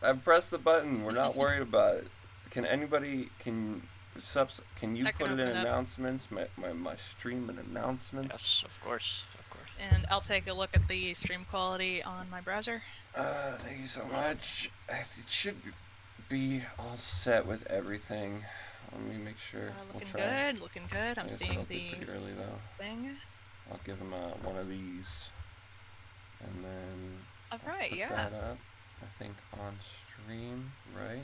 I pressed the button. We're not worried about it. Can you I can put it in open it up, announcements? My stream and announcements. Yes, of course, of course. and I'll take a look at the stream quality on my browser. Thank you so much. It should be all set with everything. Let me make sure. Looking We'll try. good, looking good. I'm I guess seeing it'll be the pretty early though. thing. I'll give him one of these, and then Alright, put yeah. that up. I think on stream, right?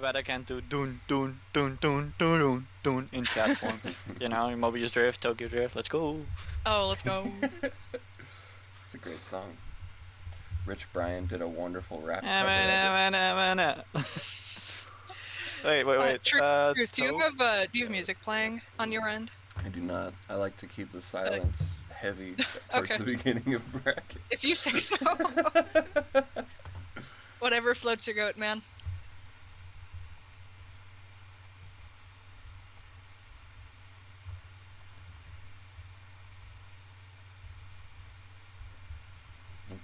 But I can't do dun dun dun dun dun dun dun in chat form. You know, Mobius Drift, Tokyo Drift, let's go. Oh, let's go. It's a great song. Rich Brian did a wonderful rap cover of it. Wait. Truth, do you have music playing on your end? I do not. I like to keep the silence heavy towards Okay. the beginning of bracket. If you say so. Whatever floats your goat, man.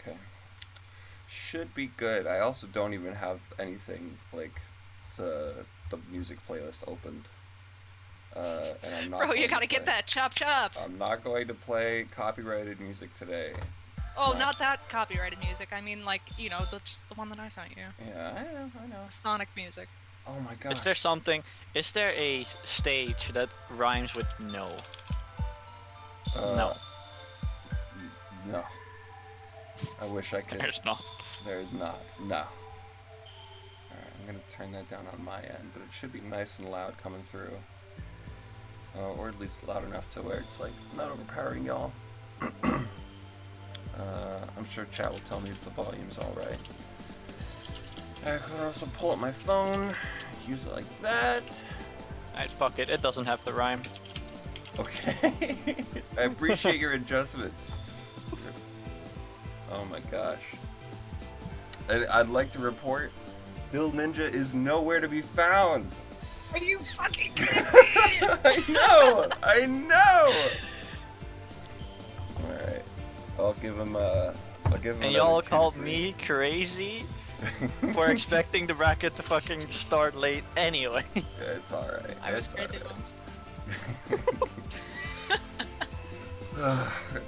Okay. Should be good. I also don't even have anything like the music playlist opened. And I'm not. Bro, you going gotta to get play- that chop chop. I'm not going to play copyrighted music today. It's Oh, not that copyrighted music. I mean, like, you know, just the one that I sent you. Yeah, I know. Sonic music. Oh my gosh. Is there a stage that rhymes with no? No. No. I wish I could. There's not. There is not. No. Alright, I'm gonna turn that down on my end, but it should be nice and loud coming through. Or at least loud enough to where it's like not overpowering y'all. I'm sure chat will tell me if the volume's alright. I can also pull up my phone, use it like that. Alright, fuck it. It doesn't have the rhyme. Okay. I appreciate your adjustments. Oh my gosh. I'd like to report Bill Ninja is nowhere to be found. Are you fucking kidding me? I know! Alright. I'll give him And another y'all called Tuesday. me crazy for expecting the bracket to fucking start late anyway. Yeah, it's alright. I was It's crazy alright. once.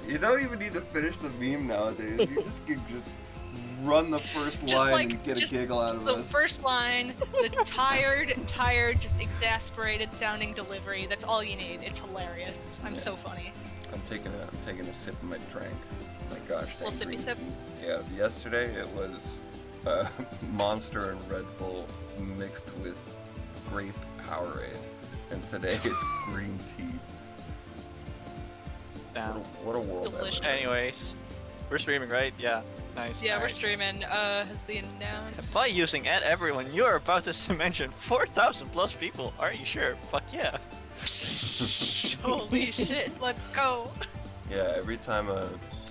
You don't even need to finish the meme nowadays. You just can just run the first Just line like- and get a just giggle out of The us. first line, the tired, just exasperated sounding delivery. That's all you need. It's hilarious. I'm so funny. I'm taking a sip of my drink. My gosh, that Little sippy green sip? tea. Yeah, yesterday it was Monster and Red Bull mixed with grape Powerade, and today it's green tea. Damn. What a world that Delicious. lives in. Anyways, we're streaming, right? Yeah. Nice. Yeah, we're alright. streaming. Has the announced? By using @everyone, you're about to mention 4,000 plus people. Are you sure? Fuck yeah. Holy shit! Let's go. Yeah, every time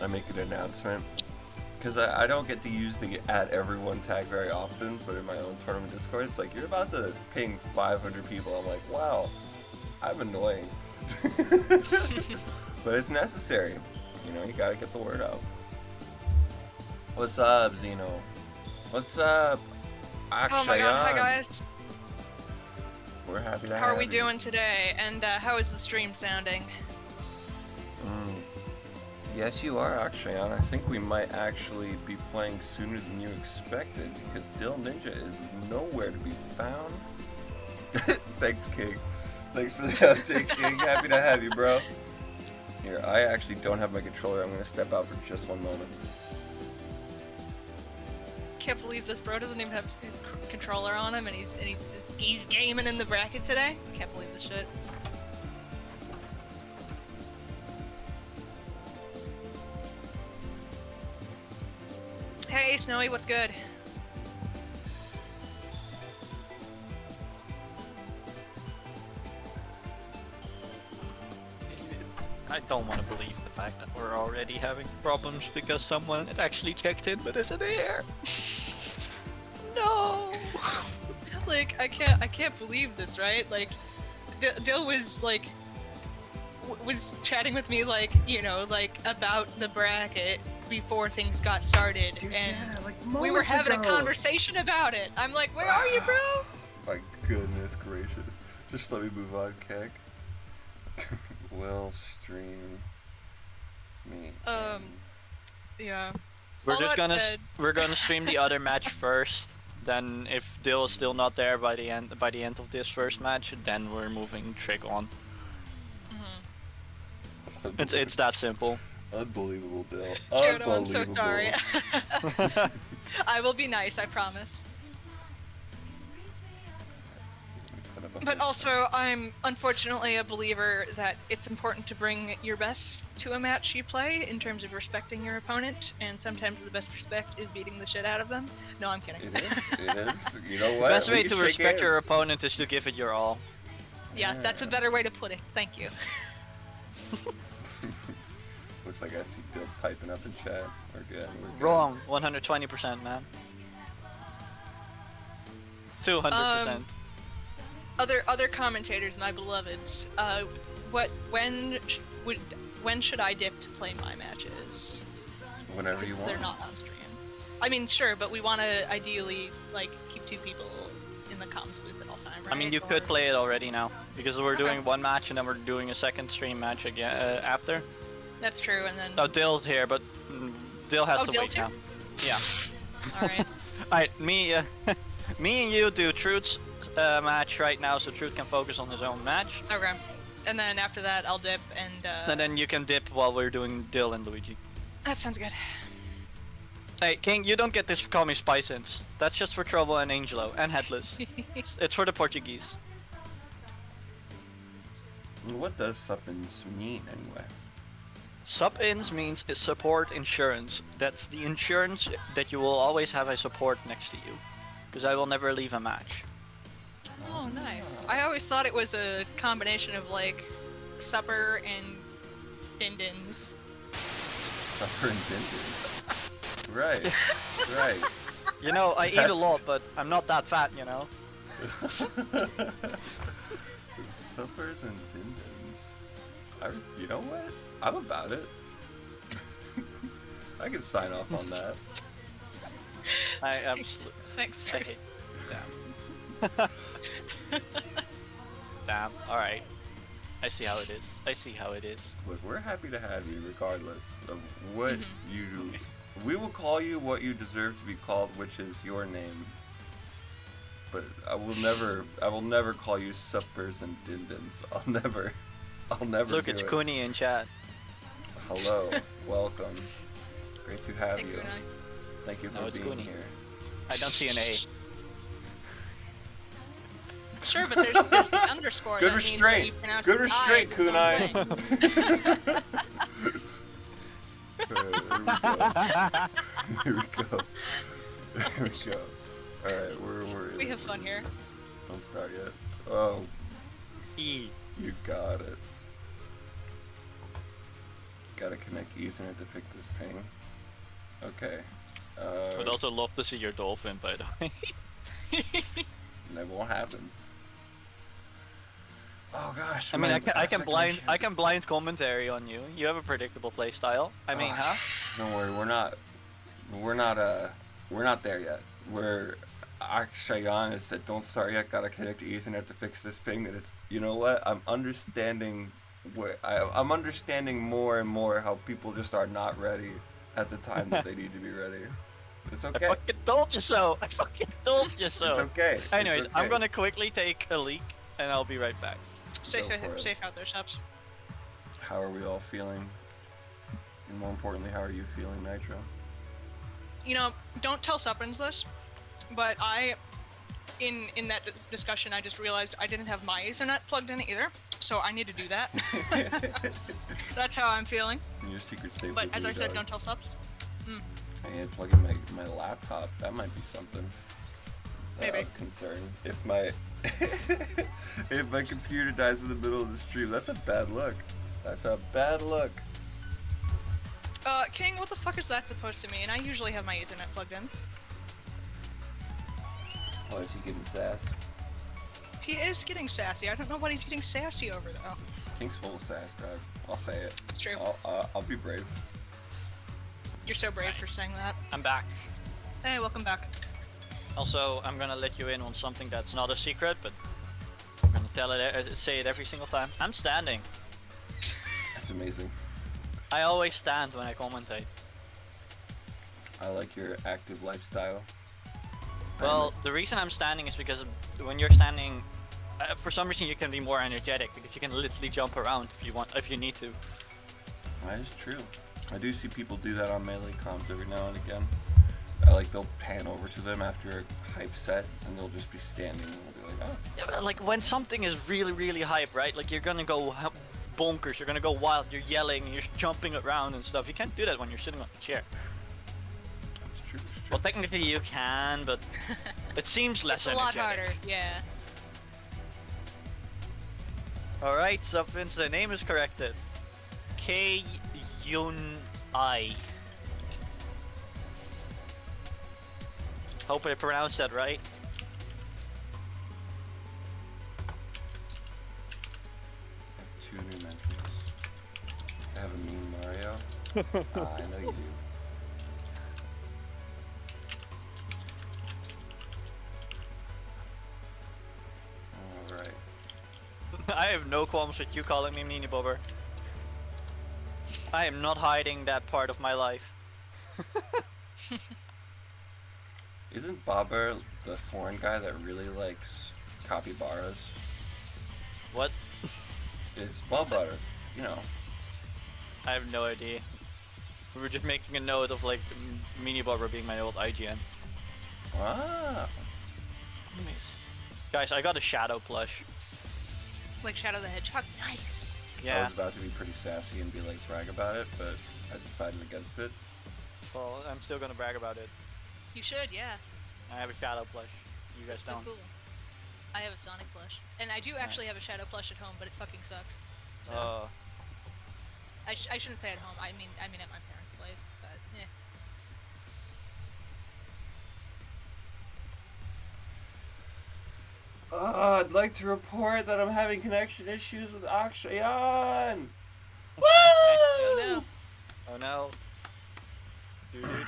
I make an announcement, because I don't get to use the @everyone tag very often, but in my own tournament Discord, it's like, you're about to ping 500 people. I'm like, wow, I'm annoying. But it's necessary. You know, you gotta get the word out. What's up, Zeno? What's up, Akshayan? Oh my god, hi guys. We're happy to How are have we you. doing today? And how is the stream sounding? Yes, you are, Akshayan. I think we might actually be playing sooner than you expected, because Dill Ninja is nowhere to be found. Thanks, King. Thanks for the update, King. Happy to have you, bro. Here, I actually don't have my controller. I'm gonna step out for just one moment. Can't believe this bro doesn't even have his controller on him, and he's gaming in the bracket today. Can't believe this shit. Hey, Snowy, what's good? I don't want to believe the fact that we're already having problems because someone had actually checked in but isn't here. No. Like, I can't believe this, right? Like, Dill was like, was chatting with me, like, you know, like about the bracket, before things got started, Dude, and yeah, like we were moments having ago. a conversation about it. I'm like, where are you, bro? My goodness gracious. Just let me move on, Keg. Will stream me. Yeah. We're All just that gonna said- we're gonna stream the other match first. Then if Dill is still not there by the end of this first match, then we're moving Trick on. It's that simple. Unbelievable, Dill. Jodo, I'm so sorry. I will be nice, I promise. But also, I'm unfortunately a believer that it's important to bring your best to a match you play in terms of respecting your opponent, and sometimes the best respect is beating the shit out of them. No, I'm kidding. It is. You know what? The best We way can to shake respect your hands. opponent is to give it your all. Yeah, that's a better way to put it. Thank you. Looks like I see Dill piping up in chat. We're good. Wrong, 120%, man. 200%. Other commentators, my beloveds, when should I dip to play my matches? Whenever Because you want. they're not on stream. I mean, sure, but we want to ideally like keep 2 people in the comms booth at all time, right? I mean, you could play it already now because we're doing one match and then we're doing a second stream match again after. That's true, and then. Oh, Dill's here, but Dill has to Dill's wait here? now. Yeah. All right. Alright, me and you do Truth's match right now, so Truth can focus on his own match. Okay. And then after that, I'll dip and. And then you can dip while we're doing Dill and Luigi. That sounds good. Hey, King, you don't get this to call me Spicins. That's just for Trouble and Angelo, and Headless. It's for the Portuguese. What does suppins mean anyway? Sub-ins means support insurance. That's the insurance that you will always have a support next to you. Because I will never leave a match. Oh, nice. I always thought it was a combination of like supper and din-dins. Supper and dinner. Right. Right. You know, I eat a lot, but I'm not that fat, you know? Suppers and din-dins. You know what? I'm about it. I can sign off on that. I absolutely... Thanks, I Trick. hate... Damn. Damn, alright. I see how it is. I see how it is. Look, we're happy to have you regardless of what you do. We will call you what you deserve to be called, which is your name. But I will never call you suppers and din-dins. I'll never Look, do it's it. Kuni in chat. Hello, welcome. Great to have Hey, you. Kunai. Thank you No, for it's being Kuni. here. I don't see an A. Sure, but there's the underscore. Good that means that you restraint. pronounce Good the restraint, I's its own Kunai. thing. Here we go. Here we go. Alright, we're We have fun here. Don't start yet. Oh, E. you got it. Gotta connect Ethernet to fix this ping. Okay. Would also love to see your dolphin, by the way. That won't happen. Oh gosh. I mean, my I expectations- can blind commentary on you. You have a predictable playstyle. I mean, huh? Don't worry, we're not there yet. We're actually honest that don't start yet. Gotta connect to Ethernet to fix this ping. That it's, you know what? I'm understanding I'm understanding more and more how people just are not ready at the time that they need to be ready. It's okay. I fucking told you so. I fucking told you so. It's okay. It's Anyways, I'm okay. gonna quickly take a leak, and I'll be right back. Stay Go for it. safe out there, subs. How are we all feeling? And more importantly, how are you feeling, Nitro? You know, don't tell Suppins this, but in that discussion, I just realized I didn't have my Ethernet plugged in either, so I need to do that. That's how I'm feeling. Your secret safe. But as I said, don't tell subs. I had to plug in my laptop. That might be something. Maybe. Of concern. If my if my computer dies in the middle of the stream, that's a bad look. That's a bad look. King, what the fuck is that supposed to mean? I usually have my Ethernet plugged in. Oh, is he getting sass? He is getting sassy. I don't know what he's getting sassy over though. King's full of sass, dog. I'll say it. That's true. I'll be brave. You're so brave for saying that. I'm back. Hey, welcome back. Also, I'm gonna let you in on something that's not a secret, but I'm gonna say it every single time. I'm standing. That's amazing. I always stand when I commentate. I like your active lifestyle. Well, the reason I'm standing is because when you're standing, for some reason you can be more energetic because you can literally jump around if you need to. That is true. I do see people do that on melee comms every now and again. They'll pan over to them after a hype set, and they'll just be standing, and they'll be like, oh. Yeah, but like when something is really, really hype, right? Like you're gonna go bonkers, you're gonna go wild, you're yelling, you're jumping around and stuff. You can't do that when you're sitting on the chair. It's true. Well, technically you can, but it seems less it's a energetic. lot harder, yeah. Alright, Subvince, the name is corrected. K-Yun-I. Hope I pronounced that right. I have 2 new mentions. I have a mean Mario. I know you do. Alright. I have no qualms with you calling me Meanie Bobber. I am not hiding that part of my life. Isn't Bobber the foreign guy that really likes capybaras? What? It's Bobber, you know. I have no idea. We were just making a note of like Meanie Bobber being my old IGN. Ah. Nice. Guys, I got a Shadow plush. Like Shadow the Hedgehog. Nice. I Yeah. was about to be pretty sassy and be like brag about it, but I decided against it. Well, I'm still gonna brag about it. You should, yeah. I have a Shadow plush. You guys That's so don't. cool. I have a Sonic plush, and I do actually have a Shadow plush at home, but it fucking sucks. So I shouldn't say at home. I mean at my parents' place, but yeah. I'd like to report that I'm having connection issues with Akshayan! Woo! Oh no. Oh no. Anyways,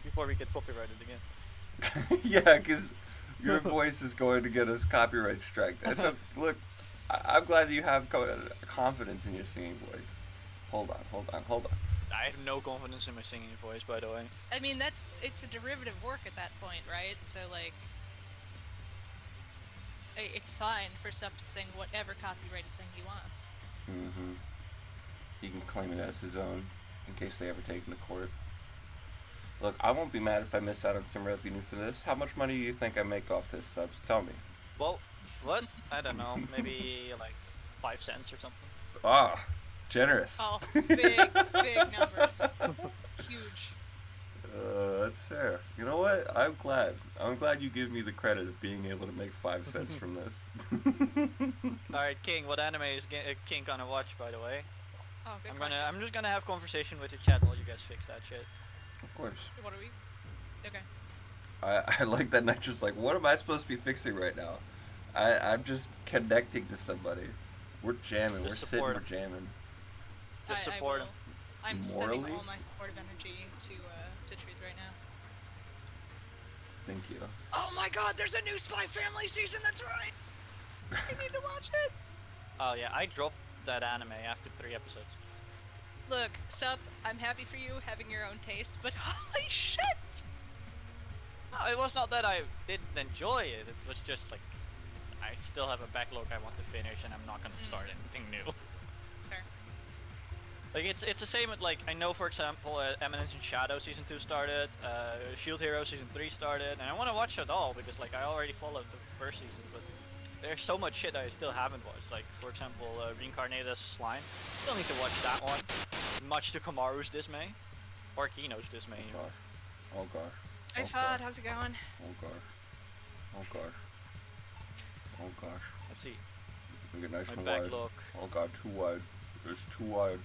before we get copyrighted again. Yeah, because your voice is going to get us copyright strike. So, look, I'm glad you have confidence in your singing voice. Hold on. I have no confidence in my singing voice, by the way. I mean, it's a derivative work at that point, right? So like, it's fine for Sup to sing whatever copyrighted thing he wants. Mm-hmm. He can claim it as his own, in case they ever take him to court. Look, I won't be mad if I miss out on some revenue for this. How much money do you think I make off this, Subs? Tell me. Well, what? I don't know. Maybe like 5 cents or something. Ah, generous. Oh, big numbers. Huge. That's fair. You know what? I'm glad you give me the credit of being able to make 5 cents from this. Alright, King, what anime is King gonna watch, by the way? Oh, good question. I'm just gonna have conversation with the chat while you guys fix that shit. Of course. What are we? Okay. I like that Nitro's like, what am I supposed to be fixing right now? I'm just connecting to somebody. We're jamming. Just We're sitting. support We're him. jamming. Just support him. I'm spending Morally? all my supportive energy to Truth right now. Thank you. Oh my god, there's a new Spy Family season, that's right! I need to watch it! Oh yeah, I dropped that anime after 3 episodes. Look, Sup, I'm happy for you having your own taste, but holy shit! No, it was not that I didn't enjoy it, it was just like, I still have a backlog I want to finish and I'm not gonna start anything new. Fair. Like it's the same with like, I know for example Eminence in Shadow Season 2 started, Shield Hero Season 3 started, and I want to watch it all because like I already followed the first season, but there's so much shit I still haven't watched. Like for example, Reincarnated as a Slime, still need to watch that one, much to Kamaru's dismay, or Kino's dismay. Oh gosh. Oh gosh. Hey Oh, Fud, God. how's it going? Oh gosh. Oh gosh. Oh gosh. Let's see, Make it nice my and wide. backlog. Oh god, too wide. It's too wide.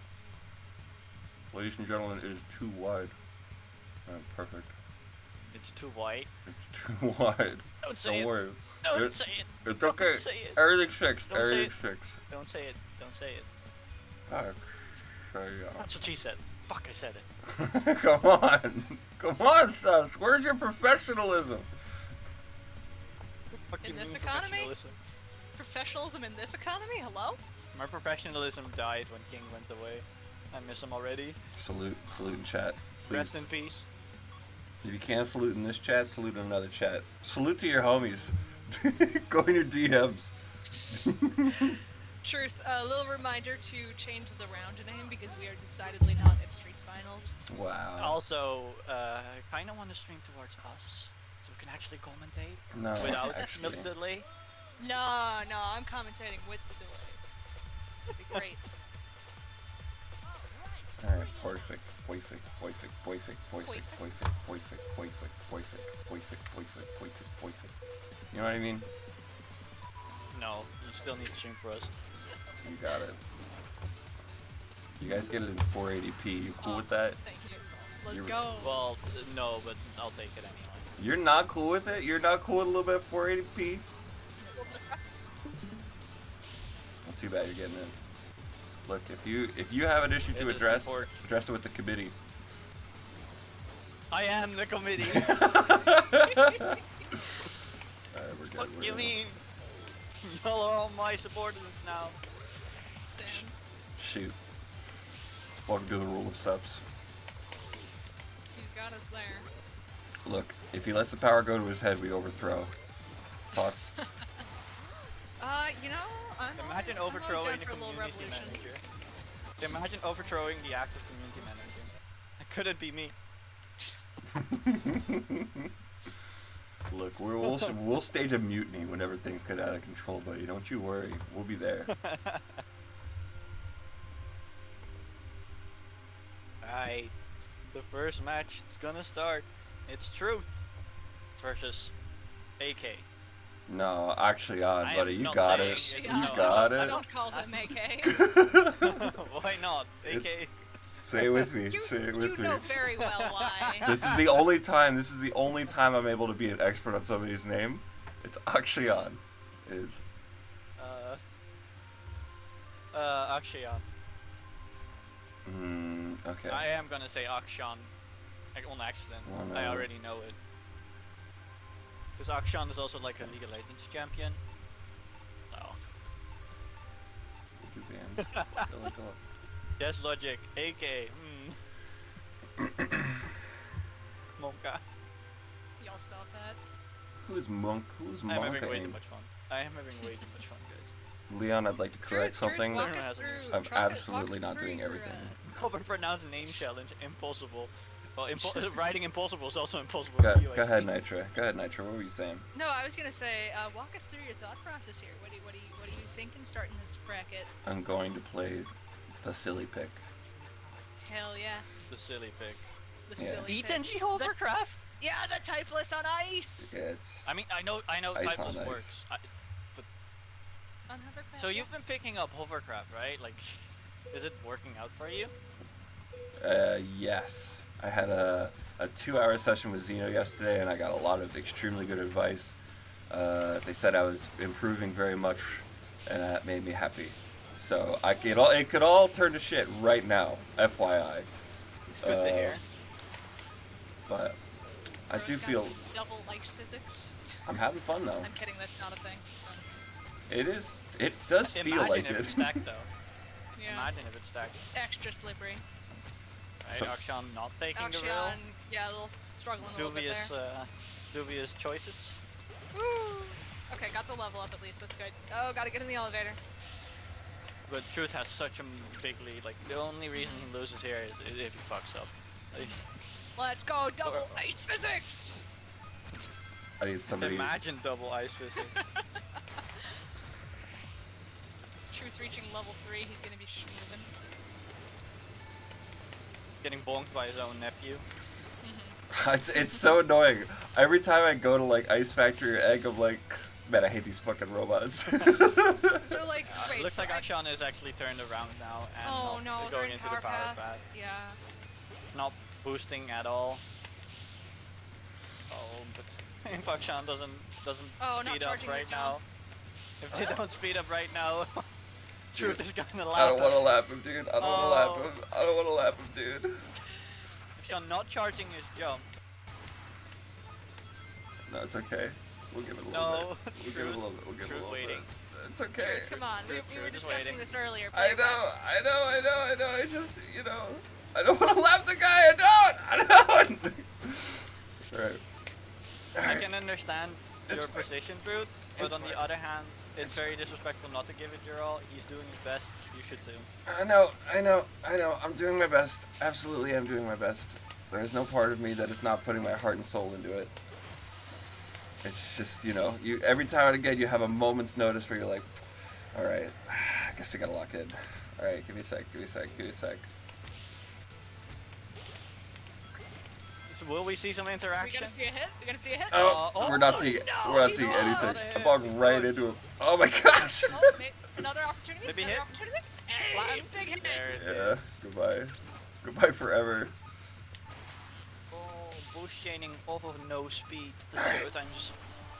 Ladies and gentlemen, it is too wide. Perfect. It's too white. It's too wide. Don't say Don't it. worry. Don't It's- say it. It's Don't okay. say it. Everything's fixed. Don't say Everything's it. fixed. Don't say it. Don't say it. That's what she said. Fuck, I said it. Come on. Come on, Sus. Where's your professionalism? What do In you this mean economy? professionalism? Professionalism in this economy? Hello? My professionalism died when King went away. I miss him already. Salute in chat. Please. Rest in peace. If you can't salute in this chat, salute in another chat. Salute to your homies. Go in your DMs. Truth, a little reminder to change the round name because we are decidedly not in Streets Finals. Wow. Also, I kind of want to stream towards us, so we can actually commentate No, without actually. the delay. No, I'm commentating with the delay. That'd be great. Alright, perfect. You know what I mean? No, you still need to stream for us. You got it. You guys get it in 480p. You cool with that? Thank you. Let's You're- go. Well, no, but I'll take it anyway. You're not cool with it? You're not cool with a little bit of 480p? Well, too bad you're getting in. Look, if you have an issue to It is address, important. address it with the committee. I am the committee. Alright, we're good. What we're do you good. mean? Y'all are all my subordinates now. Damn. Shoot. Welcome to the rule of subs. He's got us there. Look, if he lets the power go to his head, we overthrow. Thoughts? You know, Imagine I'm always overthrowing down the for a little community revolution. manager. Imagine overthrowing the active community manager. It couldn't be me. Look, we'll stage a mutiny whenever things get out of control, buddy. Don't you worry. We'll be there. Alright, the first match it's gonna start. It's Truth versus AK. No, actually, on, I buddy. am You not got saying it. it. You No, got I it. don't call him AK. Why not? AK. Say it with me. You, Say it you with me. know very well why. This is the only time. This is the only time I'm able to be an expert on somebody's name. It's Akshayan. Is. Akshayan. Okay. I am gonna say Akshan on accident. Oh, no. I already know it. Because Akshan is also like a League of Legends champion. Oh. Two bands. Go. Yes, logic. AK. Monka. Y'all stop that. Who's Monk? Who's I'm Monk? having way too much fun. I am having way too much fun, guys. Leon, I'd like to correct something. Walk Everyone us has an through. issue. I'm Try to walk absolutely us not through doing your, everything. Common pronounce name challenge. Impossible. Well, writing impossible is also impossible Go, for you. go I ahead, see. Nitra. Go ahead, Nitra. What were you saying? No, I was gonna say, walk us through your thought process here. What are you thinking starting this bracket? I'm going to play the silly pick. Hell yeah, The silly pick. the Yeah. silly Ethan pick. G. Hovercraft. Yeah, the typeless on ice. Yeah, it's. I mean, I know Ice on typeless ice. works. On hovercraft. So you've been picking up hovercraft, right? Like, is it working out for you? Yes. I had a 2-hour session with Zeno yesterday, and I got a lot of extremely good advice. They said I was improving very much, and that made me happy. So it could all turn to shit right now, FYI. It's good to hear. But I Bro's do got feel double ice physics. I'm having fun though. I'm kidding, that's not a thing. It is. It does feel Imagine like if it. it's stacked though. Yeah. Imagine if it's stacked. Extra slippery. Right? So- Akshan not taking the real. Akshan, yeah, a little struggling a little bit Dubious, there. dubious choices. Woo! Okay, got the level up at least. That's good. Oh, gotta get in the elevator. But Truth has such a big lead. Like the only reason he loses here is if he fucks up. Like, Let's go, double ice physics! I need somebody. imagine double ice physics. Truth reaching level 3, he's gonna be schmoovin'. Getting bonked by his own nephew. It's so annoying. Every time I go to like Ice Factory or Egg, I'm like, man, I hate these fucking robots. So like, wait, Looks so like I- Akshan is actually turned around now and Oh not no, they're going in into power the power path. path. Yeah. Not boosting at all. Oh, but if Akshan doesn't Oh, not speed up charging right the now, if they don't speed up right now, Truth is gonna laugh. I don't want to laugh him, dude. I don't want to laugh Oh. him. I don't want to laugh him, dude. Sean not charging his jump. No, it's okay. We'll give it a little No. bit. We'll give it a little bit. We'll give it a Truth little waiting. bit. It's okay. Come on, we were Just discussing waiting. this earlier. I Play know. I just, I don't want to laugh the guy. I don't. Alright. I can understand It's your fine. position, Truth, but It's on the fine. other hand, it's It's very disrespectful not to give it your all. He's doing his best. You should too. I know. I'm doing my best. Absolutely, I'm doing my best. There's no part of me that is not putting my heart and soul into it. It's just, you every time again you have a moment's notice where you're like, all right, I guess we gotta lock in. All right, give me a sec. So will we see some We interaction? gotta see a hit. We gotta see a hit. Oh, oh, we're not seeing no, we're not he seeing got anything. it. I walked right into him. Oh my gosh. Oh, another opportunity. Maybe another hit? opportunity. Hey, Flat. big hit. There it Yeah. is. Goodbye forever. Oh, boost chaining off of no speed. The 0 times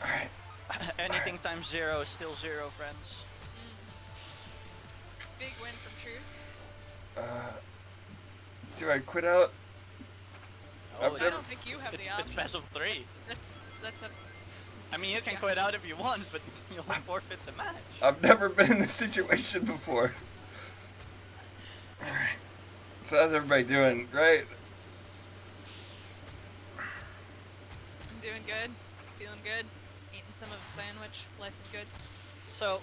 All right. anything times 0 is still 0, friends. Big win from Truth. Do I quit out? Oh, I've I never- don't think you have it's, the it's option. best of 3. That's a. I mean, you can Yeah. quit out if you want, but you'll forfeit the match. I've never been in this situation before. Alright. So how's everybody doing, right? I'm doing good. Feeling good. Eating some of the sandwich. Life is good. So,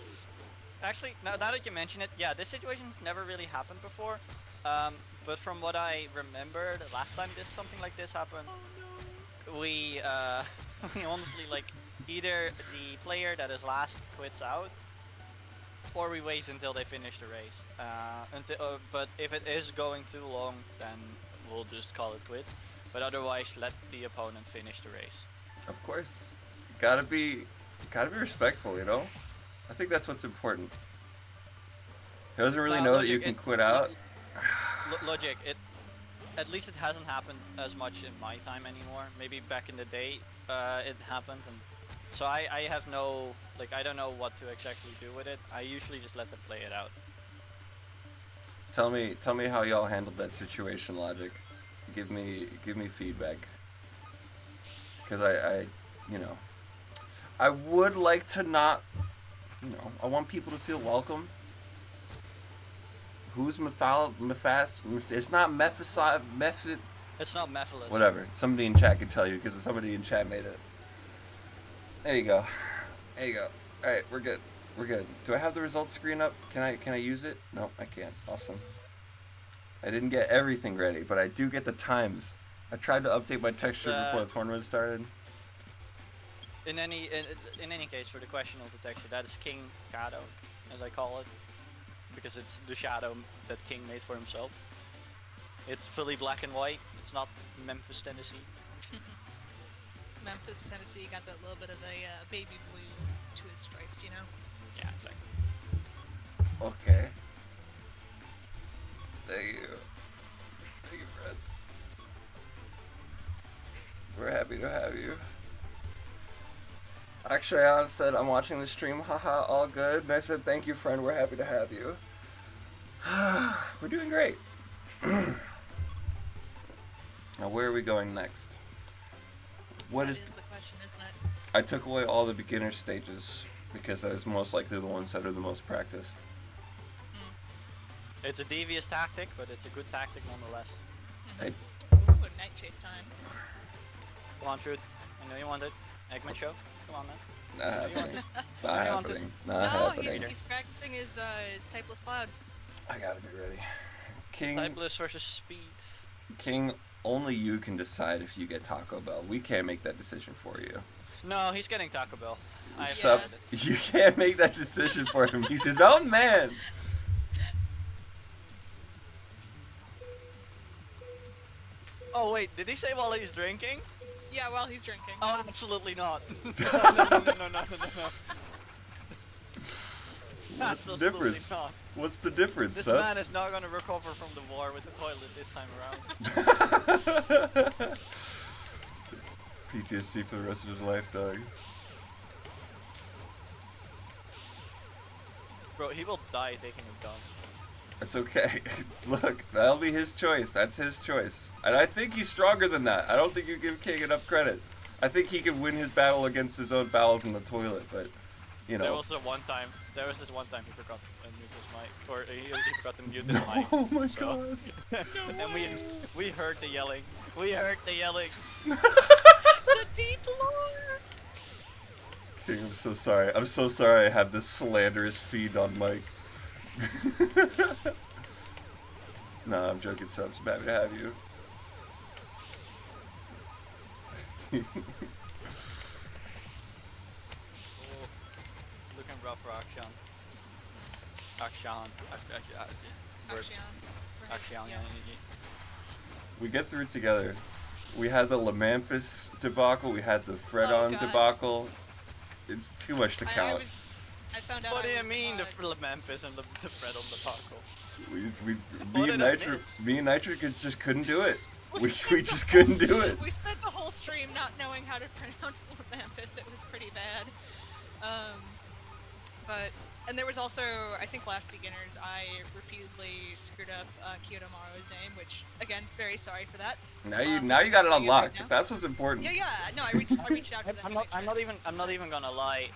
actually, now that you mention it, yeah, this situation's never really happened before. But from what I remember, the last time something like this happened, we we honestly either the player that is last quits out, or we wait until they finish the race. But if it is going too long, then we'll just call it quits. But otherwise, let the opponent finish the race. Of course. Gotta be respectful, I think that's what's important. He doesn't really Well, know that logic, you can it- quit out. Logic, at least it hasn't happened as much in my time anymore. Maybe back in the day, it happened, and so I have no, I don't know what to exactly do with it. I usually just let them play it out. Tell me how y'all handled that situation, Logic. Give me feedback. Because I would like to not, I want people to feel welcome. Who's Mephas? It's not Method. It's not Mephiles. Whatever. Somebody in chat can tell you because somebody in chat made it. There you go. All right, we're good. Do I have the results screen up? Can I use it? No, I can't. Awesome. I didn't get everything ready, but I do get the times. I tried to update my texture before the tournament started. In any case, for the question of the texture, that is King Shadow, as I call it, because it's the shadow that King made for himself. It's fully black and white. It's not Memphis, Tennessee. Memphis, Tennessee got that little bit of a baby blue to his stripes, Yeah, exactly. Okay. Thank you. Thank you, friend. We're happy to have you. Actually, I said I'm watching the stream. Haha, all good. And I said, thank you, friend. We're happy to have you. We're doing great. Now, where are we going next? That is the question, isn't it? I took away all the beginner stages because that is most likely the ones that are the most practiced. It's a devious tactic, but it's a good tactic nonetheless. Hey. Ooh, night chase time. Come on, Truth. I know you want it. Eggman show. Come on, man. Not You want happening. it? Not You want it? happening. Not No, happening. he's practicing his typeless cloud. I gotta be ready. King, Typeless versus speed. King, only you can decide if you get Taco Bell. We can't make that decision for you. No, he's getting Taco Bell. I Sup? said it. You can't make that decision for him. He's his own man. Oh wait, did he say while he's drinking? Yeah, while he's drinking. Oh, absolutely not. No. What's the Absolutely difference? not. What's the difference, This Subs? man is not gonna recover from the war with the toilet this time around. PTSD for the rest of his life, dog. Bro, he will die taking a dump. It's okay. Look, that'll be his choice. That's his choice. And I think he's stronger than that. I don't think you give King enough credit. I think he can win his battle against his own bowels in the toilet, but, you know. There was this one time he forgot to mute his mic, or he forgot to mute his mic. Oh my so. god. And we heard the yelling. We heard the yelling. The deep lore. King, I'm so sorry. I'm so sorry I have this slanderous feed on Mike. Nah, I'm joking, Subs. I'm happy to have you. Looking rough for Akshan. Akshan, yeah. We get through it together. We had the Lamamphis debacle, we had the Fredon debacle. It's too much to count. I found out. What do you mean the Lamamphis and the Fredon debacle? Me and Nitro just couldn't do it. We just couldn't do it. We spent the whole stream not knowing how to pronounce Lamamphis. It was pretty bad. And there was also, I think last beginners, I repeatedly screwed up Kyoto Maru's name, which again, very sorry for that. Now you got it unlocked. That's what's important. Yeah. No, I reached out to them. I'm not even gonna lie.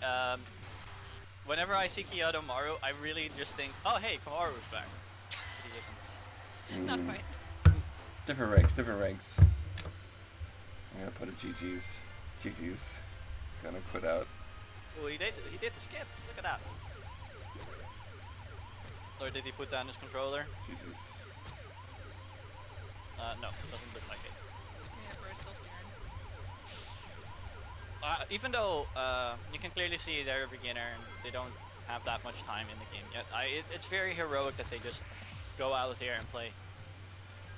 Whenever I see Kyoto Maru, I really just think, oh hey, Kamaru's back. But he isn't. Not quite. Different ranks. I'm gonna put a GG's. Gonna put out. Oh, he did the skip. Look at that. Or did he put down his controller? GG's. No, doesn't look like it. Yeah, we're still steering. Even though you can clearly see they're a beginner and they don't have that much time in the game yet, it's very heroic that they just go out here and play.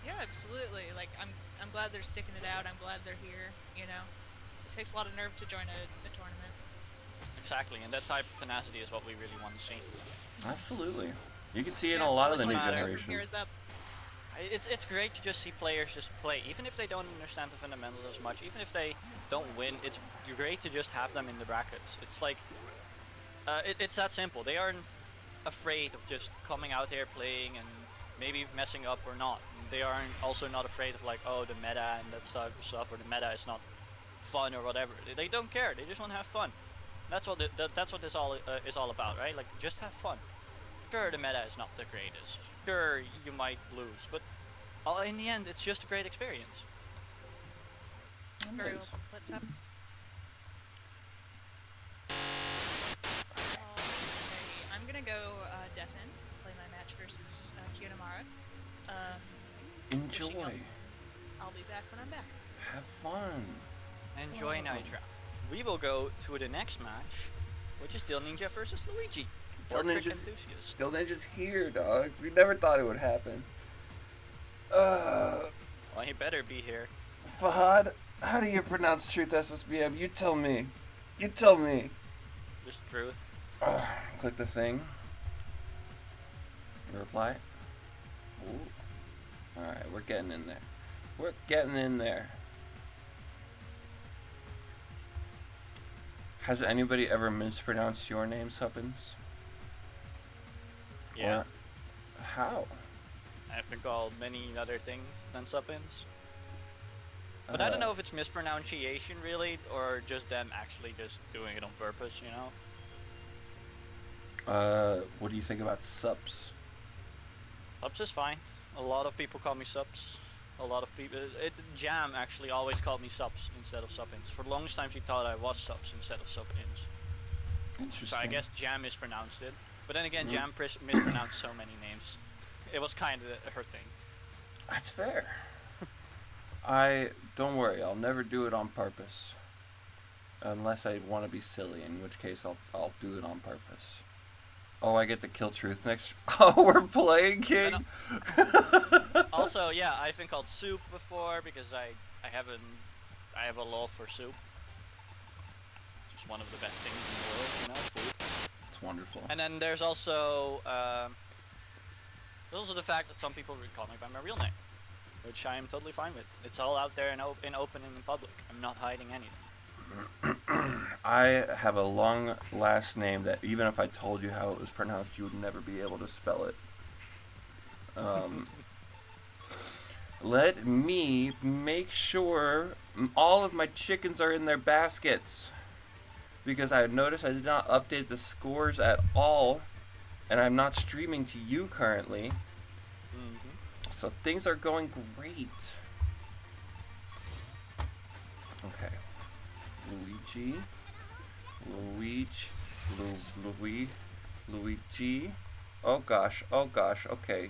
Yeah, absolutely. Like I'm glad they're sticking it out. I'm glad they're here. You know, it takes a lot of nerve to join a tournament. Exactly, and that type of tenacity is what we really want to see. Absolutely. You can see it in a lot of the new generation. It's great to just see players just play, even if they don't understand the fundamentals as much, even if they don't win. It's great to just have them in the brackets. It's like, it's that simple. They aren't afraid of just coming out here playing and maybe messing up or not. They aren't also not afraid of like, oh, the meta and that stuff, or the meta is not fun or whatever. They don't care. They just want to have fun. That's what this all is all about, right? Like, just have fun. Sure, the meta is not the greatest. Sure, you might lose, but in the end, it's just a great experience. Very well. Let's have. I'm gonna go Defen, play my match versus Kyotomara. Enjoy. I'll be back when I'm back. Have fun. Enjoy Nitro. We will go to the next match, which is Dill Ninja versus Luigi. Dill Ninja's here, dog. We never thought it would happen. Well, he better be here. Fahad, how do you pronounce truth SSBM? You tell me. You tell me. Just truth. Click the thing. Reply. Ooh. Alright, we're getting in there. We're getting in there. Has anybody ever mispronounced your name, Suppins? Yeah. Or how? I've been called many other things than Suppins. But I don't know if it's mispronunciation really, or just them actually just doing it on purpose, you know? What do you think about Sups? Sups is fine. A lot of people call me Sups. A lot of people... Jam actually always called me Sups instead of Suppins. For the longest time she thought I was Sups instead of Suppins. Interesting. So I guess Jam mispronounced it. But then again, Jam mispronounced so many names. It was kind of her thing. That's fair. Don't worry, I'll never do it on purpose. Unless I want to be silly, in which case I'll do it on purpose. Oh, I get to kill Truth next. Oh, we're playing King. Also, yeah, I've been called Soup before because I have a love for soup. It's one of the best things in the world, you know, food. It's wonderful. And then there's also the fact that some people call me by my real name, which I am totally fine with. It's all out there in open and in public. I'm not hiding anything. I have a long last name that even if I told you how it was pronounced, you would never be able to spell it. Let me make sure all of my chickens are in their baskets. Because I noticed I did not update the scores at all. And I'm not streaming to you currently. So things are going great. Okay. Luigi. Oh gosh, okay.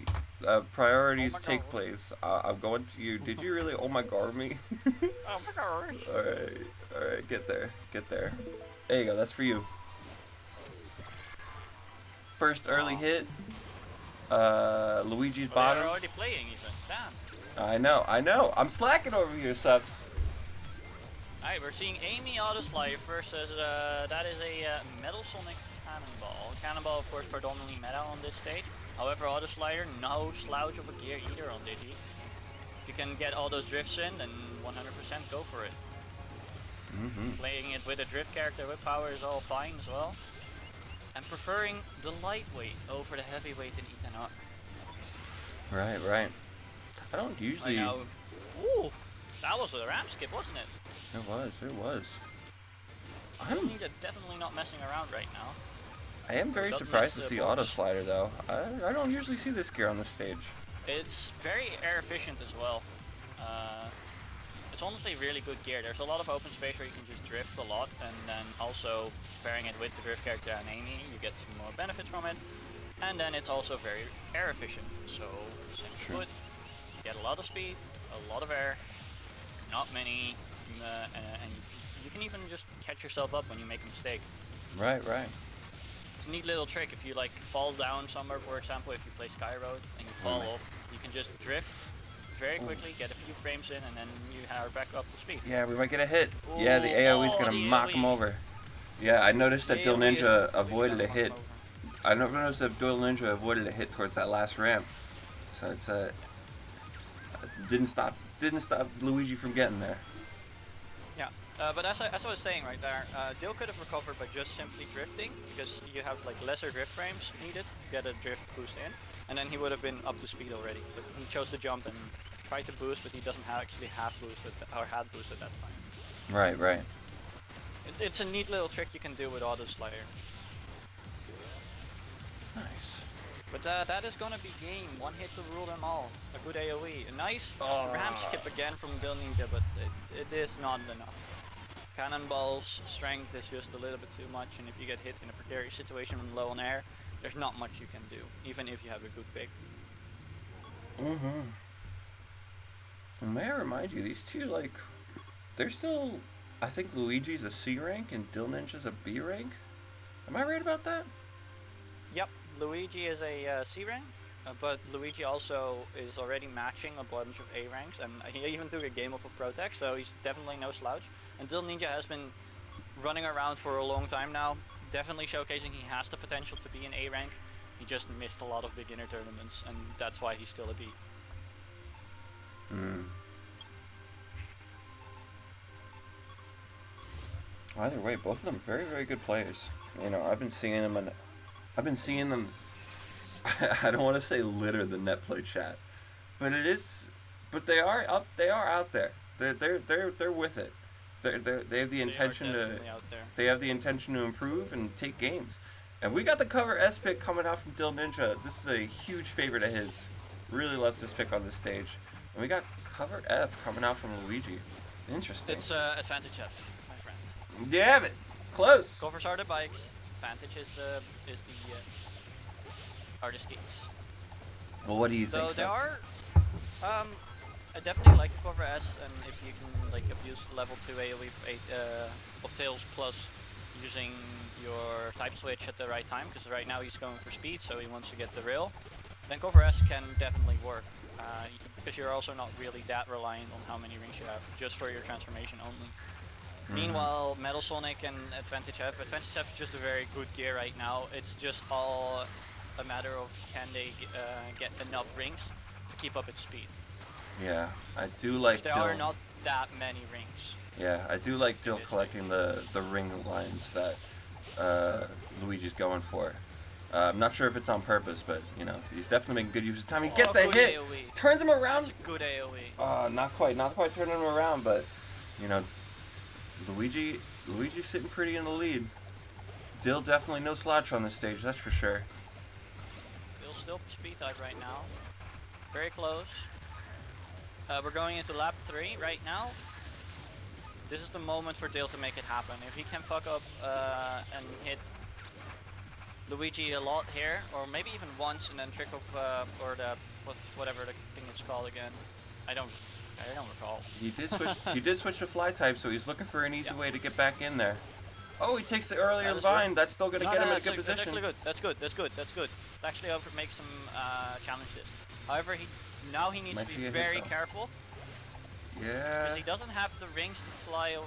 Priorities take place. I'm going to you. Did you really oh my god me? Oh my god. Alright, get there. There you go, that's for you. First early hit. Luigi's bottom. They're already playing even. Damn. I know. I'm slacking over here, subs. Alright, we're seeing Amy Autoslider versus, that is a Metal Sonic Cannonball. Cannonball, of course, predominantly meta on this stage. However, Autoslider, no slouch of a gear either on Digi. If you can get all those drifts in, then 100% go for it. Playing it with a drift character with power is all fine as well. And preferring the lightweight over the heavyweight in Ethan Up. Right. I don't usually... Ooh, that was a ramp skip, wasn't it? It was. I'm definitely not messing around right now. I am very surprised to see Autoslider though. I don't usually see this gear on the stage. It's very air efficient as well. It's honestly really good gear. There's a lot of open space where you can just drift a lot, and then also pairing it with the drift character and Amy, you get some more benefits from it. And then it's also very air efficient. So simply put, you get a lot of speed, a lot of air, not many, and you can even just catch yourself up when you make a mistake. Right. It's a neat little trick. If you like fall down somewhere, for example, if you play Sky Road and you fall off, you can just drift very quickly, get a few frames in, and then you are back up to speed. Yeah, we might get a hit. Yeah, the AoE's gonna mock him over. Yeah, I noticed that Dill Ninja avoided a hit. I noticed that Dill Ninja avoided a hit towards that last ramp. So it's didn't stop Luigi from getting there. Yeah, but as I was saying right there, Dill could have recovered by just simply drifting, because you have like lesser drift frames needed to get a drift boost in, and then he would have been up to speed already. But he chose to jump and try to boost, but he doesn't actually have boosted or had boosted that time. Right. It's a neat little trick you can do with Autoslider. Nice. But that is gonna be game. One hit to rule them all. A good AoE. A nice ramp skip again from Dill Ninja, but it is not enough. Cannonball's strength is just a little bit too much, and if you get hit in a precarious situation when low on air, there's not much you can do, even if you have a good pick. And may I remind you, these two, like, they're still... I think Luigi's a C rank and Dill Ninja's a B rank? Am I right about that? Yep, Luigi is a C rank, but Luigi also is already matching a bunch of A ranks, and he even took a game off of Protect, so he's definitely no slouch. And Dill Ninja has been running around for a long time now, definitely showcasing he has the potential to be an A rank. He just missed a lot of beginner tournaments, and that's why he's still a B. Either way, both of them very, very good players. You know, I've been seeing them, I don't want to say litter the netplay chat, but they are out there. They're with it. They have the intention to improve and take games. And we got the cover S pick coming out from Dill Ninja. This is a huge favorite of his. Really loves this pick on this stage. And we got cover F coming out from Luigi. Interesting. It's advantage F, my friend. Damn it! Close. Covers are the bikes. Advantage is the skates. Well, what do you think? So there are. I definitely like cover S, and if you can like abuse level 2 AoE of Tails plus using your type switch at the right time, because right now he's going for speed, so he wants to get the rail, then cover S can definitely work, because you're also not really that reliant on how many rings you have, just for your transformation only. Meanwhile, Metal Sonic and Advantage F is just a very good gear right now. It's just all a matter of can they get enough rings to keep up its speed. Yeah, I do like There are not that many rings. Yeah, I do like Dill collecting the ring lines that Luigi's going for. I'm not sure if it's on purpose, but you know, he's definitely making good use of time. He gets the hit, AoE. turns him around. That's a good AoE. Not quite turning him around, but you know, Luigi's sitting pretty in the lead. Dill definitely no slouch on this stage, that's for sure. Dill's still speed type right now. Very close. We're going into lap 3 right now. This is the moment for Dill to make it happen. If he can fuck up and hit Luigi a lot here, or maybe even once, and then trick off or whatever the thing is called again. I don't recall. He did switch to fly type, so he's looking for an easy way to get back in there. Oh, he takes the earlier vine. That's still gonna get him in a good position. That's actually good. That's good. Actually, makes him challenge this. However, he needs to be very careful. Yeah. Because he doesn't have the rings to fly on.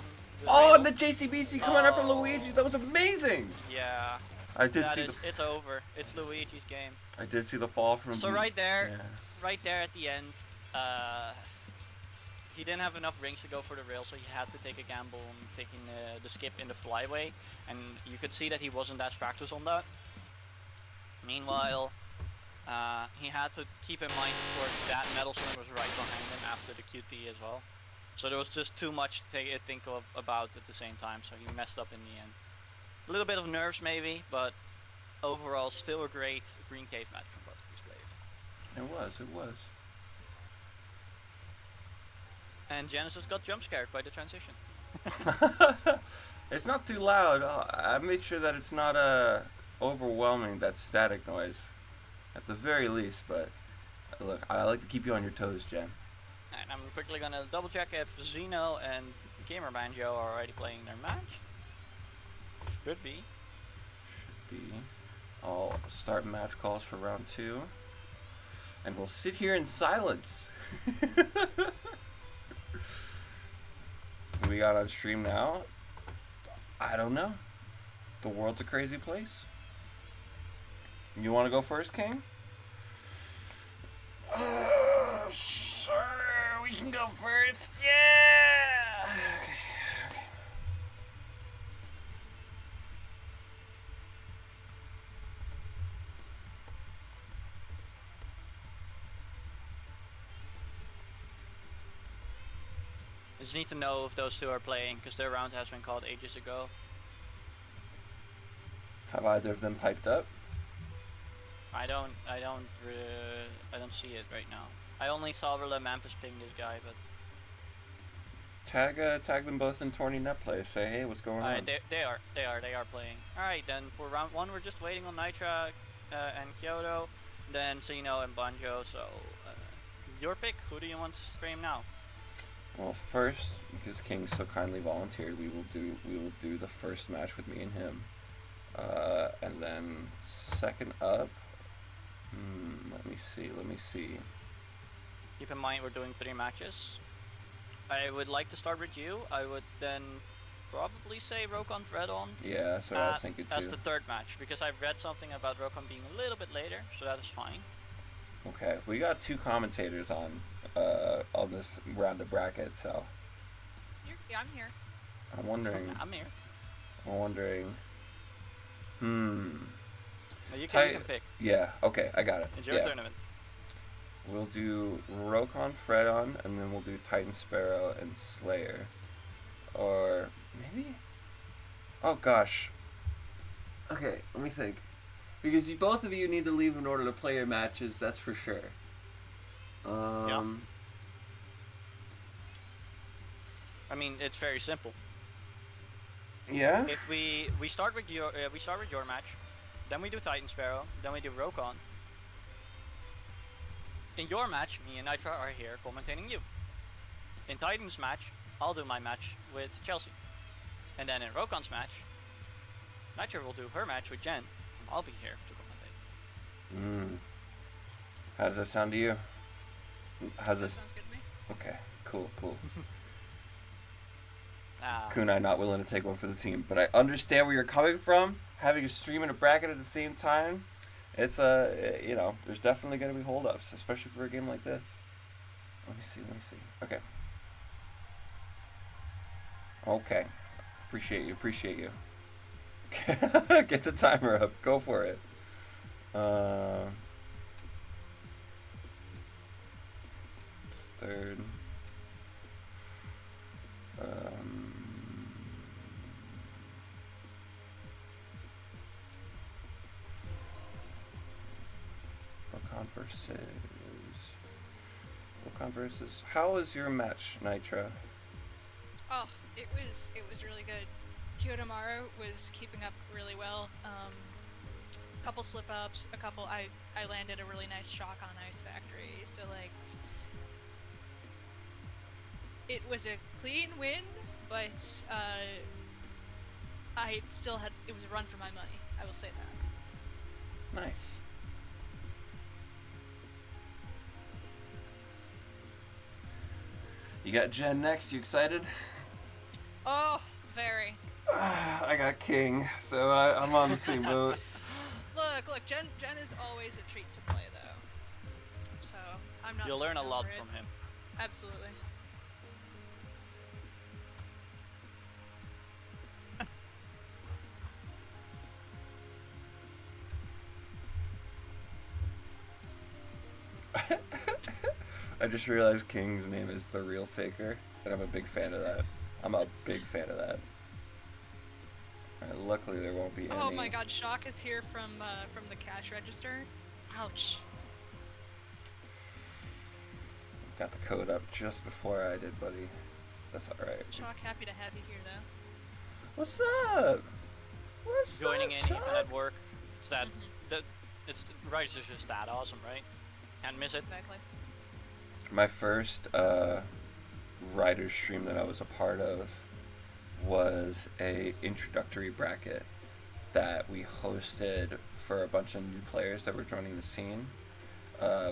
And the JCBC coming out from Luigi. That was amazing. Yeah. I did see. It's over. It's Luigi's game. I did see the fall from. So right there at the end, he didn't have enough rings to go for the rail, so he had to take a gamble on taking the skip in the flyway, and you could see that he wasn't as practiced on that. Meanwhile, he had to keep in mind, of course, that Metal Swing was right behind him after the QT as well. So there was just too much to think about at the same time, so he messed up in the end. A little bit of nerves maybe, but overall still a great Green Cave match from both of these players. It was. And Genesis got jump scared by the transition. It's not too loud. I made sure that it's not overwhelming, that static noise. At the very least, but look, I like to keep you on your toes, Jen. And I'm quickly gonna double check if Zeno and Gamer Banjo are already playing their match. Should be. I'll start match calls for round 2. And we'll sit here in silence. Who we got on stream now? I don't know. The world's a crazy place. You want to go first, King? Sure, we can go first. Yeah! Okay. I just need to know if those two are playing, because their round has been called ages ago. Have either of them piped up? I don't see it right now. I only saw Mampus ping this guy, but tag them both in tourney net play. Say, hey, what's going on? They are playing. All right, then for round 1, we're just waiting on Nitra and Kyoto, then Zeno and Banjo. So your pick. Who do you want to stream now? Well, first, because King so kindly volunteered, we will do the first match with me and him, and then second up. Let me see. Keep in mind we're doing 3 matches. I would like to start with you. I would then probably say Rokon Fredon. Yeah, that's what I was thinking too. As the 3rd match, because I've read something about Rokon being a little bit later, so that is fine. Okay, we got 2 commentators on this round of bracket, so. Yeah, I'm here. I'm wondering. I'm here. I'm wondering. No, you can pick. Yeah. Okay, I got it. It's your tournament. We'll do Rokon Fredon, and then we'll do Titan Sparrow and Slayer, or maybe. Oh gosh. Okay, let me think. Because both of you need to leave in order to play your matches, that's for sure. Yeah. I mean, it's very simple. Yeah. If we start with your match, then we do Titan Sparrow, then we do Rokon. In your match, me and Nitra are here commentating you. In Titan's match, I'll do my match with Chelsea. And then in Rokon's match, Nitra will do her match with Jen. I'll be here to commentate. How does that sound to you? How's this? Sounds good to me. Okay, cool. Ah. Kunai not willing to take one for the team, but I understand where you're coming from. Having a stream and a bracket at the same time, it's there's definitely going to be holdups, especially for a game like this. Let me see. Okay. Okay. Appreciate you. Get the timer up. Go for it. Third. Ocon versus. How was your match, Nitra? Oh, it was really good. Kyotomaru was keeping up really well. A couple slip ups, I landed a really nice shock on Ice Factory. So like, it was a clean win, but I still had, it was a run for my money. I will say that. Nice. You got Jen next. You excited? Oh, very. I got King, so I'm on the same boat. Look, Jen is always a treat to play, though. So I'm not. You'll learn a lot it. from him. Absolutely. I just realized King's name is The Real Faker, and I'm a big fan of that. Luckily, there won't be any. Oh my God, Shock is here from the cash register. Ouch. Got the code up just before I did, buddy. That's alright. Shock, happy to have you here, though. What's up? What's Joining up, in Shock? even at work. It's that it's Rise is just that awesome, right? Can't miss it. Exactly. My first writer stream that I was a part of was a introductory bracket that we hosted for a bunch of new players that were joining the scene.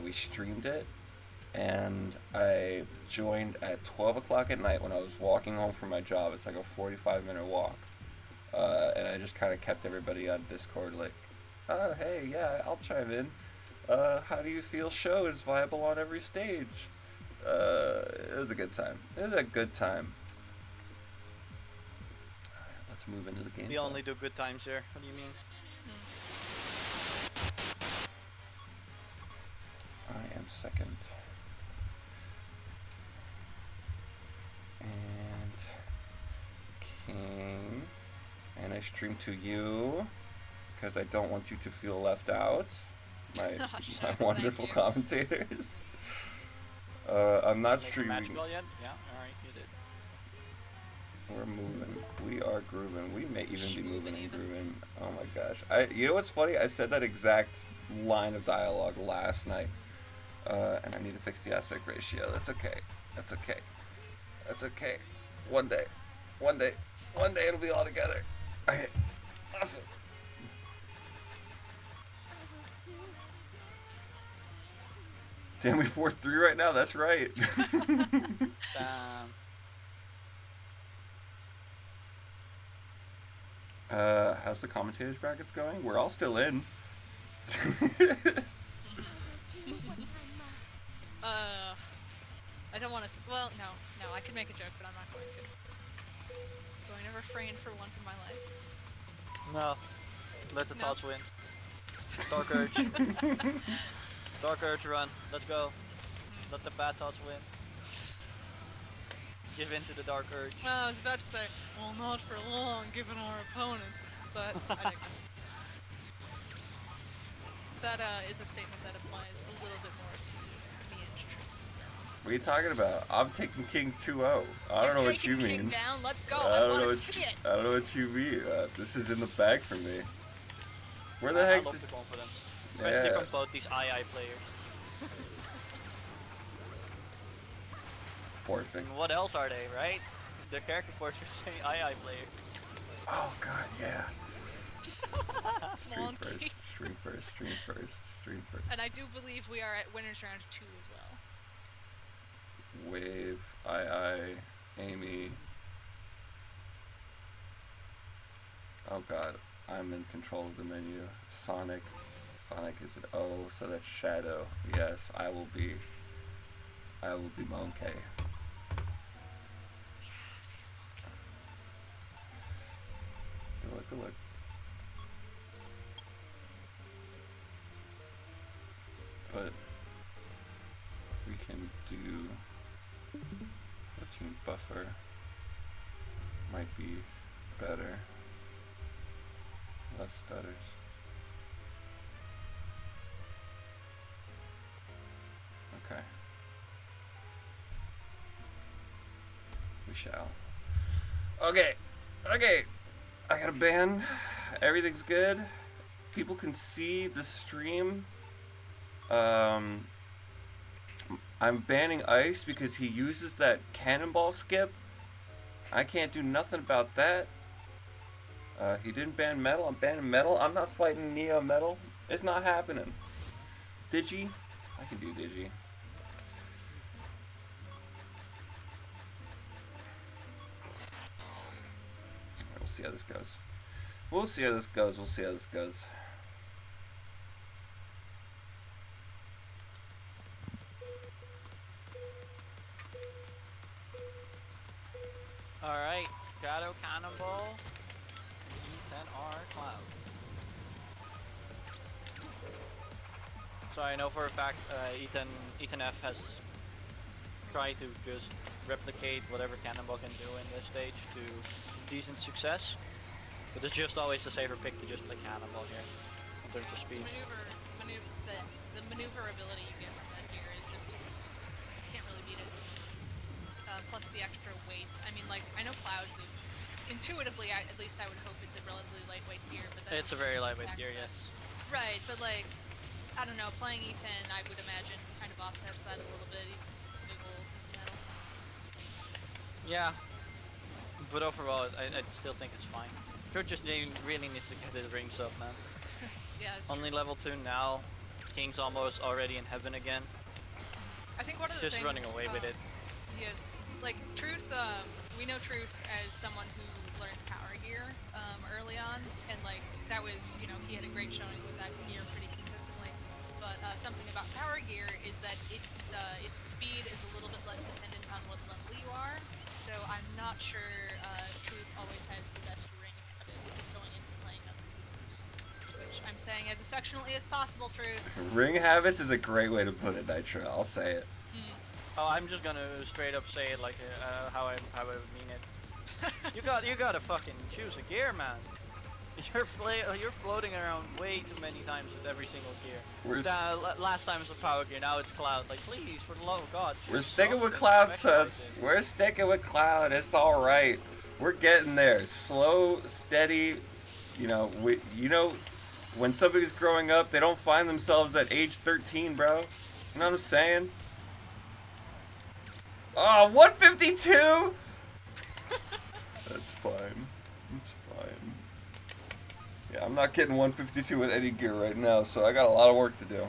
We streamed it, and I joined at 12 o'clock at night when I was walking home from my job. It's like a 45-minute walk. And I just kind of kept everybody on Discord like, oh, hey, yeah, I'll chime in. How do you feel show is viable on every stage? It was a good time. Alright, let's move into the game. We only do good times here. What do you mean? I am second. And King. And I stream to you because I don't want you to feel left out. My wonderful commentators. I'm not streaming. Match ball yet? Yeah, alright, you did. We're moving. We are grooving. We may even be moving and grooving. Oh my gosh. You know what's funny? I said that exact line of dialogue last night. And I need to fix the aspect ratio. That's okay. That's okay. One day it'll be all together. Okay. Awesome. Damn, we 4-3 right now. That's right. How's the commentators brackets going? We're all still in. I don't want to. Well, no, I could make a joke, but I'm not going to. Going to refrain for once in my life. No. Let the thoughts win. Dark Urge. Dark Urge run. Let's go. Let the bad thoughts win. Give in to the Dark Urge. Well, I was about to say, well, not for long, given our opponents, but I digress. That is a statement that applies a little bit more to me and Tree. What are you talking about? I'm taking King 2-0. I don't know what you mean. King down. Let's go. I want to see it. I don't know what you mean. This is in the bag for me. Where the heck? I love the confidence, especially from both these II players. Perfect. And what else are they, right? The character portraits say II players. Oh god, yeah. Stream first. And I do believe we are at winners round 2 as well. Wave, Amy. Oh god, I'm in control of the menu. Sonic is an O, so that's Shadow. Yes, I will be Monkey. Good luck. But we can do routine buffer. Might be better. Less stutters. Okay. We shall. Okay. Okay. I got a ban. Everything's good. People can see the stream. I'm banning Ice because he uses that cannonball skip. I can't do nothing about that. He didn't ban Metal. I'm banning Metal. I'm not fighting Neo Metal. It's not happening. Digi? I can do Digi. We'll see how this goes. We'll see how this goes. We'll see how this goes. Alright, Shadow Cannonball, Ethan R. Cloud. So I know for a fact Ethan F has tried to just replicate whatever Cannonball can do in this stage to decent success. But it's just always the safer pick to just play Cannonball here, in terms of speed. The maneuverability you get from that gear is just, can't really beat it. Plus the extra weight. I mean, like, I know Clouds is, intuitively, at least I would hope it's a relatively lightweight gear, but it's a very lightweight gear, yes. Right, but like, I don't know, playing E10, I would imagine, kind of offsets that a little bit. It's big old metal. Yeah, but overall, I still think it's fine. Kurt just really needs to get his rings up, man. Yeah, only level 2 now. King's almost already in heaven again. I think one of the just things, running away with it. Yes, like Truth. We know Truth as someone who learns power gear early on, and like that was, you know, he had a great showing with that gear pretty consistently. But something about power gear is that its speed is a little bit less dependent on what level you are. So I'm not sure Truth always has the best ring habits going into playing other gears. Which I'm saying as affectionately as possible, Truth. Ring habits is a great way to put it, Nitro. I'll say it. Oh, I'm just gonna straight up say it like how I would mean it. you gotta fucking choose a gear, man. You're floating around way too many times with every single gear. Last time it was power gear, now it's Cloud. Like, please, for the love of God. We're sticking with Cloud, subs. We're sticking with Cloud. It's all right. We're getting there. Slow, steady. You know, when somebody's growing up, they don't find themselves at age 13, bro. You know what I'm saying? Oh, 152? That's fine. It's fine. Yeah, I'm not getting 152 with any gear right now, so I got a lot of work to do.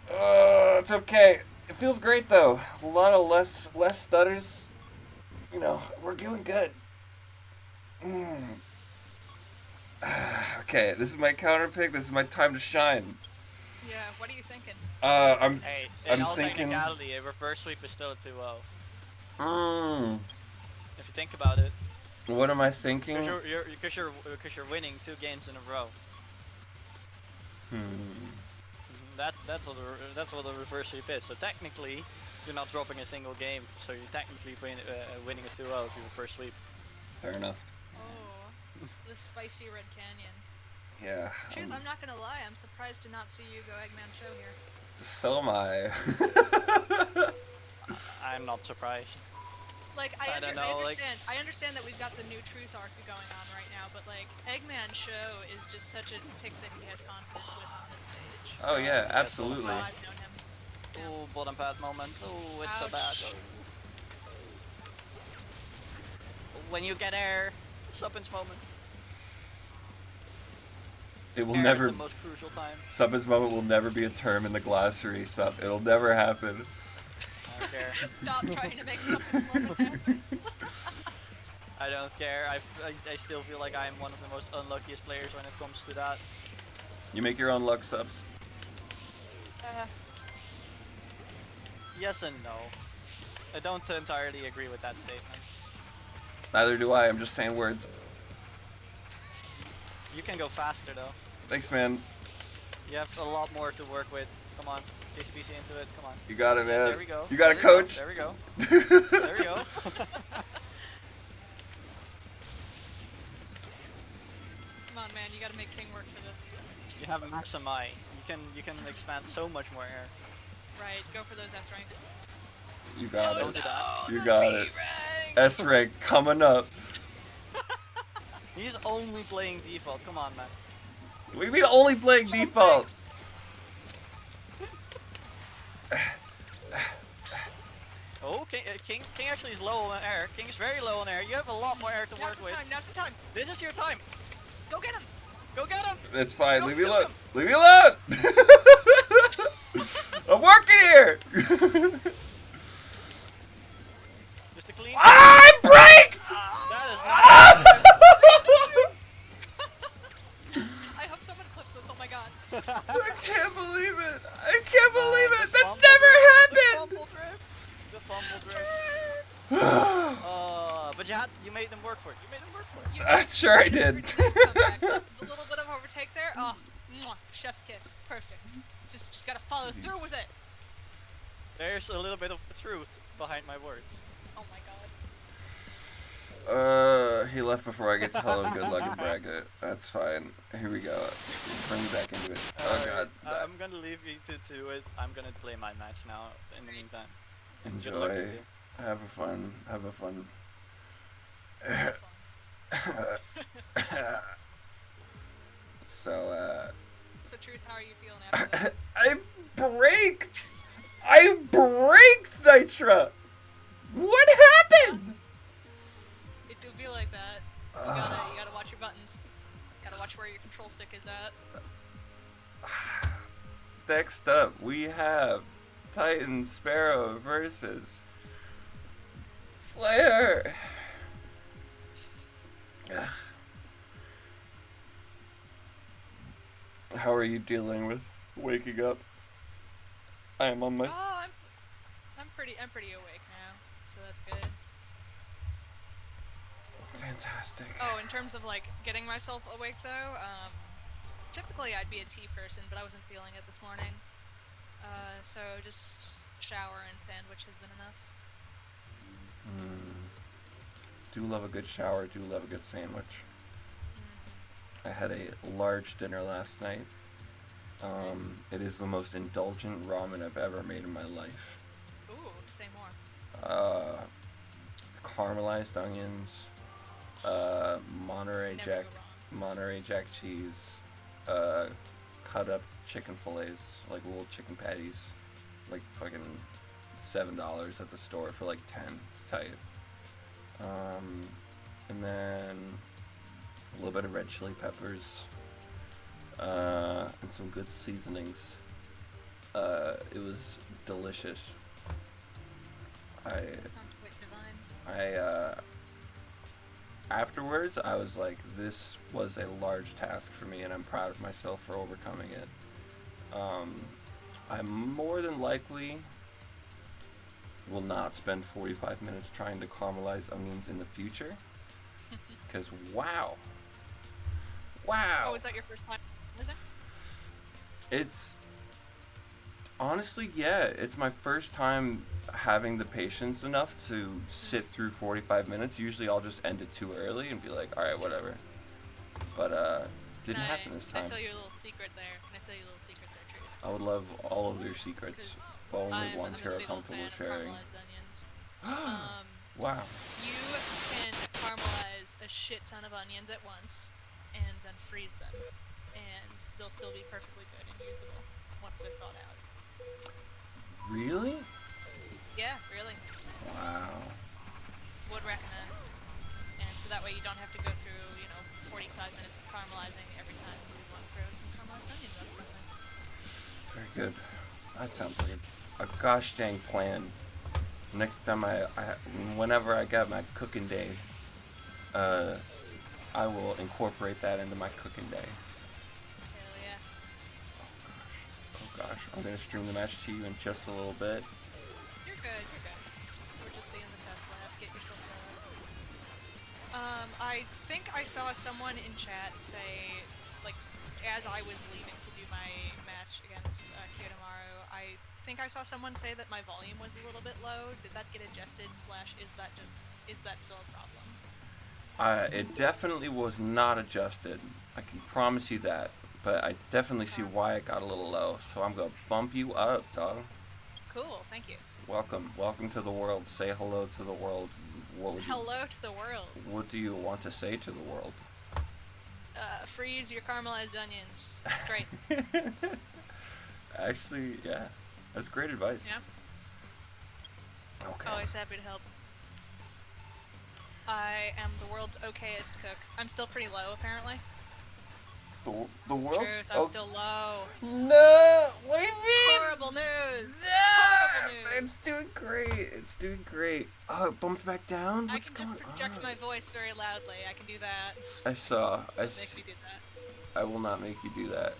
It's okay. It feels great though. A lot of less stutters. You know, we're doing good. Okay, this is my counter pick. This is my time to shine. Yeah, what are you thinking? I'm thinking. Technicality, a reverse sweep is still a 2-0. If you think about it. What am I thinking? Because you're winning 2 games in a row. That's what the reverse sweep is. So technically, you're not dropping a single game. So you're technically winning a 2-0 if you reverse sweep. Fair enough. Oh, the spicy Red Canyon. Yeah. Truth, I'm not gonna lie. I'm surprised to not see you go Eggman Show here. So am I. I'm not surprised. Like, I understand that we've got the new Truth arc going on right now, but like, Eggman Show is just such a pick that he has confidence with on this stage. Oh yeah, absolutely. I've known him. Yeah. Oh, bottom pad moment. Oh, it's so bad. Oh. When you get air, Suppin's moment. It will air never. Is the most crucial time. Suppin's moment will never be a term in the glossary. It'll never happen. I don't care. Stop trying to make Suppin's moment happen. I don't care. I still feel like I'm one of the most unluckiest players when it comes to that. You make your own luck, subs. Yes and no. I don't entirely agree with that statement. Neither do I. I'm just saying words. You can go faster though. Thanks, man. You have a lot more to work with. Come on, JCBC into it. Come on. You got it, man. There we go. You got it, There we go. coach. There we go. There we go. Come on, man, you gotta make King work for this. You have Maximi. You can expand so much more air. Right, go for those S ranks. You got Don't it. do that. You got it. S rank coming up. He's only playing default. Come on, man. What do you mean only playing default? Oh, King actually is low on air. King is very low on air. You have a lot more air to work with. Now's the time. This is your time. Go get him. Go get him. It's fine. Go Leave me do alone. him. Leave me alone. I'm working here. Just a clean. I braked. That is Ah! not. I hope someone clips this. Oh my god. I can't believe it. I can't believe it. The That's fumble never drift, happened. The fumble drift. But you made them work for it. You made them work for it. I'm sure I did. A little bit of overtake there. Oh, mwah, chef's kiss. Perfect. Just gotta follow through with it. There's a little bit of truth behind my words. Oh my god. He left before I get to hello, good luck, and bracket. That's fine. Here we go. Bring me back into it. Oh Alright, god. I'm gonna leave you to it. I'm gonna play my match now in the meantime. Good luck to Enjoy. you. Have a fun. Have a fun. So, So, Truth, how are you feeling after this? I braked! I braked, Nitra! What happened? It do be like that. You gotta watch your buttons. Gotta watch where your control stick is at. Next up, we have Titan Sparrow versus Slayer. Ugh. How are you dealing with waking up? I am on my. Oh, I'm pretty awake now, so that's good. Fantastic. Oh, in terms of like getting myself awake though, typically I'd be a tea person, but I wasn't feeling it this morning. So just shower and sandwich has been enough. Do love a good shower, do love a good sandwich. I had a large dinner last night. It is the most indulgent ramen I've ever made in my life. Ooh, say more. Caramelized onions, Monterey Never Jack, go wrong. Monterey Jack cheese, cut up chicken fillets, like little chicken patties, like fucking $7 at the store for like 10. It's tight. And then a little bit of red chili peppers, and some good seasonings. It was delicious. That sounds quite divine. Afterwards, I was like, this was a large task for me, and I'm proud of myself for overcoming it. I more than likely will not spend 45 minutes trying to caramelize onions in the future. Because, wow. Oh, is that your first time listening? It's honestly, yeah, it's my first time having the patience enough to sit through 45 minutes. Usually I'll just end it too early and be like, alright, whatever. But, didn't happen this time. Can I tell you a little secret there? Truth? I would love all of your secrets, 'Cause but only I'm ones a who are big old comfortable fan of sharing. caramelized onions. Wow. You can caramelize a shit ton of onions at once, and then freeze them, and they'll still be perfectly good and usable once they're thawed out. Really? Yeah, really. Wow. Would recommend. And so that way you don't have to go through, 45 minutes of caramelizing every time you want to throw some caramelized onions on something. Very good. That sounds like a gosh dang plan. Next time whenever I got my cooking day, I will incorporate that into my cooking day. Hell yeah. Oh gosh, I'm gonna stream the match to you in just a little bit. You're good. We're just seeing the test lab. Get yourself set up. I think I saw someone in chat say, like, as I was leaving to do my match against Kiyotomaru, I think I saw someone say that my volume was a little bit low. Did that get adjusted, / is that still a problem? It definitely was not adjusted. I can promise you that. But I definitely see why it got a little low. So I'm going to bump you up, dog. Cool, thank you. Welcome. Welcome to the world. Say hello to the world. Hello to the world. What do you want to say to the world? Freeze your caramelized onions. It's great. Actually, yeah. That's great advice. Yeah. Okay. Always happy to help. I am the world's okayest cook. I'm still pretty low, apparently. The world? Truth, I'm still low. No! What do you mean? Horrible news! No! Horrible news! It's doing great. It's doing great. Oh, it bumped back down? What's going on? I can just project my voice very loudly. I can do that. I saw. Make me do that. I will not make you do that.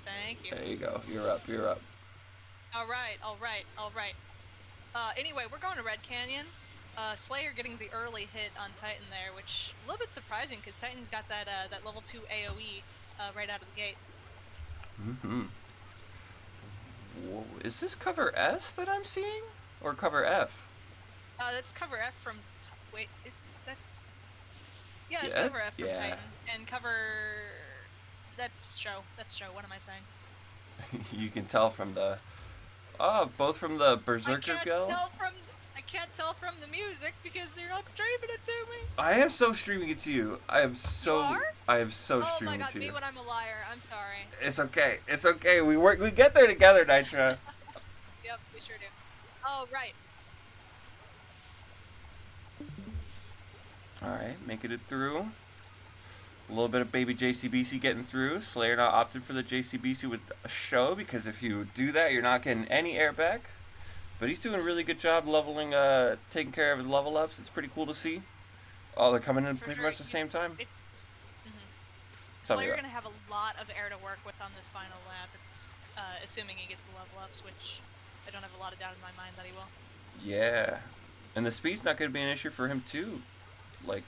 Thank you. There you go. You're up. You're up. Alright. Anyway, we're going to Red Canyon. Slayer getting the early hit on Titan there, which a little bit surprising because Titan's got that level 2 AoE right out of the gate. Mm-hmm. Whoa. Is this cover S that I'm seeing? Or cover F? That's cover F from... Wait, that's... Yeah, it's cover F from Titan. And cover... That's show. What am I saying? You can tell from the... Oh, both from the Berserker Guild? I can't tell from the music because you're not streaming it to me. I am so streaming it to you. I am so... You are? I am so oh streaming my it to god, you. me when I'm a liar. I'm sorry. It's okay. It's okay. We get there together, Nitra. Yep, we sure do. Oh, right. Alright, making it through. A little bit of baby JCBC getting through. Slayer not opted for the JCBC with a show because if you do that, you're not getting any air back. But he's doing a really good job leveling, taking care of his level ups. It's pretty cool to see. Oh, they're coming in pretty much the same time. Slayer gonna have a lot of air to work with on this final lap. It's assuming he gets the level ups, which I don't have a lot of doubt in my mind that he will. Yeah, and the speed's not gonna be an issue for him too. Like,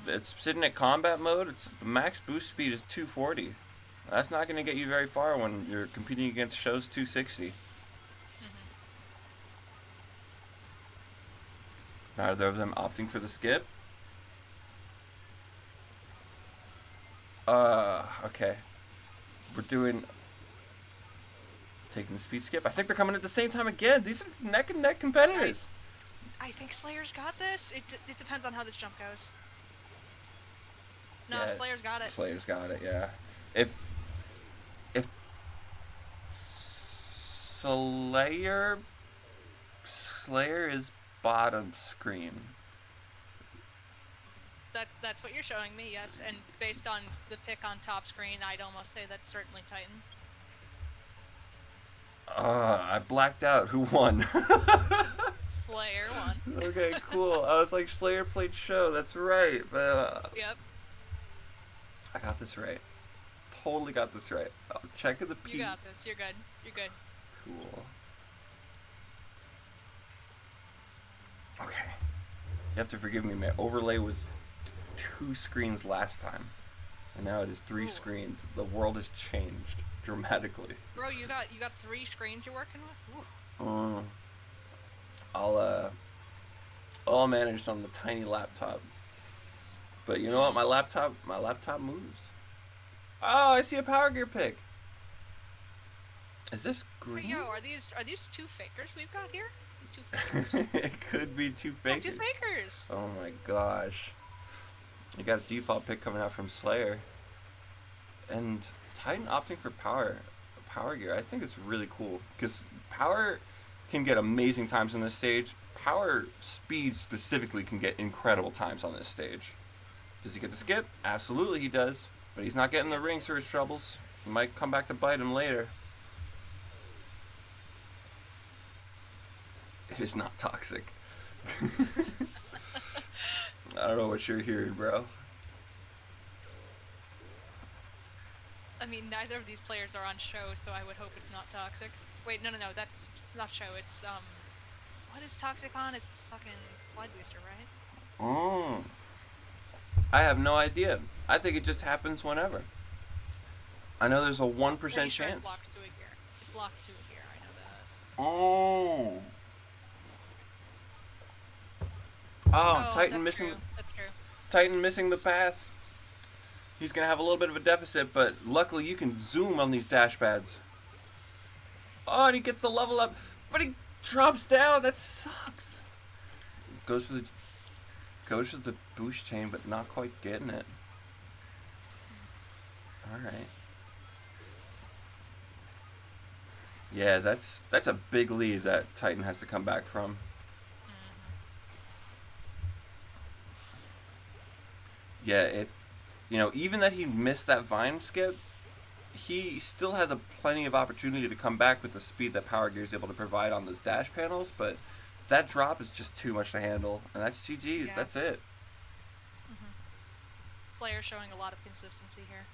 it's sitting at combat mode. Its max boost speed is 240. That's not gonna get you very far when you're competing against Show's 260. Neither of them opting for the skip. Okay. We're taking the speed skip. I think they're coming at the same time again. These are neck and neck competitors. I think Slayer's got this. It depends on how this jump goes. No, Yeah, Slayer's got it. Slayer's got it, yeah. If Slayer is bottom screen. That's what you're showing me, yes. And based on the pick on top screen, I'd almost say that's certainly Titan. I blacked out. Who won? Slayer won. Okay, cool. I was like, Slayer played show. That's right. But yep. I got this right. Totally got this right. I'll check the P. You got this. You're good. You're good. Cool. Okay. You have to forgive me, my overlay was 2 screens last time. And now it is 3 screens. The world has changed dramatically. Bro, you got 3 screens you're working with? All managed on the tiny laptop. But you know what? My laptop moves. Oh, I see a Power Gear pick. Is this green? Hey, yo, are these 2 fakers we've got here? These 2 fakers. It could be 2 fakers. Oh, 2 fakers. Oh my gosh. You got a default pick coming out from Slayer. And Titan opting for Power Gear. I think it's really cool because Power can get amazing times on this stage. Power Speed specifically can get incredible times on this stage. Does he get the skip? Absolutely he does. But he's not getting the rings for his troubles. He might come back to bite him later. It is not toxic. I don't know what you're hearing, bro. I mean, neither of these players are on show, so I would hope it's not toxic. Wait, no, that's not show. It's what is toxic on? It's fucking Slide Booster, right? I have no idea. I think it just happens whenever. I know there's a 1% Pretty sure chance. it's locked to a gear. It's locked to a gear, I know that. Oh. Oh, Titan that's missing. true. That's true. Titan missing the path. He's gonna have a little bit of a deficit, but luckily you can zoom on these dash pads. Oh, and he gets the level up, but he drops down. That sucks. Goes for the boost chain, but not quite getting it. All right. Yeah, that's a big lead that Titan has to come back from. Yeah, even that he missed that vine skip, he still has plenty of opportunity to come back with the speed that Power Gear is able to provide on those dash panels, but that drop is just too much to handle, and that's GG's. Yeah. That's it. Slayer showing a lot of consistency here.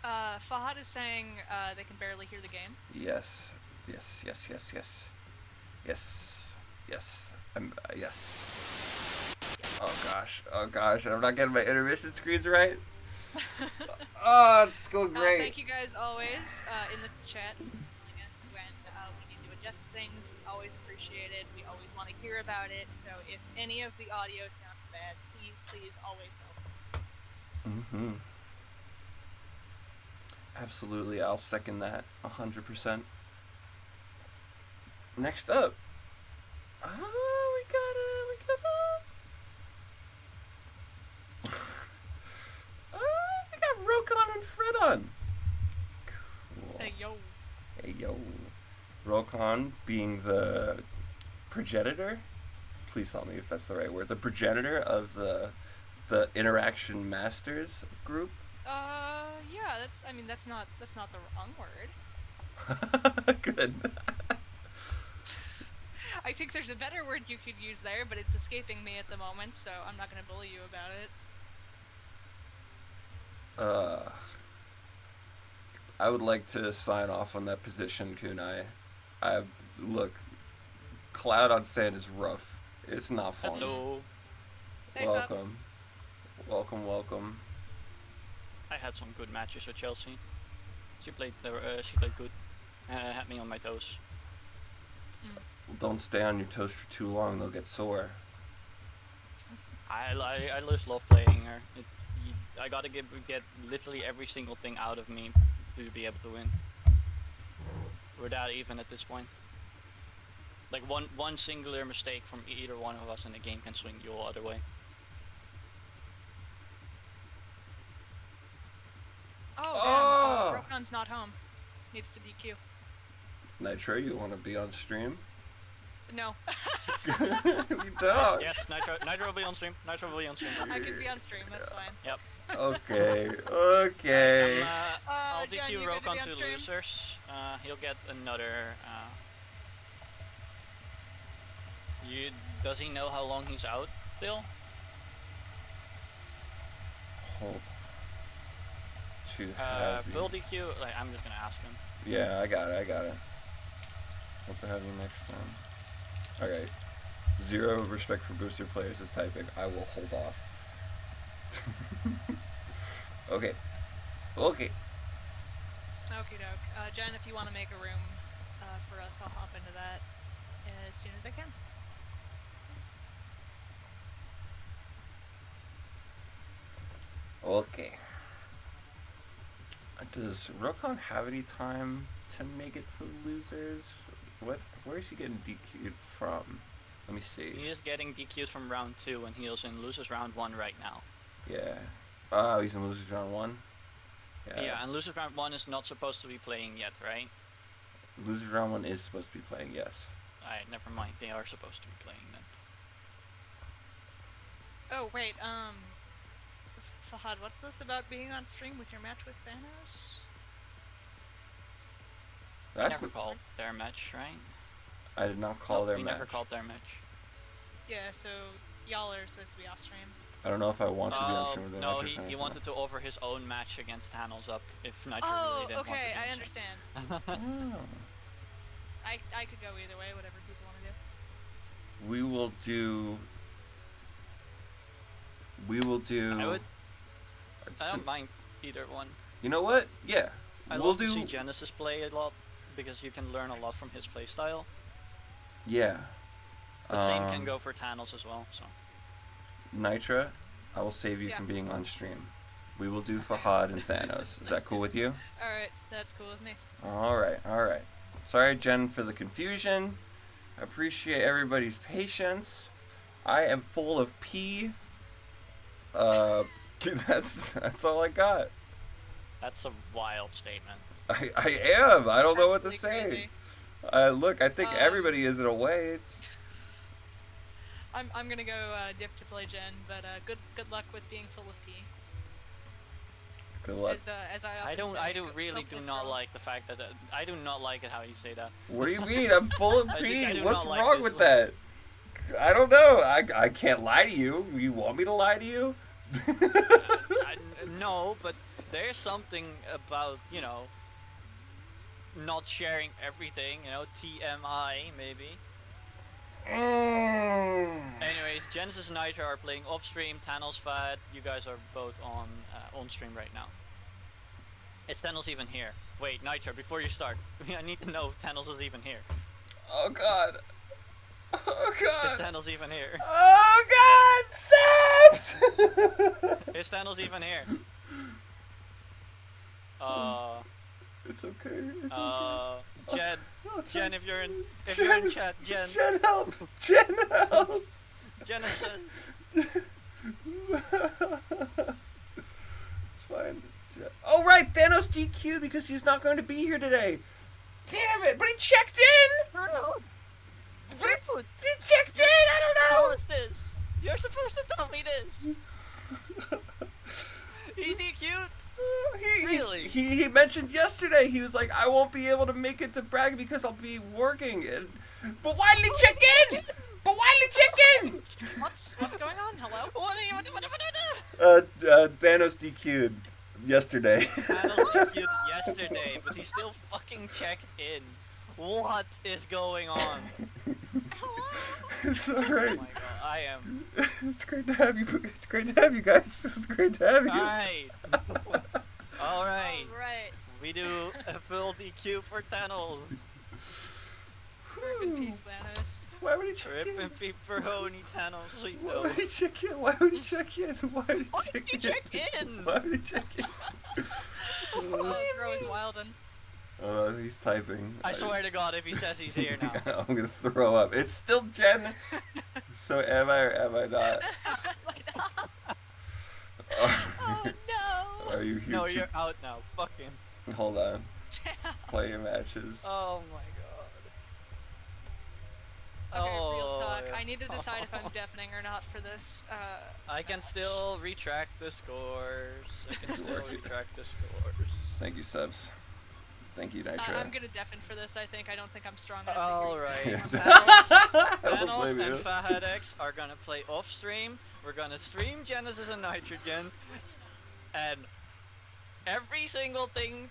Fahad is saying they can barely hear the game. Yes. Yes. Oh gosh, I'm not getting my intermission screens right. Oh, it's going great. Thank you guys always in the chat for telling us when we need to adjust things. We always appreciate it. We always want to hear about it. So if any of the audio sounds bad, please always help. Absolutely, I'll second that 100%. Next up, we got Rokon and Fredon. Cool. Hey yo. Rokon being the progenitor. Please tell me if that's the right word. The progenitor of the Interaction Masters group. Yeah, that's not the wrong word. Good. I think there's a better word you could use there, but it's escaping me at the moment, so I'm not gonna bully you about it. I would like to sign off on that position, Kunai. Look, Cloud on Sand is rough. It's not fun. Hello. Welcome. Welcome. I had some good matches with Chelsea. She played good. Had me on my toes. Well, don't stay on your toes for too long; they'll get sore. I just love playing her. I gotta get literally every single thing out of me to be able to win. We're that even at this point. Like one singular mistake from either one of us in the game can swing you all other way. Oh, Rokon's not home. Needs to DQ. Nitro, you want to be on stream? No. You don't. Yes, Nitro will be on stream. I can be on stream, that's fine. Yep. Okay. I'll John, DQ Rokon to stream? losers. He'll get another... Does he know how long he's out, Bill? Hold. Full DQ, I'm just gonna ask him. Yeah, I got it. Hope to have you next time. Alright. 0 respect for booster players is typing. I will hold off. Okay. Okie doke. Jen, if you want to make a room for us, I'll hop into that as soon as I can. Okay. Does Rokon have any time to make it to losers? Where is he getting DQ'd from? Let me see. He is getting DQ'd from round 2 and he is in losers round 1 right now. Yeah. Oh, he's in losers round 1? Yeah, and losers round 1 is not supposed to be playing yet, right? Losers round 1 is supposed to be playing, yes. Alright, never mind. They are supposed to be playing then. Oh, wait, Fahad, what's this about being on stream with your match with Thanos? I never called their match, right? I did not call their match. We never called their match. Yeah, so y'all are supposed to be off stream. I don't know if I want to be on stream with no, he wanted to offer his own match against Thanos up if Nitro really didn't want to be I understand. I could go either way, whatever people want to do. We will do We will do. I don't mind either one. You know what? Yeah. I we'll love do. to see Genesis play a lot because you can learn a lot from his playstyle. Yeah. But same can go for Thanos as well. So. Nitra, I will save you from being on stream. We will do Fahad and Thanos. Is that cool with you? Alright, that's cool with me. Alright. Sorry, Jen, for the confusion. I appreciate everybody's patience. I am full of pee. That's all I got. That's a wild statement. I am. I don't know what to That's say. crazy. Look, I think everybody is in a way. It's... I'm gonna go dip to play Jen, but good luck with being full of pee. Good luck. As I do not like the fact that I do not like it how you say that. What do you mean? I'm full of pee. What's like wrong with that? I don't know. I can't lie to you. You want me to lie to you? No, but there's something about, not sharing everything, TMI maybe. Anyways, Genesis and Nitro are playing off stream. Thanos Fat, you guys are both on stream right now. Is Thanos even here? Wait, Nitro, before you start, I need to know if Thanos is even here. Oh god. Oh god. Is Thanos even here? Oh god, Saps! Is Thanos even here? It's okay. It's okay. Jen, if you're in chat, Jen. Jen, help! Jen, help! Genesis. It's fine. Oh right, Thanos DQ'd because he's not going to be here today. Damn it! But he checked in. But he checked in. I don't know. How is this? You're supposed to tell me this. He DQ'd. Really? He mentioned yesterday. He was like, I won't be able to make it to Bragg because I'll be working. But why did he check in? But why did he check in? What's going on? Hello? What are you? Thanos DQ'd yesterday. Thanos DQ'd yesterday, but he still fucking checked in. What is going on? It's alright. Oh my god, I am. It's great to have you. It's great to have you guys. It's great to have you. Alright. Alright. Alright. We do a full DQ for Thanos. Rip in peace, Thanos. Why would he check Rip in? and pepperoni Thanos. Why would he check in? Why would he check in? Why would he check in? Why would he check in? Bro is wildin'. He's typing. I swear to God, if he says he's here now. I'm gonna throw up. It's still Jen. So am I or am I not? Oh no! Are you here? No, you're out now. Fuck him. Hold on. Damn. Play your matches. Oh my god. Okay, Oh, real talk. yeah. I need to decide if I'm deafening or not for this. I can still retract the scores. I can still retract the scores. Thank you, subs. Thank you, Nitro. I'm gonna deafen for this. I think. I don't think I'm strong enough. Alright. Yeah. Thanos and FahadX are gonna play off stream. We're gonna stream Genesis and Nitrogen, and every single thing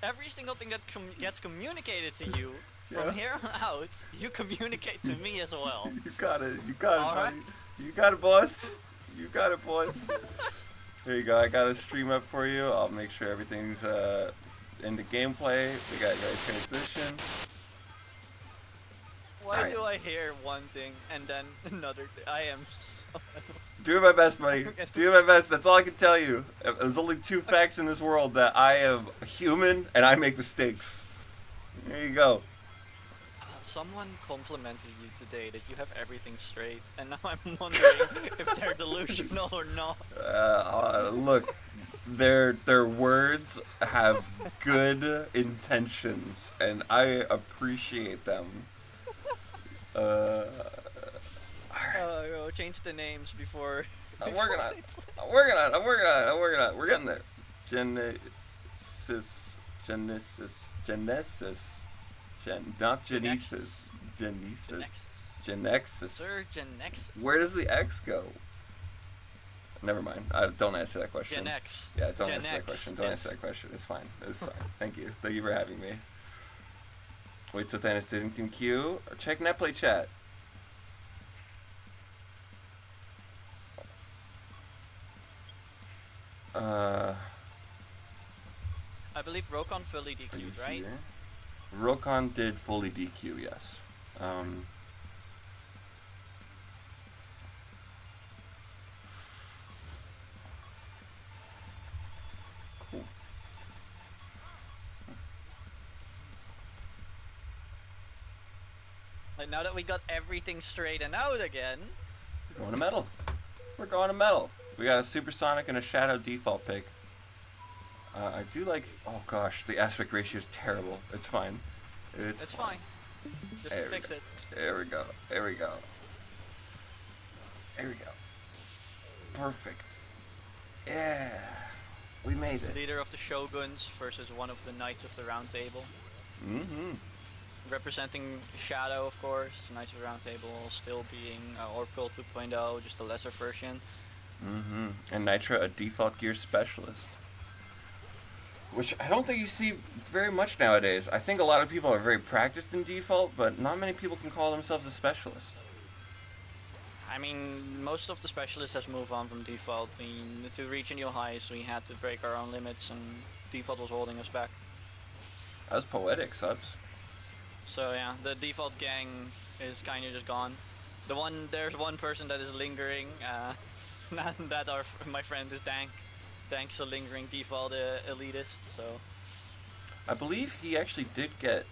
every single thing that gets communicated to you from here on out, you communicate to me as well. You got it. You got it, All buddy. right. You got it, boss. You got it, boss. There you go. I got a stream up for you. I'll make sure everything's into gameplay. We got your transition. Why do I hear one thing and then another thing? I am so... Doing my best, buddy. Doing my best. That's all I can tell you. There's only two facts in this world: that I am human and I make mistakes. There you go. Someone complimented you today that you have everything straight, and now I'm wondering if they're delusional or not. Look, their words have good intentions, and I appreciate them. Change the names before. I'm working on it. I'm working on it. We're getting there. Not Genesis. Genexus. Sir Genexus. Where does the X go? Never mind. Don't answer that question. Gen X. Yeah, don't Gen answer that X, question. Don't answer that question. It's fine. It's fine. Thank you. Thank you for having me. Wait, so Thanos didn't queue? Check netplay chat. Uh, I believe Rokon fully DQ'd, right? here? Rokon did fully DQ, yes. Cool. Like now that we got everything straightened out again. We're going to metal. We're going to metal. We got a supersonic and a shadow default pick. I do like. Oh gosh, the aspect ratio is terrible. It's fine. It's fine. Just There we fix go. it. There we go. There we go. There we go. Perfect. Yeah. We made it. Leader of the Shoguns versus one of the Knights of the Round Table. Mm-hmm. Representing Shadow, of course. Knights of the Round Table still being Oracle 2.0, just a lesser version. Mm-hmm. And Nitra, a default gear specialist. Which I don't think you see very much nowadays. I think a lot of people are very practiced in default, but not many people can call themselves a specialist. I mean, most of the specialists has moved on from default. To reach a new highs, we had to break our own limits, and default was holding us back. That was poetic, Subs. So yeah, the default gang is kind of just gone. There's one person that is lingering, that my friend is Dank. Dank's a lingering default elitist, so. I believe he actually did get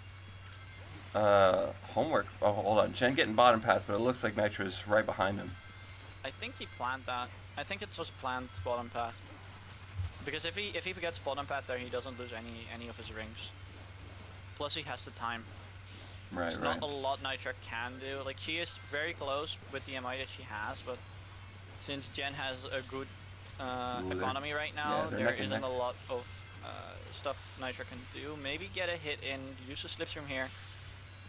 homework. Oh, hold on. Jen getting bottom path, but it looks like Nitro's right behind him. I think he planned that. I think it was planned bottom path. Because if he gets bottom path there, he doesn't lose any of his rings. Plus he has the time. Right, There's not a lot Nitra can do. Like, she is very close with the MI that she has, but since Jen has a good economy right now, yeah, there isn't a lot of stuff Nitra can do. Maybe get a hit in, use the slips from here,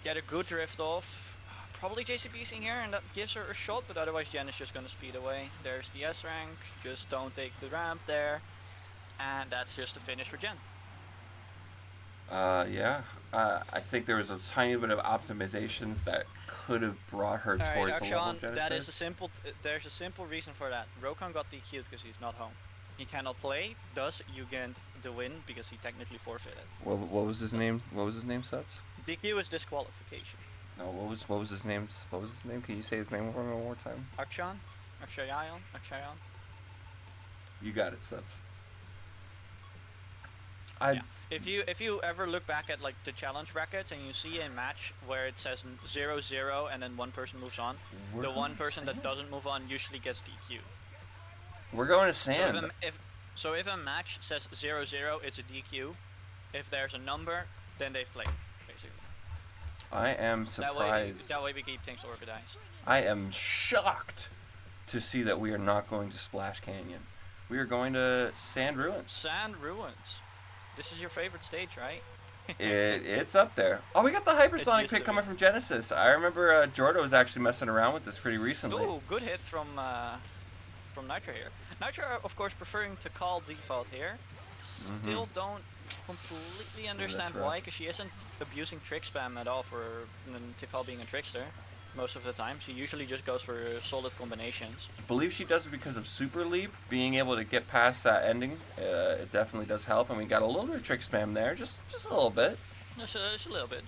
get a good drift off, probably JCBCing here, and that gives her a shot, but otherwise Jen is just going to speed away. There's the S rank, just don't take the ramp there, and that's just a finish for Jen. Yeah. I think there was a tiny bit of optimizations that could have brought her towards the level of Genesis. That is there's a simple reason for that. Rokon got DQ'd because he's not home. He cannot play, thus you get the win because he technically forfeited. What was his name? What was his name, Subs? DQ is disqualification. No, what was his name? What was his name? Can you say his name one more time? Akshayan. You got it, Subs. Yeah. If you ever look back at like the challenge brackets and you see a match where it says 0-0 and then one person moves on, the one person that doesn't move on usually gets DQ'd. We're going to sand. So if a match says 0-0, it's a DQ. If there's a number, then they've played, basically. I am surprised. That way we keep things organized. I am shocked to see that we are not going to Splash Canyon. We are going to Sand Ruins. Sand Ruins. This is your favorite stage, right? It's up there. Oh, we got the hypersonic pick coming from Genesis. I remember Jordo was actually messing around with this pretty recently. Ooh, good hit from Nitra here. Nitra, of course, preferring to call default here. Still don't completely understand why, because she isn't abusing trick spam at all for Tikal being a trickster. Most of the time, she usually just goes for solid combinations. I believe she does it because of Super Leap, being able to get past that ending. It definitely does help, and we got a little bit of trick spam there, just a little bit. Just a little bit.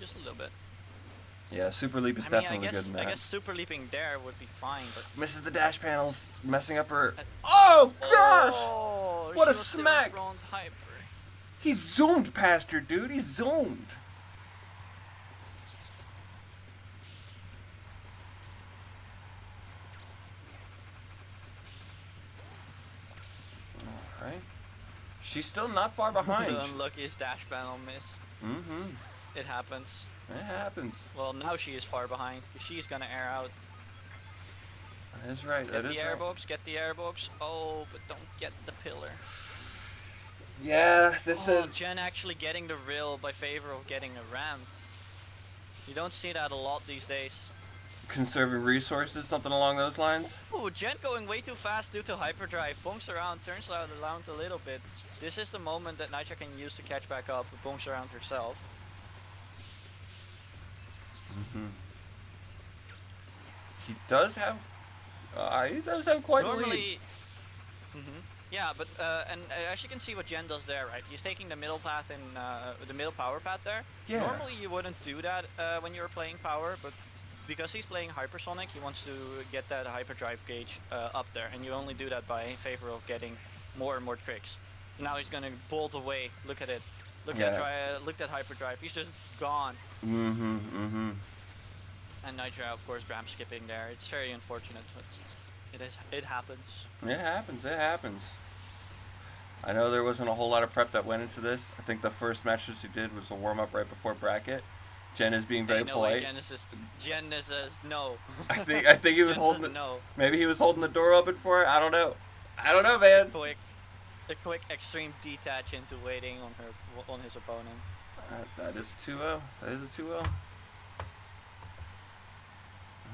Yeah, Super Leap is definitely good in that. I guess Super Leaping there would be fine, but... Misses the dash panels, messing up her... Oh, gosh! Oh, what a smack! Hyper. He zoomed past her, dude. He zoomed. Alright. She's still not far behind. The unluckiest dash panel miss. It happens. It happens. Well, now she is far behind. She's gonna air out. That is right. Get the airbox. Oh, but don't get the pillar. Yeah, this is... Jen actually getting the rill by favor of getting a ramp. You don't see that a lot these days. Conserving resources, something along those lines? Oh, Jen going way too fast due to hyperdrive. Bonks around, turns around a little bit. This is the moment that Nitra can use to catch back up, bonks around herself. He does have quite a lead. Yeah, but and as you can see what Jen does there, right? He's taking the middle path in the middle power path there. Yeah. Normally you wouldn't do that when you're playing power, but because he's playing hypersonic, he wants to get that hyperdrive gauge up there, and you only do that by in favor of getting more and more tricks. Now he's gonna bolt away. Look at it. Look at hyperdrive. He's just gone. And Nitro, of course, ramp skipping there. It's very unfortunate, but it happens. It happens. It happens. I know there wasn't a whole lot of prep that went into this. I think the first match that he did was a warm-up right before bracket. Jen is being very polite. Jen says no. I think he was holding it. No. Maybe he was holding the door open for it. I don't know. I don't know, man. A quick extreme detach into waiting on his opponent. That is 2-0. That is a 2-0.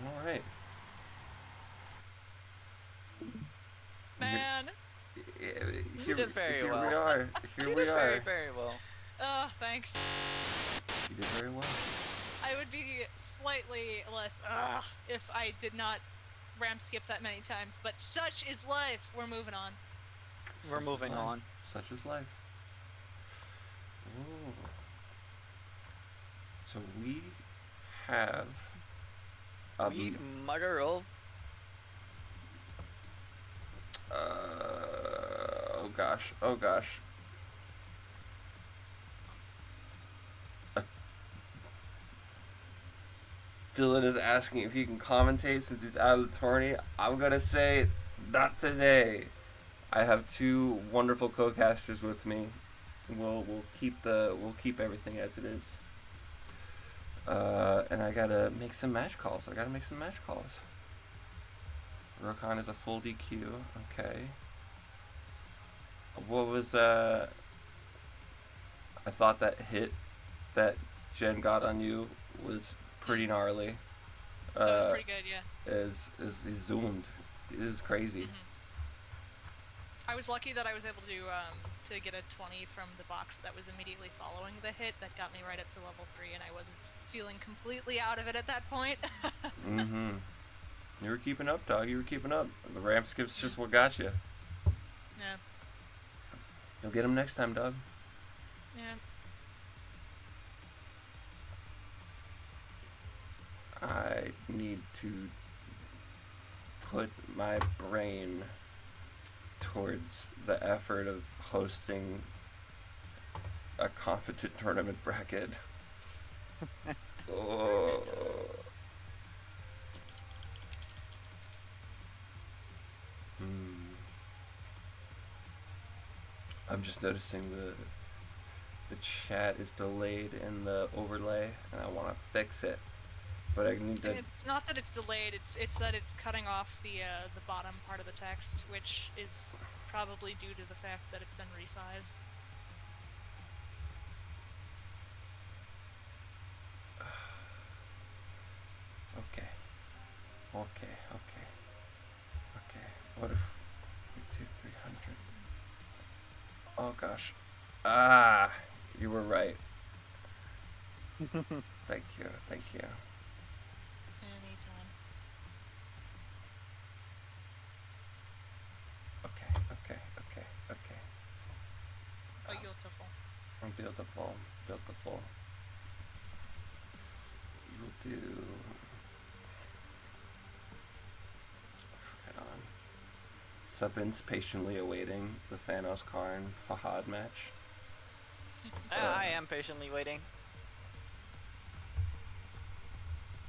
All right. Man. You did very well. Here we are. Here we are. Very, very well. Oh, thanks. You did very well. I would be slightly less if I did not ramp skip that many times, but such is life. We're moving on. We're moving on. Such is life. Ooh. So we have mother of oh gosh. Dylan is asking if he can commentate since he's out of the tourney. I'm gonna say not today. I have two wonderful co-casters with me. We'll keep everything as it is. And I gotta make some match calls. Rokan is a full DQ. Okay. What was I thought that hit that Jen got on you was pretty gnarly. That was pretty good, yeah. Is he zoomed? It is crazy. Mm-hmm. I was lucky that I was able to get a 20 from the box that was immediately following the hit that got me right up to level 3, and I wasn't feeling completely out of it at that point. Mm-hmm. You were keeping up, dog. You were keeping up. The ramp skip's just what got you. Yeah. You'll get him next time, dog. Yeah. I need to put my brain towards the effort of hosting a competent tournament bracket. Oh. I'm just noticing the chat is delayed in the overlay, and I want to fix it. But I need to. It's not that it's delayed. It's that it's cutting off the bottom part of the text, which is probably due to the fact that it's been resized. Okay. What if we do 300? Oh gosh. You were right. Thank you. Anytime. Okay. Beautiful. Beautiful. We'll do. Right on. Subin's patiently awaiting the Thanos Karn Fahad match. I am patiently waiting.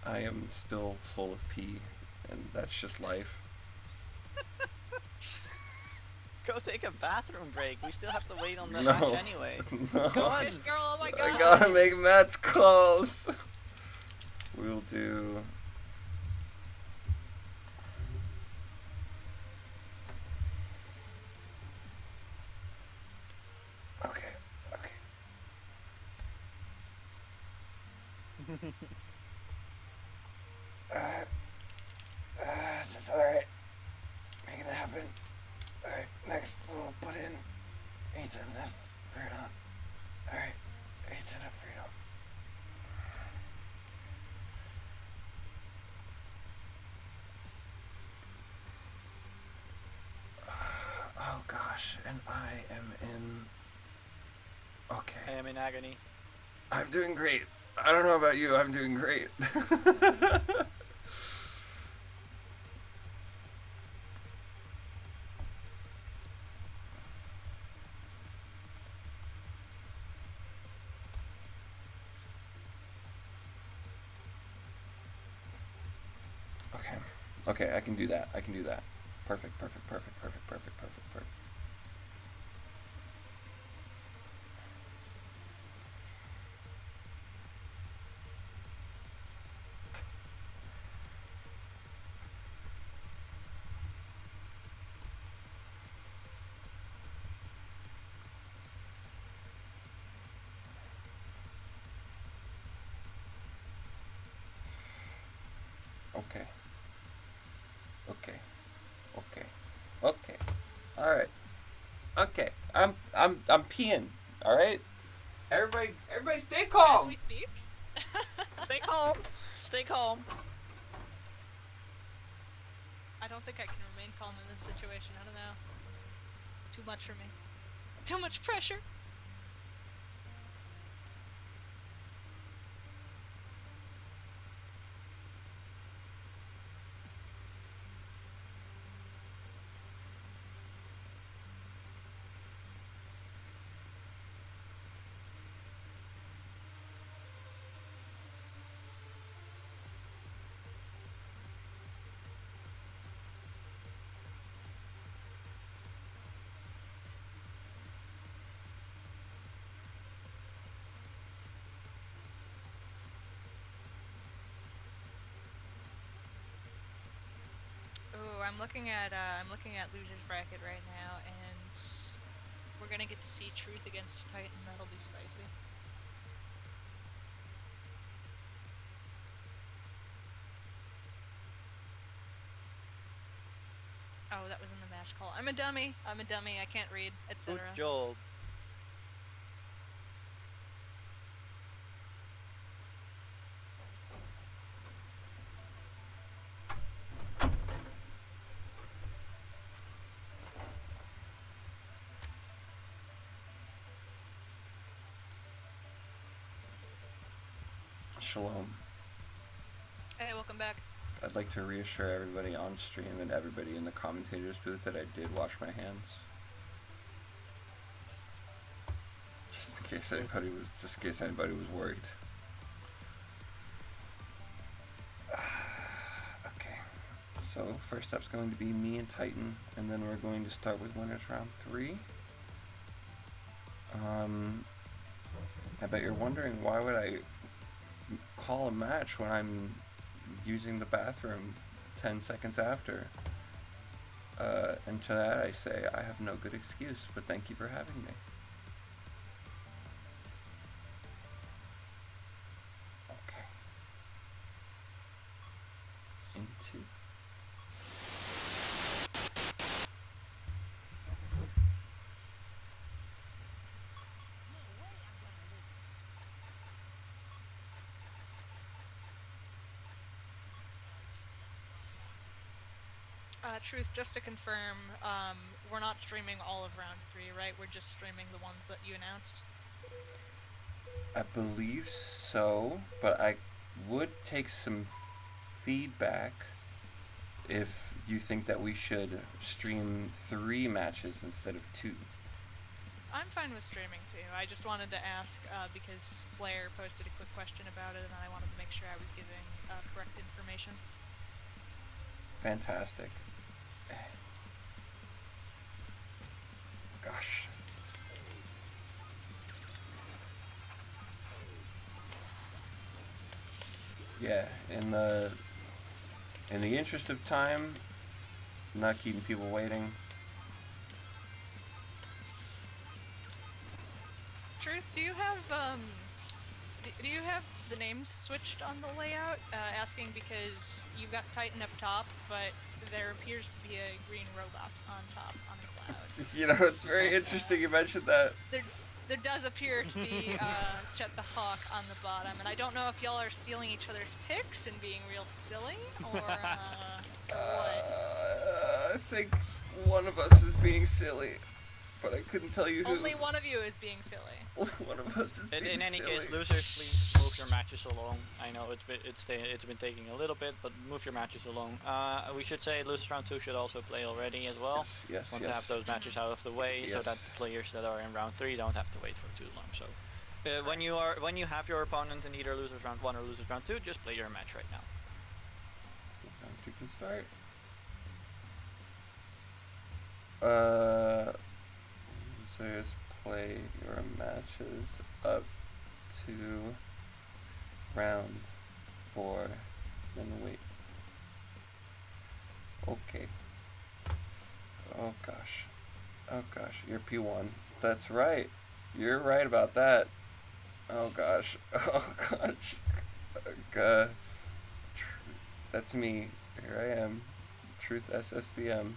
I am still full of pee, and that's just life. Go take a bathroom break. We still have to wait on the match anyway. No. Go on. This girl, oh my god. I gotta make match calls. We'll do. Okay. It's alright. Make it happen. Alright, next we'll put in 8 and then Freedom. Alright, 8 and then Freedom. Oh gosh. gosh, and I am in... Okay. I am in agony. I'm doing great. I don't know about you, I'm doing great. Okay, I can do that. I can do that. Perfect. Okay. All right. Okay. I'm peeing. All right. Everybody, stay calm. As we speak. Stay calm. Stay calm. I don't think I can remain calm in this situation. I don't know. It's too much for me. Too much pressure. Ooh, I'm looking at losers bracket right now, and we're gonna get to see Truth against Titan. That'll be spicy. Oh, that was in the match call. I'm a dummy. I can't read, etc. Good job. Shalom. Hey, welcome back. I'd like to reassure everybody on stream and everybody in the commentators booth that I did wash my hands. Just in case anybody was worried. Okay. So first up's going to be me and Titan, and then we're going to start with winners round 3. I bet you're wondering, why would I call a match when I'm using the bathroom 10 seconds after? And to that I say, I have no good excuse, but thank you for having me. Okay. Into... Truth, just to confirm, we're not streaming all of round 3, right? We're just streaming the ones that you announced? I believe so, but I would take some feedback if you think that we should stream 3 matches instead of 2. I'm fine with streaming too. I just wanted to ask because Slayer posted a quick question about it, and I wanted to make sure I was giving correct information. Fantastic. Gosh. Yeah, in the interest of time, not keeping people waiting. Truth, do you have the names switched on the layout? Asking because you've got Titan up top, but there appears to be a green robot on top on the cloud. You know, it's very interesting you mentioned that. There does appear to be Jet the Hawk on the bottom, and I don't know if y'all are stealing each other's picks and being real silly, or what? I think one of us is being silly. but I couldn't tell you who. Only one of you is being silly. Only one of us is being In any silly. case, losers, please move your matches along. I know it's been taking a little bit, but move your matches along. We should say losers round 2 should also play already as well. Yes. Want to have those matches out of the way, so that players that are in round 3 don't have to wait for too long. So, when you have your opponent in either losers round 1 or losers round 2, just play your match right now. You can start. Losers play your matches up to round 4, then wait. Okay. Oh gosh, you're P1. That's right. You're right about that. Oh gosh. That's me. Here I am. Truth SSBM.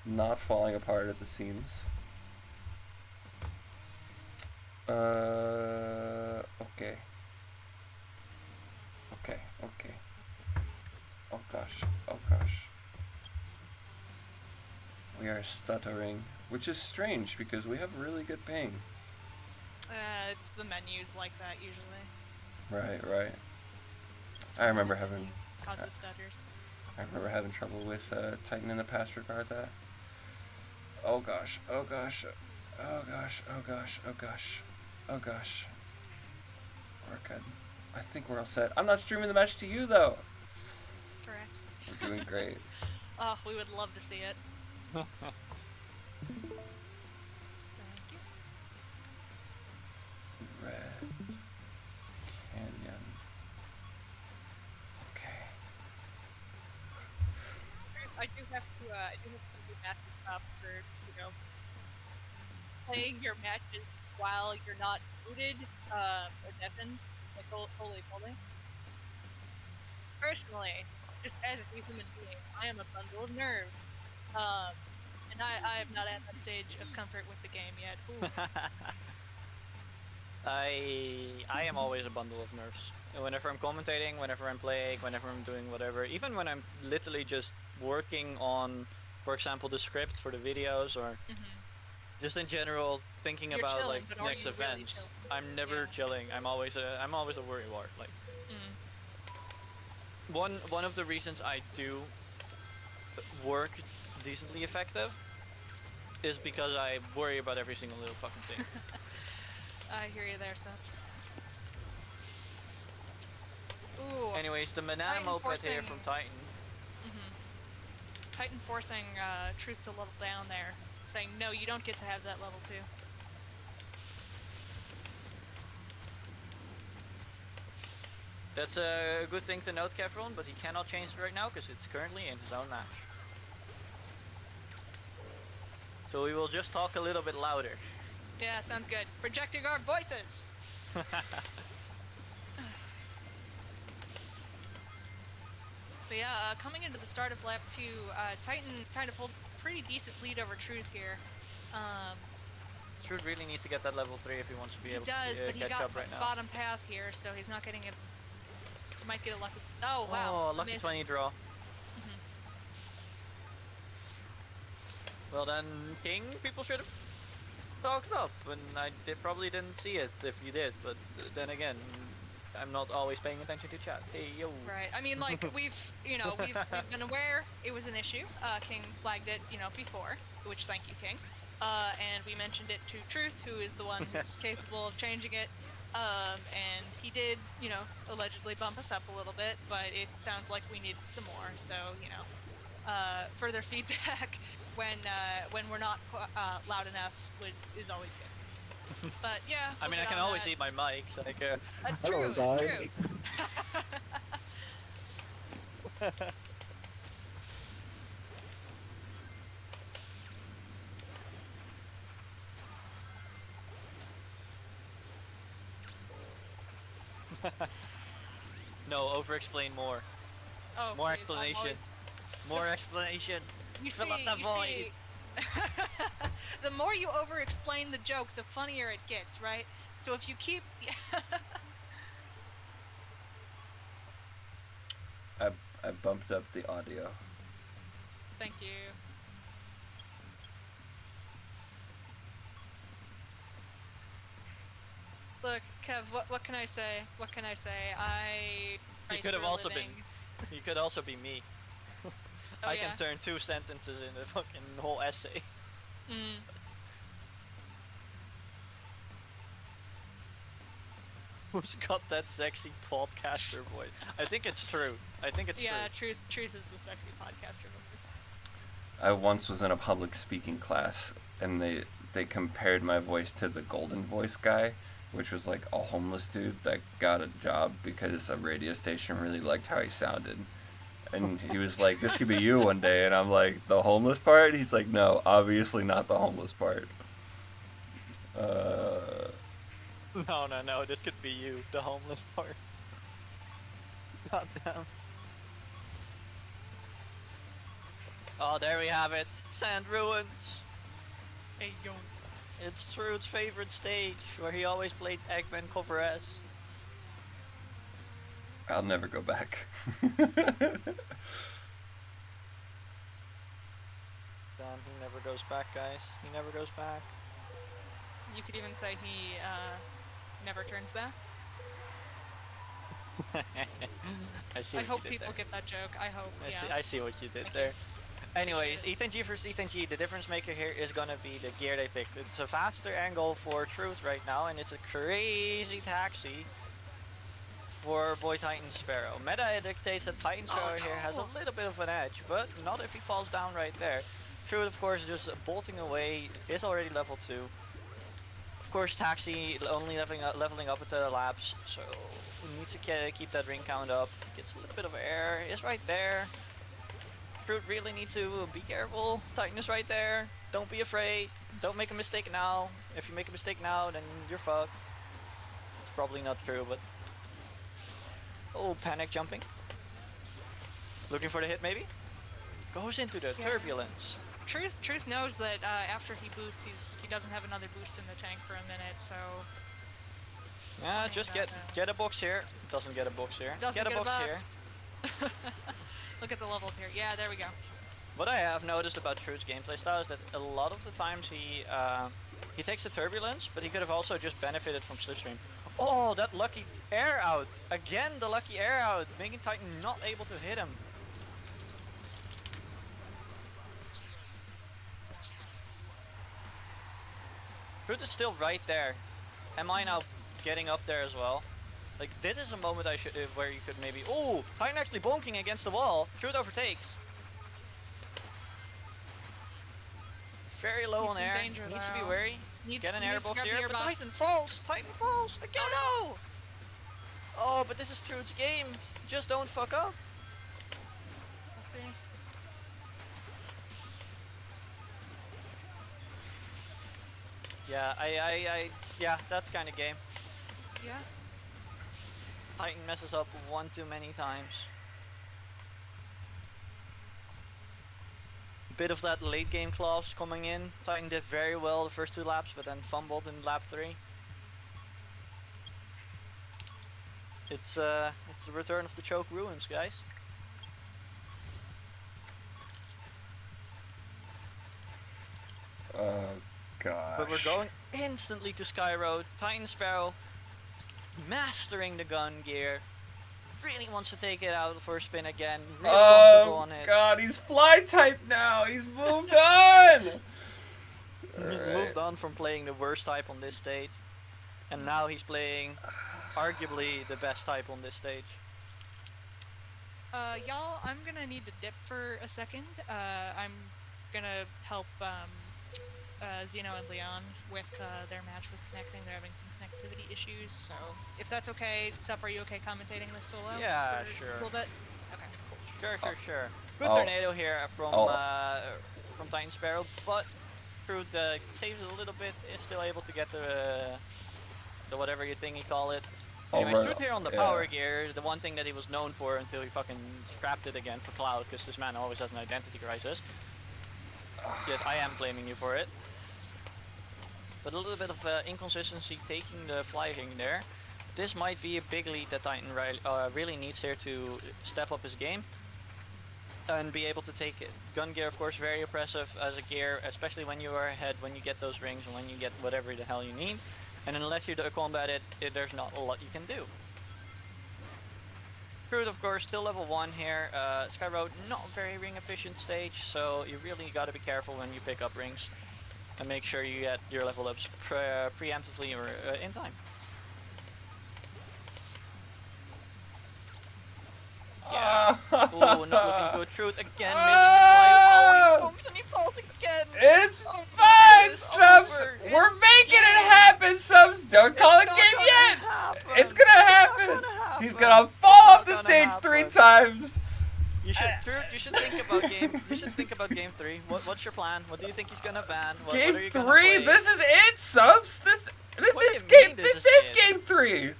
Not falling apart at the seams. Okay. Oh gosh. We are stuttering, which is strange because we have really good ping. It's the menus like that usually. Right. I remember having causes stutters. I remember having trouble with Titan in the past regard that. Oh gosh. We're good. I think we're all set. I'm not streaming the match to you though. Correct. We're doing great. Oh, we would love to see it. Thank you. Red Canyon. Okay. I do have to do matches up for, playing your matches while you're not muted, or deafened, like holy moly. Personally, just as a human being, I am a bundle of nerves. And I am not at that stage of comfort with the game yet. I am always a bundle of nerves. Whenever I'm commentating, whenever I'm playing, whenever I'm doing whatever, even when I'm literally just working on, for example, the script for the videos or just in general thinking You're about chilling, like but next are you really events. chilling? I'm never chilling. I'm always a worrywart. Like one of the reasons I do work decently effective is because I worry about every single little fucking thing. I hear you there, Subs. Ooh. Anyways, the banana moped here from Titan. Titan forcing Truth to level down there, saying no, you don't get to have that level 2. That's a good thing to note, Kefron, but he cannot change it right now because it's currently in his own match. So we will just talk a little bit louder. Yeah, sounds good. Projecting our voices! But yeah, coming into the start of lap 2, Titan kind of holds a pretty decent lead over Truth here. Truth really needs to get that level 3 if he wants to be able to catch up right now. But he got bottom path here, so he's not getting it. Might get a lucky. Oh wow! Oh, lucky amazing. 20 draw. Well then, King, people should have talked up, and probably didn't see it if you did. But then again, I'm not always paying attention to chat. Hey yo. Right. I mean, like we've been aware it was an issue. King flagged it, before, which thank you, King. And we mentioned it to Truth, who is the one who's capable of changing it. And he did, allegedly bump us up a little bit, but it sounds like we need some more. So, further feedback when we're not loud enough is always good. But yeah. I mean, I can always eat my mic. Like, that's true. That's true. No, over-explain more. Oh, more please, explanation. More explanation. You Fill up the void. The more you over-explain the joke, the funnier it gets, right? So if you keep... I bumped up the audio. Thank you. What can I say? What can I say? I You write could have for a also living. been. You could also be me. Oh, I yeah? can turn 2 sentences into a fucking whole essay. Mm. Who's got that sexy podcaster voice? I think it's true. I think it's Yeah, true. truth is the sexy podcaster voice. I once was in a public speaking class, and they compared my voice to the Golden Voice guy, which was like a homeless dude that got a job because a radio station really liked how he sounded. And he was like, "This could be you one day," and I'm like, "The homeless part?" He's like, "No, obviously not the homeless part." Uh, No. This could be you, the homeless part. God damn. Oh, there we have it. Sand Ruins. Hey, yo. It's Trude's favorite stage, where he always played Eggman cover S. I'll never go back. Damn, he never goes back, guys. He never goes back. You could even say he never turns back. I see I what hope you did people there. get that joke. I hope. I see what you did Thank there. you. Anyways, Appreciate Ethan G versus Ethan G. The difference maker here is gonna be the gear they picked. It's a faster angle for Truth right now, and it's a crazy taxi for Boy Titan Sparrow. Meta dictates that Titan Sparrow here has a little bit of an edge, but not if he falls down right there. Truth, of course, just bolting away, is already level 2. Of course, Taxi only leveling up at the laps, so we need to keep that ring count up. Gets a little bit of air, is right there. Fruit really needs to be careful. Titan is right there. Don't be afraid. Don't make a mistake now. If you make a mistake now, then you're fucked. It's probably not true, but... Oh, panic jumping. Looking for the hit, maybe? Goes into the turbulence. Truth knows that after he boots, he doesn't have another boost in the tank for a minute, so... Yeah, just get a box here. Doesn't get a box here. Doesn't get a box here. Look at the levels here. Yeah, there we go. What I have noticed about Truth's gameplay style is that a lot of the times he takes the turbulence, but he could have also just benefited from slipstream. Oh, that lucky air out! Again, the lucky air out, making Titan not able to hit him. Truth is still right there. Am I now getting up there as well? Like, this is a moment where you could maybe... Oh! Titan actually bonking against the wall. Truth overtakes. Very low on air. Needs to be wary. Get an air box here. But Titan falls! Titan falls! Again! Oh, no! Oh, but this is Truth's game. Just don't fuck up. Let's see. Yeah, yeah, that's kind of game. Yeah. Titan messes up one too many times. Bit of that late game clause coming in. Titan did very well the first 2 laps, but then fumbled in lap 3. It's the return of the choke ruins, guys. oh gosh. But we're going instantly to Sky Road. Titan Sparrow mastering the gun gear. Really wants to take it out for a spin again. Really comfortable on it. God, he's fly type now. He's moved on. Moved on from playing the worst type on this stage, and now he's playing arguably the best type on this stage. Y'all, I'm gonna need to dip for a second. I'm gonna help Zeno and Leon with their match with connecting. They're having some connectivity issues, so if that's okay, Sup, are you okay commentating this solo? Yeah, for sure. Just a little bit? Okay. Sure. Good Oh. tornado here from Titan Sparrow, but Truth saves it a little bit, is still able to get the whatever you think you call it. Anyways, Truth here on the power gear, the one thing that he was known for until he fucking scrapped it again for Cloud, because this man always has an identity crisis. Yes, I am blaming you for it. But a little bit of inconsistency taking the flying there. This might be a big lead that Titan really needs here to step up his game and be able to take it. Gun gear, of course, very oppressive as a gear, especially when you are ahead, when you get those rings and when you get whatever the hell you need. And unless you combat it, there's not a lot you can do. Fruit, of course, still level 1 here. Sky Road, not a very ring efficient stage, so you really gotta be careful when you pick up rings. And make sure you get your level ups preemptively or in time. Yeah. Ooh, not looking good. Truth again, missing the fly. Oh, he comes and he falls again. It's Oh, fine, it's Subs. over. We're It's making it game. happen, Subs. Don't call it It's game not yet. gonna happen. It's gonna happen. It's not gonna happen. He's gonna fall It's off not the gonna stage happen. 3 times. You should, Truth, you should think about game. You should think about game 3. What's your plan? What do you think he's gonna ban? What are Game you gonna 3. play? This is it, Subs. This What is do you game. mean This this is is it? game 3.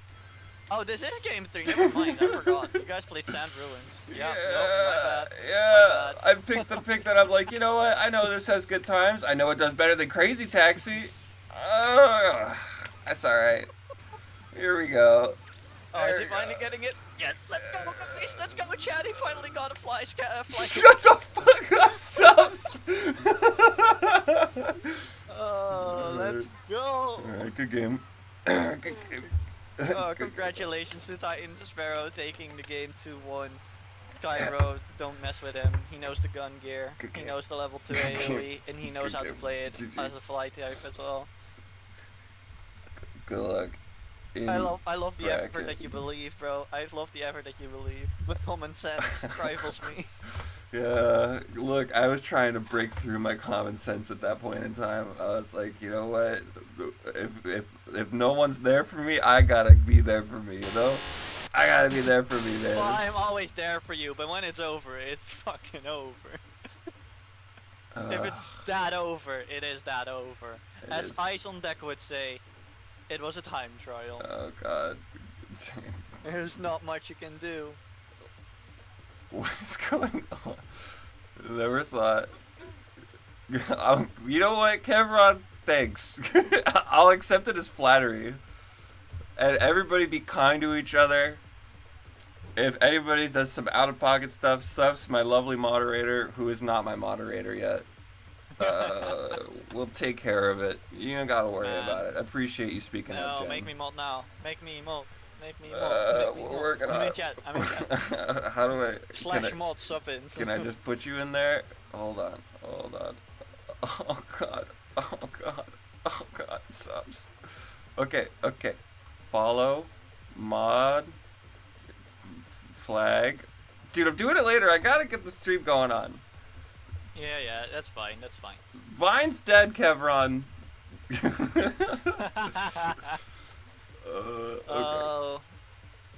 Oh, this is game 3. Never mind. I forgot. You guys played Sand Ruins. Yeah. Nope, my bad. Yeah. My I picked the pick that I'm like, you know what? I know this has good times. I know it does better than Crazy Taxi. That's all right. Here we go. Oh, There is he we go. finally getting it? Yes. Let's go, guys. Let's go, Chad. He finally got a fly. Shut the fuck up, Subs. Oh, let's go. All right, good game. Good game. Oh, congratulations to Titan Sparrow taking the game 2-1. Tyro, don't mess with him. He knows the gun gear. Good He game. knows the level 2 Good AoE, game. and he knows Good how to game. play it GG. as a fly type as well. Good luck. I love the effort bracket. that you believe, bro. I love the effort that you believe. But common sense rivals me. Yeah, look, I was trying to break through my common sense at that point in time. I was like, you know what? If no one's there for me, I gotta be there for me, you know? I gotta be there for me, man. Well, I'm always there for you, but when it's over, it's fucking over. If it's that over, it is that over. It As is. Ice on Deck would say, it was a time trial. Oh god. There's not much you can do. What is going on? Never thought. You know what, Kevron? Thanks. I'll accept it as flattery. And everybody be kind to each other. If anybody does some out-of-pocket stuff, Subs, my lovely moderator, who is not my moderator yet, we'll take care of it. You don't gotta worry Man. about it. I appreciate you speaking up, No, Jen. make me molt now. Make me molt. Make me molt. We're working I'm on in it. chat. I'm in chat. How do I... Slash molt sub in. Can I just put you in there? Hold on. Hold on. Oh god. Oh god. Oh god. Subs. Okay. Okay. Follow. Mod. Flag. Dude, I'm doing it later. I gotta get the stream going on. Yeah, that's fine. That's fine. Vine's dead, Kevron. Okay. Oh,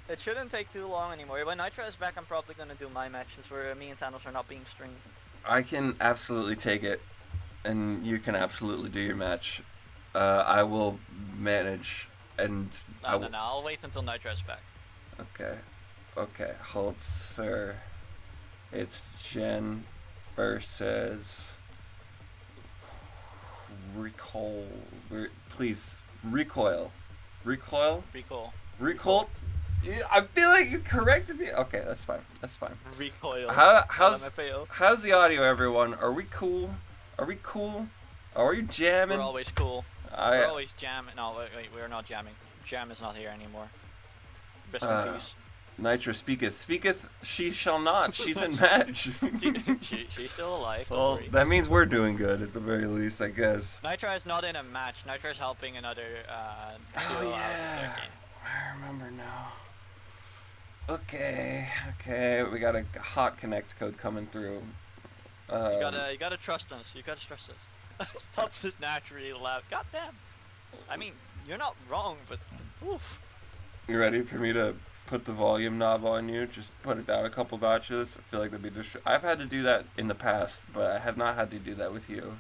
it shouldn't take too long anymore. When Nitro is back, I'm probably gonna do my matches where me and Thanos are not being streamed. I can absolutely take it, and you can absolutely do your match. I will manage, and I No, I'll wait until Nitro is back. Okay. Okay. Hold, sir. It's Jen versus Recoil. Please, Recoil. Recoil? Recoil. Recoil? Yeah, I feel like you corrected me. Okay, that's fine. That's fine. Recoil. How's LMFAO. the audio, everyone? Are we cool? Are we cool? Are you jamming? We're always cool. I, We're always jamming. No, wait, we're not jamming. Jam is not here anymore. Rest in peace. Nitro speaketh, she shall not. She's in match. She's still alive. Don't Well, worry. that means we're doing good at the very least, I guess. Nitro is not in a match. Nitro is helping another Oh duo out of their yeah, game. I remember now. Okay, we got a hot connect code coming through. You gotta trust us. You gotta trust us. Pops is naturally loud. God damn. I mean, you're not wrong, but oof. You ready for me to put the volume knob on you? Just put it down a couple notches. I feel like that'd be I've had to do that in the past, but I have not had to do that with you.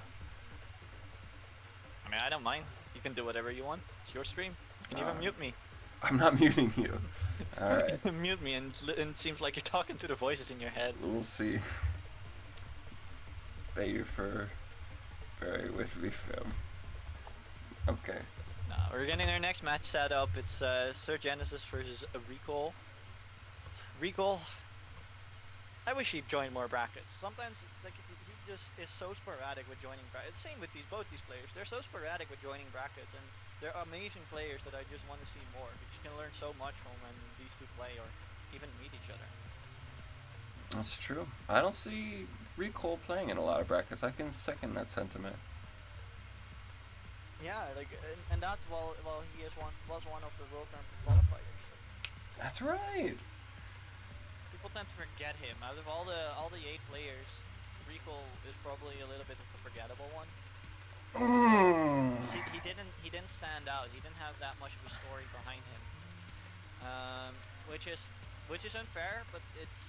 I mean, I don't mind. You can do whatever you want. It's your stream. You can even mute me. I'm not muting you. All right. Mute me, and it seems like you're talking to the voices in your head. We'll see. Thank you for bearing with me, fam. Okay. We're getting our next match set up. It's Sir Genesis versus Recoil. Recoil. I wish he'd join more brackets. Sometimes, like, he just is so sporadic with joining brackets. Same with both these players. They're so sporadic with joining brackets, and they're amazing players that I just want to see more. Because you can learn so much from when these two play or even meet each other. That's true. I don't see Recall playing in a lot of brackets. I can second that sentiment. Yeah, like, and that's while he was one of the World Grand Prix qualifiers. That's right. People tend to forget him. Out of all the 8 players, Recall is probably a little bit of the forgettable one. He didn't stand out. He didn't have that much of a story behind him, which is unfair, but it's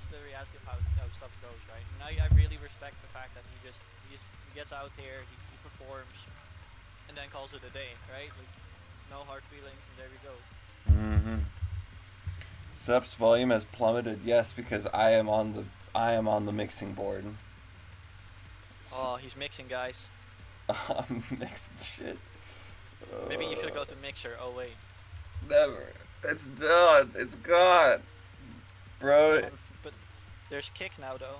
the reality of how stuff goes, right? And I really respect the fact that he gets out there, he performs, and then calls it a day, right? Like, no hard feelings, and there we go. Mm-hmm. Sub's volume has plummeted. Yes, because I am on the mixing board. Oh, he's mixing, guys. I'm mixing shit. Maybe you should go to Mixer. Oh wait. Never. It's done. It's gone, bro. But there's Kick now, though.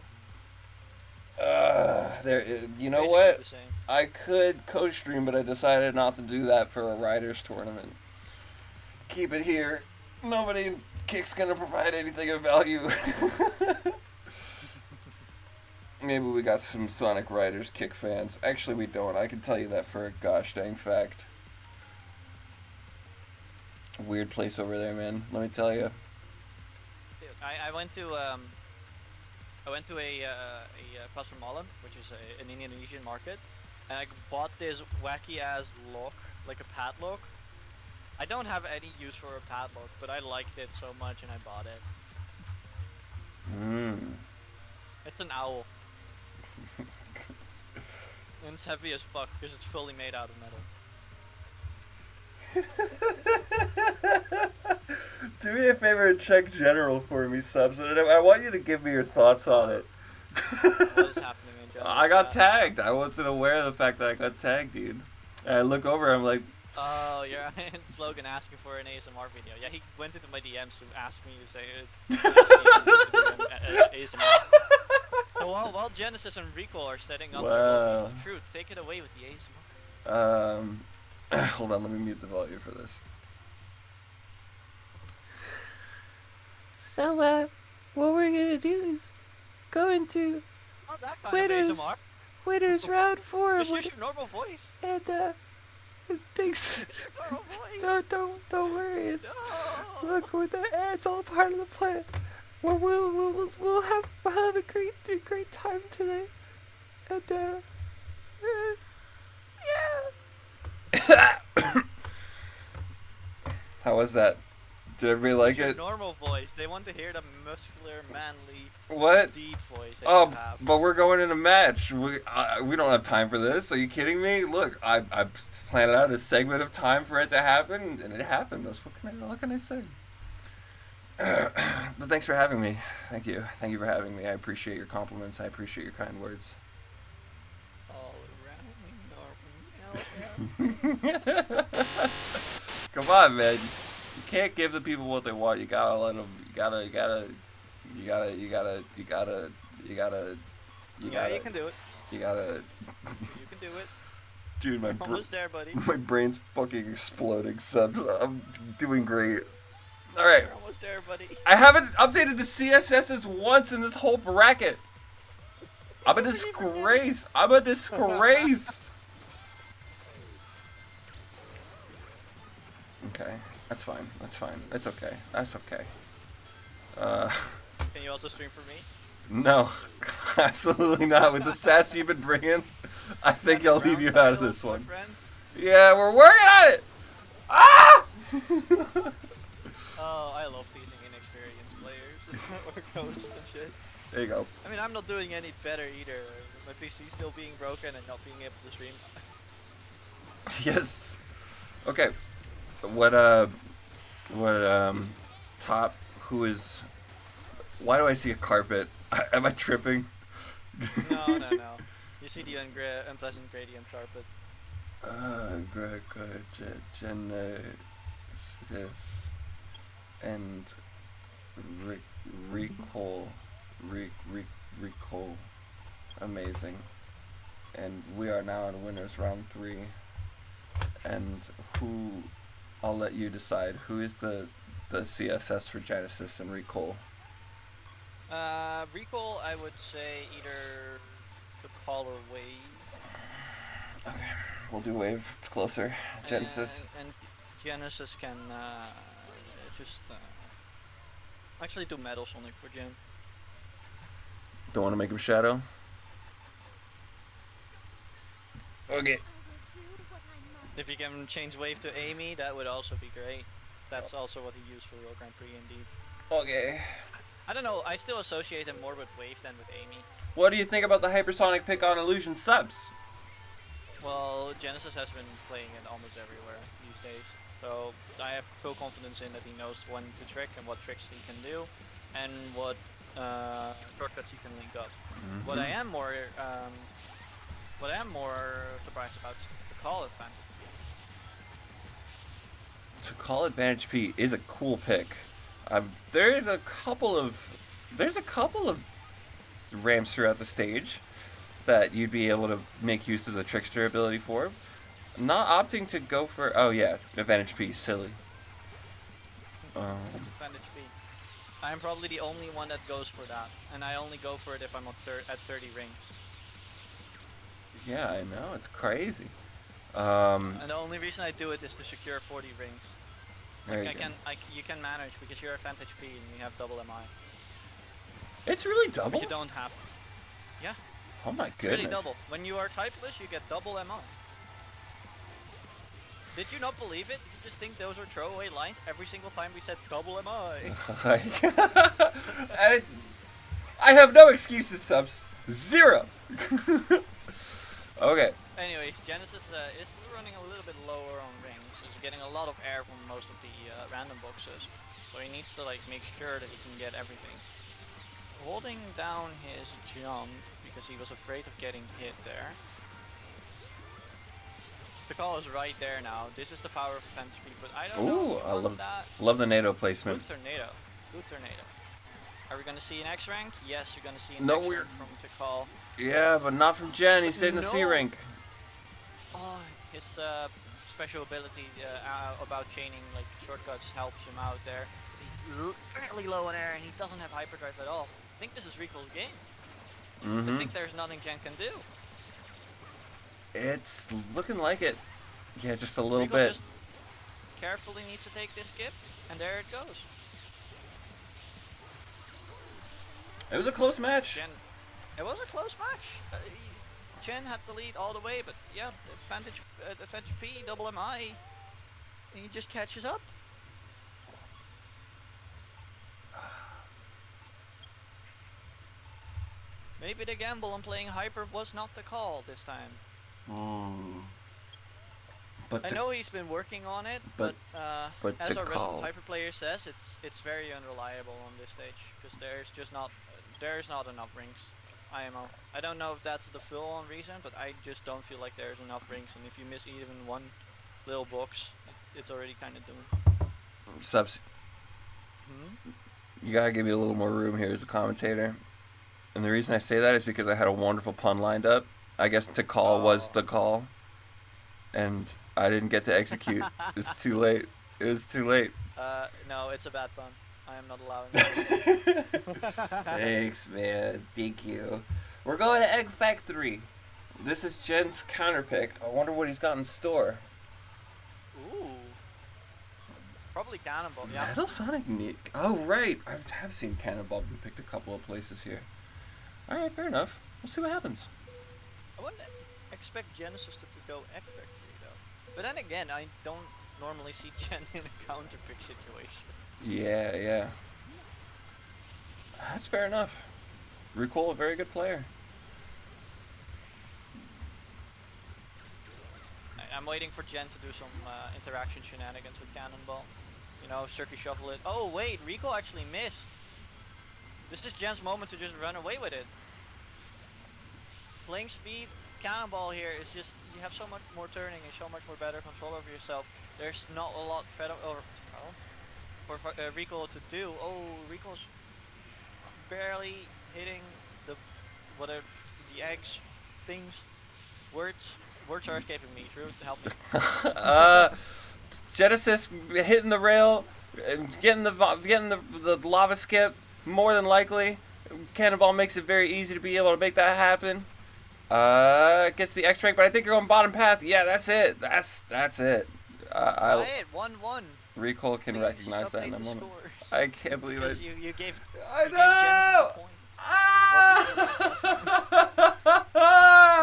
You know what? I could co-stream, but I decided not to do that for a Riders tournament. Keep it here. Nobody Kick's gonna provide anything of value. Maybe we got some Sonic Riders Kick fans. Actually, we don't. I can tell you that for a gosh dang fact. Weird place over there, man. Let me tell you. I went to a Pasar which is an Indonesian market, and I bought this wacky ass lock, like a padlock. I don't have any use for a padlock, but I liked it so much and I bought it. It's an owl. And it's heavy as fuck because it's fully made out of metal. Do me a favor and check general for me, Subs. I want you to give me your thoughts on it. What is happening in general? I got tagged. I wasn't aware of the fact that I got tagged, dude. And I look over, I'm like... Oh, yeah, it's Logan asking for an ASMR video. Yeah, he went into my DMs to ask me to say ASMR. So while Genesis and Recall are setting up the truth, take it away with the ASMR. Hold on, let me mute the volume for this. So, what we're gonna do is go into winners round 4. Just use your normal voice. And thanks. Don't worry. It's look, it's all part of the plan. We'll have a great time today. And yeah. How was that? Did everybody like it? Normal voice. They want to hear the muscular, manly, deep voice. That you have. But we're going in a match. We don't have time for this. Are you kidding me? Look, I planned out a segment of time for it to happen, and it happened. What can I say? But thanks for having me. Thank you for having me. I appreciate your compliments. I appreciate your kind words. All around me, Come on, man. You can't give the people what they want. You gotta let them. You gotta. Yeah, you can do it. You gotta. You can do it. Dude, almost there, buddy. My brain's fucking exploding. Subs. I'm doing great. All right. You're almost there, buddy. I haven't updated the CSSs once in this whole bracket. I'm a disgrace. Okay. That's fine. It's okay. That's okay. Can you also stream for me? No, absolutely not. With the sass you've been bringing, I think I'll leave you out of this one. Yeah, we're working on it. Ah! Oh, I love teasing inexperienced players or ghosts and shit. There you go. I mean, I'm not doing any better either. My PC still being broken and not being able to stream. Yes. Okay. What top, who is, why do I see a carpet? Am I tripping? No. You see the unpleasant gradient carpet. Genesis and recall. Amazing. And we are now in winners round 3. And who, I'll let you decide, who is the CSS for Genesis and Recall? Recall, I would say either the Call or Wave. Okay, we'll do Wave. It's closer. Genesis. And Genesis can just actually do Metal Sonic for Gen. Don't want to make him Shadow? Okay. If you can change Wave to Amy, that would also be great. That's also what he used for World Grand Prix, indeed. Okay. I don't know, I still associate him more with Wave than with Amy. What do you think about the hypersonic pick on Illusion subs? Well, Genesis has been playing it almost everywhere these days. So I have full confidence in that he knows when to trick and what tricks he can do, and what shortcuts he can link up. Mm-hmm. What I am more surprised about is the call advantage. To call Advantage P is a cool pick. There's a couple of ramps throughout the stage that you'd be able to make use of the Trickster ability for. Not opting to go for Advantage P, silly. Advantage P. I am probably the only one that goes for that, and I only go for it if I'm at 30 rings. Yeah, I know, it's crazy. And the only reason I do it is to secure 40 rings. You can manage because you're Advantage P and you have double MI. It's really double? But you don't have to. Yeah. Oh my It's goodness. really double. When you are typeless, you get double MI. Did you not believe it? Did you just think those were throwaway lines every single time we said double MI? I have no excuses, subs. Zero. Okay. Anyways, Genesis is running a little bit lower on rings. He's getting a lot of air from most of the random boxes. So he needs to make sure that he can get everything. Holding down his jump because he was afraid of getting hit there. The call is right there now. This is the power of Advantage P, but I don't know. I love the NATO placement. Good tornado. Good tornado. Are we gonna see an X rank? Yes, you're gonna see an No, X rank from Tikal. Yeah, but not from Jen. He stayed in the C rank. Oh, his special ability about chaining shortcuts helps him out there. He's fairly low in air and he doesn't have hyperdrive at all. I think this is Recall's game. Mm-hmm. I think there's nothing Jen can do. It's looking like it. Yeah, just a little Recall bit. Just carefully needs to take this skip, and there it goes. It was a close match. It was a close match. Chen had the lead all the way, but yeah, Advantage P, double MI, and he just catches up. Maybe the gamble on playing Hyper was not the call this time. But I know he's been working on it, but as our resident Hyper player says, it's very unreliable on this stage because there's not enough rings. IMO. I don't know if that's the full-on reason, but I just don't feel like there's enough rings, and if you miss even one little box, it's already kind of doomed. Subs, you gotta give me a little more room here as a commentator. And the reason I say that is because I had a wonderful pun lined up. I guess to call was the call. And I didn't get to execute. It's too late. It was too late. No, it's a bad pun. I am not allowing that. Thanks, man. Thank you. We're going to Egg Factory. This is Jen's counter pick. I wonder what he's got in store. Ooh. Probably Cannonball. Yeah. Metal Sonic. Oh, right. I have seen Cannonball be picked a couple of places here. Alright, fair enough. We'll see what happens. I wouldn't expect Genesis to go Egg Factory, though. But then again, I don't normally see Jen in a counter pick situation. Yeah. That's fair enough. Recall, a very good player. I'm waiting for Jen to do some interaction shenanigans with Cannonball. You know, circuit shuffle it. Oh wait, Recall actually missed. This is Jen's moment to just run away with it. Playing speed, Cannonball here is just, you have so much more turning and so much more better control over yourself. There's not a lot for Recall to do. Oh, Recall's barely hitting the the eggs, things, words. Words are escaping me. Drew, help me. Genesis hitting the rail, getting the lava skip. More than likely, Cannonball makes it very easy to be able to make that happen. Gets the X rank, but I think you're on bottom path. Yeah, that's it. That's it. I hit 1-1. Recall can Please recognize that. update And the I'm scores. I can't believe it. Because you gave. I you gave Genesis the point.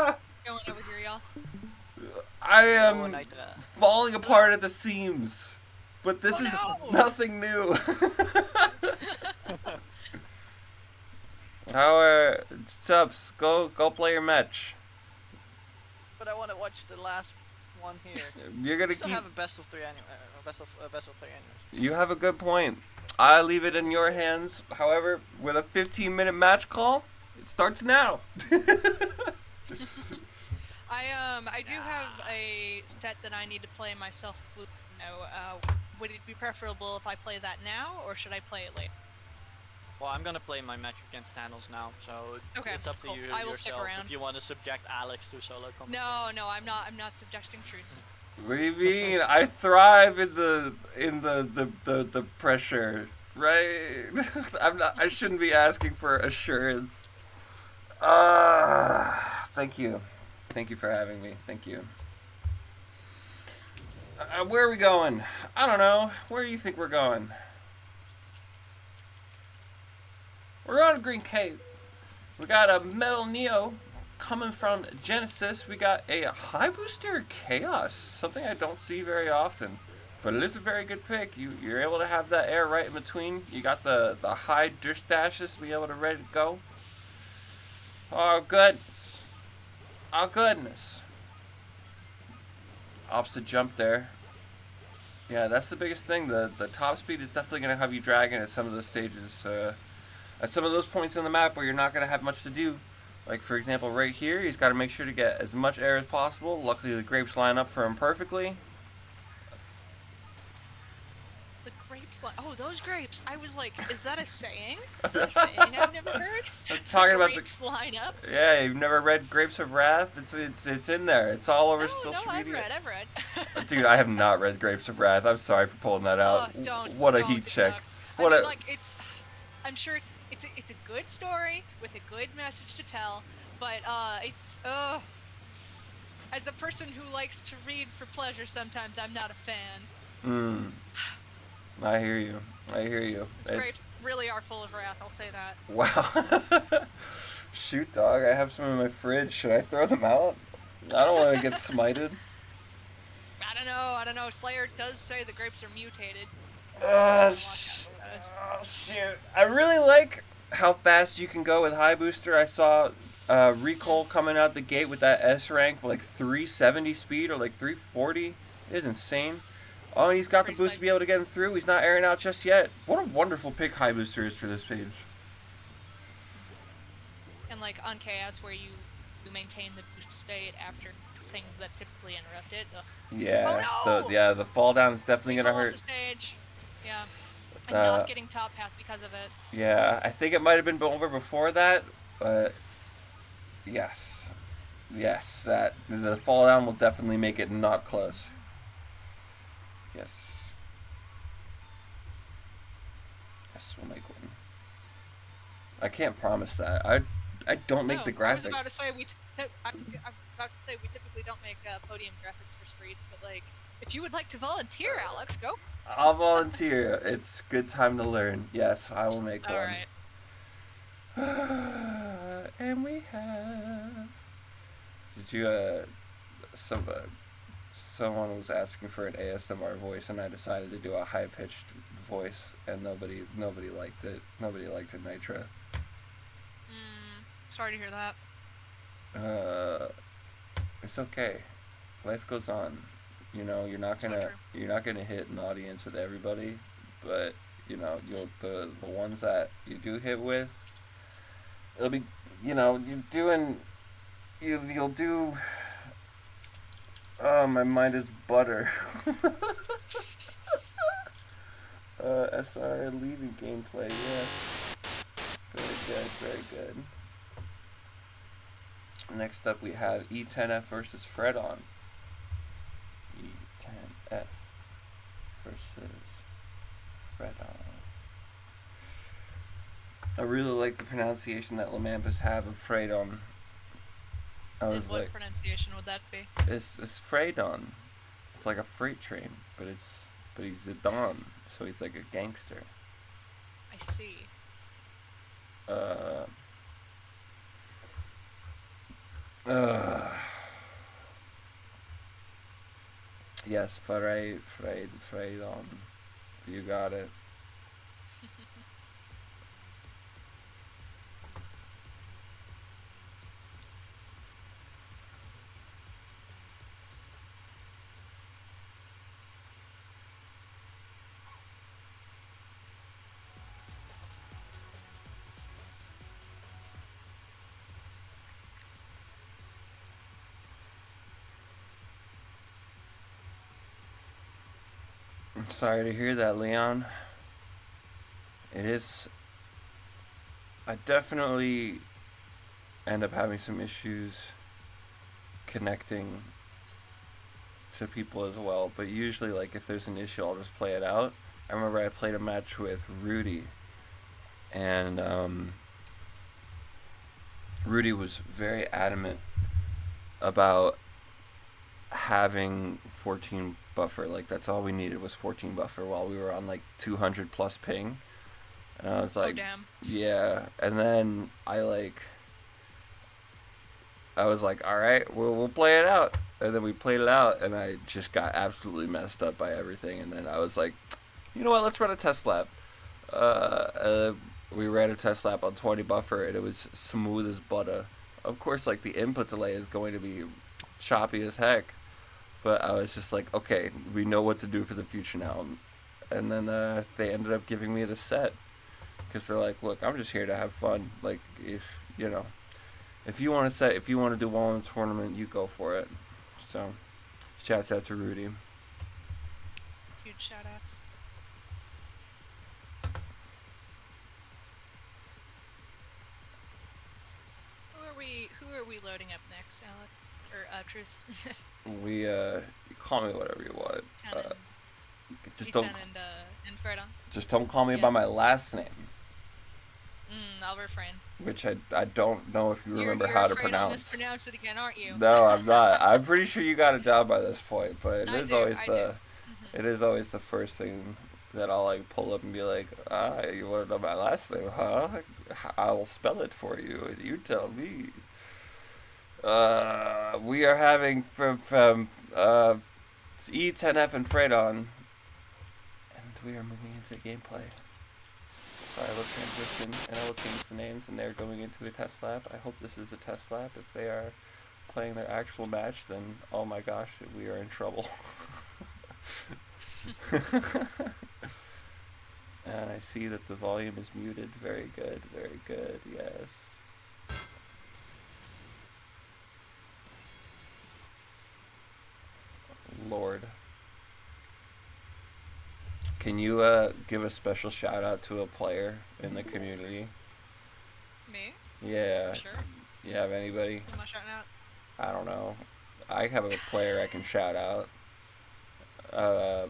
know. Going over here, y'all. I Oh, am Nitra. falling apart at the seams, but this is no. nothing new. How are subs? Go play your match. But I want to watch the last one here. You're gonna We still keep. have a best of three best of three anyways. You have a good point. I leave it in your hands. However, with a 15-minute match call, it starts now. I do have a set that I need to play myself. Would it be preferable if I play that now, or should I play it later? Well, I'm gonna play my match against Thanos now, so Okay, it's up to cool. you I will stick yourself around. if you want to subject Alex to solo combat. No, I'm not subjecting truth. What do you mean? I thrive in the pressure, right? I shouldn't be asking for assurance. Thank you for having me. Thank you. Where are we going? I don't know. Where do you think we're going? We're on Green Cape. We got a Metal Neo coming from Genesis. We got a High Booster Chaos, something I don't see very often, but it is a very good pick. You're able to have that air right in between. You got the high dish dashes to be able to ready to go. Oh goodness. Oh goodness. Opposite jump there. Yeah, that's the biggest thing. The top speed is definitely going to have you dragging at some of those stages. At some of those points in the map where you're not going to have much to do. Like, for example, right here, he's got to make sure to get as much air as possible. Luckily, the grapes line up for him perfectly. The grapes, oh, those grapes! I was like, is that a saying? Is that a saying I've never heard? I'm talking about the grapes line up. Yeah, you've never read Grapes of Wrath? It's in there. It's all over social media. I've read. Dude, I have not read Grapes of Wrath. I'm sorry for pulling that out. Oh, don't. What a don't, heat check. I mean, like, I'm sure it's a good story with a good message to tell, but as a person who likes to read for pleasure, sometimes I'm not a fan. I hear you. These grapes really are full of wrath, I'll say that. Wow. Shoot, dog. I have some in my fridge. Should I throw them out? I don't want to get smited. I don't know. Slayer does say the grapes are mutated. Shoot. I really like how fast you can go with High Booster. I saw Recall coming out the gate with that S rank, like 370 speed or like 340. It is insane. Oh, and he's got the boost to be able to get him through. He's not airing out just yet. What a wonderful pick High Booster is for this page. And like on Chaos, where you maintain the boost state after things that typically interrupt it. Ugh. Yeah, Oh, no! the fall down is definitely gonna hurt. The stage. Yeah. And not getting top path because of it. Yeah, I think it might have been over before that, but yes, that the fall down will definitely make it not close. Yes, we'll make one. I can't promise that. I don't make the graphics. I was about to say we typically don't make podium graphics for streets, but like, if you would like to volunteer, Alex, go. I'll volunteer. It's good time to learn. Yes, I will make one. All right. And we have. Did you someone was asking for an ASMR voice, and I decided to do a high-pitched voice, and nobody liked it. Nobody liked it, Nitra. Sorry to hear that. It's okay. Life goes on. You know, you're not gonna hit an audience with everybody, but you know, the ones that you do hit with, it'll be, you know, you'll do. Oh, my mind is butter. SR leaving gameplay, yeah. Very good. Next up, we have E10F versus Fredon. E10F versus Fredon. I really like the pronunciation that Lamampus have of Fredon. I was what like, pronunciation would that be? it's Fredon. It's like a freight train, but he's a don, so he's like a gangster. I see. Uh. Yes, Freydon. You got it. I'm sorry to hear that, Leon. It is. I definitely end up having some issues connecting to people as well, but usually, like, if there's an issue, I'll just play it out. I remember I played a match with Rudy, and Rudy was very adamant about having 14 buffer. Like, that's all we needed was 14 buffer while we were on like 200 plus ping. And I was like, oh, damn. yeah. And then I was like, all right, we'll play it out. And then we played it out, and I just got absolutely messed up by everything. And then I was like, you know what, let's run a test lap. We ran a test lap on 20 buffer, and it was smooth as butter. Of course, like, the input delay is going to be choppy as heck. But I was just like, okay, we know what to do for the future now. And then they ended up giving me the set. Because they're like, look, I'm just here to have fun. Like, if you want to do well in the tournament, you go for it. So, shouts out to Rudy. Huge shout outs. Who are we loading up next, Alec? Or Truth? You call me whatever you want. Just don't. And Fredon. Just don't call me by my last name. I'll refrain. Which I don't know if you remember how to pronounce. You're mispronounce it again, aren't you? No, I'm not. I'm pretty sure you got it down by this point, but it is always the first thing that I'll like pull up and be like, you want to know my last name, huh? I will spell it for you, and you tell me. We are having from E10F and Fredon, and we are moving into gameplay. So I will transition, and I will change the names, and they're going into a test lap. I hope this is a test lap. If they are playing their actual match, then oh my gosh, we are in trouble. And I see that the volume is muted. Very good, yes. Lord. Can you give a special shout out to a player in the community? Me? Yeah. Sure. You have anybody? Who am I shouting out? I don't know. I have a player I can shout out. But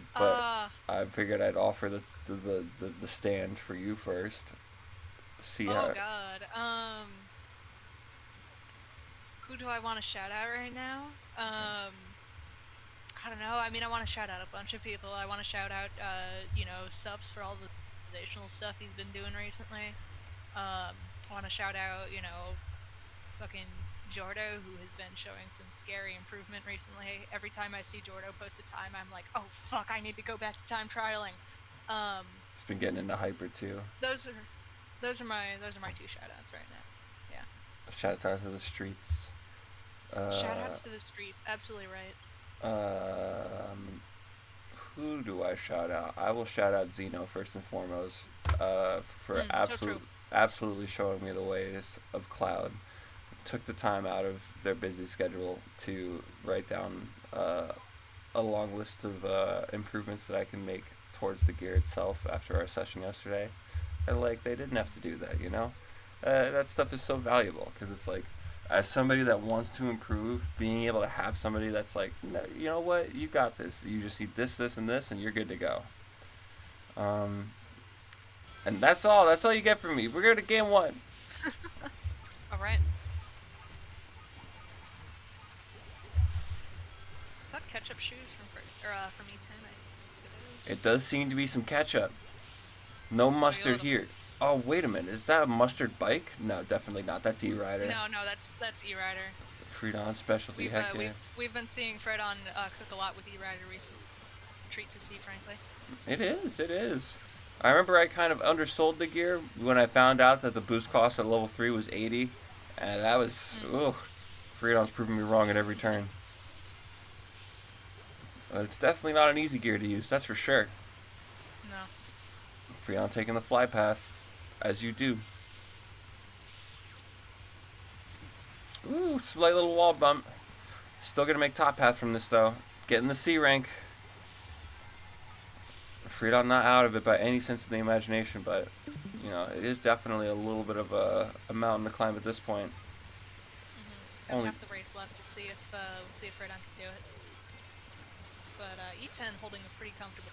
I figured I'd offer the stand for you first. See how. Oh God. Who do I want to shout out right now? I don't know. I mean, I want to shout out a bunch of people. I want to shout out, subs for all the organizational stuff he's been doing recently. I want to shout out, fucking Jordo, who has been showing some scary improvement recently. Every time I see Jordo post a time, I'm like, oh fuck, I need to go back to time trialing. He's been getting into hyper too. Those are my two shout outs right now. Yeah. Shouts out to the streets. Shout outs to the streets, absolutely right. Who do I shout out? I will shout out Zeno first and foremost, for absolutely showing me the ways of Cloud. Took the time out of their busy schedule to write down a long list of improvements that I can make towards the gear itself after our session yesterday. And like, they didn't have to do that, That stuff is so valuable because it's like, as somebody that wants to improve, being able to have somebody that's like, no, you know what, you got this. You just need this, this, and this, and you're good to go. And that's all. That's all you get from me. We're going to game 1. All right. Is that ketchup shoes from E10? It does seem to be some ketchup. No mustard here. Oh, wait a minute. Is that a mustard bike? No, definitely not. That's E-Rider. No, that's E-Rider. Freedon specialty. Heck yeah. We've been seeing Fredon cook a lot with E-Rider recently. Treat to see, frankly. It is. It is. I remember I kind of undersold the gear when I found out that the boost cost at level 3 was 80, and that was Freedon's proving me wrong at every turn. But it's definitely not an easy gear to use. That's for sure. No. Freedon taking the fly path, as you do. Ooh, slight little wall bump. Still gonna make top path from this though. Getting the C rank. Freedon not out of it by any sense of the imagination, but you know it is definitely a little bit of a mountain to climb at this point. Got half the race left. We'll see if Freedon can do it. But E10 holding a pretty comfortable.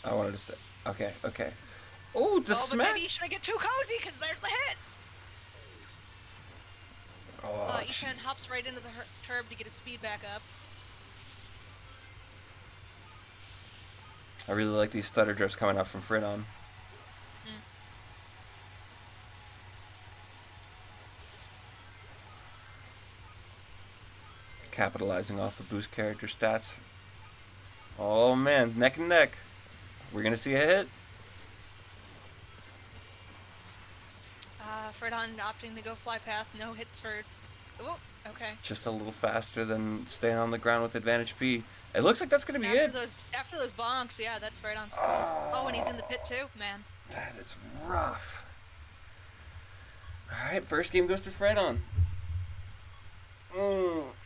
I wanted to say, okay. Oh, the smack! But maybe you shouldn't get too cozy, because there's the hit! Oh, E10 hops right into the turb to get his speed back up. I really like these stutter drifts coming up from Freedon. Capitalizing off the boost character stats. Oh man, neck and neck. We're gonna see a hit. Freedon opting to go fly path, no hits for. Oh, okay. Just a little faster than staying on the ground with advantage P. It looks like that's gonna be it. After those bonks, yeah, that's Freidon's. Oh, and he's in the pit too, man. That is rough. All right, first game goes to Freidon.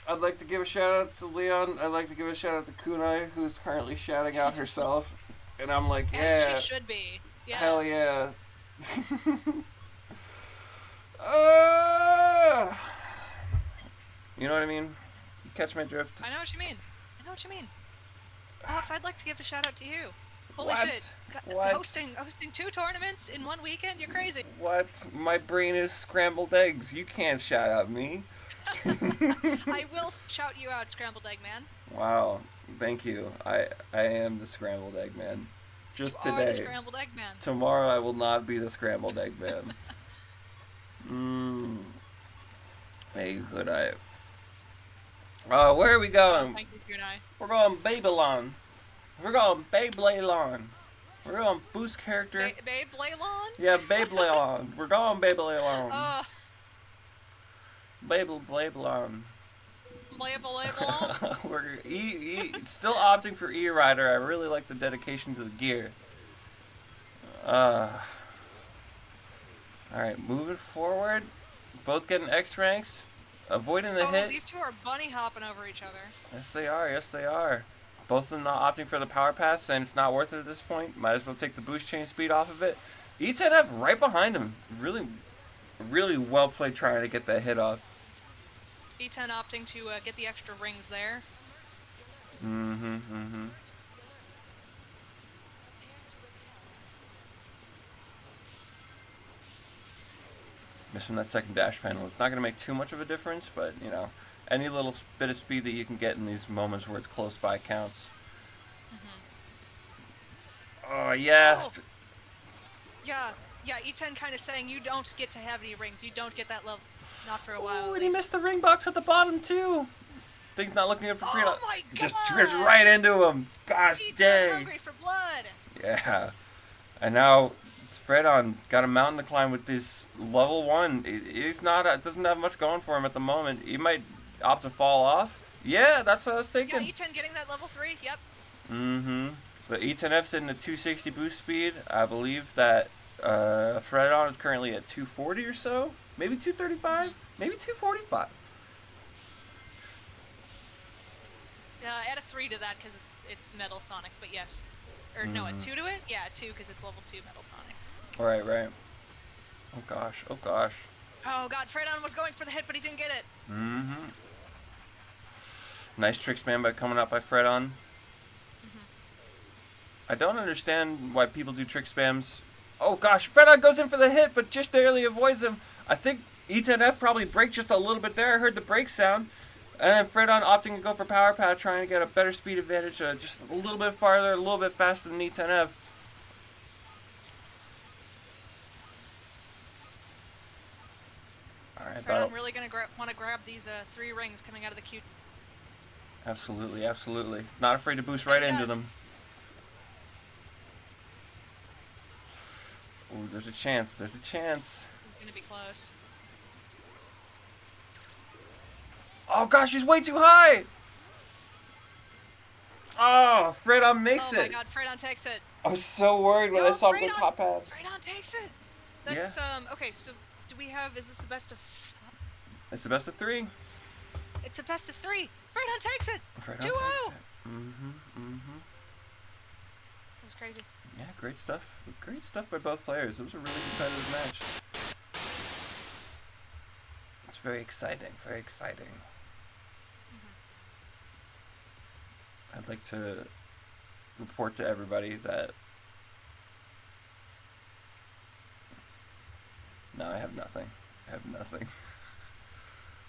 I'd like to give a shout out to Leon. I'd like to give a shout out to Kunai, who's currently shouting out herself. And I'm like, yeah. As she should be. Yeah. Hell yeah. You know what I mean? You catch my drift? I know what you mean. Alex, I'd like to give a shout out to you. Holy What? shit. What? Hosting 2 tournaments in 1 weekend? You're crazy. What? My brain is scrambled eggs. You can't shout out me. I will shout you out, Scrambled Egg Man. Wow. Thank you. I am the scrambled egg man. Just You are today. the Scrambled Egg Man. Tomorrow I will not be the scrambled egg man. Hey, could I? Where are we going? Thank you, Kunai. We're going Babylon. We're going Beyblade. We're going boost character. Beyblade? Yeah, Beyblade. We're going Beyblade. Beyblade. We're still opting for E-Rider. I really like the dedication to the gear. Alright, moving forward. Both getting X ranks. Avoiding the hit. These two are bunny hopping over each other. Yes, they are. Yes, they are. Both of them not opting for the power pass, saying it's not worth it at this point. Might as well take the boost chain speed off of it. E10F right behind him. Really, really well played trying to get that hit off. E10 opting to get the extra rings there. Missing that second dash panel. It's not going to make too much of a difference, but, you know, any little bit of speed that you can get in these moments where it's close by counts. Oh, yeah. Oh. Yeah, E10 kind of saying you don't get to have any rings. You don't get that level. Not for a while. Oh, and he missed the ring box at the bottom, too. Thing's not looking good for Freedon. Oh, my God. Just drifts right into him. Gosh E10 dang. hungry for blood. Yeah. And now Freidon got a mountain to climb with this level 1. He's not doesn't have much going for him at the moment. He might opt to fall off. Yeah, that's what I was thinking. Yeah, E10 getting that level 3. Yep. But E10F's in the 260 boost speed. I believe that Freidon is currently at 240 or so. Maybe 235. Maybe 245. Add a 3 to that because it's Metal Sonic. But yes. Or no, a 2 to it? Yeah, 2 because it's level 2 Metal Sonic. Right, right. Oh gosh, oh gosh. Oh god, Freydon was going for the hit, but he didn't get it. Mm-hmm. Nice trick spam by coming up by Fredon. I don't understand why people do trick spams. Oh gosh, Fredon goes in for the hit, but just barely avoids him. I think E10F probably braked just a little bit there. I heard the brake sound. And then Fredon opting to go for Power Pad, trying to get a better speed advantage, just a little bit farther, a little bit faster than E10F. Alright, Fredon really going to want to grab these 3 rings coming out of the Q. Absolutely, absolutely. Not afraid to boost right into them. Ooh, there's a chance, there's a chance. This is going to be close. Oh gosh, he's way too high! Oh, Fredon makes it! Oh my god, Freydon takes it! I was so worried when I saw him go top pad. Freydon takes it! That's, okay, so do we have, is this the best of... It's the best of 3. It's the best of 3! Freydon takes it! 2-0! Takes it. That was crazy. Yeah, great stuff. Great stuff by both players. It was a really competitive match. It's very exciting, very exciting. I'd like to report to everybody that... No, I have nothing. I have nothing.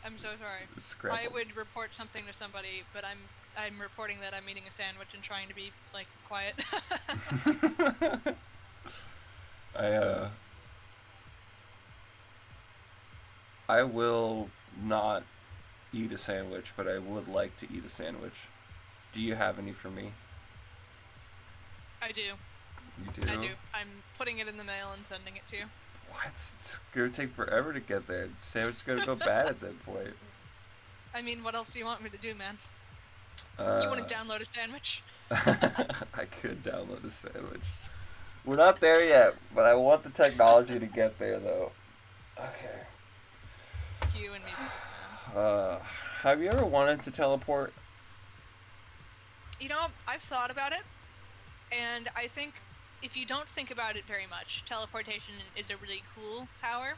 I'm so sorry. Scrabble. I would report something to somebody, but I'm reporting that I'm eating a sandwich and trying to be, like, quiet. I will not eat a sandwich, but I would like to eat a sandwich. Do you have any for me? I do. You do? I do. I'm putting it in the mail and sending it to you. What? It's gonna take forever to get there. Sandwich is gonna go bad at that point. I mean, what else do you want me to do, man? You want to download a sandwich? I could download a sandwich. We're not there yet, but I want the technology to get there, though. Okay. You and me. Have you ever wanted to teleport? You know, I've thought about it, and I think if you don't think about it very much, teleportation is a really cool power.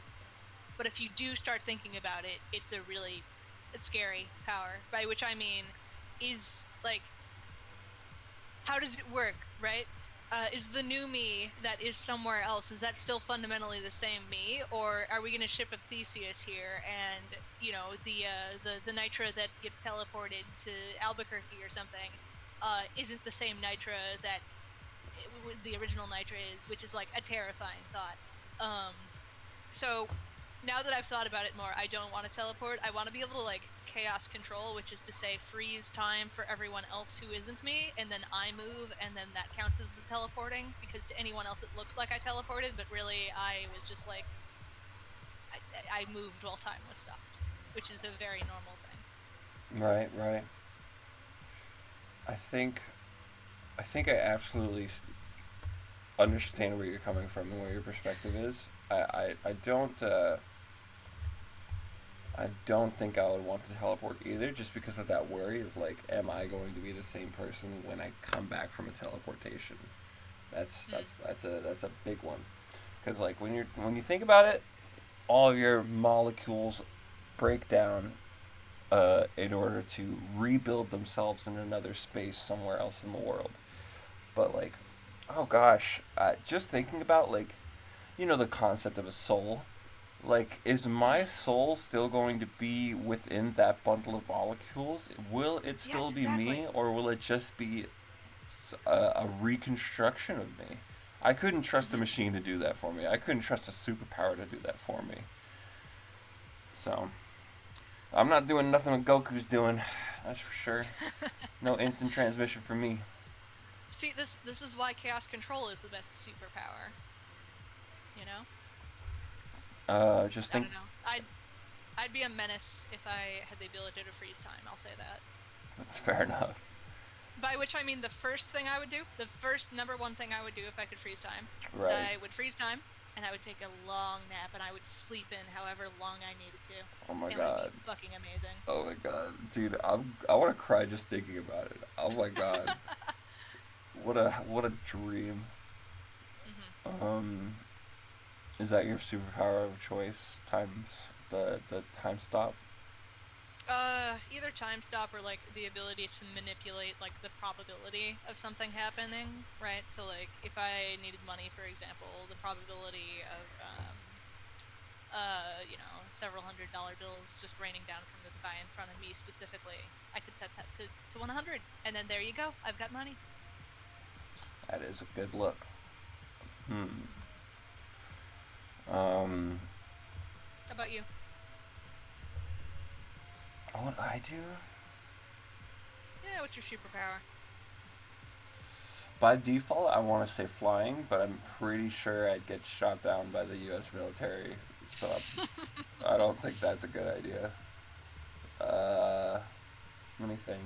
But if you do start thinking about it, it's a really scary power. By which I mean, how does it work, right? Is the new me that is somewhere else, is that still fundamentally the same me? Or are we going to ship a Theseus here and, you know, the Nitra that gets teleported to Albuquerque or something isn't the same Nitra that the original Nitra is, which is like a terrifying thought. So now that I've thought about it more, I don't want to teleport. I want to be able to like chaos control, which is to say freeze time for everyone else who isn't me, and then I move, and then that counts as the teleporting, because to anyone else it looks like I teleported, but really I was just like, I moved while time was stopped, which is a very normal thing. Right, right. I think I absolutely understand where you're coming from and where your perspective is. I don't think I would want to teleport either, just because of that worry of like, am I going to be the same person when I come back from a teleportation? That's a big one, because like when you think about it, all of your molecules break down in order to rebuild themselves in another space somewhere else in the world. But like, oh gosh, just thinking about like, you know, the concept of a soul. Like, is my soul still going to be within that bundle of molecules? Will it still be me, or will it just be a reconstruction of me? I couldn't trust a machine to do that for me. I couldn't trust a superpower to do that for me. So, I'm not doing nothing what Goku's doing, that's for sure. No instant transmission for me. See, this is why chaos control is the best superpower. You know? Just think. I don't know. I'd be a menace if I had the ability to freeze time. I'll say that. That's fair enough. By which I mean the first thing I would do, the first number one thing I would do if I could freeze time, right, is I would freeze time, and I would take a long nap, and I would sleep in however long I needed to. Oh my god. god. It would be fucking amazing. Oh my god, dude, I want to cry just thinking about it. Oh my god. what a dream. Mm-hmm. Is that your superpower of choice? The time stop. Either time stop or like the ability to manipulate like the probability of something happening, right? So like if I needed money, for example, the probability of several $100 bills just raining down from the sky in front of me specifically, I could set that to 100, and then there you go, I've got money. That is a good look. How about you? What I do? Yeah, what's your superpower? By default, I want to say flying, but I'm pretty sure I'd get shot down by the U.S. military, so I don't think that's a good idea. Let me think.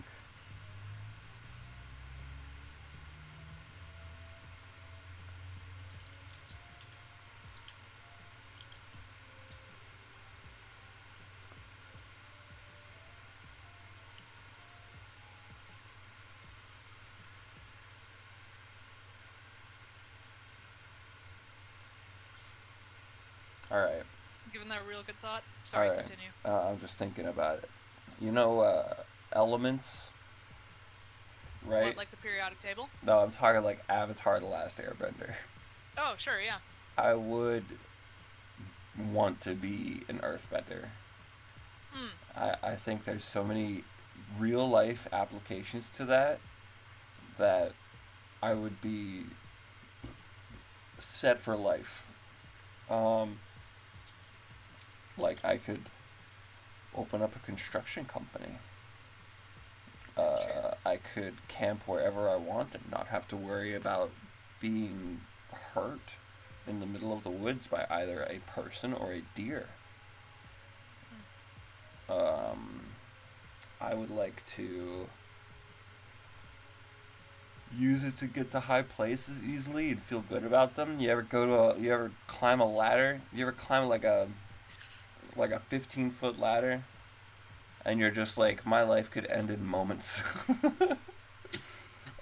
All right. Given that a real good thought. Sorry, All right. continue. I'm just thinking about it. Elements, right? What, like the periodic table? No, I'm talking like Avatar: The Last Airbender. Oh, sure, yeah. I would want to be an earthbender. I think there's so many real life applications to that I would be set for life. Like I could open up a construction company. I could camp wherever I want and not have to worry about being hurt in the middle of the woods by either a person or a deer. I would like to use it to get to high places easily and feel good about them. You ever climb a ladder? You ever climb like a 15-foot ladder? And you're just like, my life could end in moments.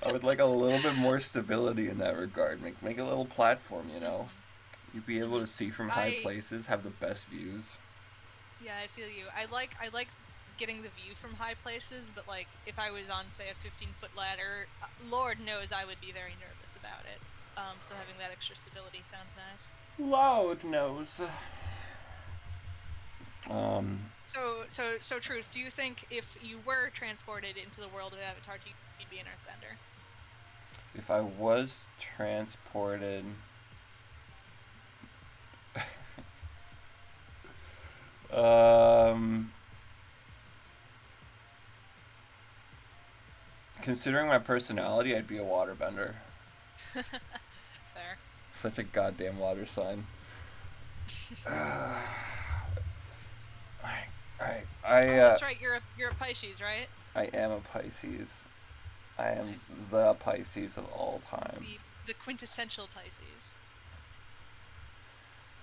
I would like a little bit more stability in that regard. Make a little platform, you know? You'd be able to see from high places, have the best views. Yeah, I feel you. I like getting the view from high places, but like if I was on say a 15-foot ladder, Lord knows I would be very nervous about it. So having that extra stability sounds nice. Lord knows. So Truth, do you think if you were transported into the world of Avatar, you'd be an earthbender? If I was transported... Considering my personality, I'd be a waterbender. Fair. Such a goddamn water sign. That's right. You're a Pisces, right? I am a Pisces. I am Nice. the Pisces of all time. The quintessential Pisces.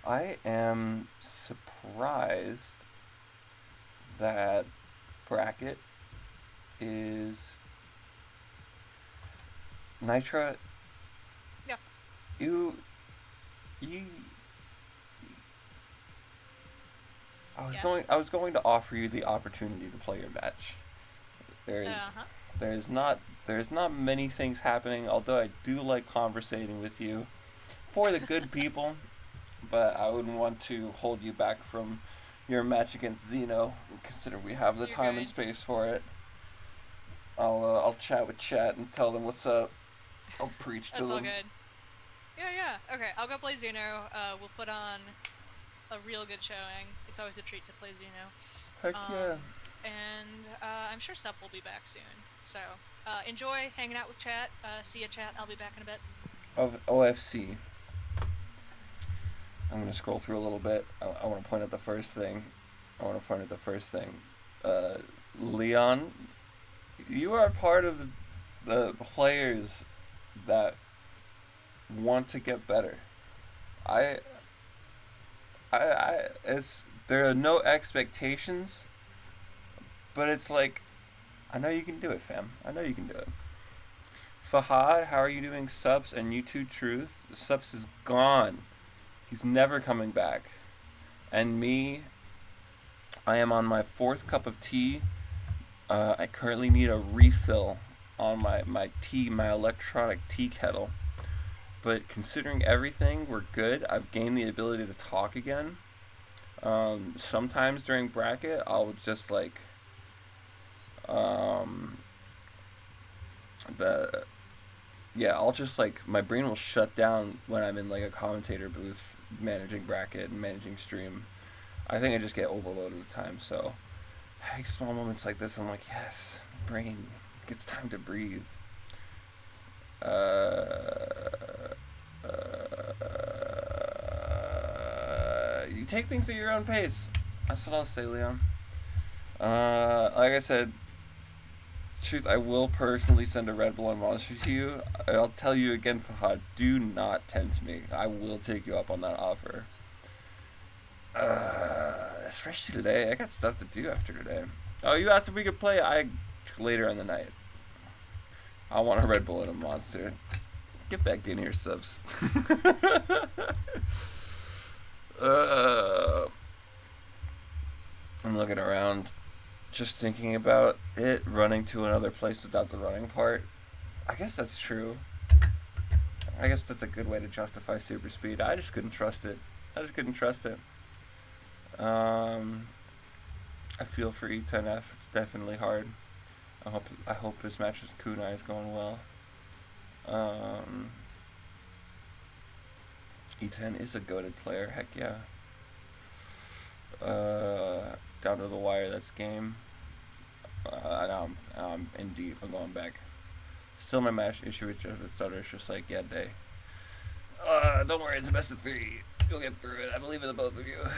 I am surprised that bracket is Nitra. Yeah. You Yes. I was going to offer you the opportunity to play your match. There's not many things happening, although I do like conversating with you for the good people, but I wouldn't want to hold you back from your match against Xeno, considering we have the You're time good. and space for it. I'll chat with chat and tell them what's up. I'll preach to That's them. all good. Yeah. Okay, I'll go play Xeno. We'll put on a real good showing. It's always a treat to play Xeno. Heck yeah. And I'm sure Sup will be back soon. So enjoy hanging out with chat. See ya, chat. I'll be back in a bit. Of OFC. I'm going to scroll through a little bit. I want to point out the first thing. Leon, you are part of the players that want to get better. There are no expectations, but it's like, I know you can do it, fam. I know you can do it. Fahad, how are you doing, Subs and YouTube Truth? Subs is gone. He's never coming back. And me, I am on my 4th cup of tea. I currently need a refill on my electronic tea kettle. But considering everything, we're good. I've gained the ability to talk again. Sometimes during bracket, I'll just like I'll just like my brain will shut down when I'm in like a commentator booth managing bracket and managing stream. I think I just get overloaded with time, so I take small moments like this. I'm like, yes, brain gets time to breathe. You take things at your own pace. That's what I'll say, Leon. Like I said, Truth, I will personally send a Red Bull and Monster to you. I'll tell you again, Fahad, do not tempt me. I will take you up on that offer. Especially today. I got stuff to do after today. Oh, you asked if we could play later in the night. I want a Red Bull and a Monster. Get back in here, Subs. I'm looking around, just thinking about it, running to another place without the running part. I guess that's true. I guess that's a good way to justify super speed. I just couldn't trust it. I feel for E10F. It's definitely hard. I hope his match with Kunai is going well. E10 is a goated player. Heck yeah. Down to the wire. That's game. Now I'm in deep. I'm going back. Still, my match issue with Joseph Stutter is just like, yeah, day. Don't worry, it's a best of 3. You'll get through it. I believe in the both of you.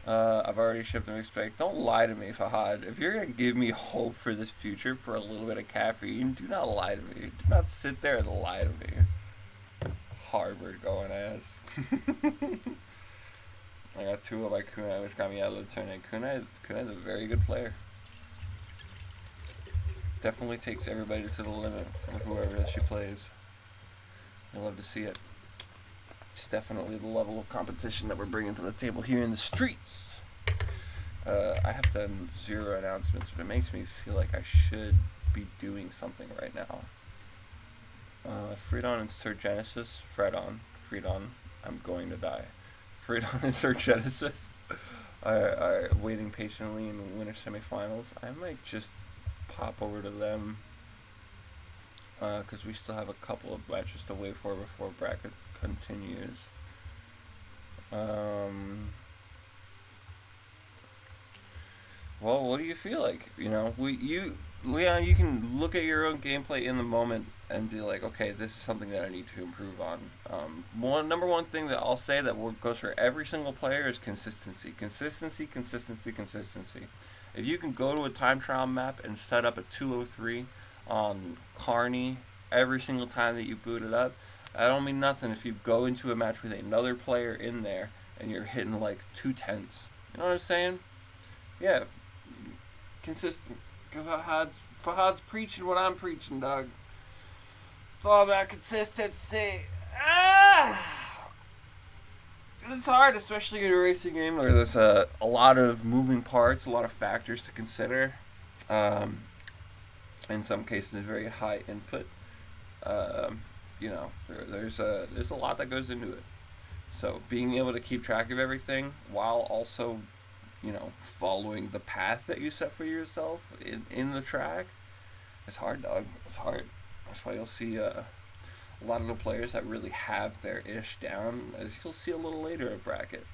I've already shipped and expect. Don't lie to me, Fahad. If you're gonna give me hope for this future for a little bit of caffeine, do not lie to me. Do not sit there and lie to me. Harvard going ass. I got 2 of my Kunai, which got me out of the tournament. Kunai's a very good player. Definitely takes everybody to the limit from whoever she plays. I love to see it. It's definitely the level of competition that we're bringing to the table here in the streets. I have done 0 announcements, but it makes me feel like I should be doing something right now. Freedon and Sir Genesis. Freedon, I'm going to die. Freedon and Sir Genesis are waiting patiently in the winter semifinals. I might just pop over to them because we still have a couple of matches to wait for before bracket continues. Well, what do you feel like? You know, Leon, you can look at your own gameplay in the moment and be like, okay, this is something that I need to improve on. Number one thing that I'll say that goes for every single player is consistency. Consistency. If you can go to a time trial map and set up a 203 on Carney every single time that you boot it up, that don't mean nothing if you go into a match with another player in there and you're hitting like 210s. You know what I'm saying? Yeah. Consistent. Fahad's preaching what I'm preaching, dog. It's all about consistency. It's hard, especially in a racing game where there's a lot of moving parts, a lot of factors to consider. In some cases, very high input. You know, there's a lot that goes into it. So being able to keep track of everything while also, you know, following the path that you set for yourself in the track, it's hard, dog. It's hard. That's why you'll see a lot of the players that really have their ish down, as you'll see a little later in bracket.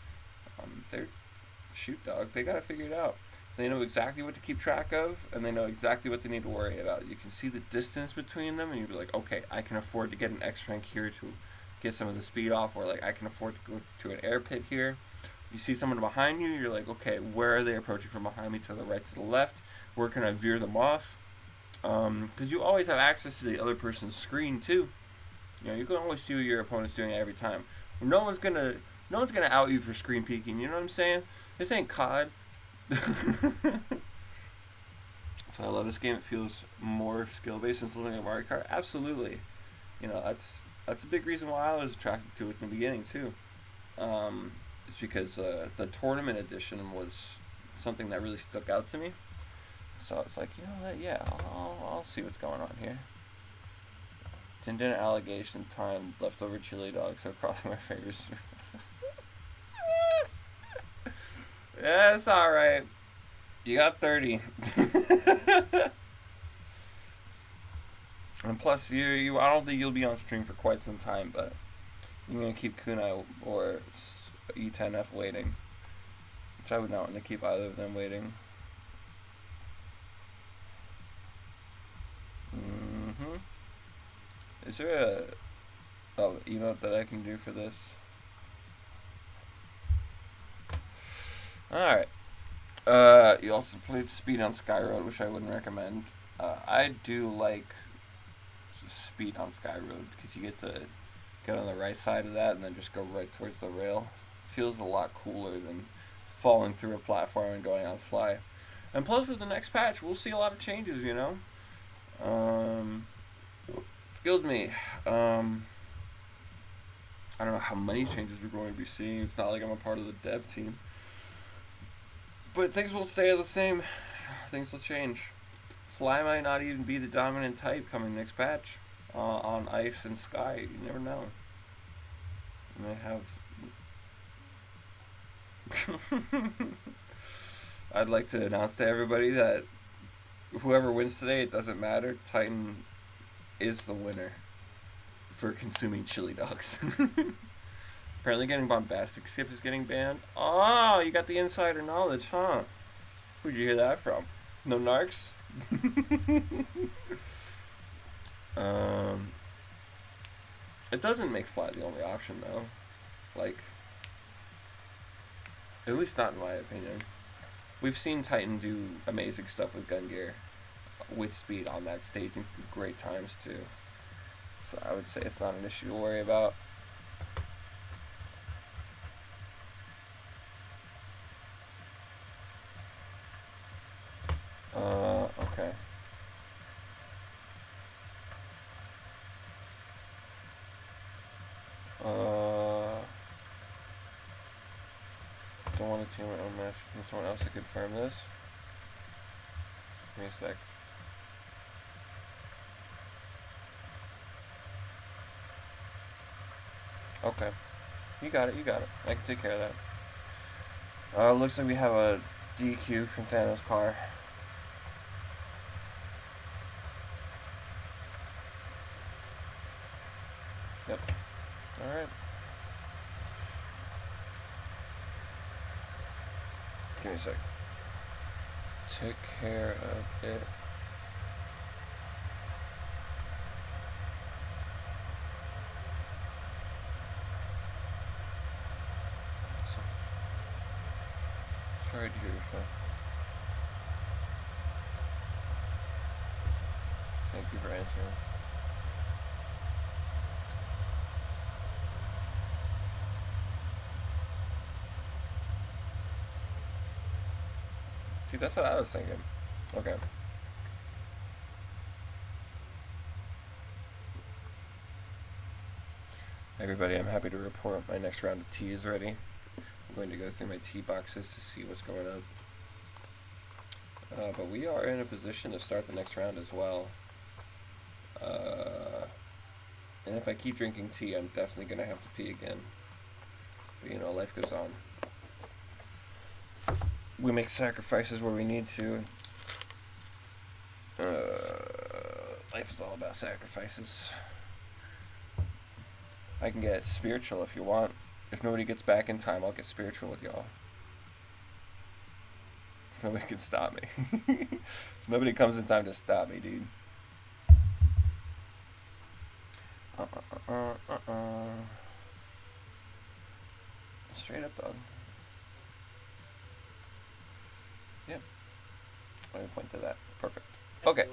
They're shoot, dog. They gotta figure it out. They know exactly what to keep track of, and they know exactly what they need to worry about. You can see the distance between them, and you'll be like, okay, I can afford to get an X rank here to get some of the speed off, or like I can afford to go to an air pit here. You see someone behind you, you're like, okay, where are they approaching from behind me, to the right, to the left? Where can I veer them off? Because you always have access to the other person's screen too. You know, you can always see what your opponent's doing every time. No one's gonna out you for screen peeking. You know what I'm saying? This ain't COD. So So I love this game. It feels more skill-based than something like Mario Kart. Absolutely. You know, that's a big reason why I was attracted to it in the beginning, too. It's because the tournament edition was something that really stuck out to me. So it's like, you know what, yeah, I'll see what's going on here. Tendon allegation time, leftover chili dogs, so crossing my fingers. Yeah, it's alright. You got 30. And plus, you I don't think you'll be on stream for quite some time, but you're going to keep Kunai or E10F waiting. Which I would not want to keep either of them waiting. Is there a emote that I can do for this? Alright. You also played Speed on Skyroad, which I wouldn't recommend. I do like Speed on Skyroad because you get to get on the right side of that and then just go right towards the rail. It feels a lot cooler than falling through a platform and going on fly. And plus with the next patch, we'll see a lot of changes, you know? Excuse me. I don't know how many changes we're going to be seeing. It's not like I'm a part of the dev team. But things will stay the same. Things will change. Fly might not even be the dominant type coming next patch. On Ice and Sky, you never know. You may have... I'd like to announce to everybody that whoever wins today, it doesn't matter. Titan is the winner for consuming chili dogs. Apparently getting bombastic skip is getting banned. Oh, you got the insider knowledge, huh? Who'd you hear that from? No narcs? It doesn't make fly the only option though. Like, at least not in my opinion. We've seen Titan do amazing stuff with gun gear, with speed on that stage, and great times too. So I would say it's not an issue to worry about. Okay. Don't want to team my own match. Can someone else to confirm this? Give me a sec. Okay. You got it, you got it. I can take care of that. Looks like we have a DQ from Thanos' car. Yep. Alright. Give me a sec. Took care of it. Sorry to hear your phone. Thank you for answering. See, that's what I was thinking. Okay. Everybody, I'm happy to report my next round of tea is ready. I'm going to go through my tea boxes to see what's going on. But we are in a position to start the next round as well. And if I keep drinking tea, I'm definitely going to have to pee again. But you know, life goes on. We make sacrifices where we need to. Life is all about sacrifices. I can get spiritual if you want. If nobody gets back in time, I'll get spiritual with y'all. If nobody can stop me. If nobody comes in time to stop me, dude. Straight up, dog. Yep. Let me point to that. Perfect. Okay.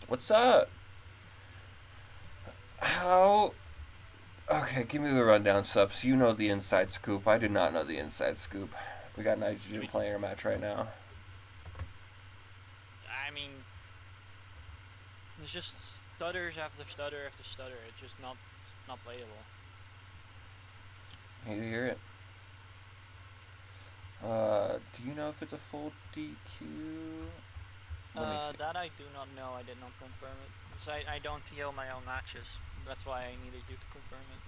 What's up? How... Okay, give me the rundown, subs. You know the inside scoop. I do not know the inside scoop. We got Nitrogen playing our match right now. I mean, It's just stutters after stutter after stutter. It's just not playable. You hear it. Do you know if it's a full DQ? That I do not know. I did not confirm it. Because I don't TL my own matches. That's why I needed you to confirm it.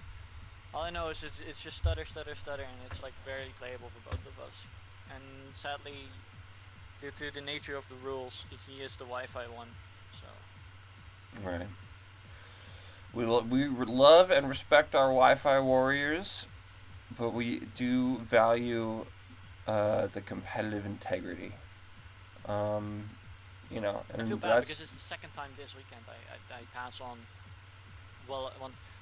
All I know is it's just stutter, stutter, stutter, and it's like barely playable for both of us. And sadly, due to the nature of the rules, he is the Wi-Fi one. So. Right. We love and respect our Wi-Fi warriors, but we do value the competitive integrity. You know, and I feel bad because it's the second time this weekend I pass on. Well,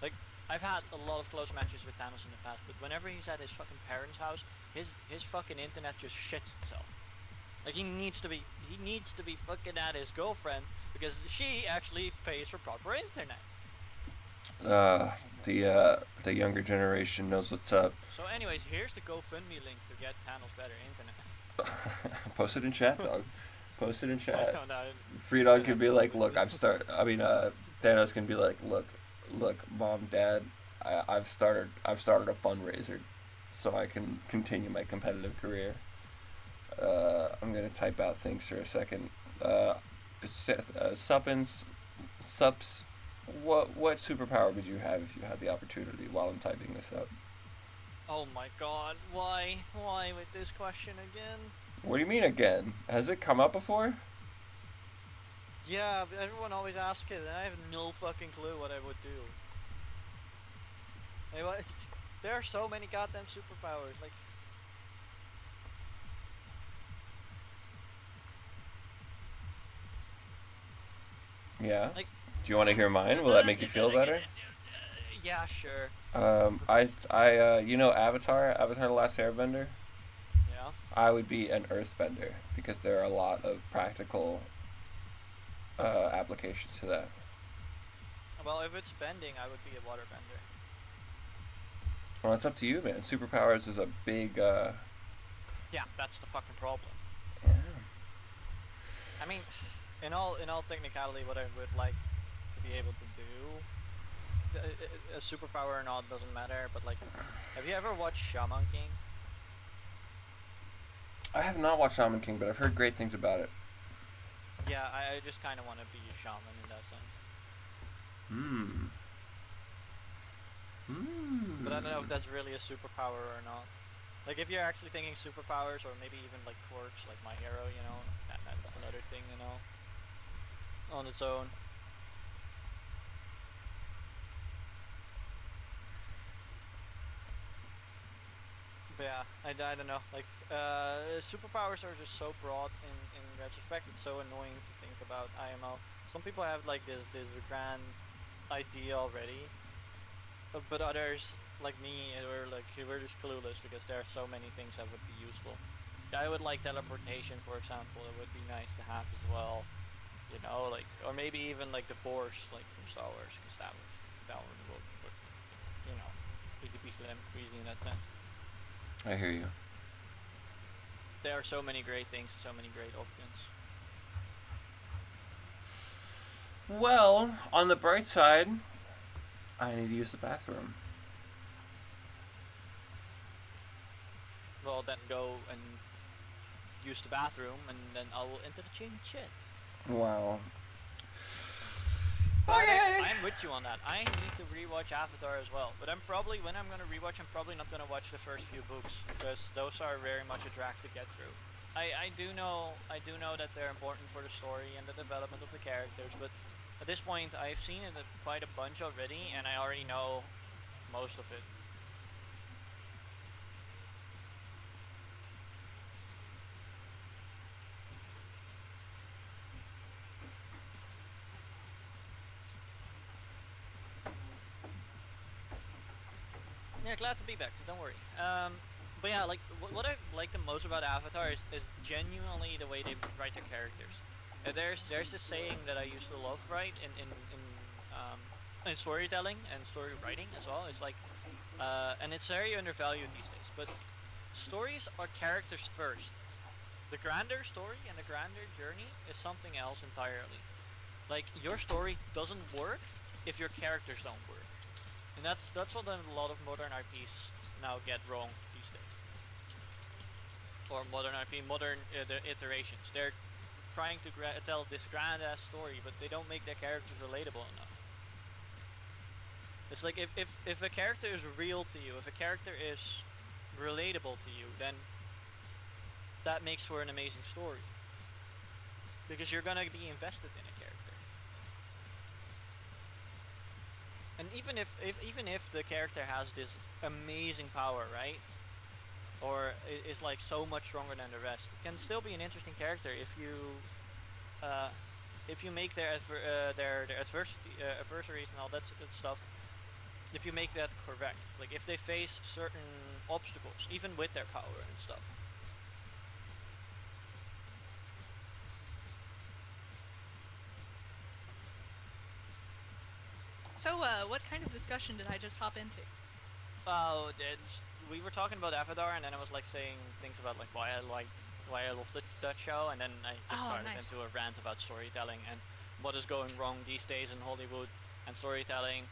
like I've had a lot of close matches with Thanos in the past, but whenever he's at his fucking parents' house, his fucking internet just shits itself. Like he needs to be fucking at his girlfriend because she actually pays for proper internet. The younger generation knows what's up. So, anyways, here's the GoFundMe link to get Thanos better internet. Post it in chat, dog. Post it in chat. No, Free Dog can be like, look, Thanos can be like, look, Mom, Dad, I've started a fundraiser, so I can continue my competitive career. I'm gonna type out things for a second. Sups. What superpower would you have if you had the opportunity while I'm typing this up? Oh my God! Why with this question again? What do you mean again? Has it come up before? Yeah, everyone always asks it, and I have no fucking clue what I would do. There are so many goddamn superpowers, like... Yeah? Like, do you want to hear mine? Will that make you feel better? Yeah, sure. You know Avatar the Last Airbender? Yeah. I would be an earthbender because there are a lot of practical applications to that. Well, if it's bending, I would be a waterbender. Well, it's up to you, man. Superpowers is a big. Yeah, that's the fucking problem. Yeah. I mean, in all technicality, what I would like to be able to do, a superpower or not doesn't matter. But like, have you ever watched Shaman King? I have not watched Shaman King, but I've heard great things about it. Yeah, I just kind of want to be a shaman in that sense. But I don't know if that's really a superpower or not. Like, if you're actually thinking superpowers, or maybe even like quirks, like My Hero, you know, that's another thing, you know, on its own. But yeah, I don't know. Like, superpowers are just so broad in retrospect. It's so annoying to think about IMO. Some people have like this grand idea already, but others, like me, we're just clueless because there are so many things that would be useful. I would like teleportation, for example. It would be nice to have as well. You know, like, or maybe even like the Force, like from Star Wars, because that would, you know, really be crazy in that sense. I hear you. There are so many great things, so many great options. Well, on the bright side, I need to use the bathroom. Well, then go and use the bathroom, and then I will interchange shit. Wow. Okay. I'm with you on that. I need to rewatch Avatar as well, but when I'm gonna rewatch, I'm probably not gonna watch the first few books because those are very much a drag to get through. I do know that they're important for the story and the development of the characters, but at this point, I've seen it quite a bunch already, and I already know most of it. Yeah, glad to be back. Don't worry. But yeah, like what I like the most about Avatar is genuinely the way they write their characters. There's this saying that I used to love, right, in storytelling and story writing as well. It's like, and it's very undervalued these days. But stories are characters first. The grander story and the grander journey is something else entirely. Like, your story doesn't work if your characters don't work. And that's what a lot of modern IPs now get wrong these days. Or modern IP, modern the iterations. They're trying to tell this grand ass story, but they don't make their characters relatable enough. It's like if a character is real to you, if a character is relatable to you, then that makes for an amazing story. Because you're gonna be invested in a character. And even if the character has this amazing power, right? Or is like so much stronger than the rest, it can still be an interesting character if you make their adversaries and all that stuff. If you make that correct, like if they face certain obstacles, even with their power and stuff. So, what kind of discussion did I just hop into? Oh, we were talking about Avatar, and then I was like saying things about like why I love that show, and then I just started into a rant about storytelling and what is going wrong these days in Hollywood and storytelling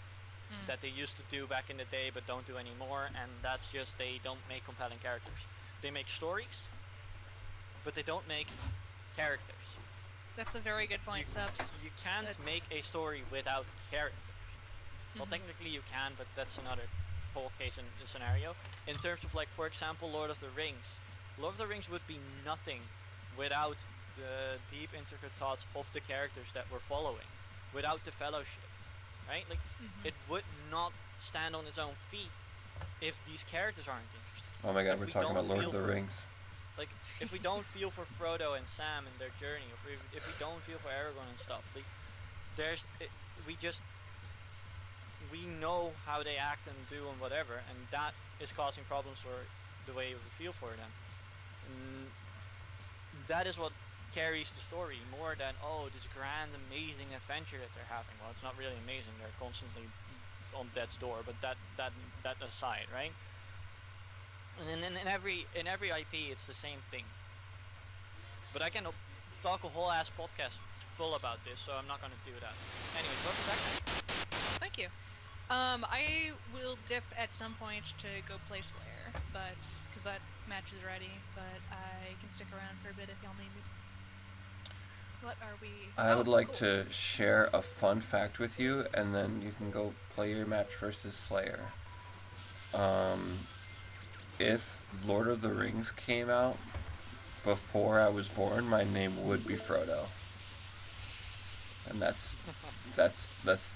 that they used to do back in the day but don't do anymore, and that's just they don't make compelling characters. They make stories, but they don't make characters. That's a very good point, Subs. You can't make a story without characters. Well, technically you can, but that's another whole case and scenario. In terms of, like, for example, Lord of the Rings. Lord of the Rings would be nothing without the deep, intricate thoughts of the characters that we're following, without the Fellowship, right? Like, it would not stand on its own feet if these characters aren't interesting. Oh my god, we're talking about Lord of the Rings. Like, if we don't feel for Frodo and Sam and their journey, if we don't feel for Aragorn and stuff, like, we know how they act and do and whatever, and that is causing problems for the way we feel for them. And that is what carries the story more than, oh, this grand, amazing adventure that they're having. Well, it's not really amazing. They're constantly on death's door, but that aside, right? And in every IP, it's the same thing. But I can talk a whole ass podcast full about this, so I'm not gonna do that. Anyways, welcome back. Thank you. I will dip at some point to go play Slayer, but because that match is ready. But I can stick around for a bit if y'all need me to. What are we? I would like to share a fun fact with you, and then you can go play your match versus Slayer. If Lord of the Rings came out before I was born, my name would be Frodo. And that's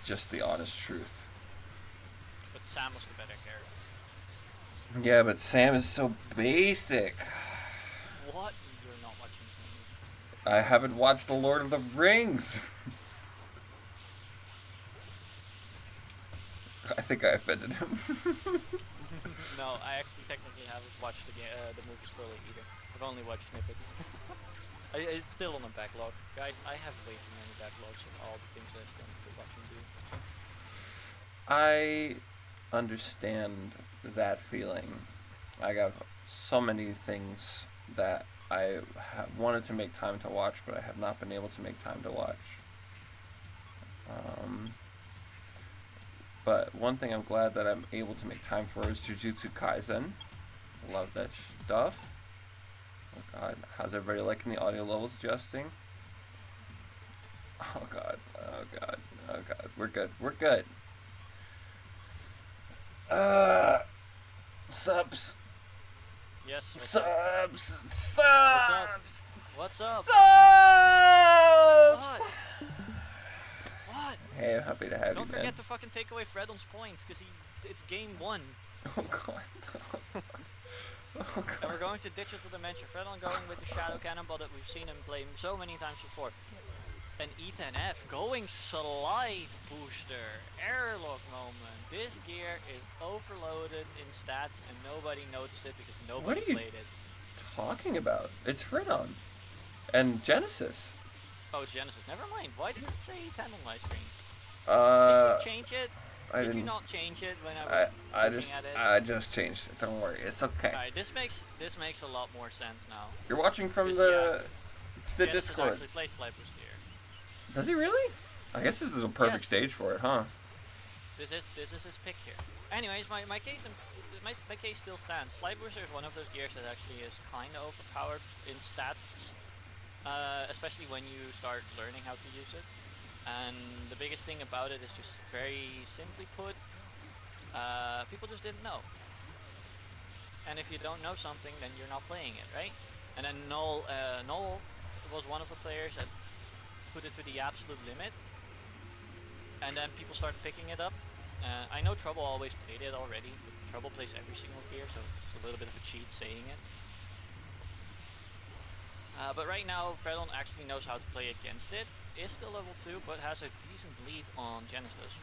just the honest truth. But Sam was the better character. Yeah, but Sam is so basic. What? You're not watching the I haven't watched The Lord of the Rings. I think I offended him. No, I actually technically haven't watched the movies fully either. I've only watched snippets. It's still on the backlog. Guys, I have way too many backlogs of all the things I still need to watch and do. I understand that feeling. I got so many things that I wanted to make time to watch, but I have not been able to make time to watch. But one thing I'm glad that I'm able to make time for is Jujutsu Kaisen. Love that stuff. Oh god, how's everybody liking the audio levels adjusting? Oh god, oh god, oh god, we're good, we're good. Subs. Yes. Subs. What's up? Subs. What? What? Hey, I'm happy to have you, Don't man. forget to fucking take away Fredon's points, because it's game 1. Oh god. Oh god. And we're going to Digital Dimension. Fredon going with the Shadow Cannonball that we've seen him play so many times before. And Ethan F going Slide Booster. Airlock moment. This gear is overloaded in stats and nobody noticed it because nobody played it. Talking about? It's Fredon. And Genesis. Oh, it's Genesis. Never mind. Why did it say 10 on my screen? Did you change it? Did you not change it when I was looking at it? I just changed it. Don't worry. It's okay. Alright, this makes a lot more sense now. You're watching from the Genesis Discord. actually plays Slide Booster here. Does he really? I guess this is a perfect Yes. stage for it, huh? This is his pick here. Anyways, my case still stands. Slide Booster is one of those gears that actually is kind of overpowered in stats, especially when you start learning how to use it. And the biggest thing about it is just very simply put, people just didn't know. And if you don't know something, then you're not playing it, right? And then Noel was one of the players that put it to the absolute limit. And then people started picking it up. I know Trouble always played it already, but Trouble plays every single gear, so it's a little bit of a cheat saying it. But right now, Fredon actually knows how to play against it. Is still level 2, but has a decent lead on Genesis.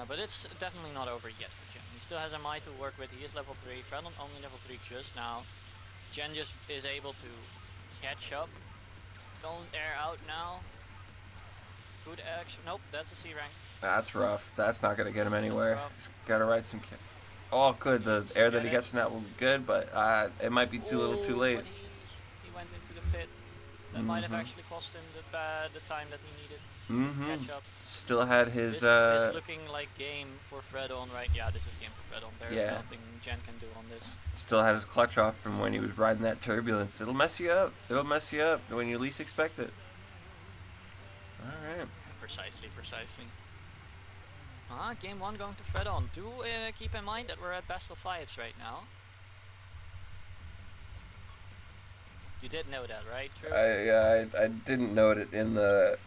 But it's definitely not over yet for Gen. He still has a Mai to work with. He is level 3. Fredon only level 3 just now. Gen just is able to catch up. Don't air out now. Good action. Nope, that's a C rank. That's rough. That's not going to get him anywhere. He's got to ride some... Oh, good. The air that he gets in that will be good, but it might be too little too late. But he went into the pit. That might have actually cost him the time that he needed to catch up. Still had his... This is looking like game for Fredon, right? Yeah, this is game for Fredon. There's nothing Gen can do on this. Still had his clutch off from when he was riding that turbulence. It'll mess you up. It'll mess you up when you least expect it. Alright. Precisely. Game 1 going to Fredon. Do keep in mind that we're at best of 5s right now. You did know that, right? True. I didn't note it in the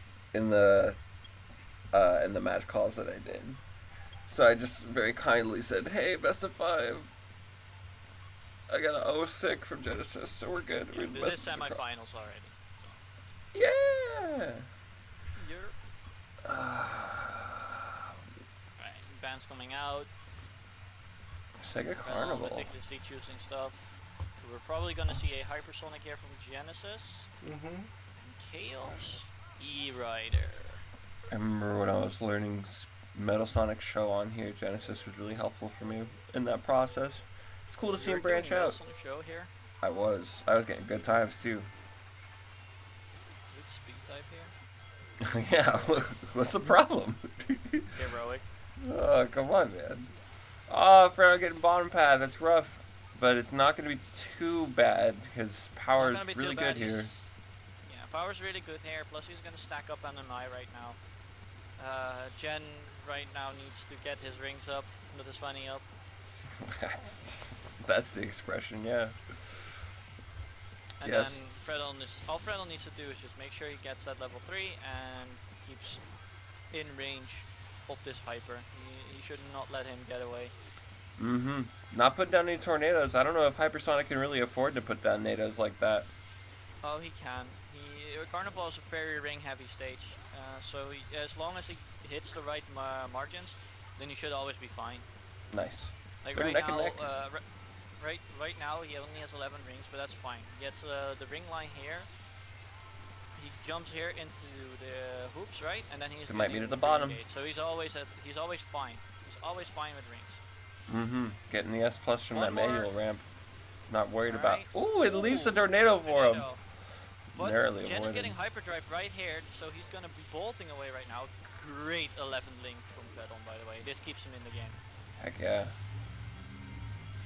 match calls that I did. So I just very kindly said, "Hey, best of 5. I got an 0-6 from Genesis, so we're good." Yeah, we're this semifinals already. Yeah. Right, bands coming out. Sega Carnival. Meticulously choosing stuff. We're probably gonna see a hypersonic here from Genesis. And Chaos E-Rider. I remember when I was learning Metal Sonic Show on here, Genesis was really helpful for me in that process. It's cool to see him branch out. Metal Sonic Show here. I was getting good times too. Good speed type here. Yeah, what's the problem? Heroic. Oh, come on, man. Oh, Fredon getting bottom path. That's rough. But it's not going to be too bad because power is really good here. Yeah, power's really good here. Plus he's going to stack up on an eye right now. Gen right now needs to get his rings up, not his funny up. That's the expression, yeah. And then all Fredon needs to do is just make sure he gets that level 3 and keeps in range of this hyper. He should not let him get away. Not putting down any tornadoes. I don't know if Hypersonic can really afford to put down nados like that. Oh, he can. Carnival is a very ring heavy stage, so as long as he hits the right margins, then he should always be fine. Nice. Like They're right neck now, and neck. right now he only has 11 rings, but that's fine. He gets the ring line here. He jumps here into the hoops, right, and then he's. It might be at the bottom. So he's always fine. He's always fine with rings. Getting the S plus from that manual ramp. Not worried about. Right. Ooh, it leaves the tornado for him. But Narrowly Jen is avoided. getting hyperdrive right here, so he's gonna be bolting away right now. Great 11 link from Fredon, by the way. This keeps him in the game. Heck yeah.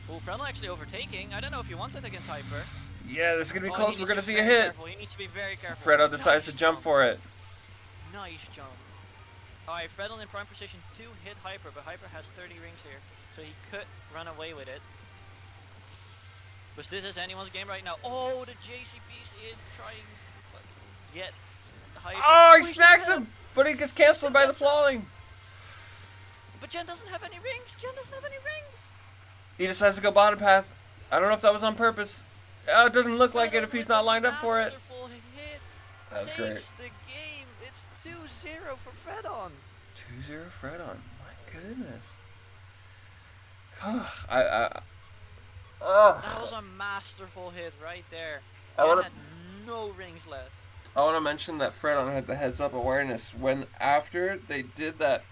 Oh, Fredon actually overtaking. I don't know if you want it against hyper. Yeah, this is gonna be close. He We're needs gonna to see be a very hit. careful. He needs to be very careful. Fredon decides to jump for it. Nice jump. Alright, Fredon in prime position to hit hyper, but hyper has 30 rings here, so he could run away with it. But this is anyone's game right now. Oh, the JCP's in trying to fucking get hyper. Oh, he smacks him, but he gets canceled by the falling. But Jen doesn't have any rings. Jen doesn't have any rings. He decides to go bottom path. I don't know if that was on purpose. Oh, it doesn't look like it if he's not lined up for it. Hit. That was Takes great. the game. It's 2-0 for Fredon. 2-0 Fredon. My goodness. That was a masterful hit right there. Jen had no rings left. I want to mention that Fredon had the heads up awareness when after they did that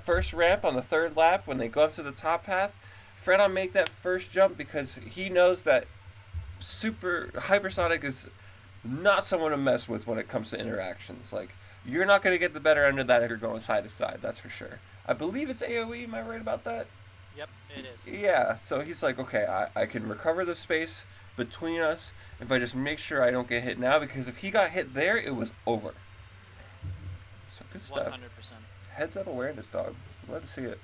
first ramp on the third lap when they go up to the top path. Fredon make that first jump because he knows that super hypersonic is not someone to mess with when it comes to interactions. Like, you're not going to get the better end of that if you're going side to side, that's for sure. I believe it's AoE, am I right about that? Yep, it is. Yeah, so he's like, okay, I can recover the space between us if I just make sure I don't get hit now, because if he got hit there, it was over. So good stuff. 100%. Heads up awareness, dog. Love to see it.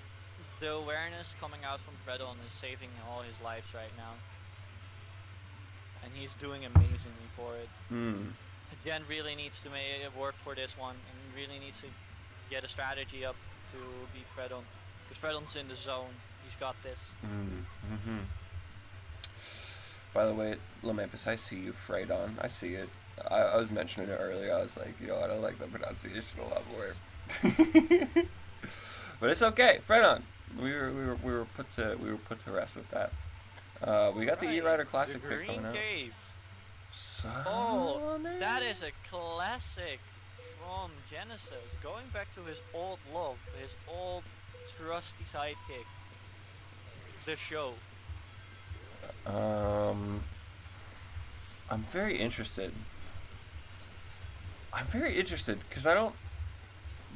The awareness coming out from Fredon is saving all his lives right now. And he's doing amazingly for it. Jen really needs to make it work for this one, and really needs to get a strategy up to beat Fredon. Because Fredon's in the zone. He's got this. By the way, Lamampus, I see you, Freydon. I see it. I was mentioning it earlier. I was like, yo, I don't like the pronunciation a lot more. But it's okay, Freydon. We were put to rest with that. We got the E-Rider Classic pick coming out. Cave. Oh, that is a classic from Genesis. Going back to his old love, his old trusty sidekick. The show. I'm very interested.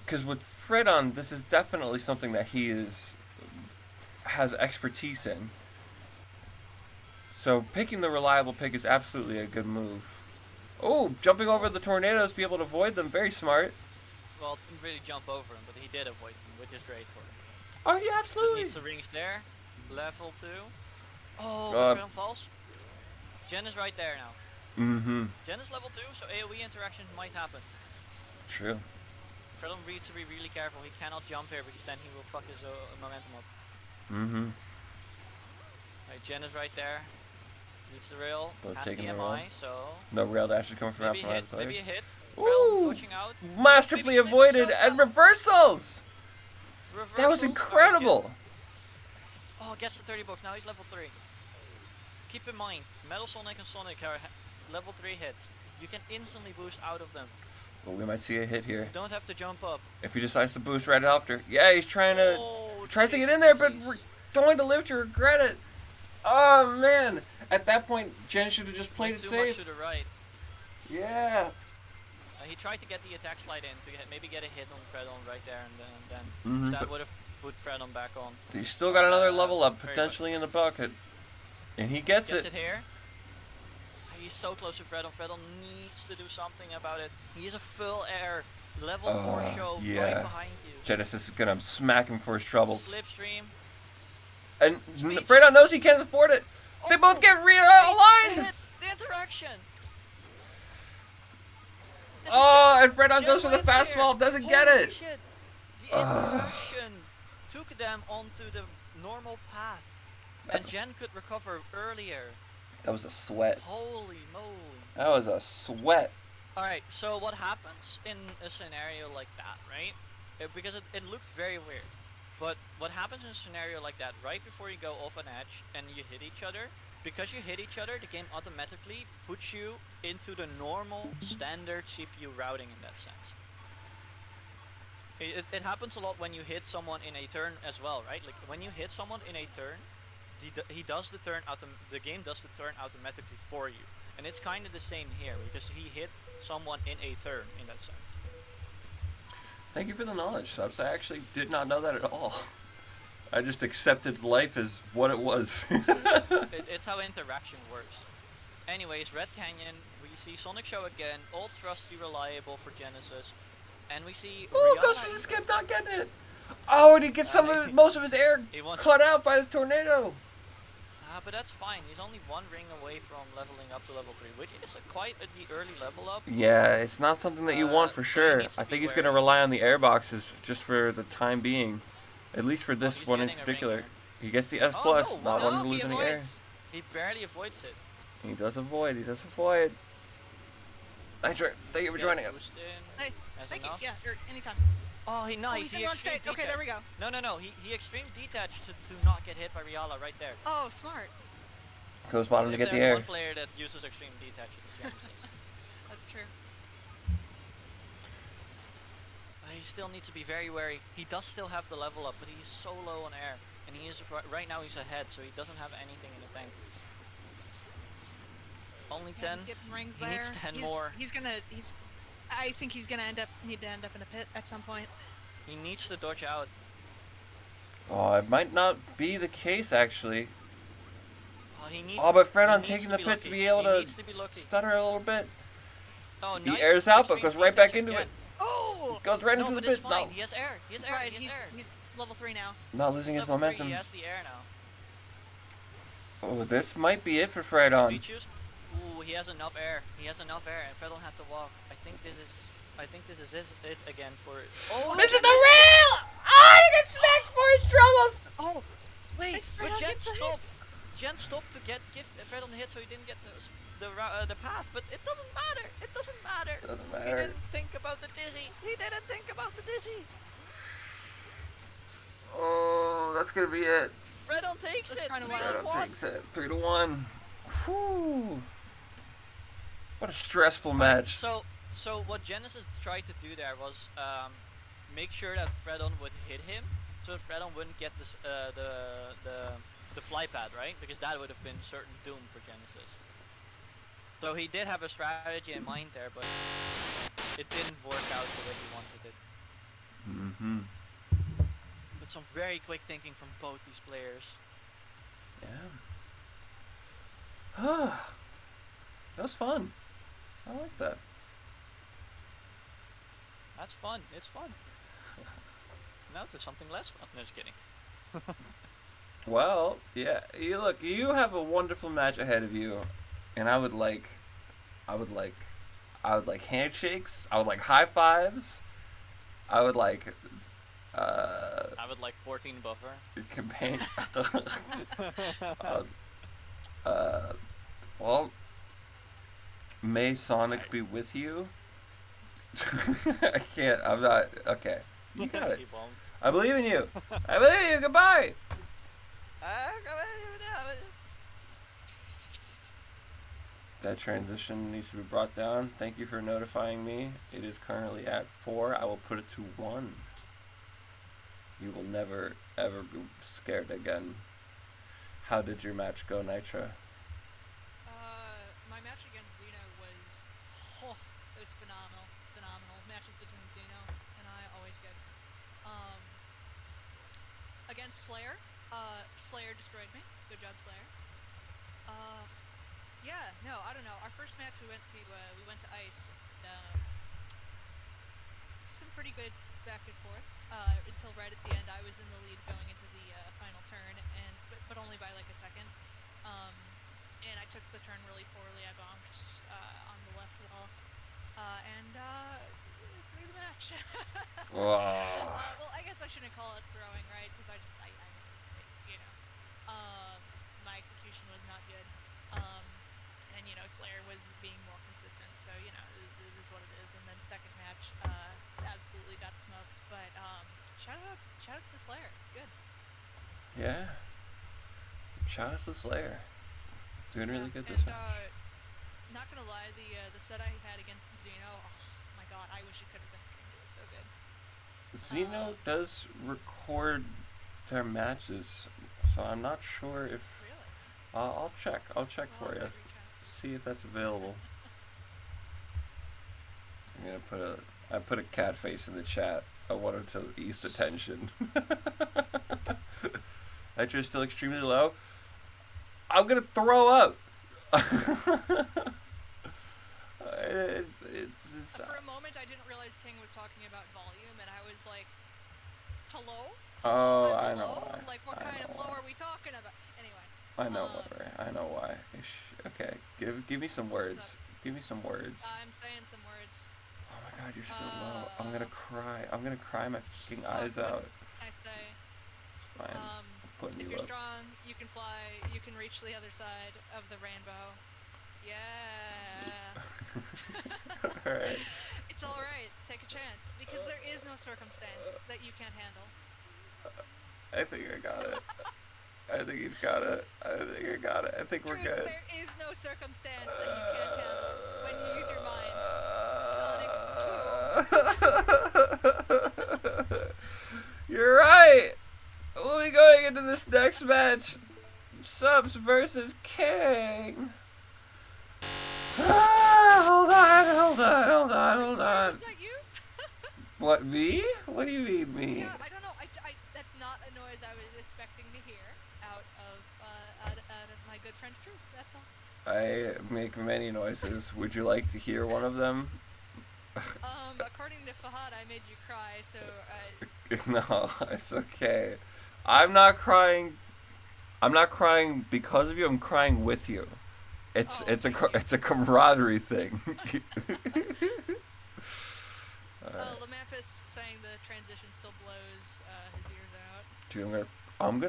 Because with Freydon, this is definitely something that he has expertise in. So picking the reliable pick is absolutely a good move. Oh, jumping over the tornadoes, be able to avoid them, very smart. Well, didn't really jump over him, but he did avoid them, which is great for him. Oh yeah, absolutely. Just needs the rings there. Level 2. Oh, Fredon falls. Jen is right there now. Jen is level 2, so AoE interaction might happen. True. Fredon needs to be really careful. He cannot jump here because then he will fuck his momentum up. Right, Jen is right there. Needs the rail. Both has taking the the MI, rail. so... No rail dash is coming from maybe outside. Maybe a hit. Ooh! Touching out. Masterfully avoided and reversals! That was incredible! Oh, gets the 30 bucks. Now he's level 3. Keep in mind, Metal Sonic and Sonic are level 3 hits. You can instantly boost out of them. Well, we might see a hit here. You don't have to jump up. If he decides to boost right after. Yeah, he's trying to... tries to get in there, but going to live to regret it. Oh, man. At that point, Jen should have just played it safe. Too much to the right. Yeah. He tried to get the attack slide in to maybe get a hit on Fredon right there, and then that would have put Fredon back on. He's still got another level up potentially in the bucket. And he gets it. Here. He's so close to Fredon. Fredon needs to do something about it. He is a full air level 4 show right behind you. Genesis is going to smack him for his troubles. Slipstream. And Fredon knows he can't afford it. They both get realigned. The interaction. Oh, and Fredon goes for the fastball, doesn't get it. Shit. The interaction took them onto the normal path. And Jen could recover earlier. That was a sweat. Holy moly. That was a sweat. Alright, so what happens in a scenario like that, right? Because it looks very weird. But what happens in a scenario like that, right before you go off an edge and you hit each other, because you hit each other, the game automatically puts you into the normal standard CPU routing in that sense. It happens a lot when you hit someone in a turn as well, right? Like when you hit someone in a turn, he does the turn the game does the turn automatically for you. And it's kind of the same here, because he hit someone in a turn in that sense. Thank you for the knowledge, Subs. I actually did not know that at all. I just accepted life as what it was. It's how interaction works. Anyways, Red Canyon, we see Sonic Show again, old trusty reliable for Genesis. And we see Ooh, goes for the skip, not getting it. Oh, and he gets most of his air cut out by the tornado. But that's fine. He's only one ring away from leveling up to level 3, which is quite the early level up. Yeah, it's not something that you want for sure. I think he's going to rely on the air boxes just for the time being. At least for this one in particular. He gets the S+, not wanting to lose any air. He barely avoids it. He does avoid. Thank you for joining us. Hey, thank you. Yeah, anytime. Oh, nice. He extreme okay, there we go. No. He extreme detached to not get hit by Riala right there. Oh, smart. Goes bottom to get the air. There's one player that uses extreme detach. That's true. He still needs to be very wary. He does still have the level up, but he's so low on air. And he is right now he's ahead, so he doesn't have anything in the tank. Only Yeah, 10. he's getting rings He there. needs 10 more. I think he's gonna need to end up in a pit at some point. He needs to dodge out. Oh, it might not be the case actually. Oh, he needs. Oh, but Fred he on needs taking to the be pit lucky. to be able He to needs to be lucky. stutter a little bit. Oh, He nice. airs out, but extreme goes team right back touch into again. it. Oh! Goes right No, into the but it's pit. fine. No, He has air. He has air. Right, he has air. he's level 3 now. not losing He's his level 3, momentum. He has the air now. Oh, this might be it for Fred on. Speed shoes. Ooh, he has enough air. He has enough air, and Fred don't have to walk. I think this is it again for. Oh, Misses the rail! Oh, he gets smacked for his troubles. Oh, wait, Fred but Jen gets the hit. stopped. Jen stopped to give Fred on the hit, so he didn't get the path. But it doesn't matter. It doesn't matter. Doesn't He matter. didn't think about the dizzy. He didn't think about the dizzy. Oh, that's gonna be it. Fred on takes That's it. kinda 3 wild. to Fred 1. takes it. 3-1. Whew. What a stressful match. So what Genesis tried to do there was make sure that Fredon would hit him, so that Fredon wouldn't get this the fly pad, right? Because that would have been certain doom for Genesis. So he did have a strategy in mind there, but it didn't work out the way he wanted it. Mm-hmm. With some very quick thinking from both these players. Yeah. That was fun. I like that. That's fun. It's fun. Now to something less fun. No, just kidding. Well, yeah. You have a wonderful match ahead of you, and I would like handshakes. I would like high fives. I would like. I would like 14 buffer. Campaign. Well, may Sonic be with you. I can't. I'm not. Okay. You got it. He won't. I believe in you. I believe in you. Goodbye. That transition needs to be brought down. Thank you for notifying me. It is currently at 4. I will put it to 1. You will never, ever be scared again. How did your match go, Nitra? My match against Zeno was, it was phenomenal. It's phenomenal. Matches between Zeno and I always good. Against Slayer, Slayer destroyed me. Good job, Slayer. Yeah, no, I don't know. Our first match we went to Ice. Some pretty good back and forth. Until right at the end, I was in the lead going into the final turn, but only by like a second. And I took the turn really poorly. I bombed on the left wall, and threw the match. Well, I guess I shouldn't call it throwing, right? Because I made a mistake, you know. My execution was not good. And Slayer was being more consistent, so it is what it is. And then second match, absolutely got smoked. But shoutouts to Slayer. It's good. Yeah. Shoutouts to Slayer. Doing really good this and, match. Not gonna lie, the set I had against Zeno, oh my god, I wish it could have been streamed. It was so good. Zeno does record their matches, so I'm not sure if. Really? I'll check. I'll check Well, for you. I'll reach out. See if that's available. I'm gonna put a cat face in the chat. I wanted to ease the tension. Nitro's still extremely low. I'm gonna throw up. It's For a moment, I didn't realize King was talking about volume, and I was like, hello? Oh, Hello? I know why. Like, what I kind know of flow why. are we talking about? Anyway. I know why. I know why. Okay, give me some words. up? Give me some words. I'm saying some words. Oh my god, you're so low. I'm gonna cry. I'm gonna cry my fucking eyes out. I say, It's fine. I'm putting if you you're up. strong, you can fly, you can reach the other side of the rainbow. Yeah. Alright. It's alright, take a chance, because there is no circumstance that you can't handle. I think I got it. I think he's got it. I think I got it. I think we're Truth, good. there is no circumstance that you can't handle when you use your mind. Sonic 2. You're right. We'll be going into this next match. Subs versus King. hold on, hold Is on. that you? What, me? What do you mean, me? Yeah, I don't know. That's not a noise I was expecting to hear out of my good friend Truth. That's all. I make many noises. Would you like to hear one of them? According to Fahad, I made you cry, so No, it's okay. I'm not crying. I'm not crying because of you. I'm crying with you. It's Oh, thank you. it's a camaraderie thing. Lamampus saying the transition still blows his ears out. Dude, I'm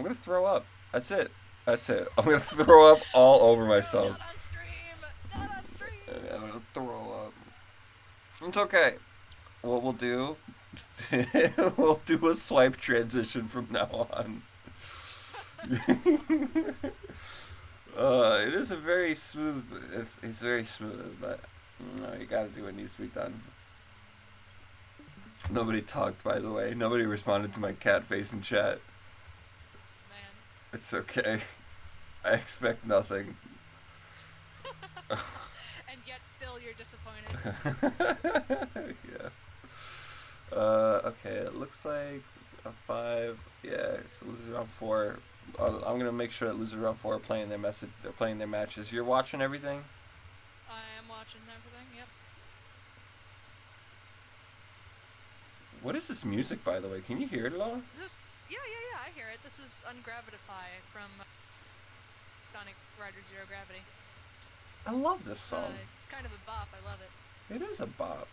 gonna throw up. That's it. That's it. I'm gonna throw up all over No, myself. not on stream! Not on stream! I'm gonna throw up. It's okay. What we'll do, we'll do a swipe transition from now on. It is a very smooth. It's very smooth, but you gotta do what needs to be done. Nobody talked, by the way. Nobody responded to my cat face in chat. Man. It's okay. I expect nothing. And yet still you're disappointed. Yeah. Okay, it looks like a 5. Yeah, so losers round 4. I'm gonna make sure that losers round 4 are playing their They're playing their matches. You're watching everything? I am watching everything, yep. What is this music, by the way? Can you hear it at all? Yeah, I hear it. This is Ungravitify from Sonic Rider Zero Gravity. I love this song. It's kind of a bop. I love it. It is a bop.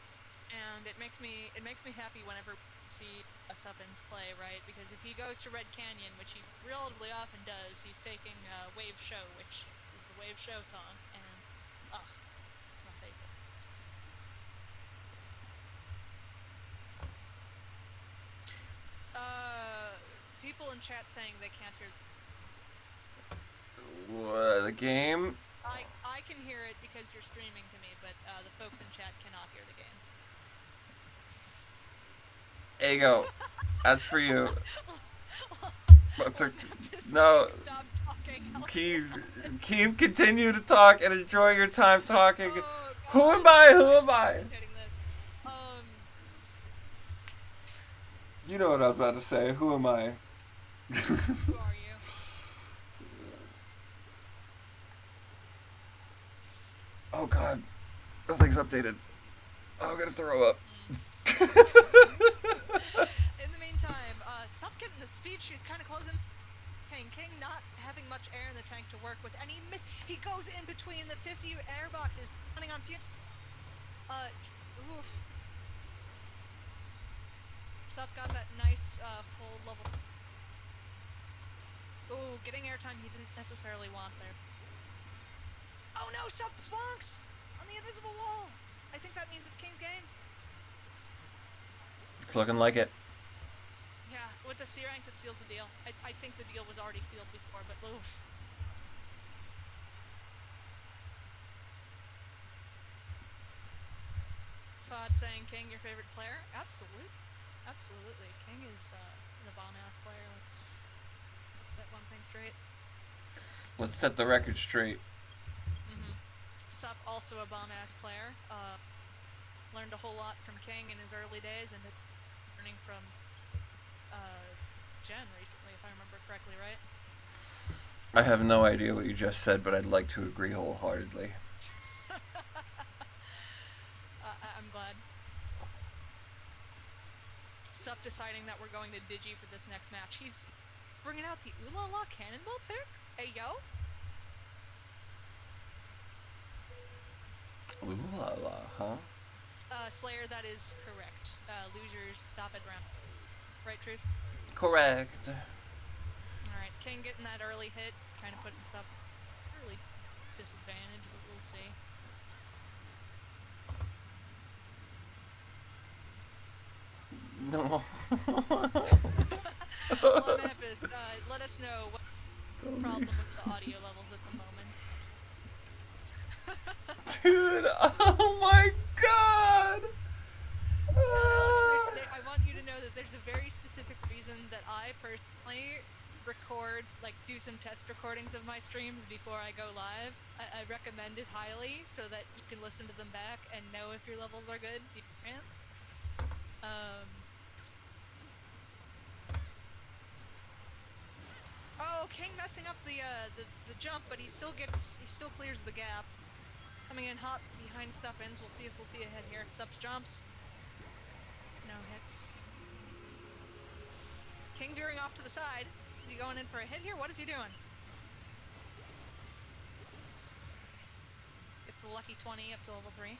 And it makes me happy whenever I see Suppins play, right? Because if he goes to Red Canyon, which he relatively often does, he's taking Wave Show, which this is the Wave Show song, and it's my favorite. People in chat saying they can't hear. What, the game? I can hear it because you're streaming to me, but the folks in chat cannot hear the game. There you go. That's for you. That's a, no. Stop talking. Keep continue to talk and enjoy your time talking. Oh, Who am I? Who am I? This. You know what I was about to say. Who am I? Who are you? Oh God. Nothing's updated. Oh, I'm gonna throw up. In the meantime, Sup getting the speed. She's kind of closing. King not having much air in the tank to work with, and he goes in between the 50 air boxes, running on fuel. Oof. Sup got that nice full level. Ooh, getting airtime he didn't necessarily want there. Oh no, Sup swonks on the invisible wall. I think that means it's King's game. It's looking like it. Yeah, with the C rank that seals the deal. I think the deal was already sealed before, but oof. Fod saying King your favorite player? Absolutely. Absolutely. King is a bomb ass player. Let's set one thing straight. Let's set the record straight. Sup also a bomb ass player. Learned a whole lot from King in his early days and learning from Jen recently, if I remember correctly, right? I have no idea what you just said, but I'd like to agree wholeheartedly. I'm glad. Sup deciding that we're going to Digi for this next match. He's bringing out the Ooh La La Cannonball pick? Hey, yo? Ooh la la, huh? Slayer, that is correct. Losers stop at round. Right, Truth? Correct. Alright, King getting that early hit, kind of putting Sup early disadvantage, but we'll see. No. Well, Memphis, let us know what problem with the audio levels at the moment. Dude, oh my God! Alex, I want you to know that there's a very specific reason that I personally record, like, do some test recordings of my streams before I go live. I recommend it highly so that you can listen to them back and know if your levels are good beforehand. Oh, King messing up the jump, but he still clears the gap. Coming in hot behind Stuffins. We'll see a hit here. Stups jumps. No hits. King veering off to the side. Is he going in for a hit here? What is he doing? It's the lucky 20 up to level 3.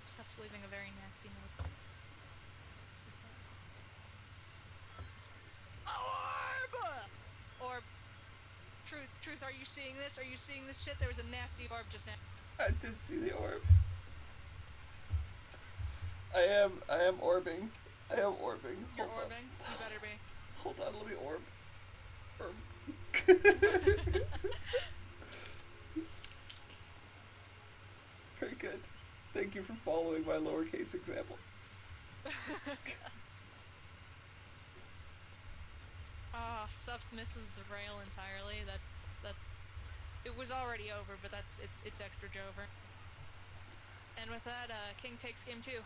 Stuff's leaving a very nasty note. Orb! Truth, are you seeing this? Are you seeing this shit? There was a nasty orb just now. I did see the orb. I am orbing. You're orbing? You better be. Hold on, let me orb. Very good. Thank you for following my lowercase example. Stuffs misses the rail entirely. That's it was already over, but it's extra over. And with that, King takes game 2.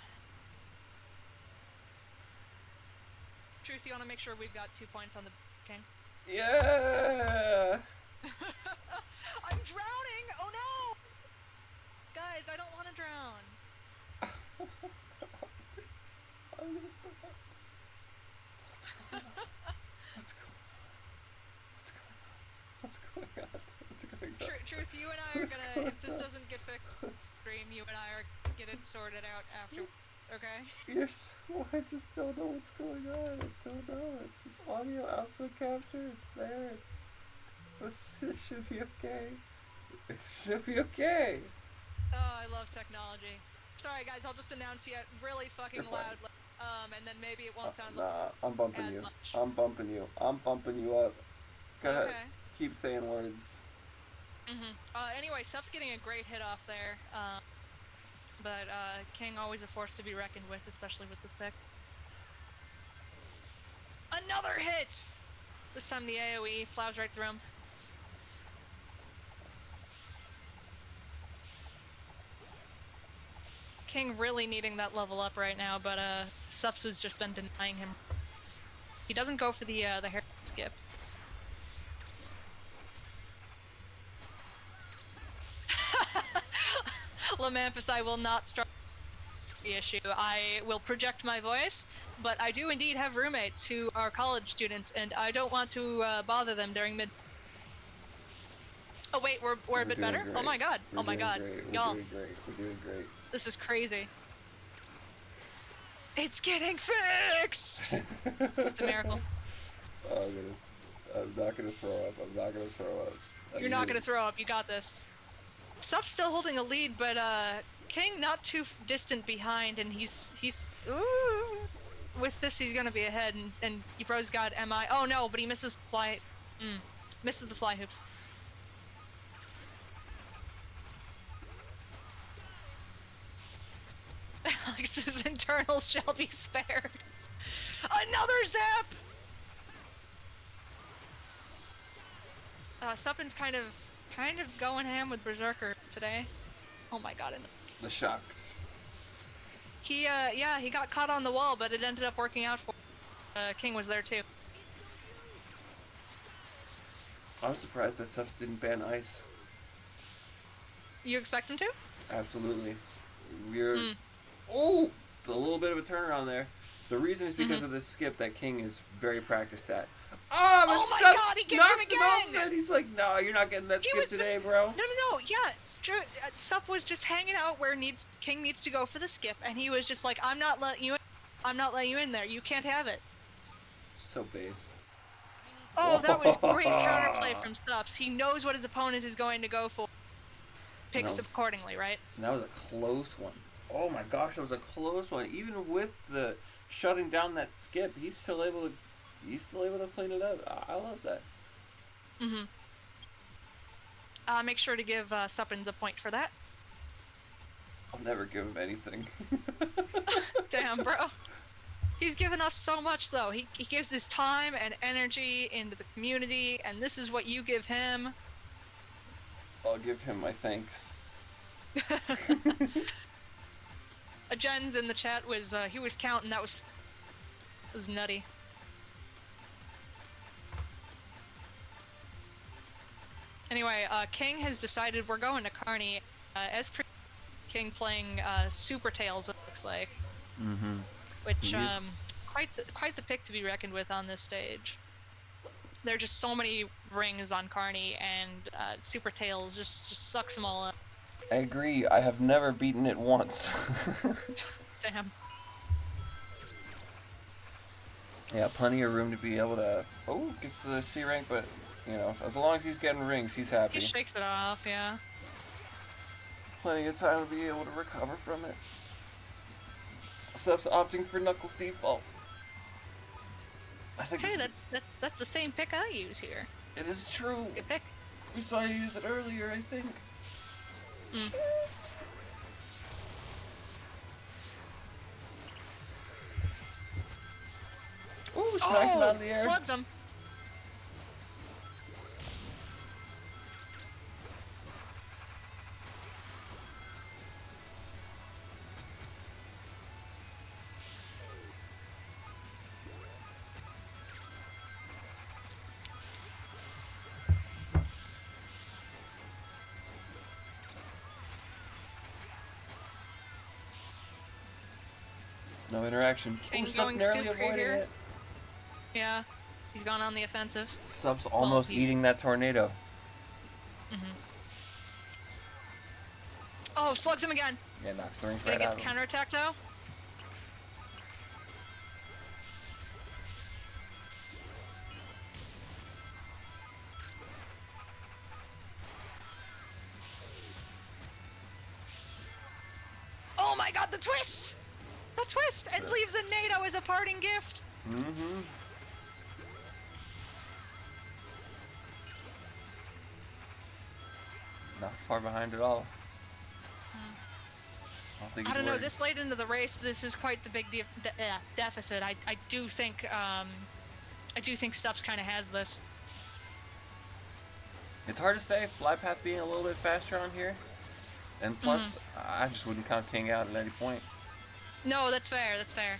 Truth, you want to make sure we've got 2 points on the King? Yeah! I'm drowning! Oh no! Guys, I don't want to drown. What's going on? Truth, you and I are gonna, if this doesn't get fixed stream, you and I are getting sorted out after, okay? Yes, well, I just don't know what's going on. I don't know. It's just audio output capture. It's there. It should be okay. It should be okay. Oh, I love technology. Sorry guys, I'll just announce you really fucking loud. And then maybe it won't sound I'm bumping you. much. I'm bumping you up. Go ahead. Okay. Keep saying words. Anyway, Stuff's getting a great hit off there. But King always a force to be reckoned with, especially with this pick. Another hit! This time the AoE plows right through him. King really needing that level up right now, but Sups has just been denying him. He doesn't go for the hair skip. Lamampus, I will not start the issue. I will project my voice, but I do indeed have roommates who are college students, and I don't want to bother them during mid. Oh wait, we're a bit better? Great. Oh my god. We're oh my god. Y'all. We're doing great. This is crazy. It's getting fixed! It's a miracle. I'm not gonna throw up. You're not gonna throw up, you got this. Stuff's still holding a lead, but King not too distant behind, and he's ooh, with this he's gonna be ahead, and Bro's got MI. Oh no, but he misses misses the fly hoops. Alex's internals shall be spared. Another zap! Suppin's kind of going ham with Berserker today. Oh my god. The shocks. He, yeah, he got caught on the wall, but it ended up working out for King was there too. I'm surprised that Subs didn't ban ice. You expect him to? Absolutely. We're... Oh! A little bit of a turnaround there. The reason is because of this skip that King is very practiced at. Oh my god, he gets him again! And he's like, no, you're not getting that skip today, bro. No, yeah. Sup was just hanging out where King needs to go for the skip, and he was just like, I'm not letting you in there. You can't have it. So based. Oh, that was great counterplay from Sups. He knows what his opponent is going to go for. Picks accordingly, right? And that was a close one. Oh my gosh, that was a close one. Even with the shutting down that skip, he's still able to clean it up. I love that. Make sure to give Suppins a point for that. I'll never give him anything. Damn, bro. He's given us so much, though. He gives his time and energy into the community, and this is what you give him. I'll give him my thanks. A Jen's in the chat was, he was counting, that was nutty. Anyway, King has decided we're going to Carney, as per King playing, Super Tails, it looks like. Mm-hmm. Which, quite the pick to be reckoned with on this stage. There are just so many rings on Carney, and, Super Tails just sucks them all up. I agree, I have never beaten it once. Damn. Yeah, plenty of room to be able to... Oh, gets the C rank, but, you know, as long as he's getting rings, he's happy. He shakes it off, yeah. Plenty of time to be able to recover from it. Sub's opting for Knuckles default. I think Hey, that's the same pick I use here. it is true. Good pick. We saw you use it earlier, I think. Mm. Ooh, smacks him out of the air. Slugs him. No interaction. King Ooh, Sub's going narrowly super avoiding here. it. Yeah, he's gone on the offensive. Sub's almost he's- eating that tornado. Oh, slugs him again. Yeah, knocks the rings Gonna right get out the of him. counterattack though. Oh my god, the twist! The twist! And leaves a NATO as a parting gift! Mm-hmm. Not far behind at all. I don't know, this late into the race, this is quite the big deficit. I do think Subs kind of has this. It's hard to say, Flypath being a little bit faster on here. And plus, I just wouldn't count King out at any point. No, that's fair, that's fair.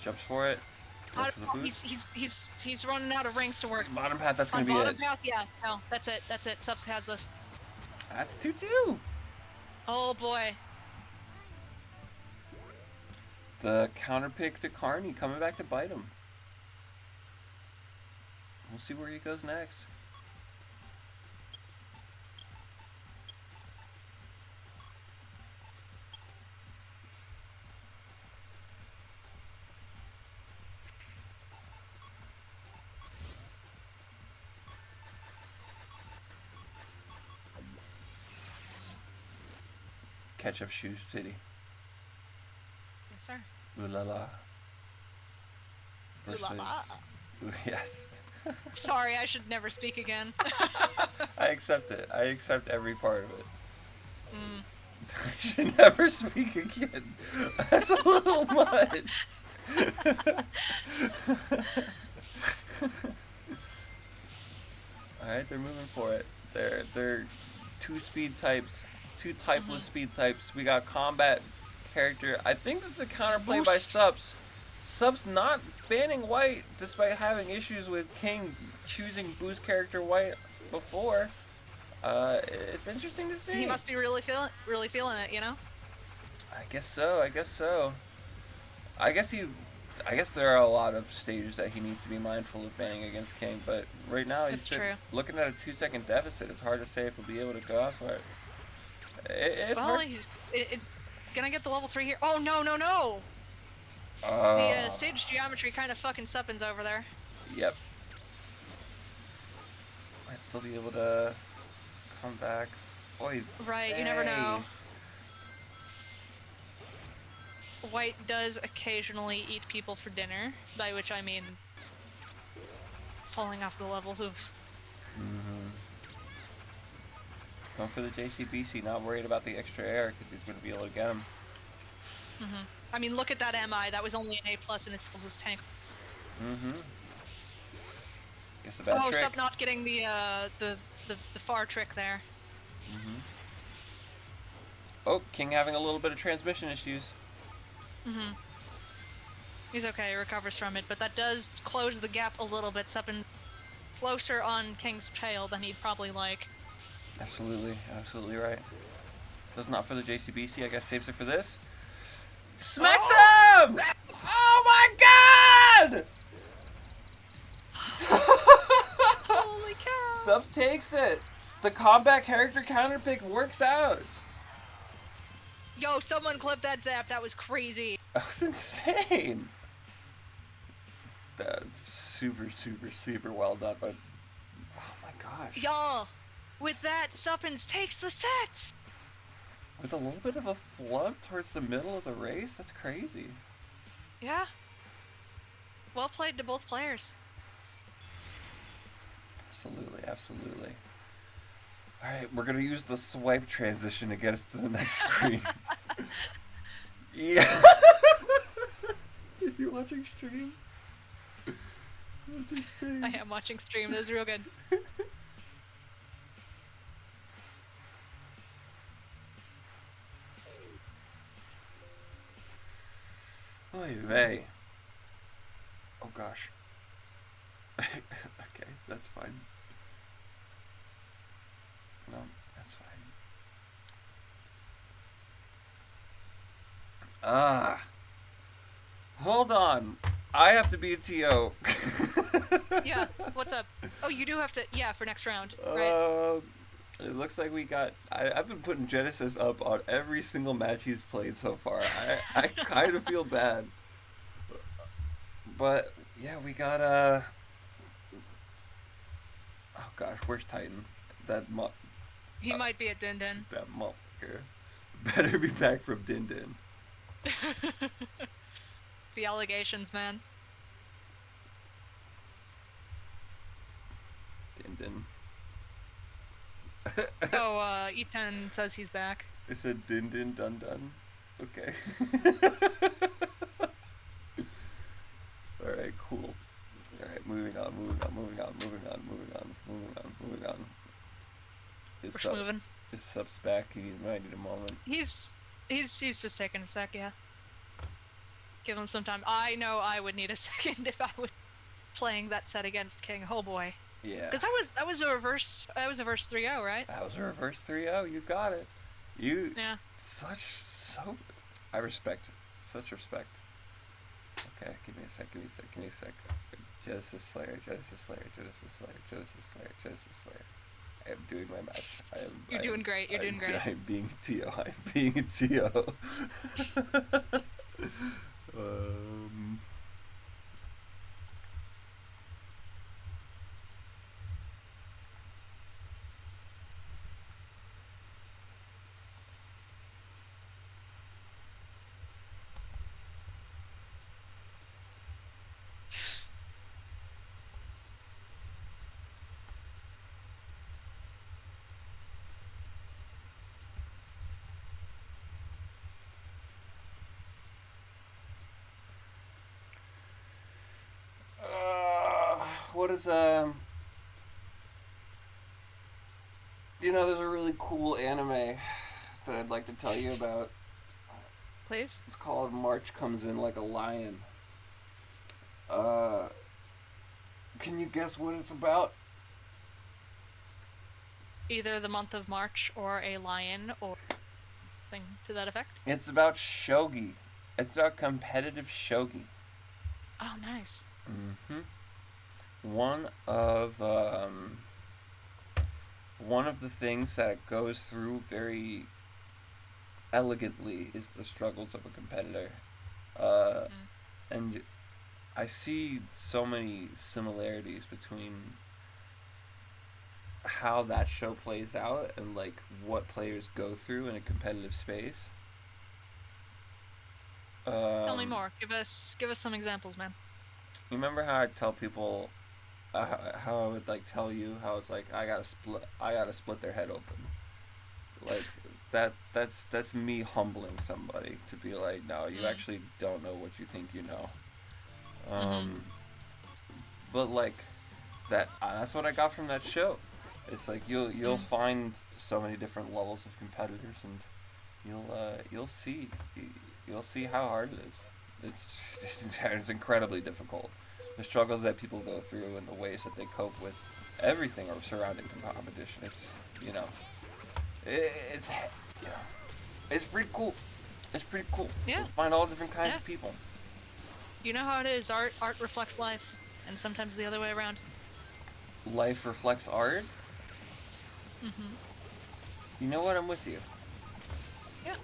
Jumps for it. Goes I for the don't know, boost. he's running out of rings to work. Bottom path, that's gonna On be bottom it. path, yeah, no, that's it, Subs has this. That's 2-2. Oh boy. The counter pick to Carney coming back to bite him. We'll see where he goes next. Ketchup Shoe City. Yes, sir. Ooh la la. Ooh la la. Yes. Sorry, I should never speak again. I accept it. I accept every part of it. Mm. I should never speak again. That's a little much. Alright, they're moving for it. They're two speed types, two typeless speed types. We got combat character. I think this is a counterplay by Boost. Subs. Subs not banning White despite having issues with King choosing boost character White before. It's interesting to see. He must be really feeling it, you know? I guess so. I guess so. I guess there are a lot of stages that he needs to be mindful of banning against King, but right now he's That's true. looking at a 2-second deficit. It's hard to say if he'll be able to go off, but it's Well, hard. he's gonna get the level 3 here. Oh, no, no, no! Oh, The stage geometry kind of fucking suppins over there. Yep. Might still be able to come back. Boy, Right, you never know. White does occasionally eat people for dinner, by which I mean falling off the level. Oof. Going for the JCBC, not worried about the extra air because he's going to be able to get him. I mean, look at that MI. That was only an A+ and it fills his tank. Guess the bad trick. Stop not getting the far trick there. Oh, King having a little bit of transmission issues. He's okay, he recovers from it, but that does close the gap a little bit. Suppin closer on King's tail than he'd probably like. Absolutely, absolutely right. Does not for the JCBC, I guess saves it for this. Smacks him! Oh my god! Holy cow! Subs takes it. The combat character counter pick works out. Yo, someone clip that zap. That was crazy. That was insane. That's super, super, super well done. But oh my gosh. Y'all, with that, Suppins takes the sets. With a little bit of a flub towards the middle of the race, that's crazy. Yeah. Well played to both players. Absolutely, absolutely. Alright, we're gonna use the swipe transition to get us to the next screen. Yeah. Are you watching stream? That's insane. I am watching stream. This is real good. Oy vey. Oh gosh. Okay, that's fine. No, that's fine. Ah. Hold on. I have to be a TO. Yeah, what's up? Oh, you do have to, yeah, for next round, right? It looks like we got... I've been putting Genesis up on every single match he's played so far. I kind of feel bad. But, yeah, we got, oh gosh, where's Titan? He might be at Din Din. That motherfucker. Better be back from Din Din. The allegations, man. Din Din. Oh, E10 says he's back. It said Din Din Dun Dun. Okay. Alright, cool. Alright, moving on. We're moving. His sub's back. He might need a moment. He's just taking a sec, yeah. Give him some time. I know I would need a second if I was playing that set against King. Oh boy. Yeah. Because that was a reverse 3-0, right? That was a reverse 3-0. You got it. Yeah. I respect it. Such respect. Okay, give me a sec. Genesis Slayer. I am doing my match. You're doing great. I'm being a TO. What is there's a really cool anime that I'd like to tell you about. Please. It's called March Comes In Like a Lion. Can you guess what it's about? Either the month of March or a lion or thing to that effect. It's about shogi. It's about competitive shogi. Oh, nice. Mm-hmm. One of the things that it goes through very elegantly is the struggles of a competitor. And I see so many similarities between how that show plays out and like what players go through in a competitive space. Tell me more. Give us some examples, man. You remember how I tell people how I would like tell you how it's like I gotta split their head open. Like that's me humbling somebody to be like, no, you actually don't know what you think you know. But like that's what I got from that show. It's like you'll find so many different levels of competitors, and you'll see how hard it is. It's incredibly difficult. The struggles that people go through and the ways that they cope with everything surrounding competition. It's it's it's pretty cool. It's pretty cool. Yeah. To find all different kinds of people. You know how it is. Art reflects life, and sometimes the other way around. Life reflects art. You know what? I'm with you. Yeah.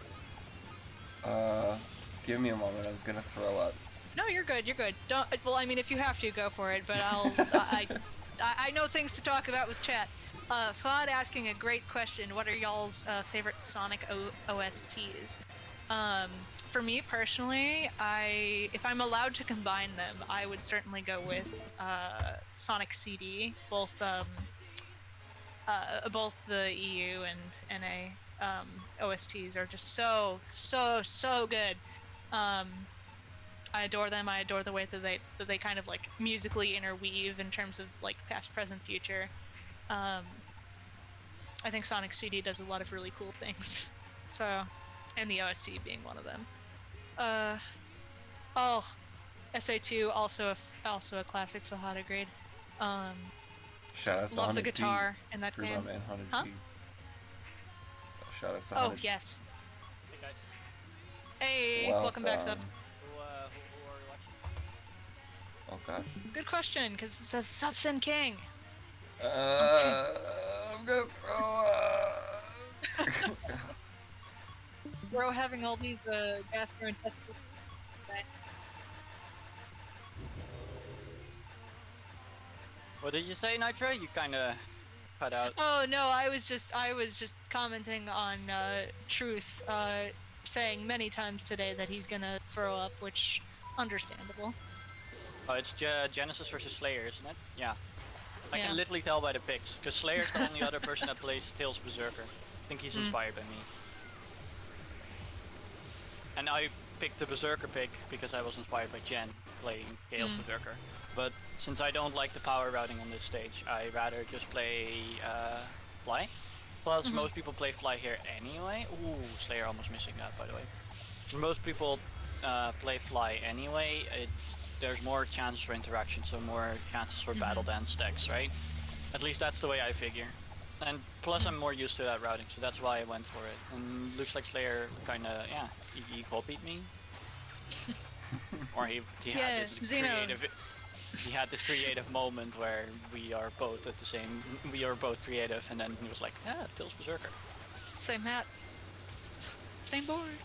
Give me a moment. I'm gonna throw up. No, you're good. You're good. Don't. Well, I mean, if you have to, go for it. But I know things to talk about with chat. Fod asking a great question. What are y'all's favorite Sonic OSTs? For me personally, if I'm allowed to combine them, I would certainly go with Sonic CD. Both the EU and NA OSTs are just so good. I adore them. I adore the way that they kind of like musically interweave in terms of like past, present, future. I think Sonic CD does a lot of really cool things. So, and the OST being one of them. SA2 also a classic Fajada grade. Shout out to Love the 100P guitar in that Free game. my man 100P. Huh? Shout out to 100P. Yes. Hey guys, Hey, welcome back, Subs. who are you watching? Oh god. Good question, because it says Subs and King. I'm gonna throw up. Bro, having all these gastrointestinal. What did you say, Nitro? You kind of cut out. Oh no, I was just commenting on Truth saying many times today that he's gonna throw up, which understandable. Oh, it's Genesis versus Slayer, isn't it? Yeah. I Yeah. can literally tell by the picks, because Slayer's the only other person that plays Tails Berserker. I think he's inspired by me. And I picked the Berserker pick because I was inspired by Jen playing Tails Berserker. But since I don't like the power routing on this stage, I rather just play Fly. Plus, most people play Fly here anyway. Ooh, Slayer almost missing that, by the way. Most people play Fly anyway. There's more chances for interaction, so more chances for battle dance stacks, right? At least that's the way I figure. And plus I'm more used to that routing, so that's why I went for it. And looks like Slayer kinda, yeah, he copied me. Or he had this creative moment where we are both creative, and then he was like, yeah, Tails Berserker. Same hat. Same board.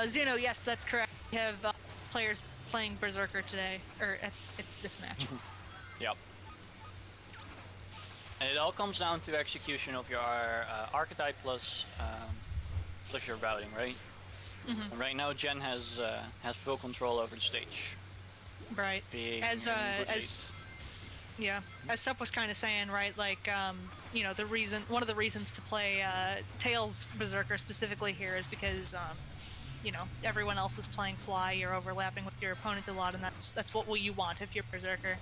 Zeno, yes, that's correct. We have players playing Berserker today, or at this match. Yep. And it all comes down to execution of your archetype plus your routing, right? And right now, Jen has full control over the stage. Right. As Sep was kind of saying, right? Like, you know, one of the reasons to play Tails Berserker specifically here is because you know, everyone else is playing Fly, you're overlapping with your opponent a lot, and that's what you want if you're Berserker.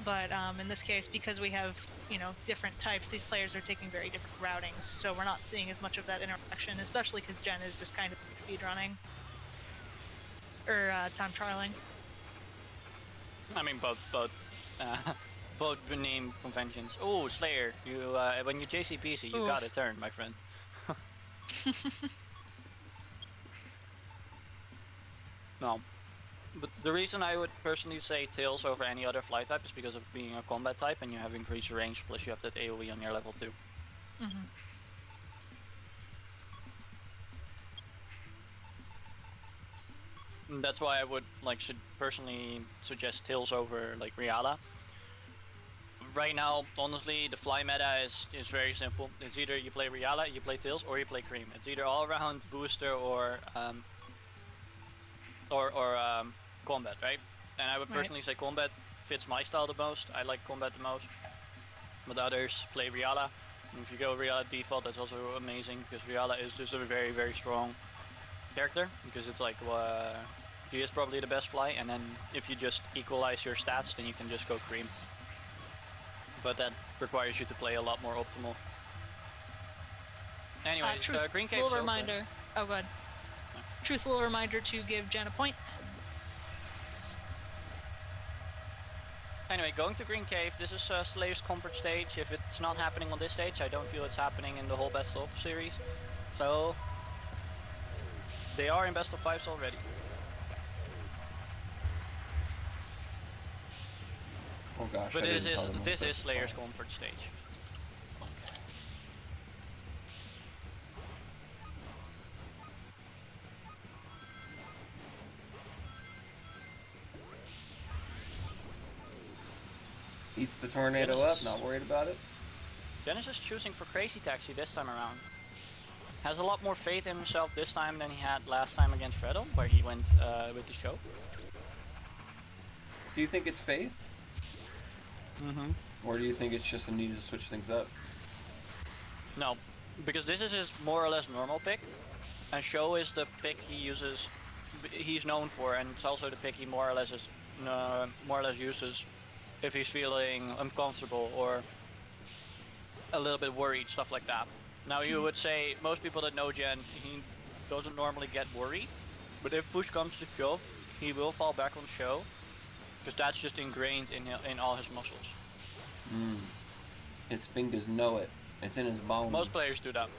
But in this case, because we have, you know, different types, these players are taking very different routings, so we're not seeing as much of that interaction, especially because Jen is just kind of speed running. Or time trialing. I mean, both name conventions. Oh, Slayer, you when you JCPC, you got a turn, my friend. No, but the reason I would personally say Tails over any other fly type is because of being a combat type and you have increased range, plus you have that AoE on your level 2. And that's why I would should personally suggest Tails over like Riala. Right now, honestly, the fly meta is very simple. It's either you play Riala, you play Tails, or you play Cream. It's either all around booster or combat, right? And I would personally say combat fits my style the most. I like combat the most. But others play Riala. If you go Riala default, that's also amazing because Riala is just a very, very strong character because it's like he is probably the best fly, and then if you just equalize your stats, then you can just go cream. But that requires you to play a lot more optimal. Anyway, Green Cave. Little reminder. Oh, good. Yeah. Truthful reminder to give Jen a point. Anyway, going to Green Cave, this is Slayer's comfort stage. If it's not happening on this stage, I don't feel it's happening in the whole best of series. So they are in best of 5s already. Oh gosh. But this is Slayer's comfort stage. Eats the tornado Genesis. up, not worried about it. Genesis choosing for Crazy Taxi this time around. Has a lot more faith in himself this time than he had last time against Fredo, where he went with the show. Do you think it's faith? Mm-hmm. Or do you think it's just a need to switch things up? No, because this is his more or less normal pick, and show is the pick he uses, he's known for, and it's also the pick he more or less uses if he's feeling uncomfortable or a little bit worried, stuff like that. Now you would say most people that know Jen, he doesn't normally get worried, but if push comes to shove, he will fall back on show, because that's just ingrained in all his muscles. His fingers know it. It's in his bones. Most players do that.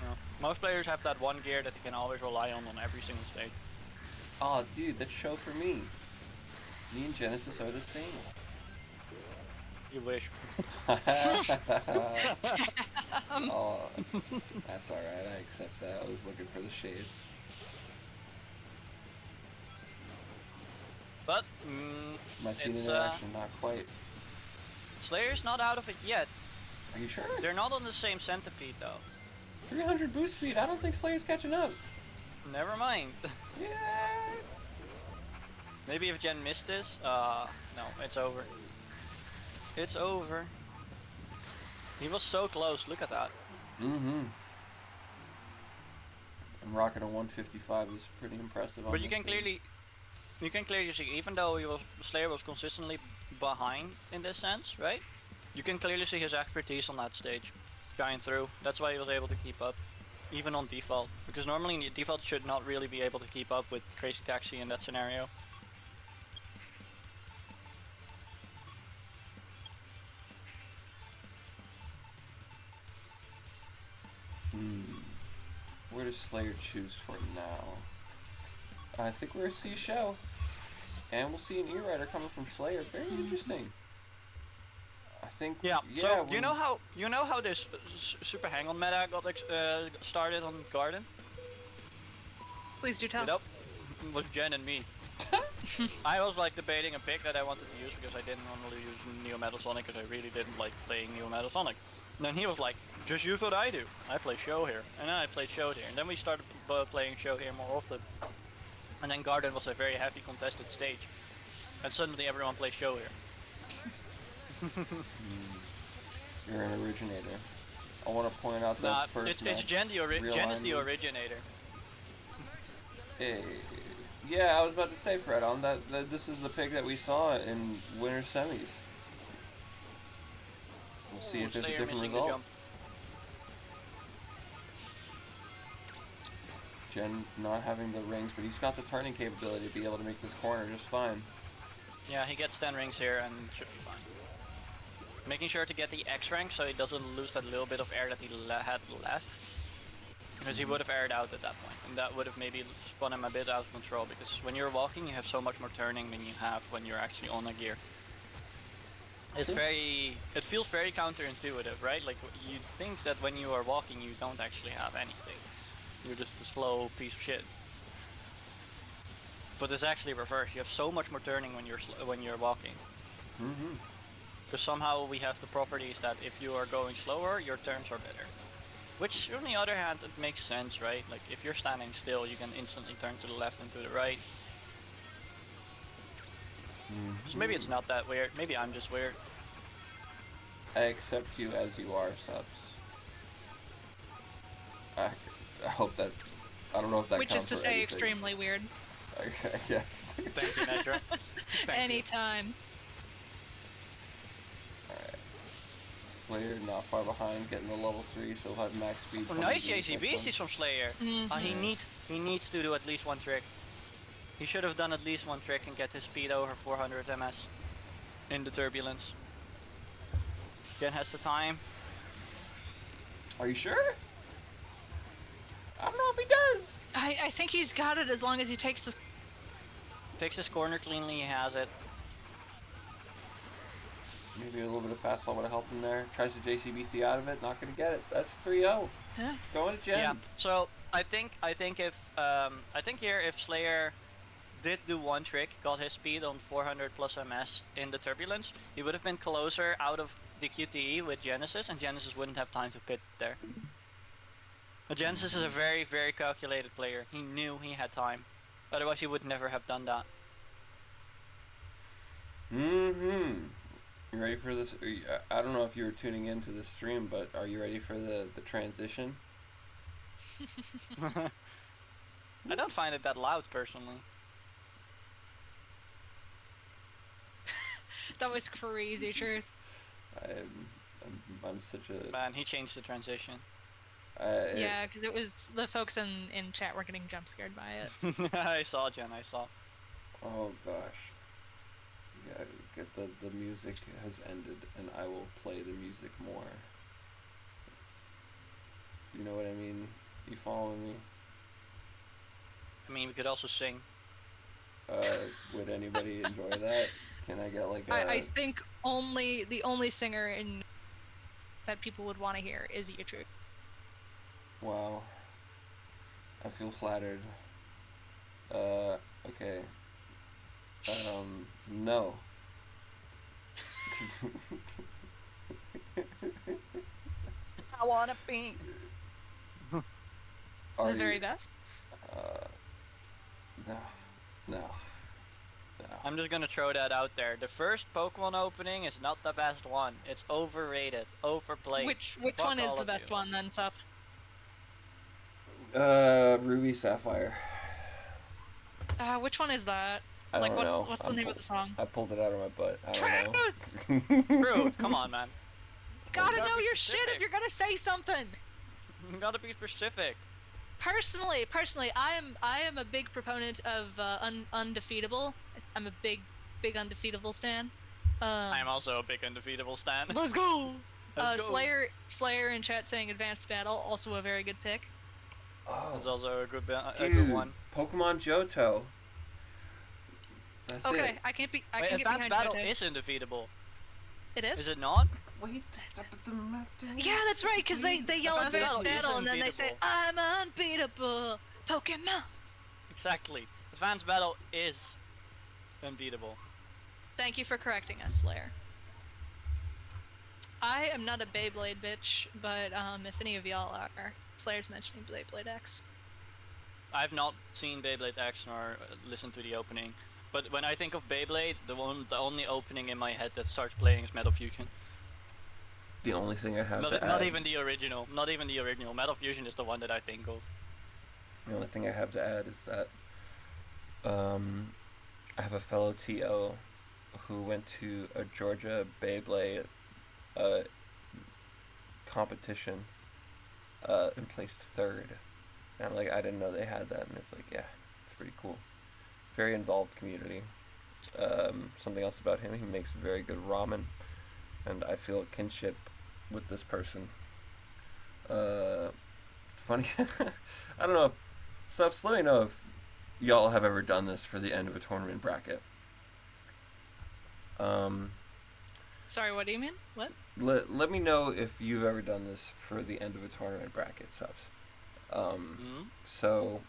Yeah. Most players have that one gear that they can always rely on every single stage. Oh, dude, that's show for me. Me and Genesis are the same. You wish. Oh, that's alright. I accept that. I was looking for the shade. But Am I seeing it's, it in action? Not quite. Slayer's not out of it yet. Are you sure? They're not on the same centipede though. 300 boost speed. I don't think Slayer's catching up. Never mind. Yeah. Maybe if Jen missed this, no, it's over. It's over. He was so close, look at that. Mm-hmm. And rocking a 155 is pretty impressive. But you can clearly see, even though Slayer was consistently behind in this sense, right? You can clearly see his expertise on that stage, going through. That's why he was able to keep up, even on default. Because normally default should not really be able to keep up with Crazy Taxi in that scenario. Where does Slayer choose for now? I think we're gonna see a show. And we'll see an E-Rider coming from Slayer. Very interesting. I think. Yeah. So when... you know how this super hang-on meta got started on Garden? Please do tell. Nope. It was Jen and me. I was like debating a pick that I wanted to use because I didn't normally use Neo Metal Sonic because I really didn't like playing Neo Metal Sonic. And then he was like, just use what I do. I play Show here. And then I played Show here. And then we started playing Show here more often. And then Garden was a very heavy contested stage. And suddenly everyone plays Show here. You're an originator. I want to point out that first it's Jen is the originator. Hey. Yeah, I was about to say, Fred, on that this is the pick that we saw in winter semis. We'll see if there's a different result. Jen not having the rings, but he's got the turning capability to be able to make this corner just fine. Yeah, he gets 10 rings here and should be fine. Making sure to get the X rank so he doesn't lose that little bit of air that he had left. Because he would have aired out at that point, and that would have maybe spun him a bit out of control, because when you're walking you have so much more turning than you have when you're actually on a gear. It's it feels very counterintuitive, right? Like, you think that when you are walking you don't actually have anything. You're just a slow piece of shit. But it's actually reversed. You have so much more turning when you're walking. Because somehow we have the properties that if you are going slower, your turns are better. Which, on the other hand, it makes sense, right? Like, if you're standing still, you can instantly turn to the left and to the right. So maybe it's not that weird. Maybe I'm just weird. I accept you as you are, Subs. I, I hope that. I don't know if that Which counts is to for say, anything. extremely weird. I guess. Thank you, Nedra. Thank you. Anytime. Alright. Slayer not far behind, getting the level 3, so he'll have max speed. Oh, coming nice to this next one. JCBCs from Slayer. Mhm. He needs to do at least one trick. He should have done at least one trick and get his speed over 400 ms in the turbulence. Gen has the time. Are you sure? I don't know if he does. I think he's got it as long as he takes the. Takes his corner cleanly, he has it. Maybe a little bit of fastball would have helped him there. Tries to JCBC out of it, not gonna get it. That's 3-0. Yeah. Going to Gen. Yeah. So I think here if Slayer did do one trick, got his speed on 400 plus ms in the turbulence, he would have been closer out of the QTE with Genesis, and Genesis wouldn't have time to pit there. But Genesis is a very, very calculated player. He knew he had time. Otherwise, he would never have done that. You ready for this? I don't know if you were tuning into the stream, but are you ready for the transition? I don't find it that loud, personally. That was crazy, truth. I'm such a... Man, he changed the transition. Yeah, because it was the folks in chat were getting jump scared by it. I saw, Jen, I saw. Oh gosh. Yeah, get the music has ended, and I will play the music more. You know what I mean? You following me? I mean, we could also sing. Would anybody enjoy that? Can I get like a... I think the only singer in that people would want to hear is Yutru. Wow. I feel flattered. Okay. No. I wanna be. The very best? No. I'm just gonna throw that out there. The first Pokemon opening is not the best one. It's overrated, overplayed. Which Fuck one is all the of best you. one then, Sup? Ruby Sapphire. Which one is that? I don't know. What's the name of the song? I pulled it out of my butt. I don't Truth! know. Truth, come on, man. You gotta gotta know be your shit specific. if you're gonna say something! You gotta be specific. Personally, I am a big proponent of undefeatable. I'm a big undefeatable stan. I am also a big undefeatable stan. Let's go! Let's go. Slayer in chat saying Advanced Battle, also a very good pick. That's also a good Dude, one. Pokemon Johto. That's Okay, it. I can Wait, get Advanced behind Battle Johto. is undefeatable. It is? Is it not? Wait, the map. Yeah, that's right, because they yell Advanced Advanced Battle is Battle and then they say, unbeatable. I'm unbeatable, Pokemon! Exactly. Advanced Battle is unbeatable. Thank you for correcting us, Slayer. I am not a Beyblade bitch, but if any of y'all are, Slayer's mentioning Beyblade X. I've not seen Beyblade X nor listened to the opening. But when I think of Beyblade, the only opening in my head that starts playing is Metal Fusion. The only thing I have to Not add. even the original. Not even the original. Metal Fusion is the one that I think of. The only thing I have to add is that I have a fellow TO who went to a Georgia Beyblade competition and placed third. And I'm like, I didn't know they had that, and it's like, yeah, it's pretty cool. Very involved community. Something else about him, he makes very good ramen, and I feel a kinship with this person. Funny, I don't know. Subs, let me know if y'all have ever done this for the end of a tournament bracket. Sorry, what do you mean? What? Let me know if you've ever done this for the end of a tournament bracket, Subs. So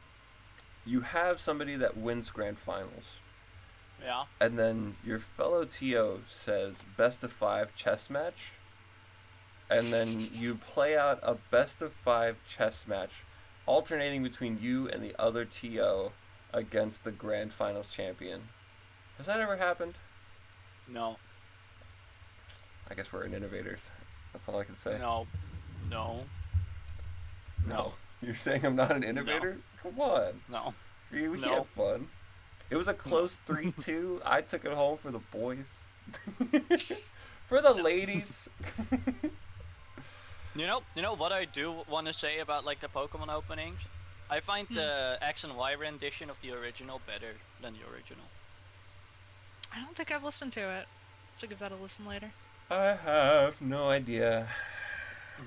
you have somebody that wins grand finals. Yeah. And then your fellow TO says best of 5 chess match. And then you play out a best of 5 chess match, alternating between you and the other TO against the grand finals champion. Has that ever happened? No. I guess we're innovators. That's all I can say. No. No. No. You're saying I'm not an innovator? Come on. No. We No. had fun. It was a close 3-2. I took it home for the boys. For the ladies. You know what I do want to say about like the Pokemon openings? I find the X and Y rendition of the original better than the original. I don't think I've listened to it. Should give that a listen later. I have no idea.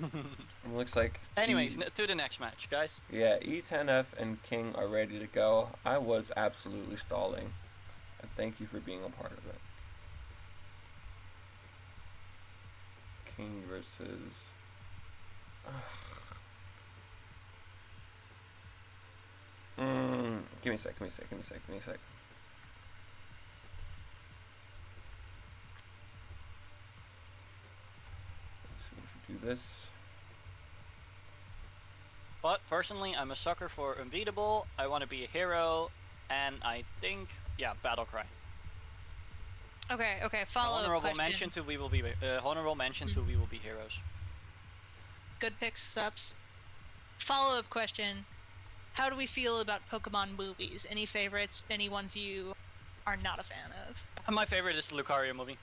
It looks like. Anyways, to the next match, guys. Yeah, E10F and King are ready to go. I was absolutely stalling. And thank you for being a part of it. King versus. Give me a sec. Let's see if we do this. But personally, I'm a sucker for Unbeatable. I want to be a hero, and I think, yeah, Battle Cry. Okay. Follow-up Honorable question. mention to We Will Be Heroes. Good picks, subs. Follow-up question. How do we feel about Pokemon movies? Any favorites? Any ones you are not a fan of? My favorite is the Lucario movie.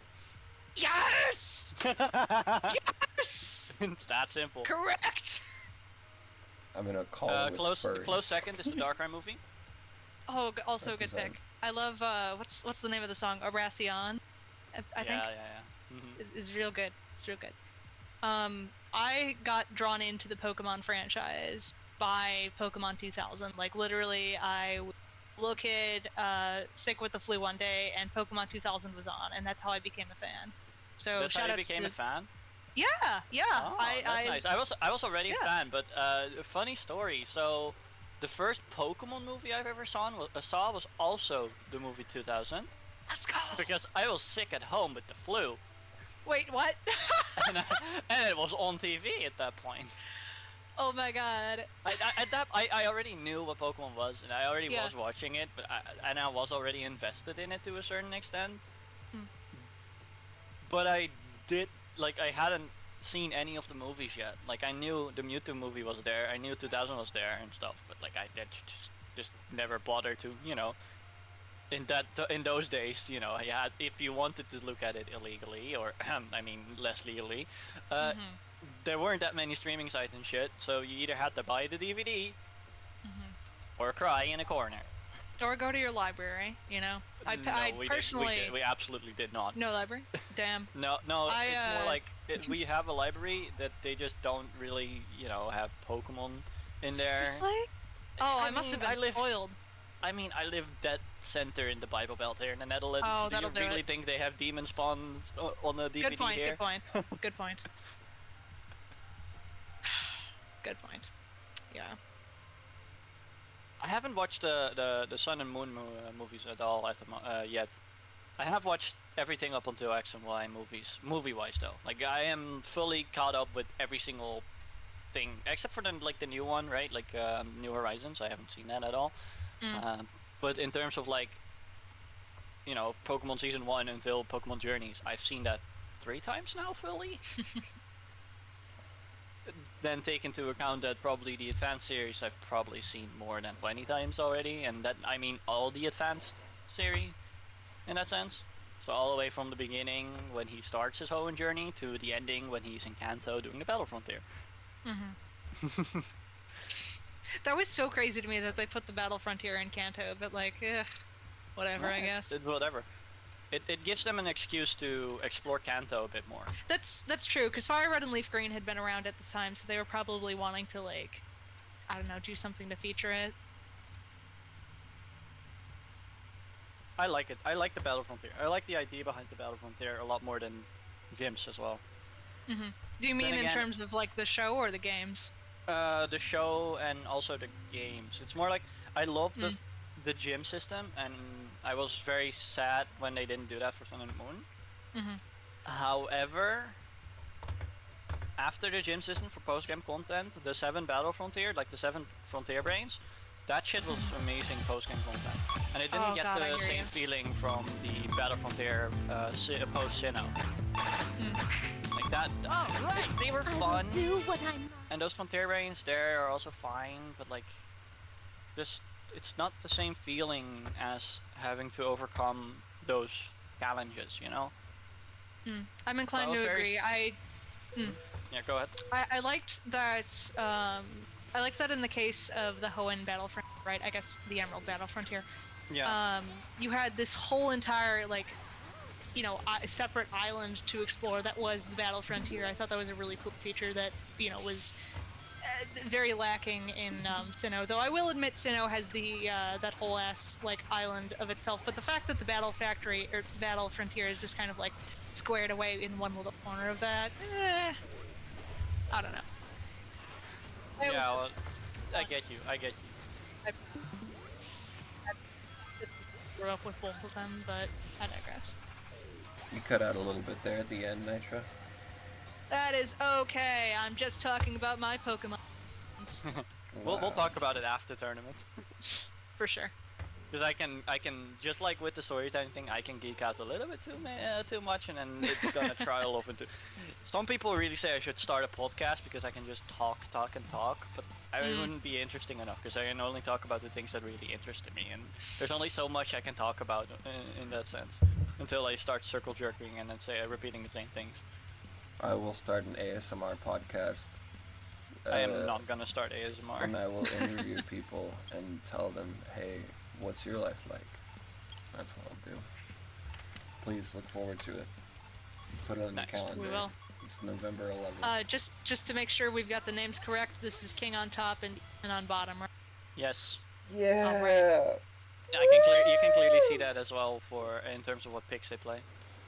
Yes! Yes! It's that simple. Correct! I'm gonna call it with Close birds. second is the Darkrai movie. Oh, also a good Represent. pick. I love, what's the name of the song? Aracion? I think? Yeah. Mm-hmm. Is real good. It's real good. I got drawn into the Pokemon franchise by Pokemon 2000. Like, literally, I was a little kid, sick with the flu one day, and Pokemon 2000 was on, and that's how I became a fan. So, That's how you shout-outs became to... a fan? Yeah! Oh, that's nice. I was already Yeah. a fan, but funny story. So, the first Pokemon movie I've ever saw was also the movie 2000. Let's go! Because I was sick at home with the flu, Wait, what? and it was on TV at that point. Oh my god. I already knew what Pokemon was, and I already Yeah. was watching it, but I was already invested in it to a certain extent. But I hadn't seen any of the movies yet. Like, I knew the Mewtwo movie was there, I knew 2000 was there and stuff, but like I did just never bothered to, in those days, if you wanted to look at it illegally, or I mean less legally, there weren't that many streaming sites and shit, so you either had to buy the DVD or cry in a corner. Or go to your library, I we personally... we absolutely did not. No library? Damn. No, it's more like we have a library that they just don't really, have Pokemon in there. Seriously? Oh, I must have been spoiled. I mean, I live dead center in the Bible Belt here in the Netherlands. Oh, do you that'll do really it. think they have demon spawns on the DVD Good point, here? good point. Good point. Good point. Yeah. I haven't watched the Sun and Moon movies at all yet. I have watched everything up until X and Y movies, movie-wise though. Like, I am fully caught up with every single thing, except for the new one, right? Like New Horizons. I haven't seen that at all. But in terms of Pokemon Season 1 until Pokemon Journeys, I've seen that 3 times now fully. Then take into account that probably the Advanced series I've probably seen more than 20 times already, and that I mean all the Advanced series in that sense. So all the way from the beginning when he starts his Hoenn journey to the ending when he's in Kanto doing the Battle Frontier. That was so crazy to me that they put the Battle Frontier in Kanto, but whatever, I guess. Whatever. It gives them an excuse to explore Kanto a bit more. That's true, because Fire Red and Leaf Green had been around at the time, so they were probably wanting to, I don't know, do something to feature it. I like it. I like the Battle Frontier. I like the idea behind the Battle Frontier a lot more than gyms as well. Do you mean in terms of, the show or the games? The show and also the games. It's more like, I love the gym system, and I was very sad when they didn't do that for Sun and Moon. However, after the gym system for post-game content, the 7 Battle Frontier, like the 7 Frontier Brains, that shit was amazing post-game content. And it didn't get the same feeling from the Battle Frontier post-Sinnoh. Like, they were fun. Do what I'm. And those Frontier Reigns there are also fine, but like, just it's not the same feeling as having to overcome those challenges, you know? I'm inclined Well, to very agree. Yeah, go ahead. I liked that. I liked that in the case of the Hoenn Battlefront, right? I guess the Emerald Battlefront here. Yeah. You had this whole entire like, you know, separate island to explore that was the Battle Frontier. I thought that was a really cool feature that, you know, was very lacking in Sinnoh. Though I will admit Sinnoh has the that whole ass like island of itself. But the fact that the Battle Factory or Battle Frontier is just kind of like squared away in one little corner of that, I don't know. Yeah, well, I get you. I grew up with both of them, but I digress. You cut out a little bit there at the end, Nitra. That is okay. I'm just talking about my Pokemon. We'll talk about it after tournament. For sure. Because I can just like with the storytelling thing, I can geek out a little bit too much, and then it's gonna trial off into. Some people really say I should start a podcast because I can just talk, but I wouldn't be interesting enough because I can only talk about the things that really interested me, and there's only so much I can talk about in that sense until I start circle jerking and then repeating the same things. I will start an ASMR podcast. I am not gonna start ASMR. And I will interview people and tell them, hey, what's your life like? That's what I'll do. Please look forward to it. Put it on the calendar. We will. It's November 11th. Just to make sure we've got the names correct, this is King on top and on bottom, right? Yes. Yeah. Alright. You can clearly see that as well in terms of what picks they play.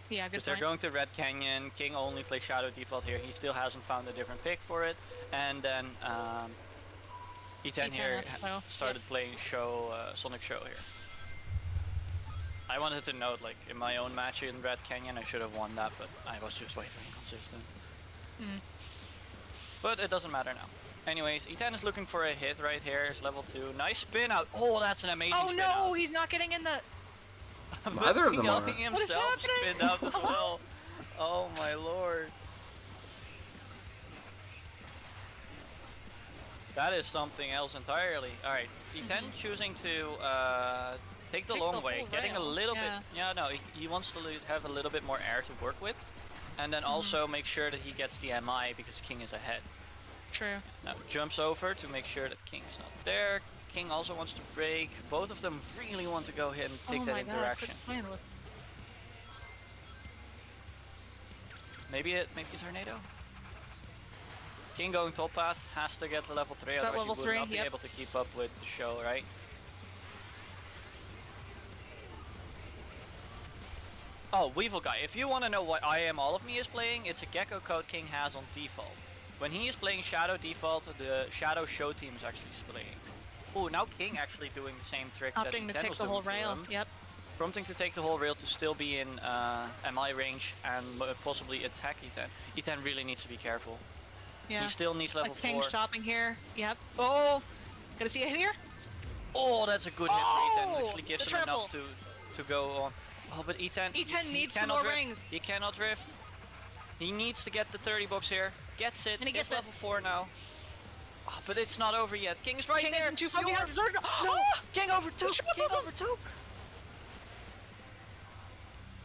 Yeah, good Because they're going to Red Canyon. King only plays Shadow default here. He still hasn't found a different pick for it. And then E10 here started playing Sonic Show here. I wanted to note, like, in my own match in Red Canyon, I should have won that, but I was just way too inconsistent. But it doesn't matter now. Anyways, E10 is looking for a hit right here. It's level 2. Nice spin out. Oh, that's an amazing spin out. Oh no, he's not getting in the... Neither of them are. Himself spinned out as well. Oh my lord. That is something else entirely. Alright, E10 choosing to take the long way, getting a little bit... Yeah, no, he wants to have a little bit more air to work with. And then also make sure that he gets the MI because King is ahead. True. Now jumps over to make sure that King is not there. King also wants to break. Both of them really want to go ahead and take that interaction. Maybe a tornado? King going top path has to get to level 3, otherwise he would not be able to keep up with the show, right? Oh, Weevil Guy. If you want to know what I Am All of Me is playing, it's a Gecko code King has on default. When he is playing Shadow default, the Shadow show team is actually splitting. Oh, now King actually doing the same trick that E10 to take was the whole doing to rail. him. Yep. Prompting to take the whole rail to still be in MI range and possibly attack E10. E10 really needs to be careful. Yeah. He still needs level 4. King shopping here. Yep. Oh, gonna see it here? Oh, that's a good hit for E10. Actually gives him enough to go on. Oh, but E10 needs some more rings. He cannot drift. He needs to get the 30 box here. Gets it. And he gets level 4 now. Oh, but it's not over yet. King is right King there. Too far behind. No! King overtook! King overtook!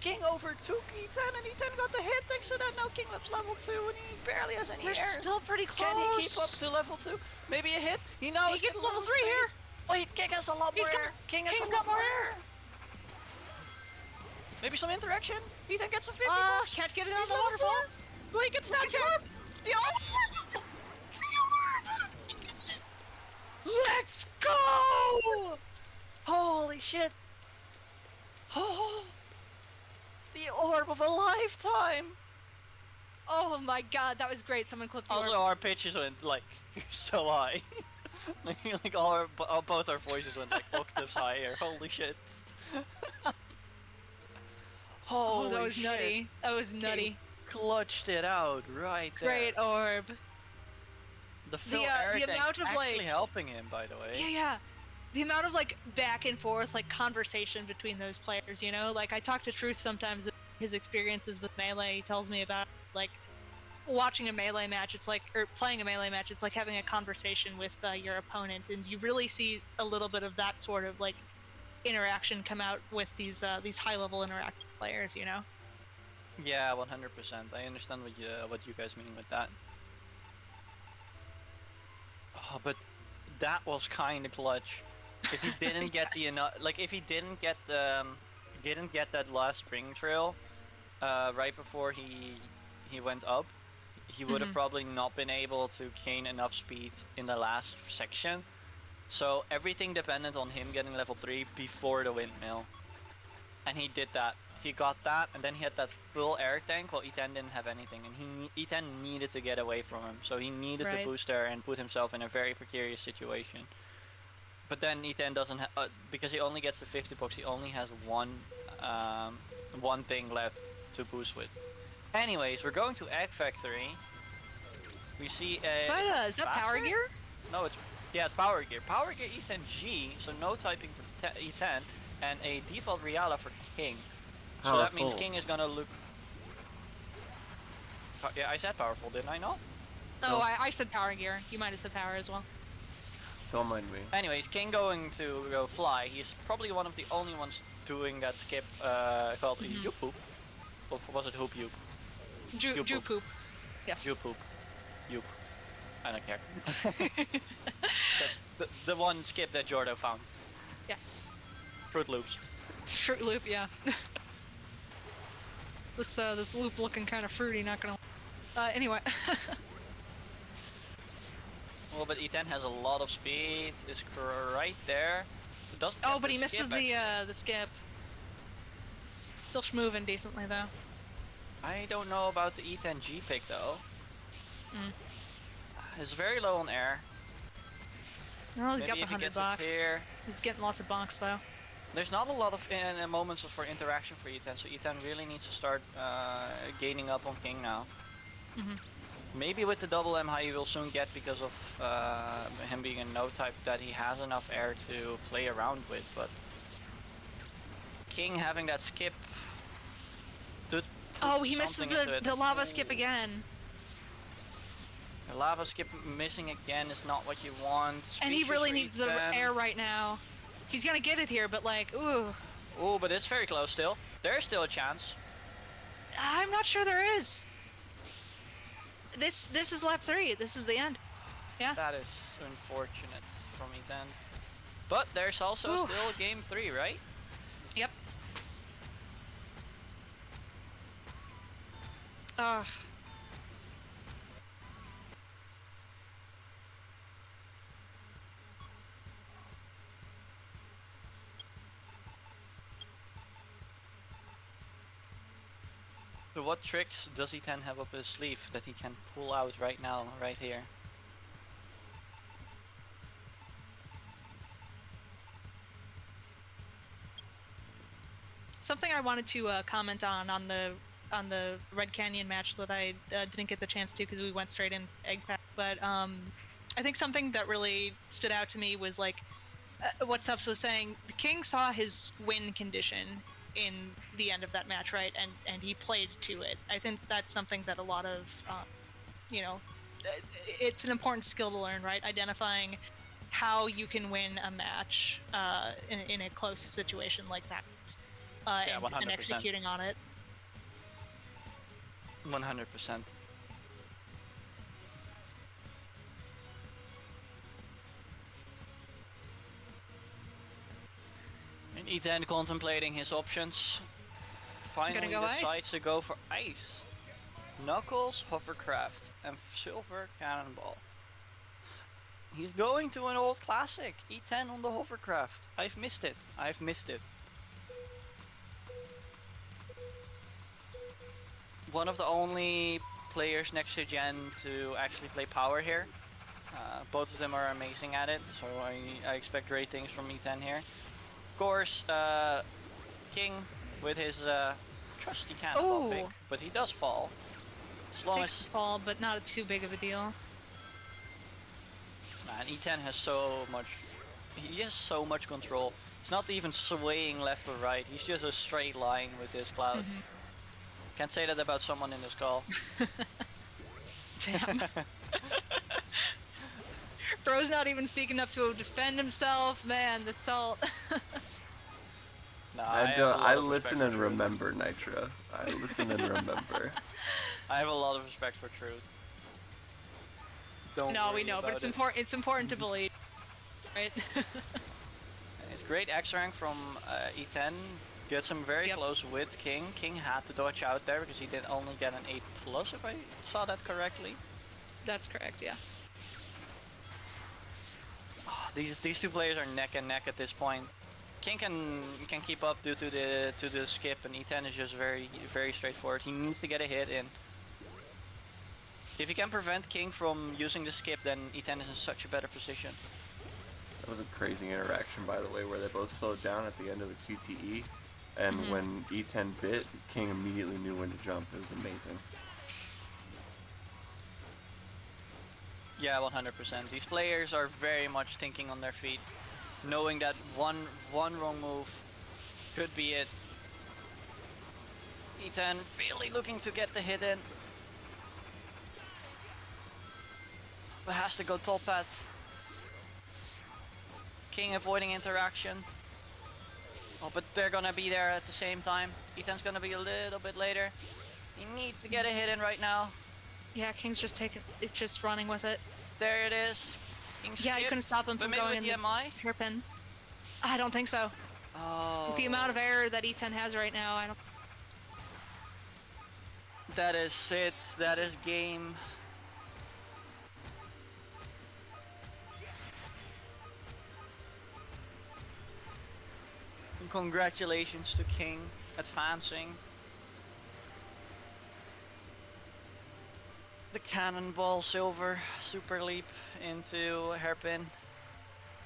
King overtook E10 and E10 got the hit thanks to that. Now King left level 2 and he barely has any air. They're still pretty close. Can he keep up to level 2? Maybe a hit? He knows. He gets level 3 here. Wait, King has a lot more air. King has a lot more air. Maybe some interaction? E10 gets a 50 bucks. Can't get it on the waterfall. Well, he gets snatched out. The orb! Let's go! Holy shit! Oh, the orb of a lifetime! Oh my god, that was great. Someone clipped the orb. Also, our pitches went like so high. like both our voices went like octaves higher. Holy shit! Holy that was shit. nutty. That was nutty. King clutched it out right there. Great orb. The amount of actually like helping him, by the way. Yeah. The amount of like back and forth, like conversation between those players, you know? Like I talk to Truth sometimes his experiences with Melee. He tells me about like watching a melee match, it's like, or playing a melee match, it's like having a conversation with your opponent, and you really see a little bit of that sort of like interaction come out with these high-level interactive players, you know? Yeah, 100%. I understand what you guys mean with that. Oh, but that was kind of clutch. If he didn't get the like, if he didn't get that last spring trail, right before he went up, he would have probably not been able to gain enough speed in the last section. So everything depended on him getting level 3 before the windmill. And he did that. He got that, and then he had that full air tank while E10 didn't have anything. And E10 needed to get away from him. So he needed to boost there and put himself in a very precarious situation. But then E10 doesn't have, because he only gets the 50 box, he only has one thing left to boost with. Anyways, we're going to Egg Factory. We see a... Is that power gear? No, it's power gear. Power gear E10G, so no typing for E10, and a default Riala for King. So that means King is gonna look... Yeah, I said powerful, didn't I not? Oh, I said power gear. You might have said power as well. Don't mind me. Anyways, King going to go fly. He's probably one of the only ones doing that skip called Yoop Poop. Or was it Hoop Yoop? Ju Poop. Yes. Yoop Poop. Yoop. I don't care. the one skip that Jordo found. Yes. Fruit Loops. Fruit Loop, yeah. This loop looking kind of fruity, not gonna... anyway. Well, but E10 has a lot of speed. It's right there. Oh, but he misses the skip. Still schmoving decently, though. I don't know about the E10G pick, though. It's very low on air. Well, he's got Maybe the if he 100 gets box. Here. He's getting lots of bonks, though. There's not a lot of moments for interaction for E10, so E10 really needs to start gaining up on King now. Maybe with the double M high he will soon get because of him being a no type that he has enough air to play around with, but King having that skip. Oh, he misses the lava skip again. The lava skip missing again is not what you want. And he really needs the air right now. He's gonna get it here, but like, ooh. Ooh, but it's very close still. There's still a chance. I'm not sure there is. This is lap 3. This is the end. Yeah. That is unfortunate from E10. But there's also still game 3, right? Yep. So what tricks does E10 have up his sleeve that he can pull out right now, right here? Something I wanted to comment on the Red Canyon match that I didn't get the chance to because we went straight in egg pack. But I think something that really stood out to me was like what Subs was saying. The King saw his win condition in the end of that match, right? And he played to it. I think that's something that a lot of, it's an important skill to learn, right? Identifying how you can win a match in a close situation like that, and executing on it. 100%. And E10 contemplating his options. Finally decides to go for ice. Knuckles, hovercraft, and silver cannonball. He's going to an old classic. E10 on the hovercraft. I've missed it. One of the only players next to Gen to actually play power here. Both of them are amazing at it, so I expect great things from E10 here. Of course, King with his trusty cannonball pick, but he does fall. As long as fall, but not too big of a deal. Man, E10 has so much. He has so much control. It's not even swaying left or right. He's just a straight line with this cloud. Can't say that about someone in this call. Damn. Bro's not even speaking up to defend himself. Man, the salt. No, I listen and remember, Nitro. I listen and remember. I have a lot of respect for Truth. Don't No, worry we know, but about it's it. important. It's important to believe, right? It's great X rank from E10. Gets him very close with King. King had to dodge out there because he did only get an 8+ if I saw that correctly. That's correct. Yeah. Oh, these two players are neck and neck at this point. King can keep up due to the skip, and E10 is just very straightforward. He needs to get a hit in. If he can prevent King from using the skip, then E10 is in such a better position. That was a crazy interaction, by the way, where they both slowed down at the end of the QTE, and when E10 bit, King immediately knew when to jump. It was amazing. Yeah, 100%. These players are very much thinking on their feet, knowing that one wrong move could be it. E10 really looking to get the hit in, but has to go top path. King avoiding interaction. Oh, but they're gonna be there at the same time. E10's gonna be a little bit later. He needs to get a hit in right now. Yeah, King's just just running with it. There it is. King Yeah, you couldn't stop him from going in the MI? hairpin. I don't think so. Oh. With the amount of error that E10 has right now, I don't. That is it. That is game. And congratulations to King advancing. The Cannonball Silver Super Leap into Hairpin.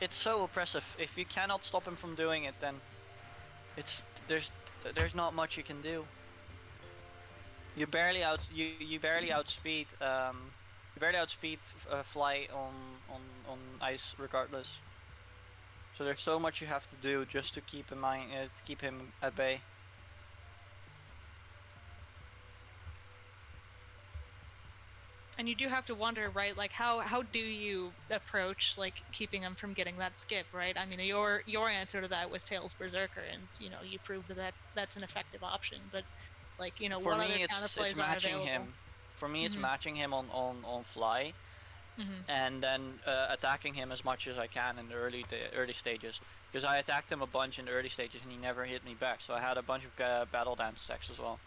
It's so oppressive. If you cannot stop him from doing it, then there's not much you can do. You barely outspeed Fly on ice regardless. So there's so much you have to do just to keep in mind to keep him at bay. And you do have to wonder, right? Like, how do you approach like keeping him from getting that skip, right? I mean, your answer to that was Tails Berserker, and you know you proved that that's an effective option. But like, you know, For what me, other counterplays it's are matching available? him. For me, it's matching him on Fly, Mm-hmm. and then attacking him as much as I can in the early stages. Because I attacked him a bunch in the early stages, and he never hit me back. So I had a bunch of battle dance stacks as well,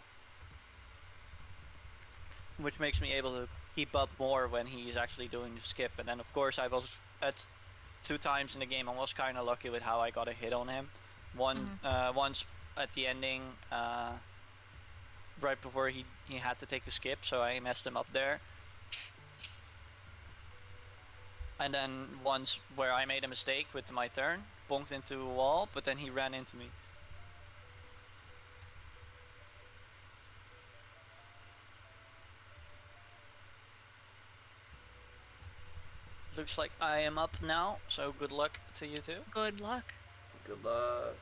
which makes me able to keep up more when he's actually doing the skip. And then of course I was at 2 times in the game I was kind of lucky with how I got a hit on him. Once at the ending, right before he had to take the skip, so I messed him up there. And then once where I made a mistake with my turn, bonked into a wall, but then he ran into me. Looks like I am up now, so good luck to you too. Good luck. Good luck.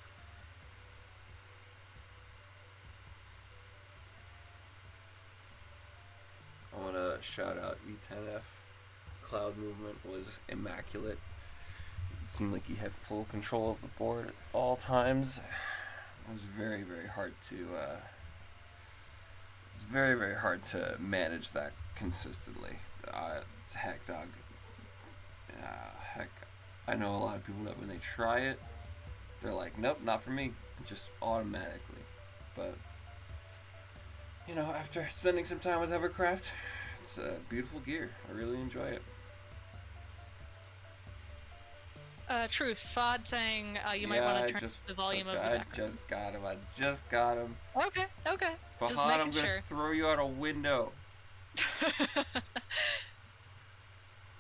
I want to shout out E10F. Cloud movement was immaculate. It seemed like he had full control of the board at all times. It was very, very hard to. It's very, very hard to manage that consistently. Heck, dog. Heck, I know a lot of people that when they try it, they're like, nope, not for me, just automatically. But you know, after spending some time with Hovercraft, it's a beautiful gear. I really enjoy it. Truth. Fod saying you might want to turn the volume of the background. I just got him. Okay. Fahad, Just I'm making gonna sure. throw you out a window.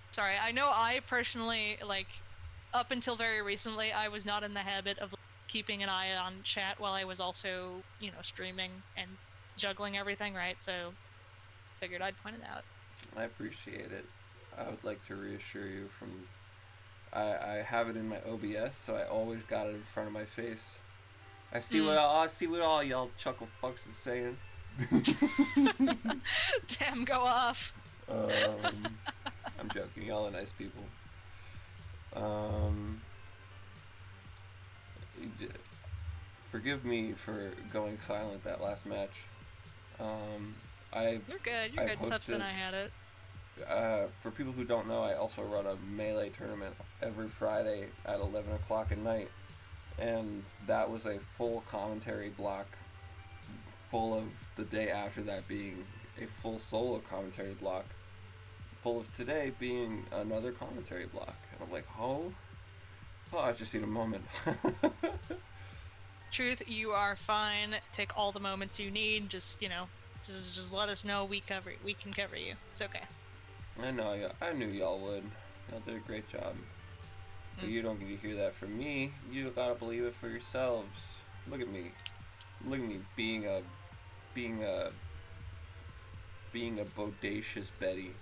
Sorry, I know I personally, like, up until very recently, I was not in the habit of keeping an eye on chat while I was also, you know, streaming and juggling everything, right? So, figured I'd point it out. I appreciate it. I would like to reassure you from... I have it in my OBS, so I always got it in front of my face. I see what all y'all chuckle fucks is saying. Damn, go off. I'm joking. Y'all are nice people. Um, Forgive me for going silent that last match. I've You're good. You're I've good. Subs than hosted. I had it. For people who don't know, I also run a Melee tournament every Friday at 11 o'clock at night, and that was a full commentary block, full of the day after that being a full solo commentary block, full of today being another commentary block. And I'm like, oh, I just need a moment. Truth, you are fine. Take all the moments you need. Just just let us know. We can cover you. It's okay. I know, I knew y'all would. Y'all did a great job. But you don't get to hear that from me. You gotta believe it for yourselves. Look at me. Look at me being a bodacious Betty.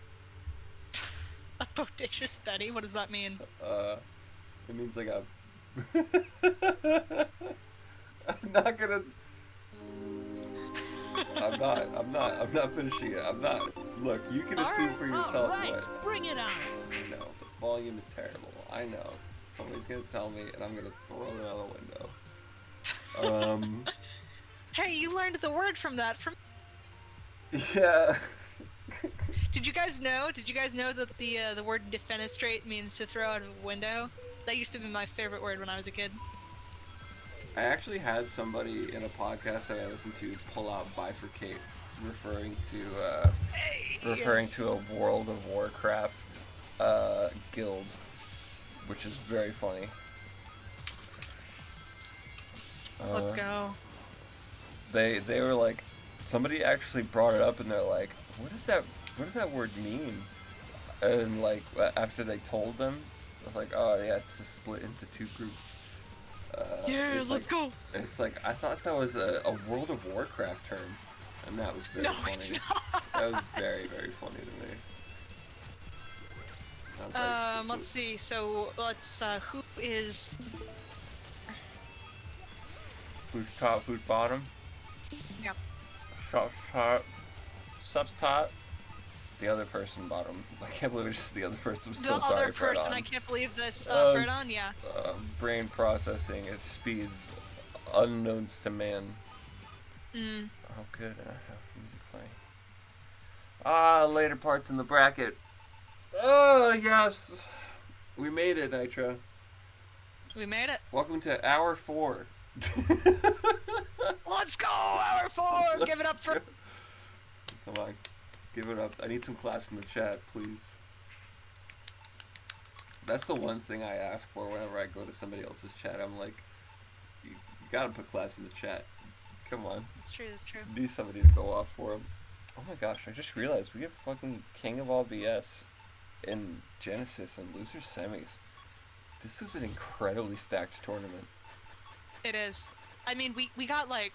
A bodacious Betty? What does that mean? It means like a. I'm not gonna. I'm not finishing it. I'm not. Look, you can assume for yourself what. Bring it on. I know, the volume is terrible. I know. Somebody's gonna tell me, and I'm gonna throw it out the window. Hey, you learned the word from that from. Yeah. Did you guys know? Did you guys know that the word defenestrate means to throw out of a window? That used to be my favorite word when I was a kid. I actually had somebody in a podcast that I listened to pull out bifurcate, referring to a World of Warcraft guild, which is very funny. Let's go. They were like, somebody actually brought it up, and they're like, what does that word mean? And like after they told them, I was like, oh yeah, it's to split into two groups. Let's go. It's like, I thought that was a World of Warcraft term, and that was very funny. It's not. That was very, very funny to me. Let's see. So who is? Who's top? Who's bottom? Yep. Subs top. The other person bottom. I can't believe it's the other person. I'm so The sorry, other person. Fredon. I can't believe this. Fredon, yeah. Brain processing at speeds unknowns to man. Oh, good. I have music playing. Later parts in the bracket. Oh, yes. We made it, Nitro. We made it. Welcome to hour 4. Let's go, hour 4. Give it up for. Come on. Give it up. I need some claps in the chat, please. That's the one thing I ask for whenever I go to somebody else's chat. I'm like, you gotta put claps in the chat. Come on. That's true, that's true. Need somebody to go off for him. Oh my gosh, I just realized we get fucking King of all BS in Genesis and Loser Semis. This was an incredibly stacked tournament. It is. I mean, we got like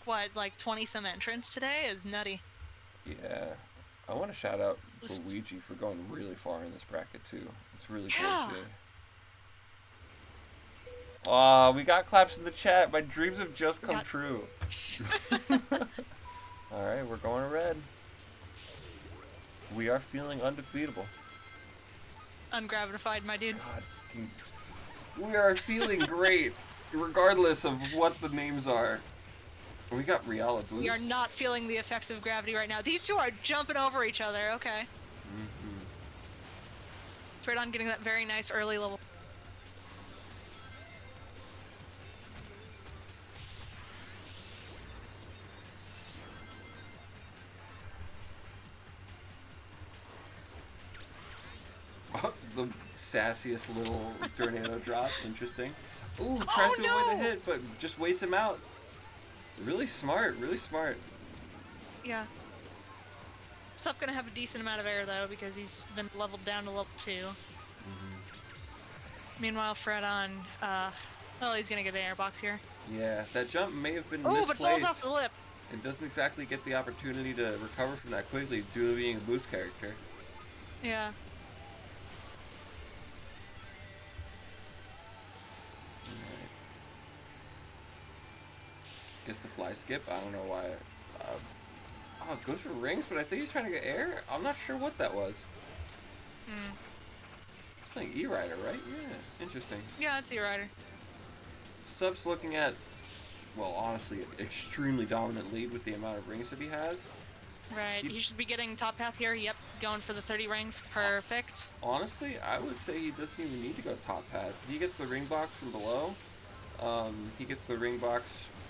20 some entrants today. It's nutty. Yeah. I want to shout out Luigi for going really far in this bracket too. It's really cool to see. Aw, we got claps in the chat. My dreams have just come true. Alright, we're going to red. We are feeling undefeatable. Ungravified, my dude. God. We are feeling great, regardless of what the names are. We got Riala boost. We are not feeling the effects of gravity right now. These two are jumping over each other. Okay. Fredon getting that very nice early level. The sassiest little tornado drop. Interesting. Ooh, tries to avoid the hit, but just wastes him out. Really smart, really smart. Yeah. Sup gonna have a decent amount of air though because he's been leveled down to level 2. Meanwhile, Fredon, well, he's gonna get the airbox here. Yeah, that jump may have been misplaced. But falls off the lip. It doesn't exactly get the opportunity to recover from that quickly due to being a boost character. Yeah. Gets the fly skip. I don't know why. Oh, it goes for rings, but I think he's trying to get air. I'm not sure what that was. He's playing E-Rider, right? Yeah, interesting. Yeah, it's E-Rider. Sub's looking at, well, honestly, extremely dominant lead with the amount of rings that he has. Right, he should be getting top path here. Yep, going for the 30 rings. Perfect. Honestly, I would say he doesn't even need to go top path. He gets the ring box from below. He gets the ring box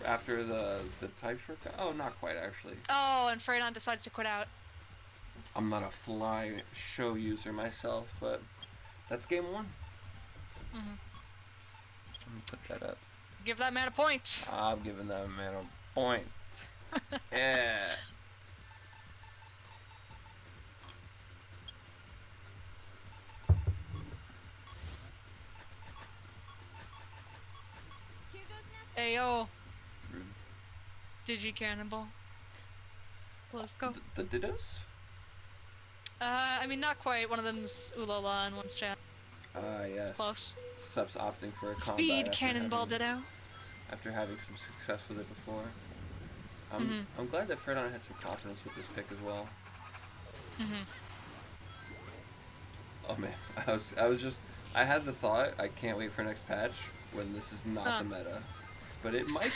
after the type shortcut. Oh, not quite, actually. Oh, and Freydon decides to quit out. I'm not a fly show user myself, but that's game 1. Mm-hmm. Let me put that up. Give that man a point. I'm giving that man a point. Yeah. Ayo. Rude. Digi Cannonball. Let's go. The Dittos? I mean, not quite. One of them's Ulala and one's Chat. Yes. It's close. Sub's opting for a combat Speed Cannonball Ditto. after having some success with it before. I'm glad that Freydon has some confidence with this pick as well. Oh man, I had the thought, I can't wait for next patch when this is not the meta. But it might,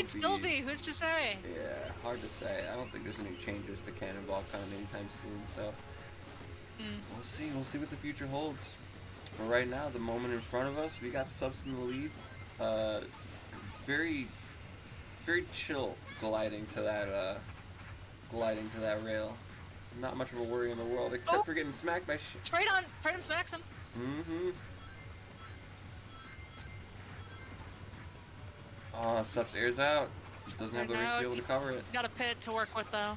still be. Who's to say? Yeah, hard to say. I don't think there's any changes to Cannonball coming anytime soon, so we'll see. We'll see what the future holds. But right now, the moment in front of us, we got Subs in the lead. Very, very chill gliding to that rail. Not much of a worry in the world, except for getting smacked by shit. Freydon smacks him. Subs airs out. Doesn't have the range to be able to cover it. He's got a pit to work with though.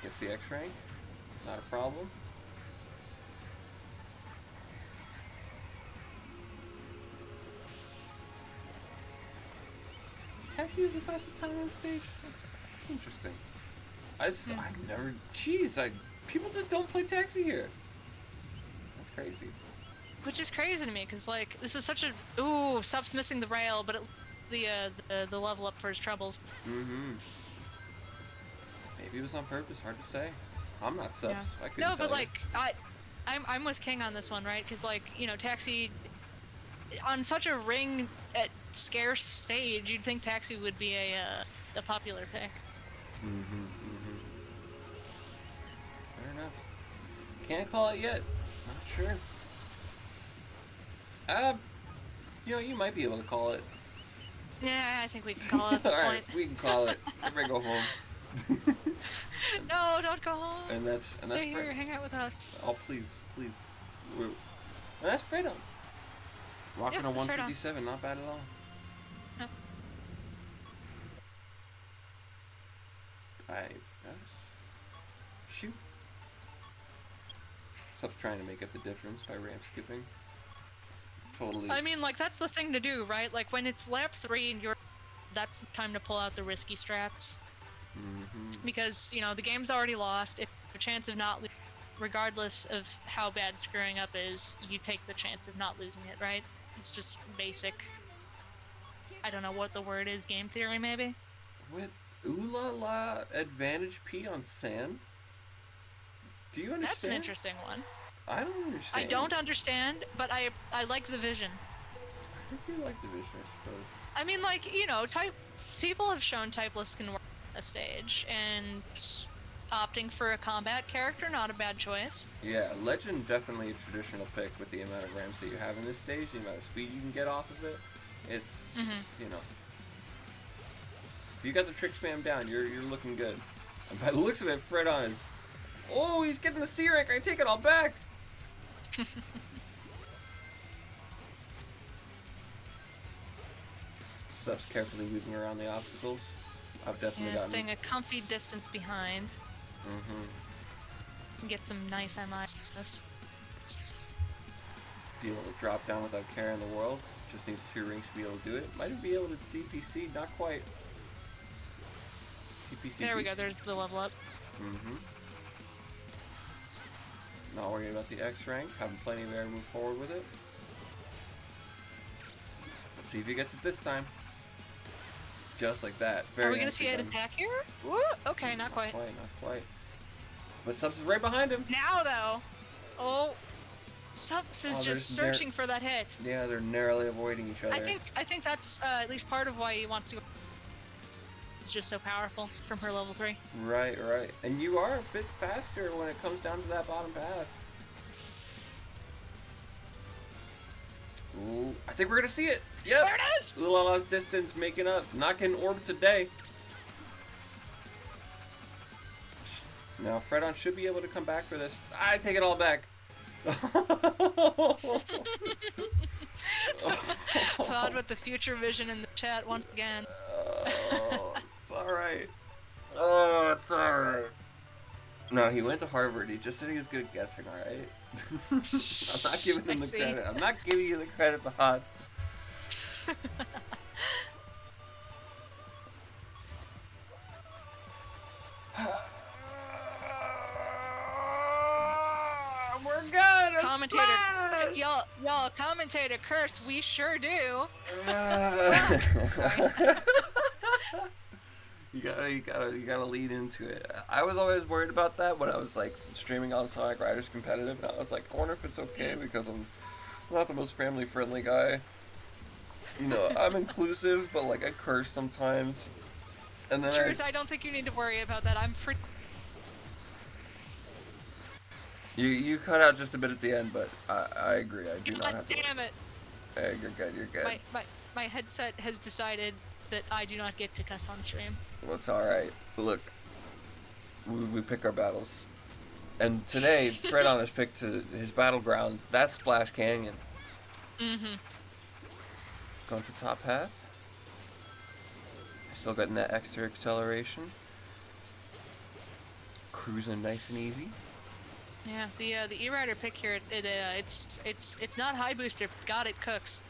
Gets the X rank. Not a problem. Taxi is the fastest time on stage. That's interesting. I've never. Jeez, people just don't play Taxi here. That's crazy. Which is crazy to me, cause like this is such a Sub's missing the rail, but the level up for his troubles. Maybe it was on purpose. Hard to say. I'm not Subs. Yeah. I couldn't No, but tell like I'm with King on this one, right? Cause like Taxi on such a ring scarce stage, you'd think Taxi would be a popular pick. Fair enough. Can't call it yet. Not sure. You might be able to call it. Yeah, I think we can call it at this Alright, point. we can call it. Everybody go home. No, don't go home. And that's Stay here, hang out with us. Oh, please. And that's Freydon. Rocking a 157, not bad at all. No. Shoot. Sub's trying to make up the difference by ramp skipping. Totally. I mean, like, that's the thing to do, right? Like, when it's lap 3 and that's the time to pull out the risky strats. Because, the game's already lost. If the chance of not losing, regardless of how bad screwing up is, you take the chance of not losing it, right? It's just basic, I don't know what the word is, game theory, maybe? With ooh la la advantage P on sand? Do you understand? That's an interesting one. I don't understand. I don't understand, but I like the vision. I think you like the vision, I suppose. I mean, like, people have shown typeless can work on a stage, and opting for a combat character, not a bad choice. Yeah, Legend definitely a traditional pick with the amount of ramps that you have in this stage, the amount of speed you can get off of it. It's, if you got the trick spam down, you're looking good. And by the looks of it, Freydon is, he's getting the C rank, I take it all back! Sub's carefully weaving around the obstacles. I've definitely gotten... staying a comfy distance behind. Get some nice MI on this. Be able to drop down without care in the world. Just needs 2 rings to be able to do it. Might be able to DPC, not quite. DPC. There we go, there's the level up. Not worrying about the X rank, having plenty of air to move forward with it. Let's see if he gets it this time. Just like that. Very Are we gonna see an attack here? Woo! Okay, not quite. Not quite. But Subs is right behind him. Now though, oh, Subs is just searching for that hit. Yeah, they're narrowly avoiding each other. I think that's at least part of why he wants to go. It's just so powerful from her level 3. Right. And you are a bit faster when it comes down to that bottom path. Ooh, I think we're gonna see it. Yep. There it is! Lala's distance making up. Not getting orbed today. Now Fredon should be able to come back for this. I take it all back. Todd with the future vision in the chat once again. It's alright. Oh, it's alright. No, he went to Harvard. He just said he was good at guessing, alright? I'm not giving him the credit. I'm not giving you the credit, Fahad. We're good! Commentator, y'all, commentator curse, we sure do. You gotta lead into it. I was always worried about that when I was like streaming on Sonic Riders competitive, and I was like, I wonder if it's okay because I'm not the most family friendly guy. You know, I'm inclusive, but like I curse sometimes. And then Truth, I don't think you need to worry about that. I'm pretty. You cut out just a bit at the end, but I agree. I do not have to. Damn it! Hey, you're good. You're good. My headset has decided that I do not get to cuss on stream. Well, it's alright. Look, we pick our battles. And today, Fredon has picked his battleground. That's Splash Canyon. Mm-hmm. Going for top path. Still getting that extra acceleration. Cruising nice and easy. Yeah, the E-Rider pick here, it's not high booster. God, it cooks.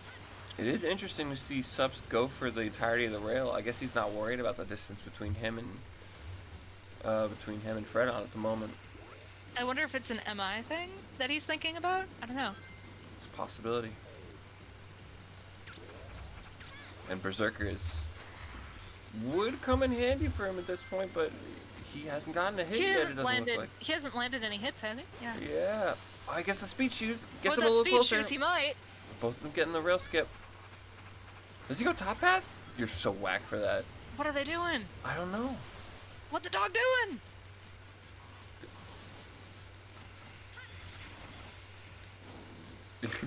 It is interesting to see Subs go for the entirety of the rail. I guess he's not worried about the distance between him and Fredon at the moment. I wonder if it's an MI thing that he's thinking about. I don't know. It's a possibility. And Berserker would come in handy for him at this point, but he hasn't gotten a hit yet. It doesn't look like. He hasn't landed any hits, has he? Yeah. Yeah. I guess the speed shoes gets Or him a that little speed closer. shoes, he might. Both of them getting the rail skip. Does he go top path? You're so whack for that. What are they doing? I don't know. What the dog doing?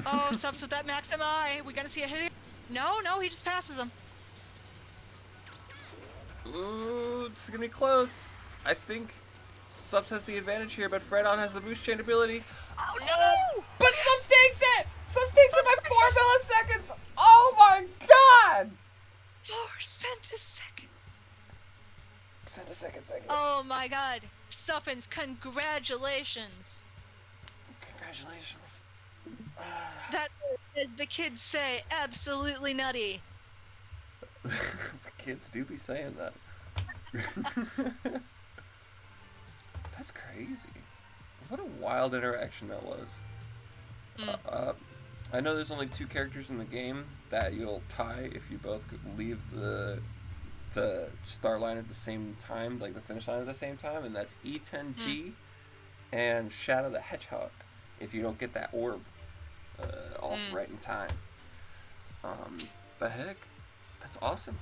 Oh, Subs with that max MI. We gotta see a hit. No, he just passes him. Ooh, it's gonna be close. I think Subs has the advantage here, but Fredon has the boost chain ability. Oh no! But Subs takes it! Subs takes it by 4 milliseconds! Oh my god! 4 centiseconds. Second. Oh my god. Suppins, congratulations. Congratulations. That, as the kids say, absolutely nutty. The kids do be saying that. That's crazy. What a wild interaction that was. I know there's only 2 characters in the game that you'll tie if you both could leave the start line at the same time, like the finish line at the same time, and that's E10G and Shadow the Hedgehog if you don't get that orb off right in time. But heck, that's awesome.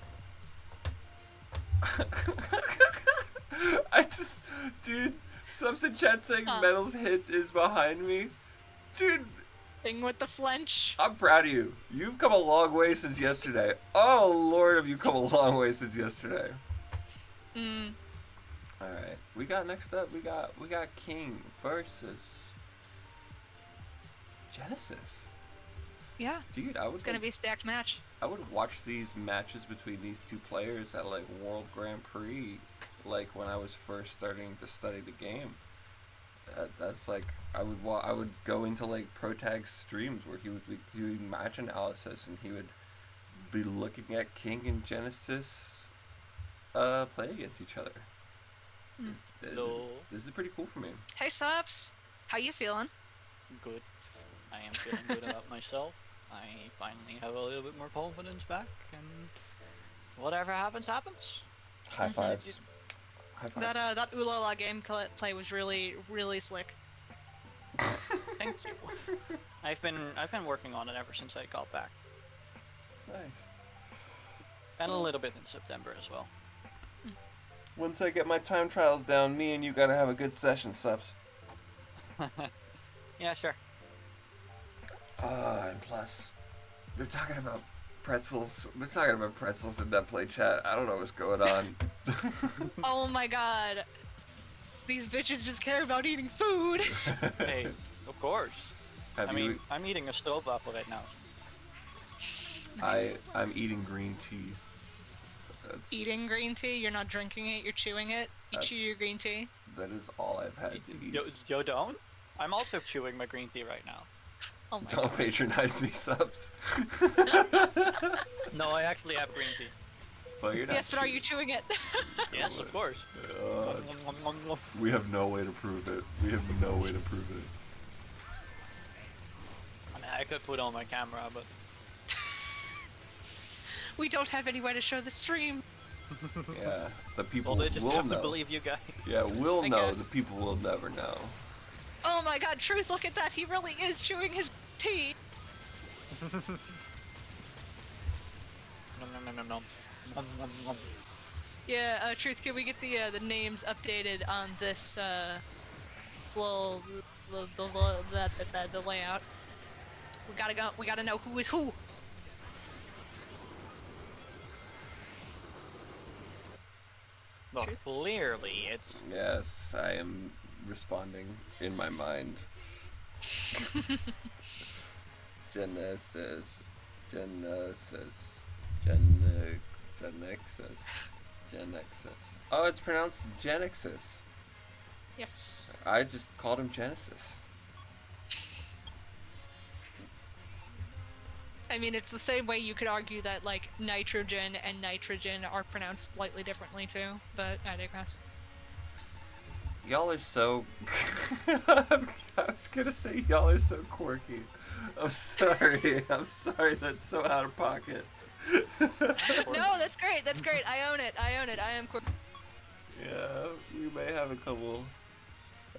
Dude, Subs in chat saying Metal's hit is behind me. Dude. Thing with the flinch. I'm proud of you. You've come a long way since yesterday. Oh Lord, have you come a long way since yesterday. Alright, we got next up, we got King versus Genesis. Yeah. Dude, it's gonna be a stacked match. I would watch these matches between these 2 players at like World Grand Prix, like when I was first starting to study the game. That's like I would go into like ProTag streams where he would be doing match analysis and he would be looking at King and Genesis play against each other. This is pretty cool for me. Hey Subs, how you feeling? Good. I am feeling good about myself. I finally have a little bit more confidence back, and whatever happens, happens. High fives. High five. That Ooh La La game play was really, really slick. Thank you. I've been working on it ever since I got back, Nice. and a little bit in September as well. Once I get my time trials down, me and you gotta have a good session, Subs. Yeah, sure. And plus, they're talking about pretzels. They're talking about pretzels in that play chat. I don't know what's going on. Oh my god. These bitches just care about eating food. Hey, of course. Have I you? mean, I'm eating a stove apple right now. I'm eating green tea. That's, Eating green tea? You're not drinking it, you're chewing it? You chew your green tea? that is all I've had to eat. Yo, don't? I'm also chewing my green tea right now. Oh my Don't god. patronize me, Subs. No, I actually have green tea. But you're not. Yes, but are you chewing it? Yes, of course. We have no way to prove it. We have no way to prove it. I mean, I could put on my camera, but We don't have any way to show the stream. Yeah, the people well, they just will have know. to believe you guys. Yeah, we'll I know. guess. The people will never know. Oh my god, Truth, look at that. He really is chewing his tea. No. Yeah, Truth, can we get the names updated on this little the layout? We gotta know who is who. Well, clearly it's Yes, I am responding in my mind. Genesis. Oh, it's pronounced Genexus. Yes. I just called him Genesis. I mean, it's the same way you could argue that, like, nitrogen and nitrogen are pronounced slightly differently, too, but I digress. Y'all are so... I was gonna say y'all are so quirky. I'm sorry. I'm sorry that's so out of pocket. No, that's great, that's great. I own it, I am quirky. Yeah, we may have a couple.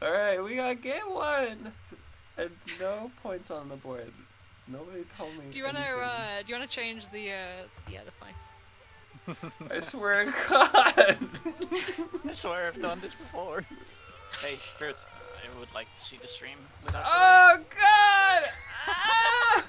Alright, we got game one! And no points on the board. Nobody told me Do you wanna, anything. do you wanna change the points? I swear to God! I swear I've done this before. Hey, Kurt, I would like to see the stream without Oh God! Ah!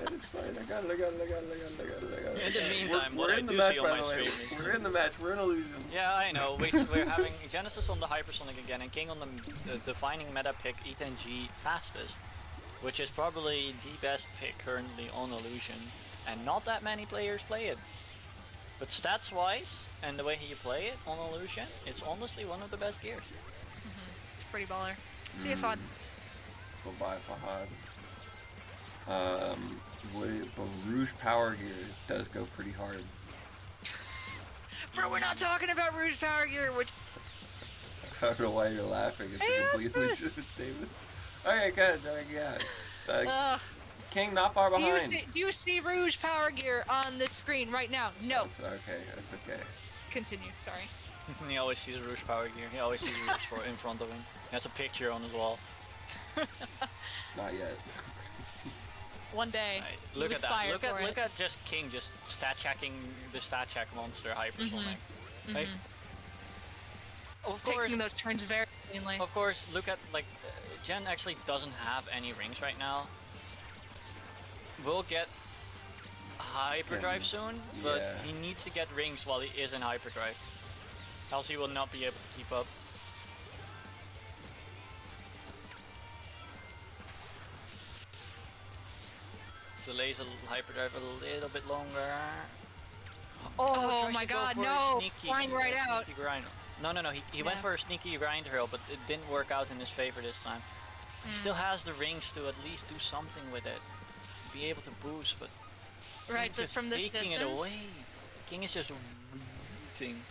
It's fine. I got it. In the meantime, we're what I in the do match, see on by my the way. stream is... We're in the match. We're in illusion. Yeah, I know. We're having Genesis on the Hypersonic again, and King on the defining meta pick E10G fastest, which is probably the best pick currently on Illusion, and not that many players play it. But stats-wise, and the way you play it on Illusion, it's honestly one of the best gears. It's pretty baller. See you, Fod. Goodbye, Fahad. But Rouge Power Gear does go pretty hard. Bro, we're not talking about Rouge Power Gear, which... I don't know why you're laughing. It's Hey, a completely what's this? just statement. Okay, good. Okay, yeah. Ugh. King not far Do behind. you see Rouge Power Gear on this screen right now? No. It's okay. It's okay. Continue, sorry. He always sees Rouge Power Gear. He always sees Rouge in front of him. He has a picture on his wall. Not yet. One day. Right, you look at that. aspire Look for at it. look at just King just stat checking the stat check monster Hypersonic. Like, of course, Taking those turns very cleanly. of course, look at like Jen actually doesn't have any rings right now. We'll get hyperdrive soon, but yeah. he needs to get rings while he is in hyperdrive. Else he will not be able to keep up. Delays a hyperdrive a little bit longer. Oh tries my to go god, for a no! sneaky- Flying right out. sneaky grind. No, he went Yeah. for a sneaky grind hurl, but it didn't work out in his favor this time. He still has the rings to at least do something with it. Be able to boost, but Right, King's but just from this taking distance... it away. King is just thing.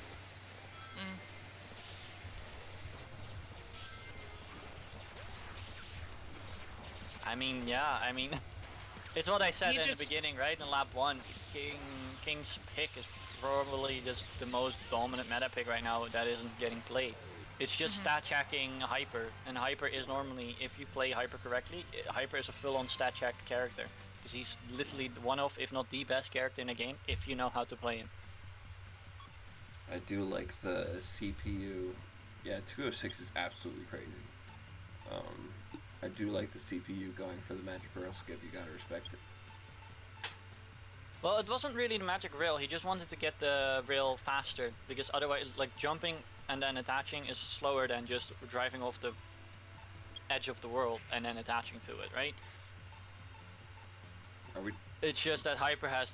I mean, yeah, it's what I said You in just- the beginning, right? In lap 1, King's pick is probably just the most dominant meta pick right now that isn't getting played. It's just stat checking Hyper, and Hyper is normally, if you play Hyper correctly, Hyper is a full-on stat check character. Because he's literally one of, if not the best character in the game, if you know how to play him. I do like the CPU. Yeah, 206 is absolutely crazy. I do like the CPU going for the Magic Rail skip. You gotta respect it. Well, it wasn't really the magic rail, he just wanted to get the rail faster, because otherwise, like, jumping and then attaching is slower than just driving off the edge of the world and then attaching to it, right? Are we? It's just that Hyper has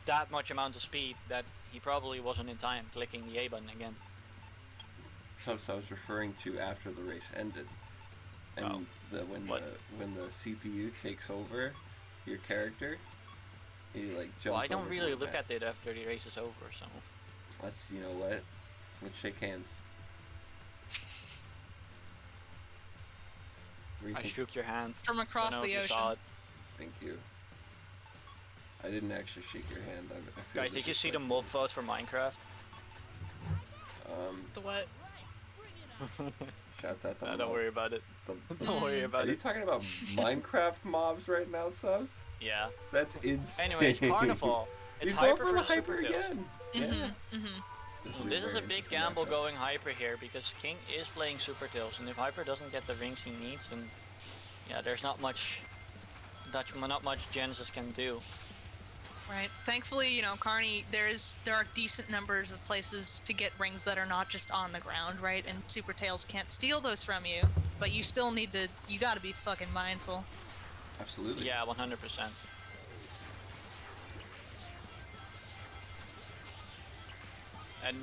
that much amount of speed that he probably wasn't in time clicking the A button again. So I was referring to after the race ended, and when the CPU takes over your character, he like jumps. Well, I don't over really the look back. at it after the race is over, so. Let's, you know what? Let's shake hands. What do you I think? shook your hand. From across Don't know the if you ocean. saw it. Thank you. I didn't actually shake your hand. I feel Guys, did you see the mob vote for Minecraft? The what? Shout out to Don't worry about it. the- Don't worry Are about you it. talking about Minecraft mobs right now, Subs? Yeah. That's insane. Anyways, Carnival. It's He's going Hyper for the versus hyper Super Tails. again. Mm-hmm. Mm-hmm. will be This is a very big interesting gamble matchup. going Hyper here because King is playing Super Tails, and if Hyper doesn't get the rings he needs, then yeah, there's not much Genesis can do. Right. Thankfully, Carney, there are decent numbers of places to get rings that are not just on the ground, right? And Super Tails can't steal those from you, but you still you gotta be fucking mindful. Absolutely. Yeah, 100%. And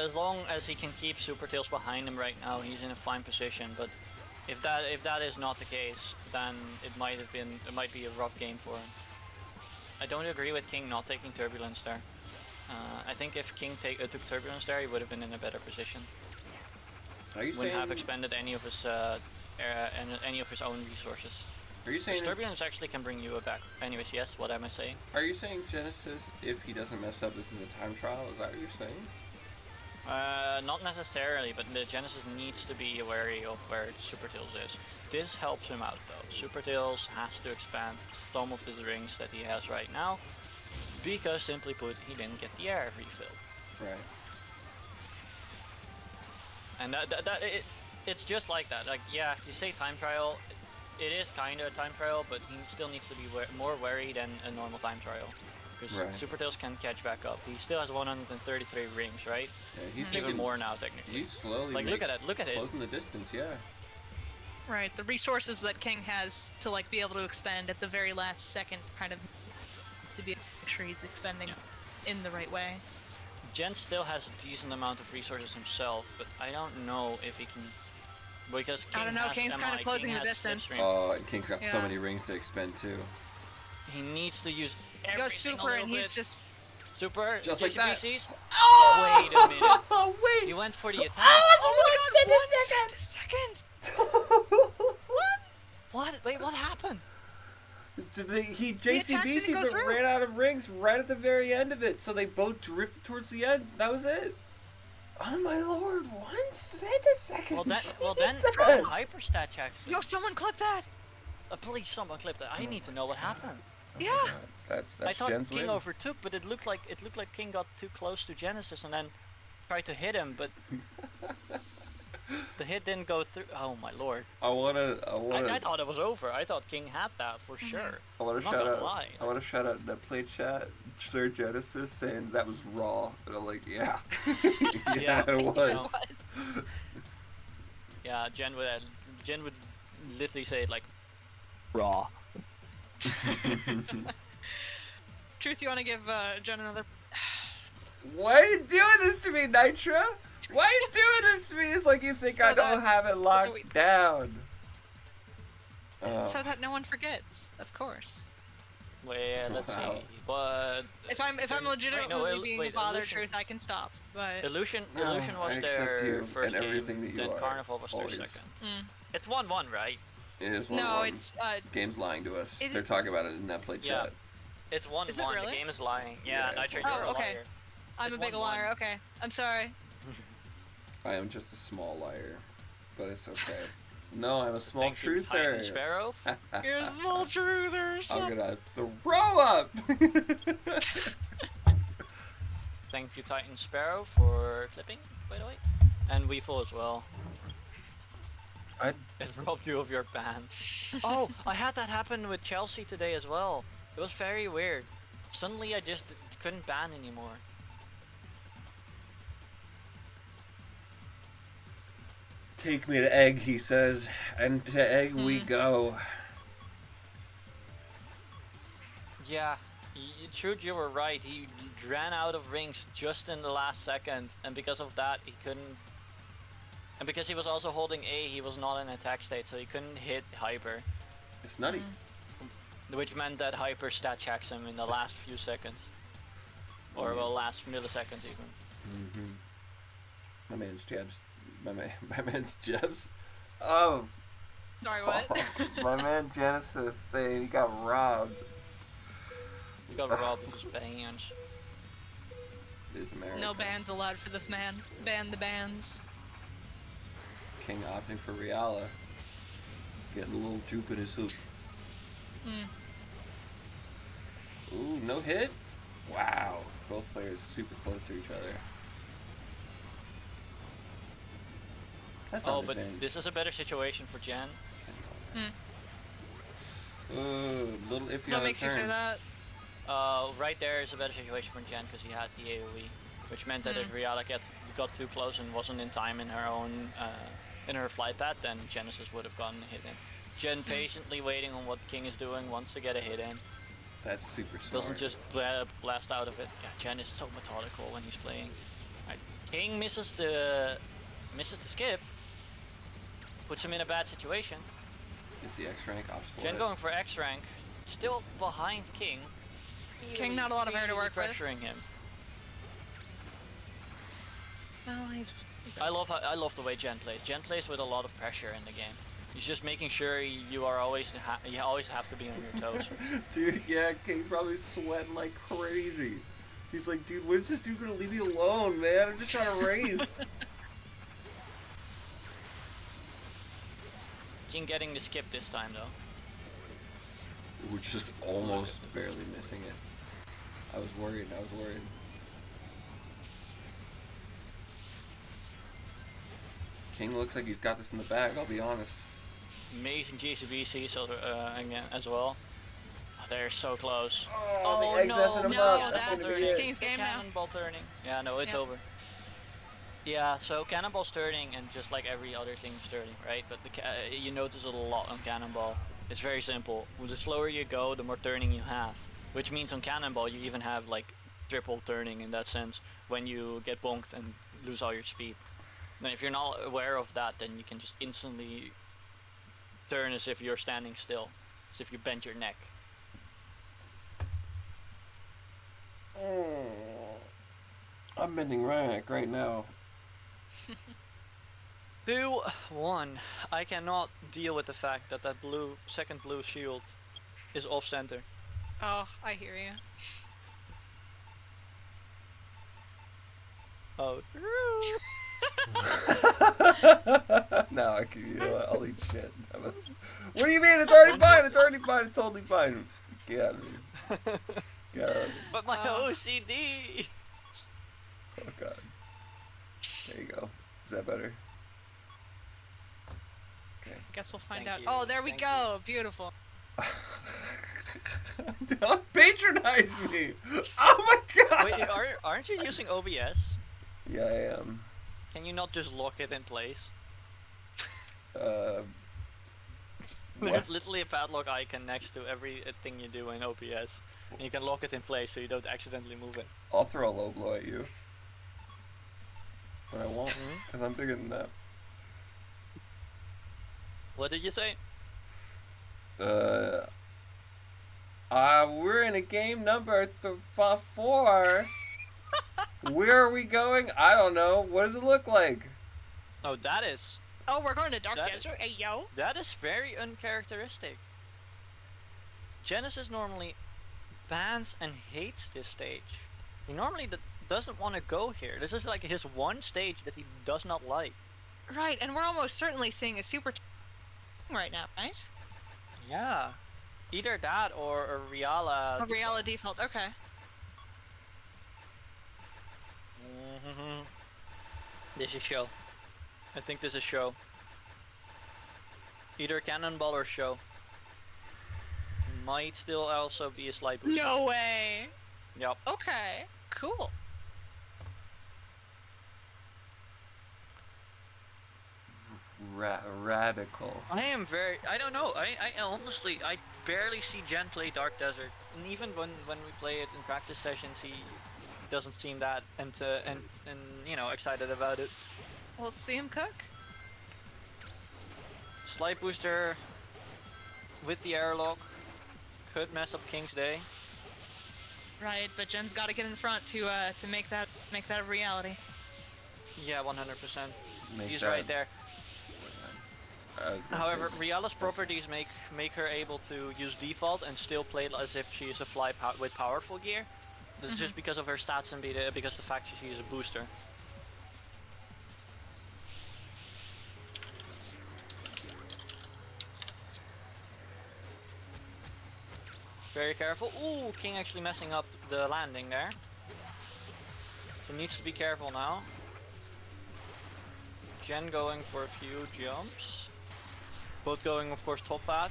as long as he can keep Super Tails behind him right now, he's in a fine position. But if that is not the case, then it might be a rough game for him. I don't agree with King not taking Turbulence there. I think if King took Turbulence there, he would have been in a better position. Are you Wouldn't saying? have expended any of his own resources. Are you saying? Turbulence actually can bring you back. Anyways, yes. What am I saying? Are you saying Genesis? If he doesn't mess up, this is a time trial. Is that what you're saying? Not necessarily, but the Genesis needs to be wary of where Super Tails is. This helps him out though. Super Tails has to expand some of the rings that he has right now, because simply put, he didn't get the air refilled. Right. And it's just like that. Like, yeah, you say time trial, it is kind of a time trial, but he still needs to be more wary than a normal time trial. Because Right. Super Tails can catch back up. He still has 133 rings, right? Yeah, he's Even making- more now, technically. He's slowly. Like, look at it, look at it. Closing the distance, yeah. Right. The resources that King has to be able to expend at the very last second kind of needs to be make sure he's expending in the right way. Jen still has a decent amount of resources himself, but I don't know if he can, because King I don't know, has King's MI, kinda closing King the has distance. Slipstream. Oh, and King's got so Yeah. many rings to expend too. He needs to use He every goes single super and little he's bit. just Super, Just like that. JCBCs? Oh! Wait a minute. Oh wait! You went for the attack. oh my god, 1 second! What? Wait, what happened? He attack didn't JCBC go but through. ran out of rings right at the very end of it, so they both drifted towards the end. That was it. Oh my lord! 1 second. Well then, Jesus. hyper stat checks. Yo, someone clip that! Please, someone clip that. I need to know what happened. Oh my Yeah. God. That's I thought Jen's King win. overtook, but it looked like King got too close to Genesis and then tried to hit him, but the hit didn't go through. Oh my lord! I wanna I thought it was over. I thought King had that for sure. I wanna I'm not shout gonna out. lie. I wanna shout out that play chat. Sir Genesis saying that was raw, and I'm like, yeah, Yeah, it was. know. Yeah, Jen would literally say it like raw. Truth, you want to give Jen another? Why are you doing this to me, Nitra? Why are you doing this to me? It's like you think So I don't that- have it locked we- down. So that no one forgets, of course. Wait, let's Wow. see. But If I'm legitimately being wait, a bother, Illusion- Truth, I can stop. But Illusion I was accept their you first and game, everything that you then are, Carnival was always. their second. Mm. It's 1-1, right? It is No, 1-1. it's Game's lying to us. Is They're it- talking about it in that play Yeah. chat. It's 1-1. Is it really? The game is lying. Yeah, Yeah, it's Nitro, 1-1. you're Oh, a okay. liar. I'm a big liar. Okay, I'm sorry. I am just a small liar, but it's okay. No, I'm a small Thank you, Titan truther. Sparrow. You're a small truther. I'm gonna throw up. Thank you, Titan Sparrow, for clipping, by the way. And Weevil as well. It robbed you of your bans. Oh, I had that happen with Chelsea today as well. It was very weird. Suddenly I just couldn't ban anymore. Take me to egg, he says, and to egg we go. Yeah, you were right. He ran out of rings just in the last second, and because of that he couldn't. And because he was also holding A, he was not in attack state, so he couldn't hit Hyper. It's nutty. Which meant that Hyper stat checks him in the last few seconds. Or, well, last milliseconds even. Mm-hmm. My man's jabs. My man's jabs. Oh. Sorry, what? My man Genesis saying he got robbed. You got robbed of his bans. This America. No bans allowed for this man. Ban the bans. King opting for Reala. Getting a little juke in his hoop. Ooh, no hit? Wow. Both players super close to each other. That's not but this is a better situation for Jen. Ooh, little iffy What on makes the you turn. say that? Right there is a better situation for Jen because he had the AoE, which meant that if Rihanna got too close and wasn't in time in her own in her flight path, then Genesis would have gotten a hit in. Jen patiently waiting on what King is doing, wants to get a hit in. That's super smart. Doesn't just blast out of it. Yeah, Jen is so methodical when he's playing. Right. King misses the skip, puts him in a bad situation. Is the X rank ops for Jen it? going for X rank, still behind King. King not a lot of air to work with. pressuring him. Well, he's I love the way Jen plays. Jen plays with a lot of pressure in the game. He's just making sure you always have to be on your toes. Dude, yeah, King's probably sweating like crazy. He's like, dude, when is this dude gonna leave me alone, man? I'm just trying to race. King getting the skip this time though. We're just almost barely missing it. I was worried. King looks like he's got this in the bag, I'll be honest. Amazing GCBC so, again as well. Oh, they're so close. Oh, the egg's messing him up. That's gonna it's be it. King's game now. Cannonball turning. Yeah, no, it's Yeah. over. Yeah, so Cannonball's turning, and just like every other thing's turning, right? But you notice it a lot on Cannonball. It's very simple. The slower you go, the more turning you have. Which means on Cannonball you even have like triple turning in that sense when you get bonked and lose all your speed. Now if you're not aware of that, then you can just instantly turn as if you're standing still. As if you bent your neck. I'm bending right now. 2-1. I cannot deal with the fact that second blue shield is off center. Oh, I hear you. Oh. No, I can, you know what, I'll eat shit. What do you mean? It's already fine. It's already fine. It's totally fine. Get out of here. Get out of here. But my OCD! Oh god. There you go. Is that better? Okay. Guess we'll find Thank out. you. Oh, there we Thank go. Beautiful. Don't patronize me! Oh my god! Wait, aren't you using OBS? Yeah, I am. Can you not just lock it in place? What? There's literally a padlock icon next to everything you do in OBS. And you can lock it in place so you don't accidentally move it. I'll throw a low blow at you. But I won't, because I'm bigger than that. What did you say? We're in a game number 4. Where are we going? I don't know. What does it look like? Oh, that is Oh, we're going to Dark That Desert. Hey, yo. very uncharacteristic. Genesis normally bans and hates this stage. He normally doesn't want to go here. This is like his one stage that he does not like. Right, and we're almost certainly seeing a super right now, right? Yeah. Either that or a Riala. A Riala default, okay. This is show. I think this is show. Either Cannonball or show. Might still also be a slight boost. No way! Yep. Okay, cool. Radical. I don't know. I honestly, I barely see Jen play Dark Desert. And even when we play it in practice sessions, he doesn't seem that and you know, excited about it. Let's see him cook. Slight booster with the airlock could mess up King's day. Right, but Jen's got to get in front to make that a reality. Yeah, 100%. He's right there. However, Riala's properties make her able to use default and still play as if she is a fly with powerful gear. This is just because of her stats and because of the fact that she is a booster. Very careful. Ooh, King actually messing up the landing there. He needs to be careful now. Jen going for a few jumps. Both going, of course, top path.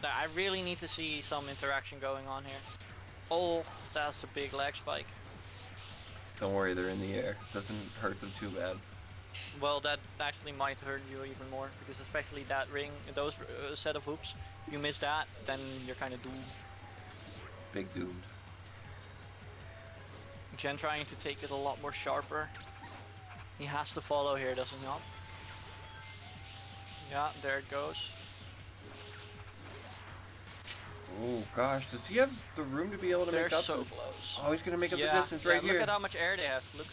I really need to see some interaction going on here. Oh, that's a big leg spike. Don't worry, they're in the air. Doesn't hurt them too bad. Well, that actually might hurt you even more, because especially that ring, those set of hoops, if you miss that, then you're kind of doomed. Big doomed. Jen trying to take it a lot more sharper. He has to follow here, doesn't he? Yeah, there it goes. Oh gosh, does he have the room to be able to make up? So close. Oh, he's gonna make up the distance right here. Look at how much air they have. Look.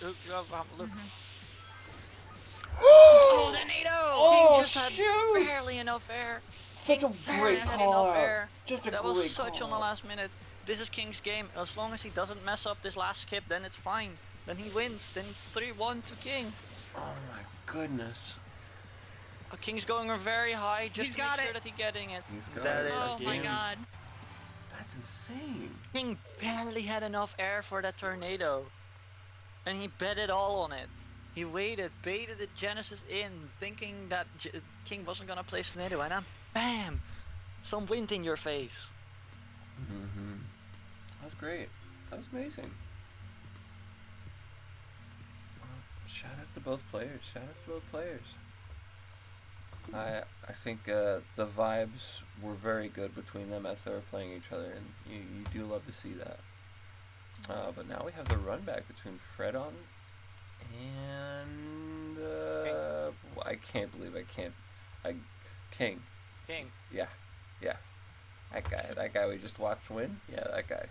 Oh, the NATO! Oh, just had shoot! barely enough air. Such a great call out. Just a that great was such call on the out. last minute. This is King's game. As long as he doesn't mess up this last skip, then it's fine. Then he wins. Then it's 3-1 to King. Oh my goodness. King's going very high just He's to make got sure it. that he's getting it. He's got That it. is Oh my King. god. That's insane. King barely had enough air for that tornado. And he bet it all on it. He waited, baited the Genesis in, thinking that King wasn't gonna play tornado, and then BAM! Some wind in your face. That was great. That was amazing. Well, shout out to both players. I think the vibes were very good between them as they were playing each other, and you do love to see that. But now we have the run back between Fredon and I can't believe King. Yeah. That guy we just watched win. Yeah, that guy.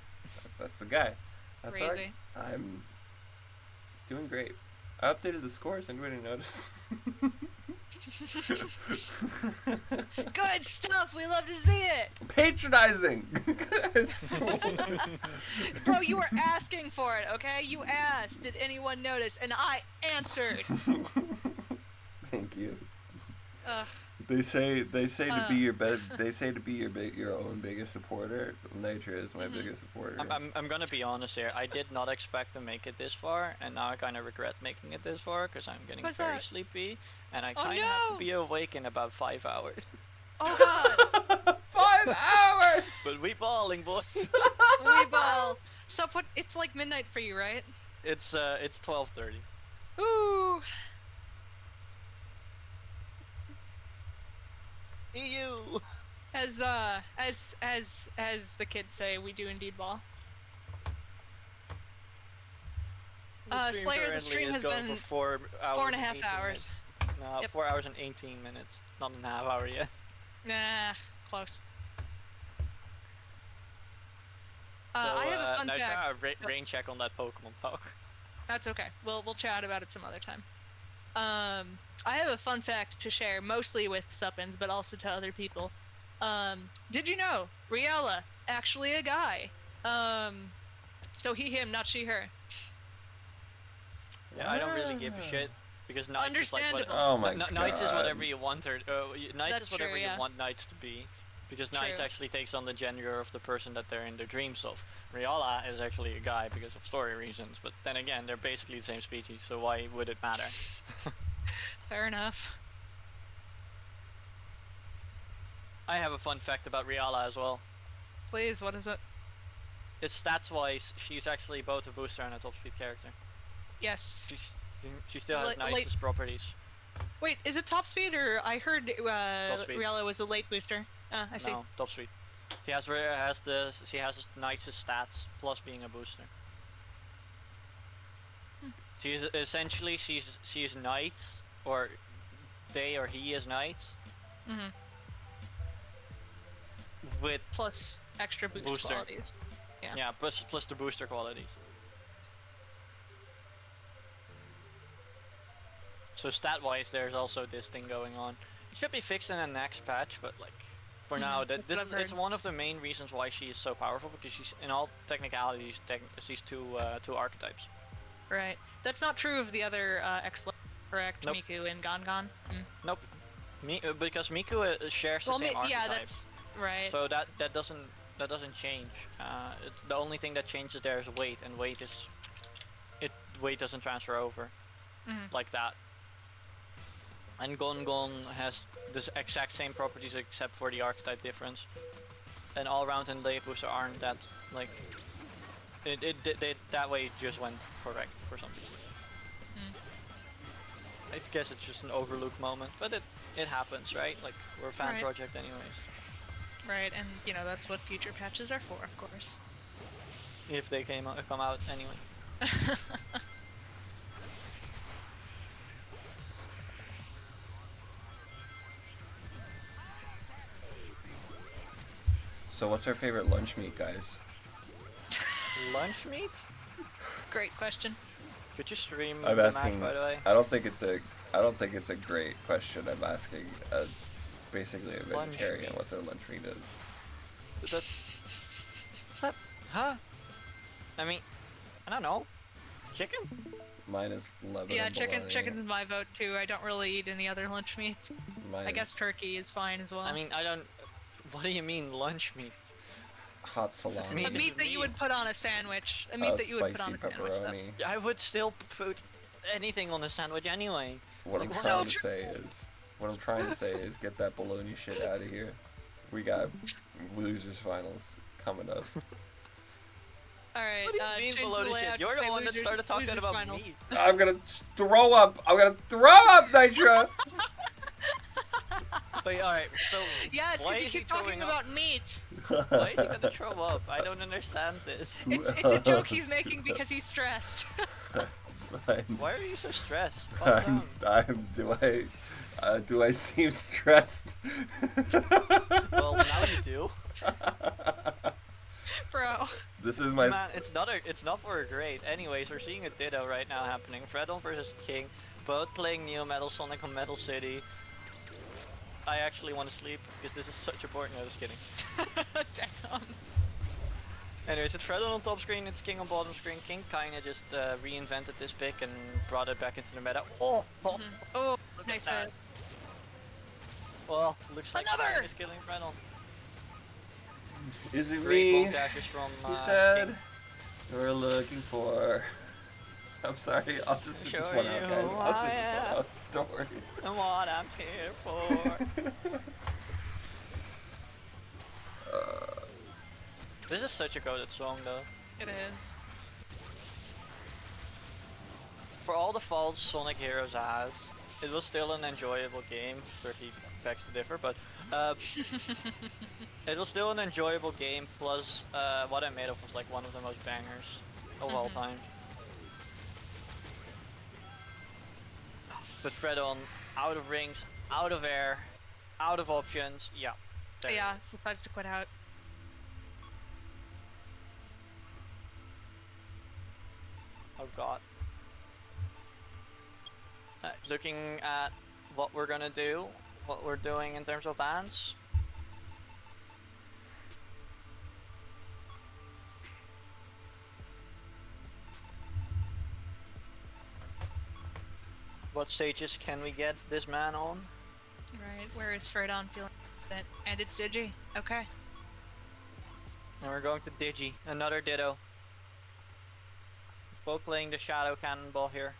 That's the guy. That's Crazy. I'm doing great. I updated the scores. Anybody notice? Good stuff. We love to see it. Patronizing. Bro, you were asking for it, okay? You asked, did anyone notice? And I answered. Thank you. Ugh. They say to be your own biggest supporter. Nature is my biggest supporter. I'm gonna be honest here. I did not expect to make it this far, and now I kind of regret making it this far because I'm getting very sleepy, and I kind of have to be awake in about 5 hours. Oh god. 5 hours. But we balling, boys. We ball. So it's like midnight for you, right? It's 12:30. Ooh. EU. As the kids say, we do indeed ball. Slayer, the stream has been for 4 hours. 4.5 hours. No, Yep. 4 hours and 18 minutes. Not a half hour yet. Nah, close. So, I have a fun now fact. try a rain check on that Pokemon power. That's okay. We'll chat about it some other time. I have a fun fact to share, mostly with Suppins, but also to other people. Did you know Riella, actually a guy? So he, him, not she, her. Yeah, I don't really give a shit because knights is like what, Understandable. Oh my god. knights is whatever you want her. Knights That's is whatever true, you yeah. want knights to be, because knights True. actually takes on the gender of the person that they're in their dreams of. Riala is actually a guy because of story reasons, but then again, they're basically the same species, so why would it matter? Fair enough. I have a fun fact about Riala as well. Please, what is it? It's stats-wise, she's actually both a booster and a top speed character. Yes. She still has Late- nicest properties. Wait, is it top speed or I heard speed. Riella was a late booster? I see. No, top speed. She has nicest stats plus being a booster. She's essentially she's knights, or they or he is knights Mhm. with Plus extra boost qualities. Yeah. plus the booster qualities. So stat wise, there's also this thing going on. It should be fixed in the next patch, but like for now, that's what I've it's heard. one of the main reasons why she is so powerful, because she's in all technicalities she's two archetypes. Right. That's not true of the other X, correct? Nope. Miku and Gongon. Nope. Because Miku shares the same archetype. yeah, that's right. So that doesn't change. It's the only thing that changes there is weight, and weight doesn't transfer over like that. And Gon has the exact same properties except for the archetype difference. And all round and Day Booster aren't that like. That way it just went correct for some people. I guess it's just an overlooked moment, but it happens, right? Like, we're a fan Right. project anyways. Right, and that's what future patches are for, of course. If they come out anyway. So what's our favorite lunch meat, guys? Lunch meat? Great question. Could you stream I'm the asking. match, by the way? I don't think it's a great question. I'm asking basically a Lunch vegetarian meat. what their lunch meat is. What's that? Huh? I mean, I don't know. Chicken? Mine is Lebanon Yeah, bologna. chicken is my vote too. I don't really eat any other lunch meats. Mine I is guess turkey is fine as well. I mean, I don't. What do you mean lunch meat? hot salami. a meat meat that you would meat. put on a sandwich. A meat that you would put on a spicy sandwich. pepperoni. I would still put anything on a sandwich anyway. What I'm Like, trying so to say is, get that bologna shit out of here. We got losers finals coming up. Alright, What do you mean change bologna the layout shit? to You're the say one that losers- started talking losers about finals. meat. I'm gonna throw up. Nitra. Wait, alright, so Yeah, it's why because you is he keep talking throwing up? about meat. Why is he gonna throw up? I don't understand this. It's a joke he's making because he's stressed. It's fine. Why are you so stressed? Calm down. Do I seem stressed? Well, now you do. Bro. This is my. Man, it's not for a grade. Anyways, we're seeing a Ditto right now happening. Fredon versus King, both playing Neo Metal Sonic on Metal City. I actually want to sleep because this is such important. No, just kidding. Damn. Anyways, it's Fredon on top screen, it's King on bottom screen. King kinda just reinvented this pick and brought it back into the meta. Oh, Oh, look nice at that. hit. Well, looks like Another! King is killing Fredon. Is it Great me? ball dashes from You said King. we're looking for. I'm sorry. I'll just sit this Show one out, you guys. who I'll sit I this am. one out. Don't worry. And what I'm here for. This is such a goated song though. It is. For all the faults Sonic Heroes has, it was still an enjoyable game. Turkey begs to differ, but it was still an enjoyable game. Plus, what I made of was like one of the most bangers of all time. But Fredon, out of rings, out of air, out of options. Yeah. there it Yeah, is. decides to quit out. Oh god. Looking at what we're gonna do, what we're doing in terms of bans. What stages can we get this man on? Right, where is Ferdon feeling that? And it's Digi. Okay. And we're going to Digi, another Ditto. Both playing the Shadow Cannonball here.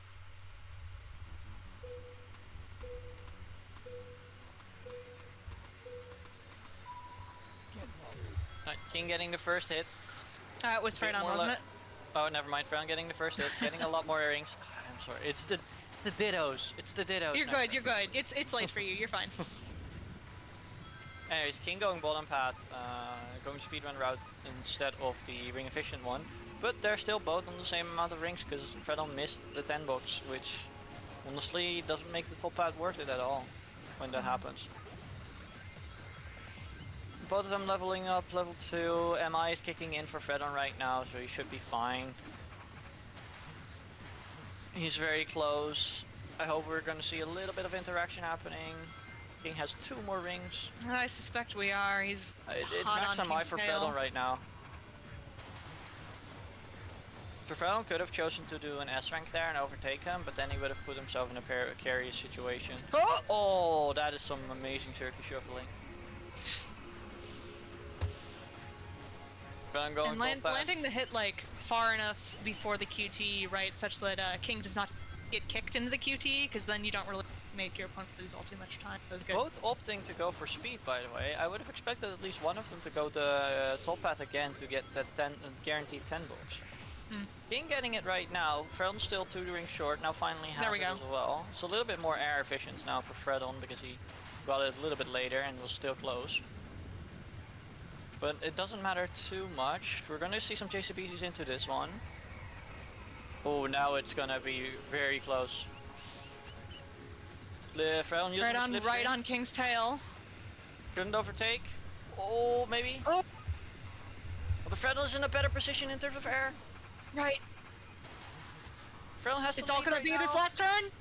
King getting the first hit. It was Ferdon, wasn't it? Oh, never mind. Ferdon getting the first hit. Getting a lot more earrings. I'm sorry. It's the Dittos. It's the Dittos. You're good. You're good. It's late for you. You're fine. Anyways, King going bottom path, going speedrun route instead of the ring efficient one. But they're still both on the same amount of rings because Fredon missed the 10 box, which honestly doesn't make the top path worth it at all when that happens. Both of them leveling up, level 2. MI is kicking in for Fredon right now, so he should be fine. He's very close. I hope we're going to see a little bit of interaction happening. King has 2 more rings. I suspect we are. He's It's hot max on MI King's for tail. Fredon right now. Fredon could have chosen to do an S rank there and overtake him, but then he would have put himself in a precarious situation. Oh, that is some amazing circuit shuffling. Fredon going And landing the hit like far enough before the QT, right, such that King does not get kicked into the QT, because then you don't really make your opponent lose all too much time. That was good. Both opting to go for speed, by the way. I would have expected at least one of them to go the top path again to get that guaranteed 10 box. King getting it right now. Fredon's still 2 rings short. Now finally has There we it go. as well. So a little bit more air efficiency now for Fredon because he got it a little bit later and was still close. But it doesn't matter too much. We're gonna see some JCBCs into this one. Oh, now it's gonna be very close. Fredon using the slipstream. Right on King's tail. Couldn't overtake. Oh, maybe. Oh. But Fredon is in a better position in terms of air. Right. Fredon has to It's all lead gonna right be now. this last turn.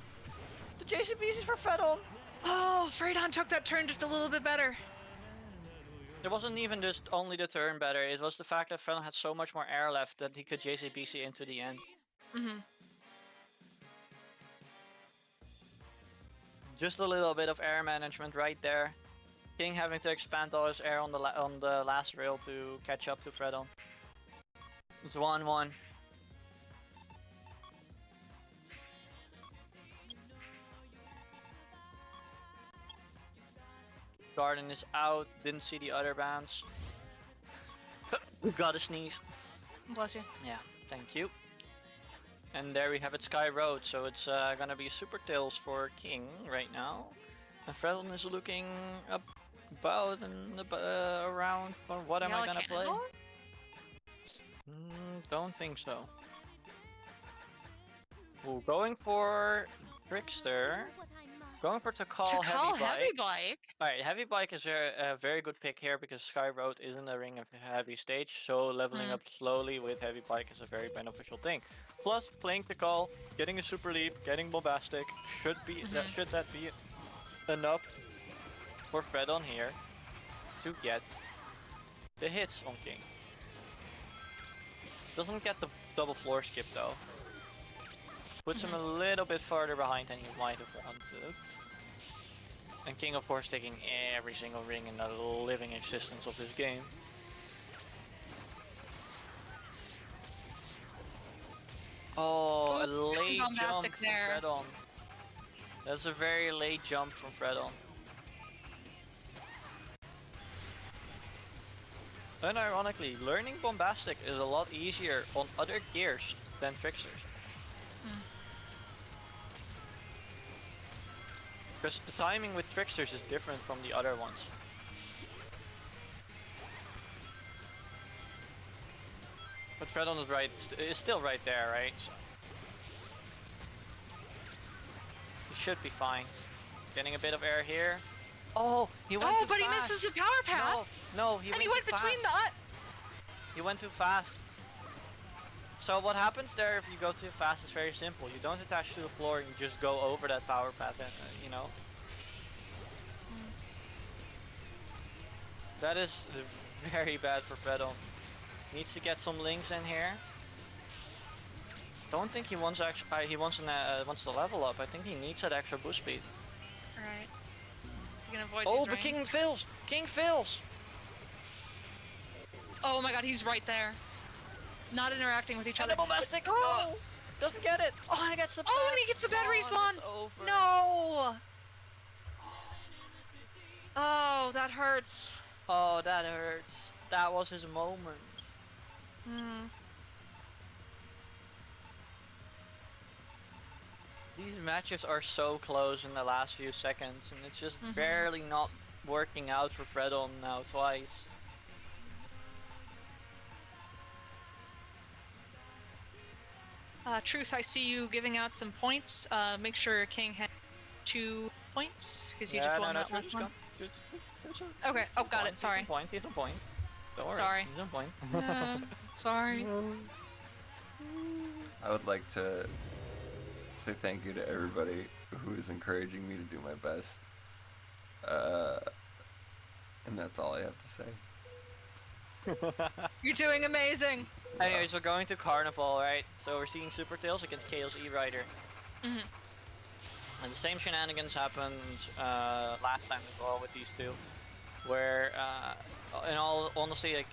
The JCBCs for Fredon. Oh, Fredon took that turn just a little bit better. It wasn't even just only the turn better. It was the fact that Fredon had so much more air left that he could JCBC into the end. Just a little bit of air management right there. King having to expand all his air on the last rail to catch up to Fredon. It's 1-1. Garden is out. Didn't see the other bands. Gotta sneeze. Bless you. Yeah, thank you. And there we have it, Sky Road. So it's gonna be Super Tails for King right now. And Fredon is looking about and around for what am I gonna play? Don't think so. Ooh, going for Trickster. Going for Takal Heavy Bike. Alright, Heavy Bike is a very good pick here because Sky Road isn't a ring of heavy stage, so leveling up slowly with Heavy Bike is a very beneficial thing. Plus, playing Takal, getting a Super Leap, getting Bombastic, should that be enough for Fredon here to get the hits on King. Doesn't get the double floor skip though. Puts him a little bit farther behind than he might have wanted. And King, of course, taking every single ring in the living existence of this game. Oh, a late jump from Fredon. That's a very late jump from Fredon. Unironically, learning Bombastic is a lot easier on other gears than Tricksters. Because the timing with Tricksters is different from the other ones. But Fredon is still right there, right? So he should be fine. Getting a bit of air here. Oh, he went too fast. But he misses the power path. No, he went between the. He went too fast. So what happens there if you go too fast is very simple. You don't attach to the floor and you just go over that power path, you know? That is very bad for Fredon. Needs to get some links in here. don't think he wants he wants to level up. I think he needs that extra boost speed. Alright. You can avoid Oh, these but rings. King fails! King fails! Oh my god, he's right there. Not interacting with each And other. the bombastic! Oh! No! Doesn't get it! Oh, and he gets the Oh, and he gets the bad respawn! It's over. No! Oh, that hurts. Oh, that hurts. That was his moment. Hmm. These matches are so close in the last few seconds, and it's just barely not working out for Fredon now twice. Truth, I see you giving out some points. Make sure King has 2 points, because you just won that last one. Okay, oh, got it, sorry. He's on point. Don't worry, Sorry. he's on point. Sorry. I would like to say thank you to everybody who is encouraging me to do my best. And that's all I have to say. You're doing amazing! Anyways, we're going to Carnival, right? So we're seeing Super Tails against Chaos E-Rider. Mhm. And the same shenanigans happened last time as well with these two. Where, in all honesty, like,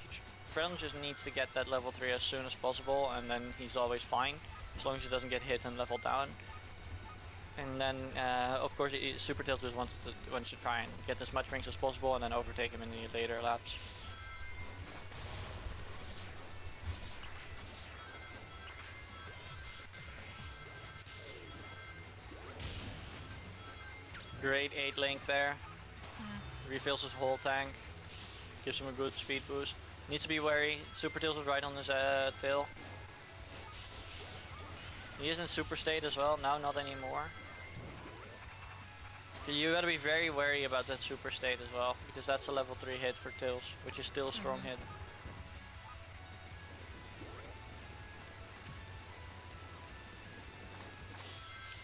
Fredon just needs to get that level 3 as soon as possible, and then he's always fine, as long as he doesn't get hit and level down. And then, of course, Super Tails just wants to try and get as much rings as possible, and then overtake him in the later laps. Great 8 link there. Refills his whole tank. Gives him a good speed boost. Needs to be wary. Super Tails is right on his tail. He is in super state as well. Now not anymore. You gotta be very wary about that super state as well, because that's a level 3 hit for Tails, which is still a strong hit.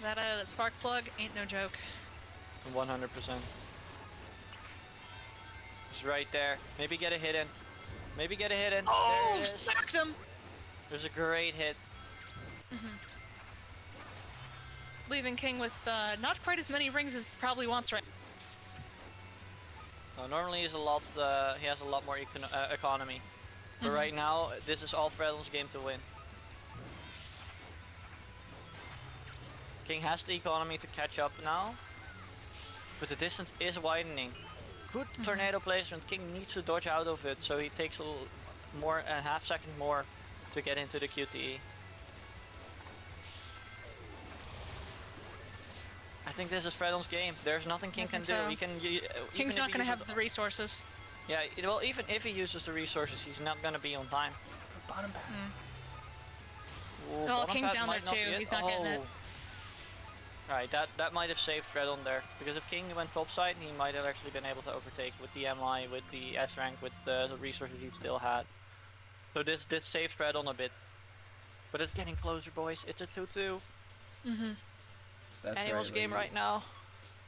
That spark plug ain't no joke. 100%. It's right there. Maybe get a hit in. Maybe get a hit in. Oh, there it is. stacked him! There's a great hit. Leaving King with not quite as many rings as he probably wants right Normally he's he has a lot more economy. But right now, this is all Fredon's game to win. King has the economy to catch up now. But the distance is widening. Good tornado placement. King needs to dodge out of it, so he takes a half second more to get into the QTE. I think this is Fredon's game. There's nothing King can do. so. He can. King's not gonna have the resources. Yeah, well, even if he uses the resources, he's not gonna be on time. Bottom path. Ooh, Well, bottom King's path down might there not too. be He's not getting it. Right, that might have saved Fredon there, because if King went topside, he might have actually been able to overtake with the MI, with the S rank, with the resources he still had. So this saved Fredon a bit. But it's getting closer, boys. It's a 2-2. That's Anyone's right, game ladies. right now.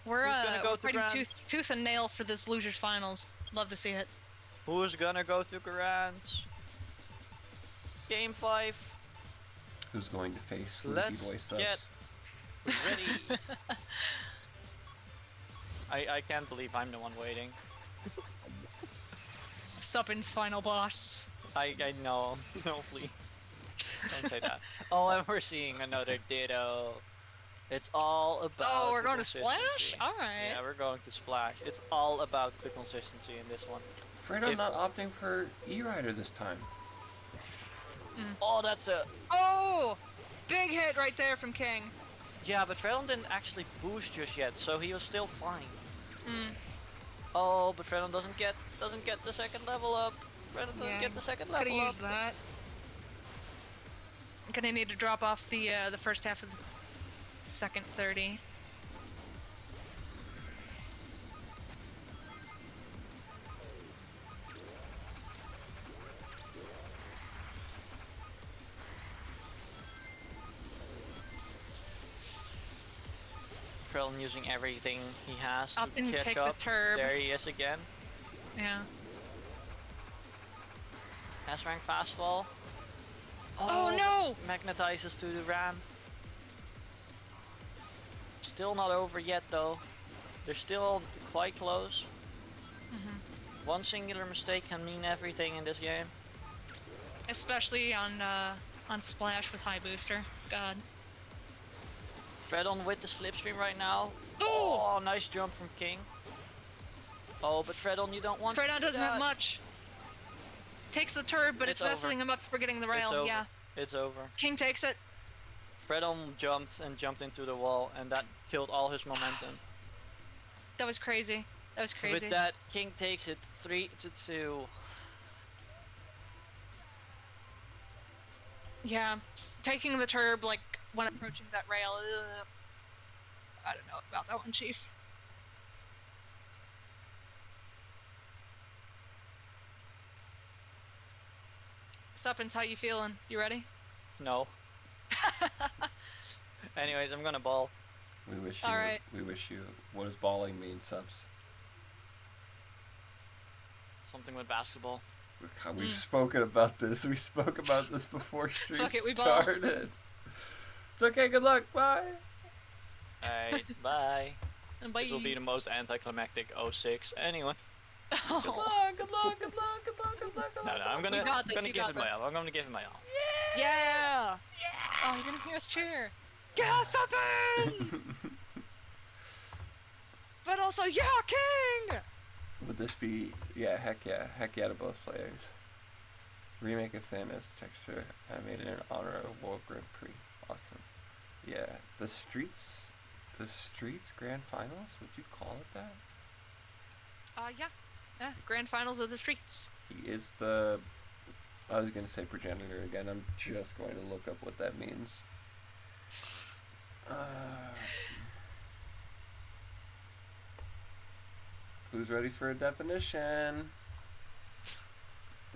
We're Who's gonna go to fighting Grand? tooth and nail for this losers finals. Love to see it. Who's gonna go to Grands? Game 5. Who's going to face Sleepy Let's Boy subs? get ready. I can't believe I'm the one waiting. Stubbin's final boss. I know. No, please. Don't say that. Oh, and we're seeing another Ditto. It's all about. Oh, we're the going to Splash? consistency. Alright. Yeah, we're going to Splash. It's all about the consistency in this one. Fredon not opting for E-Rider this time. Oh, that's a. Oh! Big hit right there from King. Yeah, but Fredon didn't actually boost just yet, so he was still fine. Oh, but Fredon doesn't get the second level up. Fredon doesn't get the second level Could've up. used that. I'm gonna need to drop off the first half of the second 30. Fredon using everything he has Up to and catch take the up. turb. There he is again. Yeah. S rank fastball. Oh no! Magnetizes to the ram. Still not over yet though. They're still quite close. One singular mistake can mean everything in this game. Especially on Splash with high booster. God. Fredon with the slipstream right now. Ooh! Oh, nice jump from King. Oh, but Fredon, you don't want Fredon to do doesn't that. have much. Takes the turret, but it's messing him up for getting the rail. It's over. Yeah. It's over. King takes it. Fredon jumped into the wall, and that killed all his momentum. That was crazy. That was crazy. With that, King takes it 3-2. Yeah. Taking the turb, like, when approaching that rail, I don't know about that one, Chief. Stuppins, how you feeling? You ready? No. Anyways, I'm gonna ball. We wish you. All right. We wish you. What does balling mean, subs? Something with basketball. We've spoken about this. We spoke about this before stream Fuck it, we ball. started. It's okay. Good luck. Bye. Alright, bye. And bye. This will be the most anticlimactic 06 anyway. Oh. Good luck. Good luck. Good luck. Good luck. Good luck. Good No, luck. I'm gonna, You got this, you give got it my this. all. I'm gonna give it my all. Yeah! Oh, you didn't hear us cheer. Yeah, Stuppins! But also, yeah, King! Would this be? Yeah. Heck yeah. Heck yeah to both players. Remake of Thanos texture animated in honor of World Grand Prix. Awesome. Yeah. The streets grand finals. Would you call it that? Yeah. Yeah, grand finals of the streets. He is the. I was gonna say progenitor again. I'm just going to look up what that means. Who's ready for a definition?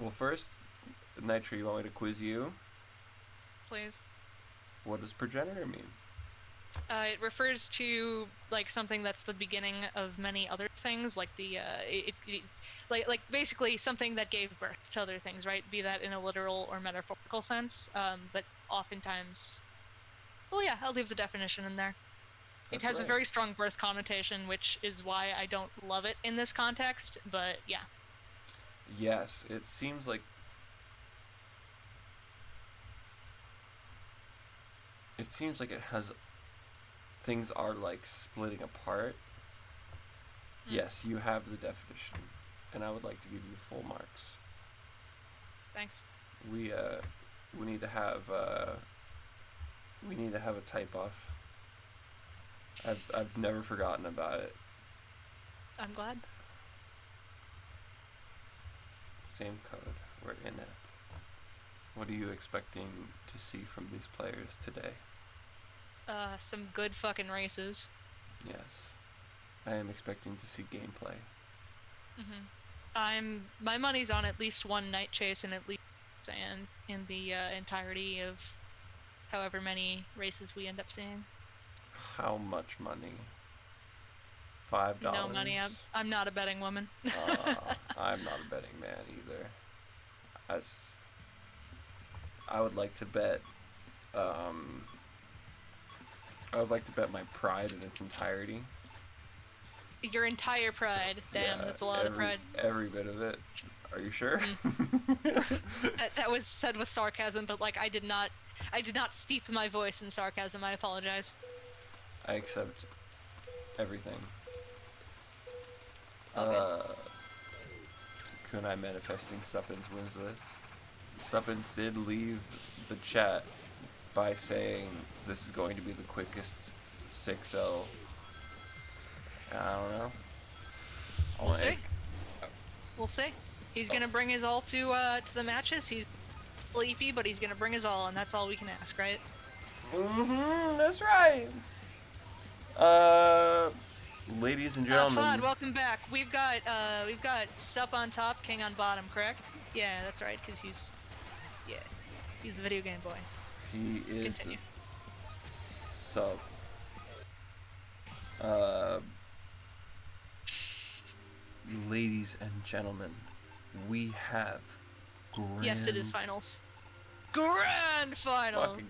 Well, first, Nitro, you want me to quiz you? Please. What does progenitor mean? It refers to like something that's the beginning of many other things, like the like basically something that gave birth to other things, right? Be that in a literal or metaphorical sense. But oftentimes, well, yeah, I'll leave the definition in there. It That's has a right. very strong birth connotation, which is why I don't love it in this context. But yeah. Yes, it seems like. It seems like it has. Things are like splitting apart. Yes, you have the definition, and I would like to give you full marks. Thanks. We need to have a type off. I've never forgotten about it. I'm glad. Same code. We're in it. What are you expecting to see from these players today? Some good fucking races. Yes. I am expecting to see gameplay. My money's on at least one night chase and at least and in the entirety of however many races we end up seeing. How much money? $5? No money. I'm not a betting woman. I'm not a betting man either. I would like to bet. I would like to bet my pride in its entirety. Your entire pride. Damn, Yeah, that's a lot of pride. Every bit of it. Are you sure? That was said with sarcasm, but like I did not steep my voice in sarcasm. I apologize. I accept everything. Okay. Kunai manifesting Stuppins wins this. Stuppins did leave the chat by saying this is going to be the quickest 6-0. I don't know. We'll see. We'll see. He's gonna bring his all to the matches. He's sleepy, but he's gonna bring his all, and that's all we can ask, right? That's right. Ladies and gentlemen. Fod, welcome back. We've got Sup on top, King on bottom, correct? Yeah, that's right, because he's the video game boy. He is Continue. So, ladies and gentlemen, we have Yes, it is finals. grand final. Fucking,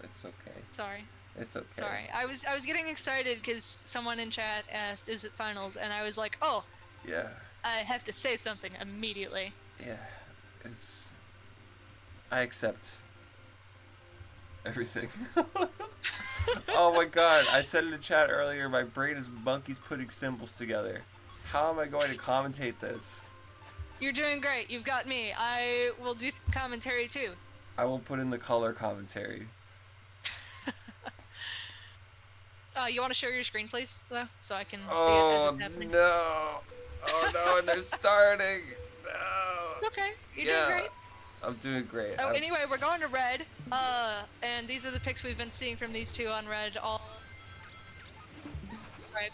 it's okay. Sorry. It's okay. Sorry. I was getting excited because someone in chat asked, "Is it finals?" And I was like, "Oh, Yeah. I have to say something immediately." Yeah. I accept everything. Oh my god, I said in the chat earlier, my brain is monkeys putting symbols together. How am I going to commentate this? You're doing great. You've got me. I will do some commentary too. I will put in the color commentary. You want to share your screen, please, though, so I can see it as Oh it's happening? no! Oh no, and they're starting! No! Okay, you're doing great. I'm doing great. Oh, anyway, we're going to red. And these are the picks we've been seeing from these two on red all. Right.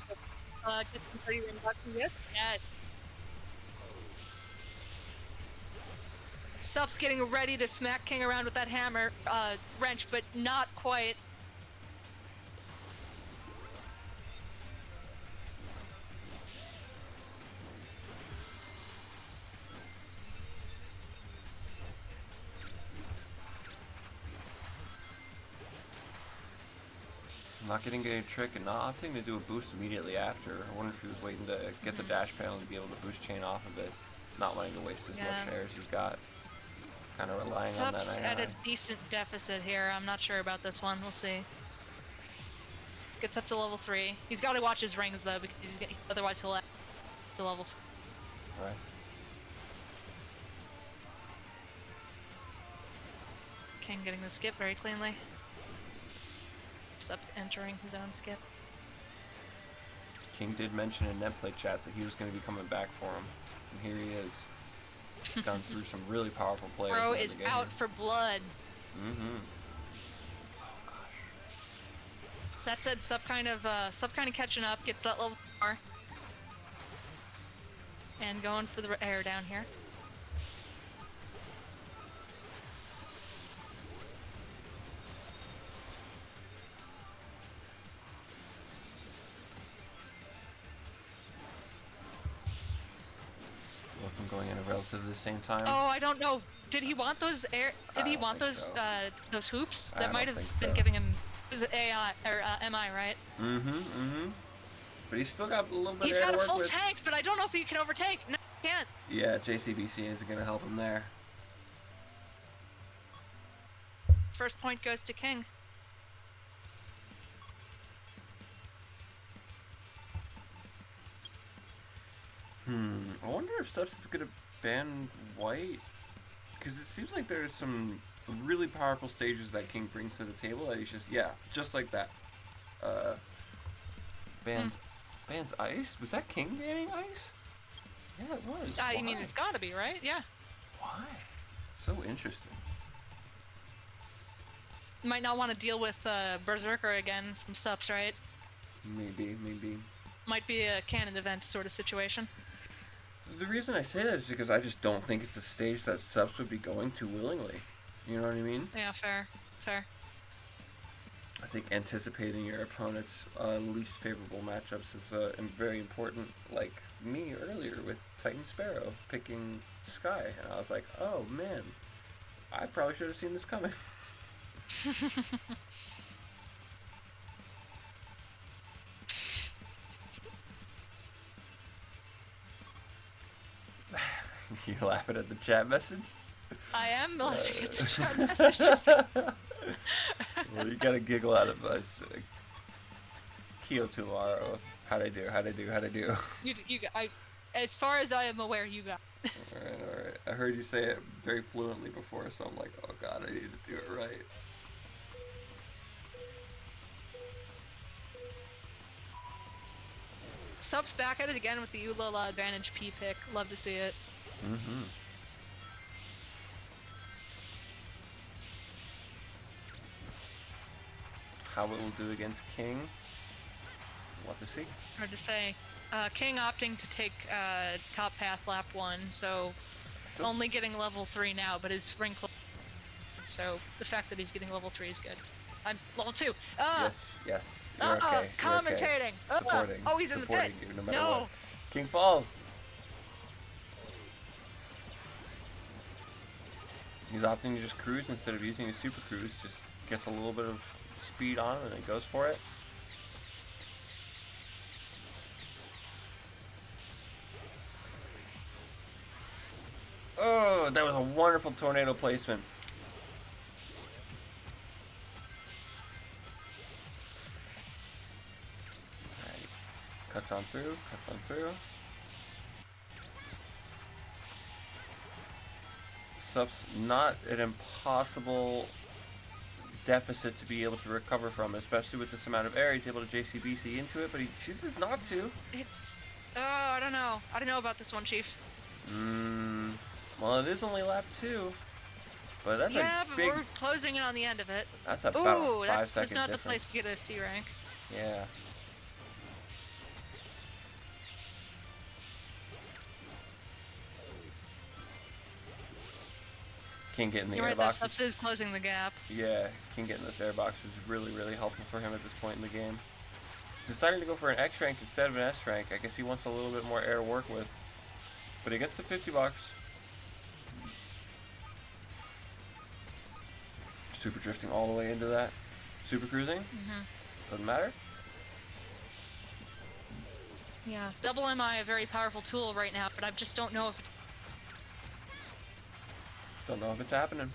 Get some pretty win bucks. Yes. Yeah. Sup's getting ready to smack King around with that hammer, wrench, but not quite. Not getting a trick and not opting to do a boost immediately after. I wonder if he was waiting to get the dash panel to be able to boost chain off of it. Not wanting to waste as much shares he's got. Kind of relying on that. Sup's at a decent deficit here. I'm not sure about this one. We'll see. Gets up to level 3. He's got to watch his rings though, because otherwise he'll have to level 4. Right. King getting the skip very cleanly. Sup entering his own skip. King did mention in netplay chat that he was going to be coming back for him. And here he is. He's gone through some really powerful players. Bro is out for blood. Mm-hmm. Oh gosh. That said, Sup kind of catching up, gets that level 4. And going for the air down here. Both going in at relatively the same time. Oh, I don't know. Did he want those air? Did he want those so. those hoops? I That don't might have think been so. giving him. Is it AI or MI, right? Mm-hmm. But he's still got a little bit He's of air got to a work full with. tank, but I don't know if he can overtake. No, he can't. Yeah, JCBC isn't going to help him there. First point goes to King. I wonder if Subs is going to ban White. Because it seems like there's some really powerful stages that King brings to the table that he's just like that. Bans Ice? Was that King banning Ice? Yeah, it was. I mean, it's gotta be, right? Yeah. Why? So interesting. Might not want to deal with Berserker again from Sups, right? Maybe. Might be a canon event sort of situation. The reason I say that is because I just don't think it's a stage that Subs would be going to willingly. You know what I mean? Yeah, fair. I think anticipating your opponent's least favorable matchups is very important. Like me earlier with Titan Sparrow picking Sky, and I was like, oh man, I probably should have seen this coming. You laughing at the chat message? I am laughing at the chat messages. Well, you gotta giggle out of us. Kyo tomorrow. How'd I do? As far as I am aware, you got. Alright. I heard you say it very fluently before, so I'm like, oh god, I need to do it right. Subs back at it again with the Ulala advantage P pick. Love to see it. Mm-hmm. How it will do against King, we'll have to see. Hard to say. King opting to take top path lap 1, so only getting level 3 now, but his ring close. So the fact that he's getting level 3 is good. I'm level 2. Yes. You're okay. Commentating. You're okay. Supporting. Oh, he's in the pit. You, no matter No. what. King falls. He's opting to just cruise instead of using his super cruise. Just gets a little bit of speed on and then goes for it. Oh, that was a wonderful tornado placement. Alright. Cuts on through, cuts on through. Sub's not an impossible deficit to be able to recover from, especially with this amount of air. He's able to JCBC into it, but he chooses not to. I don't know. I don't know about this one, Chief. Well, it is only lap 2, but that's yeah, a but big... we're closing in on the end of it. That's about Ooh, a 5 that's second not difference. the place to get a C rank. Yeah. King getting the You're air right, though. boxes. Subs is closing the gap. Yeah, King getting this air box was really, really helpful for him at this point in the game. He's deciding to go for an X rank instead of an S rank. I guess he wants a little bit more air to work with. But he gets the 50 bucks. Super drifting all the way into that. Super cruising. Doesn't matter. Yeah, double MI a very powerful tool right now, but I just don't know if it's... Don't know if it's happening.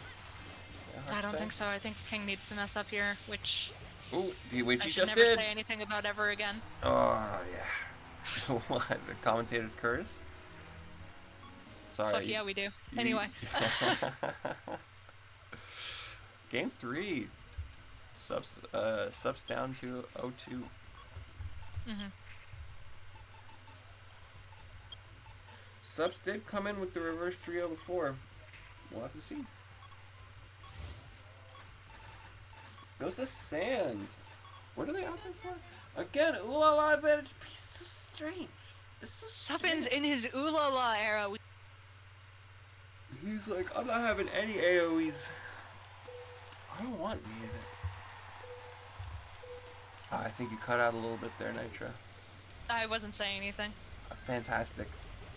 Yeah, I don't think so. I think King needs to mess up here, which Ooh, which I he should just never did. say anything about ever again. Oh, yeah. What? The commentator's curse? Sorry. Fuck yeah, we do. Anyway. Game 3. Subs down to 0-2. Subs did come in with the reverse 3-0 before. We'll have to see. Goes to Sand. What are they out there for? Again, ooh la la advantage. He's so strange. It's so Suppin's in his ooh la la era. He's like, I'm not having any AoEs. I don't want any of it. I think you cut out a little bit there, Nitra. I wasn't saying anything. Fantastic.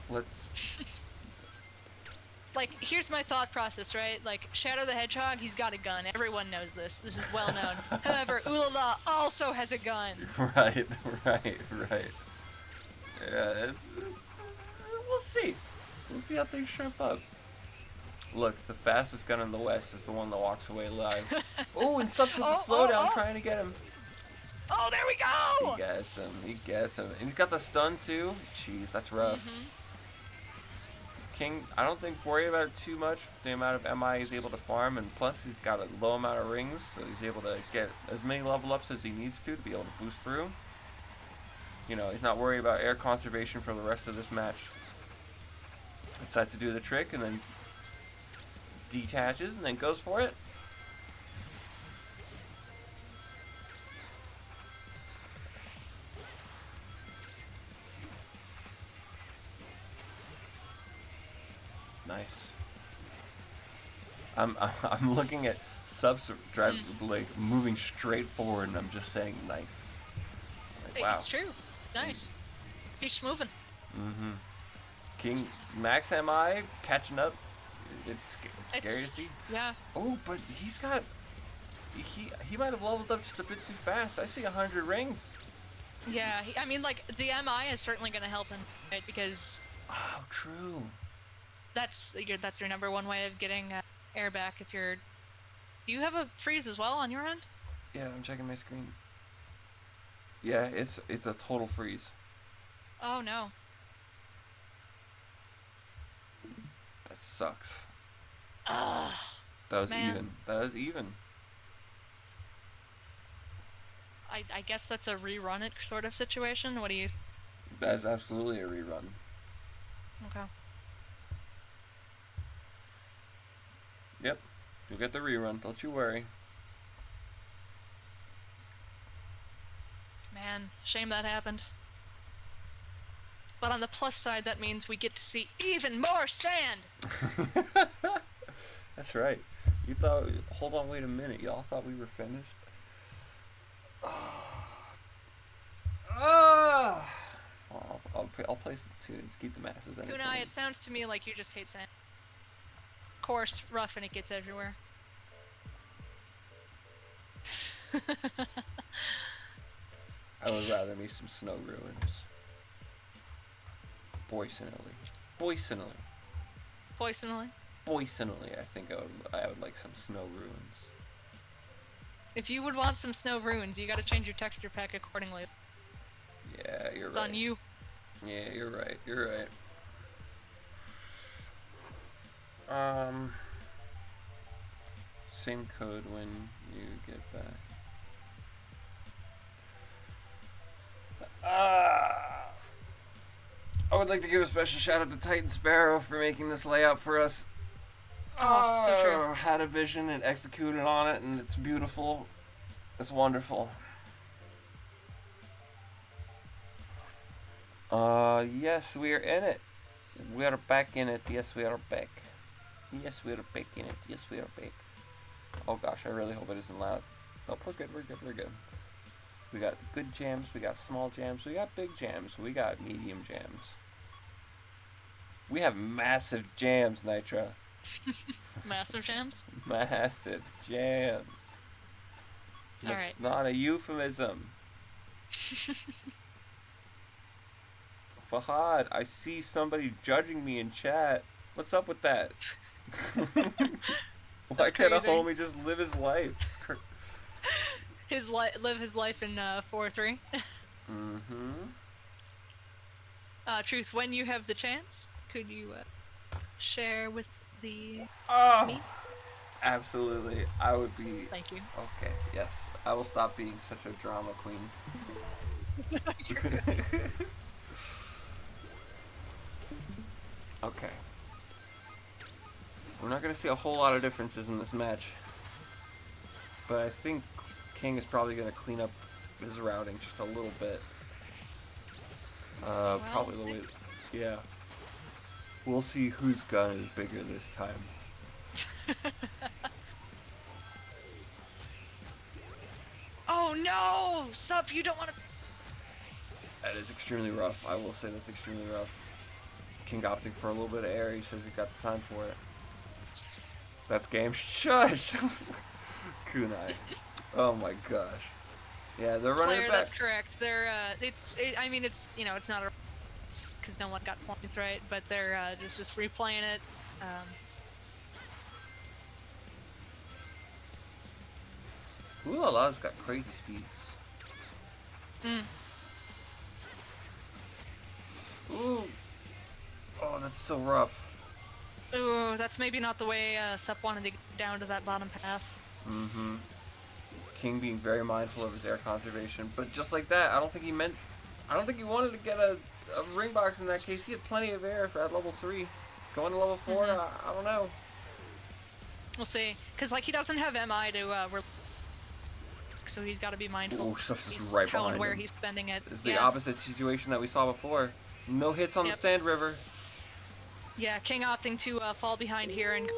Let's... Like, here's my thought process, right? Like, Shadow the Hedgehog, he's got a gun. Everyone knows this. This is well known. However, Ulala also has a gun. Right. Yeah, we'll see. We'll see how things shape up. Look, the fastest gun in the West is the one that walks away alive. Oh, and Subs with the slowdown trying to get him. Oh, there we go! He gets him. And he's got the stun too. Jeez, that's rough. King, I don't think worry about it too much, the amount of MI he's able to farm, and plus he's got a low amount of rings, so he's able to get as many level ups as he needs to be able to boost through. You know, he's not worried about air conservation for the rest of this match. Decides to do the trick and then detaches and then goes for it. Nice. I'm looking at Subs drive like moving straight forward, and I'm just saying nice. Like, wow. It's true. Nice. Keeps moving. King Max MI catching up. It's scary to see. Yeah. Oh, but he's got. He might have leveled up just a bit too fast. I see 100 rings. Yeah. I mean, like, the MI is certainly going to help him, right? Because. Oh, true. That's your number one way of getting air back if you're... Do you have a freeze as well on your end? Yeah, I'm checking my screen. Yeah, it's a total freeze. Oh no. That sucks. Ugh. That was man. even. That was even. I guess that's a rerun it sort of situation. What do you... That's absolutely a rerun. Okay. Yep. You'll get the rerun, don't you worry. Man, shame that happened. But on the plus side, that means we get to see even more sand! That's right. You thought... Hold on, wait a minute. Y'all thought we were finished? I'll play some tunes, keep the masses entertained. Kunai, it sounds to me like you just hate sand. coarse, rough, and it gets everywhere. I would rather me some snow ruins. Poisonally. Poisonally. Poisonally. Poisonally, I think I would like some snow ruins. If you would want some snow ruins, you gotta change your texture pack accordingly. Yeah, you're right. It's on you. Yeah, you're right. You're right. Same code when you get back. I would like to give a special shout out to Titan Sparrow for making this layout for us. Oh, so true. Had a vision and executed on it, and it's beautiful. It's wonderful. Yes, we are in it. We are back in it. Yes, we are back. Yes, we are back in it. Yes, we are back. Oh gosh, I really hope it isn't loud. Nope, we're good, we're good, we're good. We got good jams, we got small jams, we got big jams, we got medium jams. We have massive jams, Nitra. Massive jams? Massive jams. That's Alright. not a euphemism. Fahad, I see somebody judging me in chat. What's up with that? Why can't a homie just live his life? Live his life in 4-3. Mm-hmm. Truth, when you have the chance, could you share with the me? Absolutely. I would be... Thank you. Okay, yes. I will stop being such a drama queen. Okay. We're not going to see a whole lot of differences in this match. But I think King is probably going to clean up his routing just a little bit. Probably the way... Yeah. We'll see whose gun is bigger this time. Oh no! Stop, you don't want to... That is extremely rough. I will say that's extremely rough. King opting for a little bit of air. He says he's got the time for it. That's game. Shush! Kunai. Oh my gosh. Yeah, they're running it back. That's correct. They're, I mean, it's, you know, it's not a... because no one got points right, but they're just replaying it. Ooh la la's got crazy speeds. Ooh. Oh, that's so rough. Ooh, that's maybe not the way Sep wanted to get down to that bottom path. Mm-hmm. King being very mindful of his air conservation, but just like that, I don't think he wanted to get a ring box in that case. He had plenty of air at level 3. Going to level 4, I don't know. We'll see. Because, like, he doesn't have MI to, so he's got to be mindful. Ooh, stuff's just right behind him. Where he's spending it. It's the opposite situation that we saw before. No hits on the Sand River. Yeah, King opting to fall behind here and...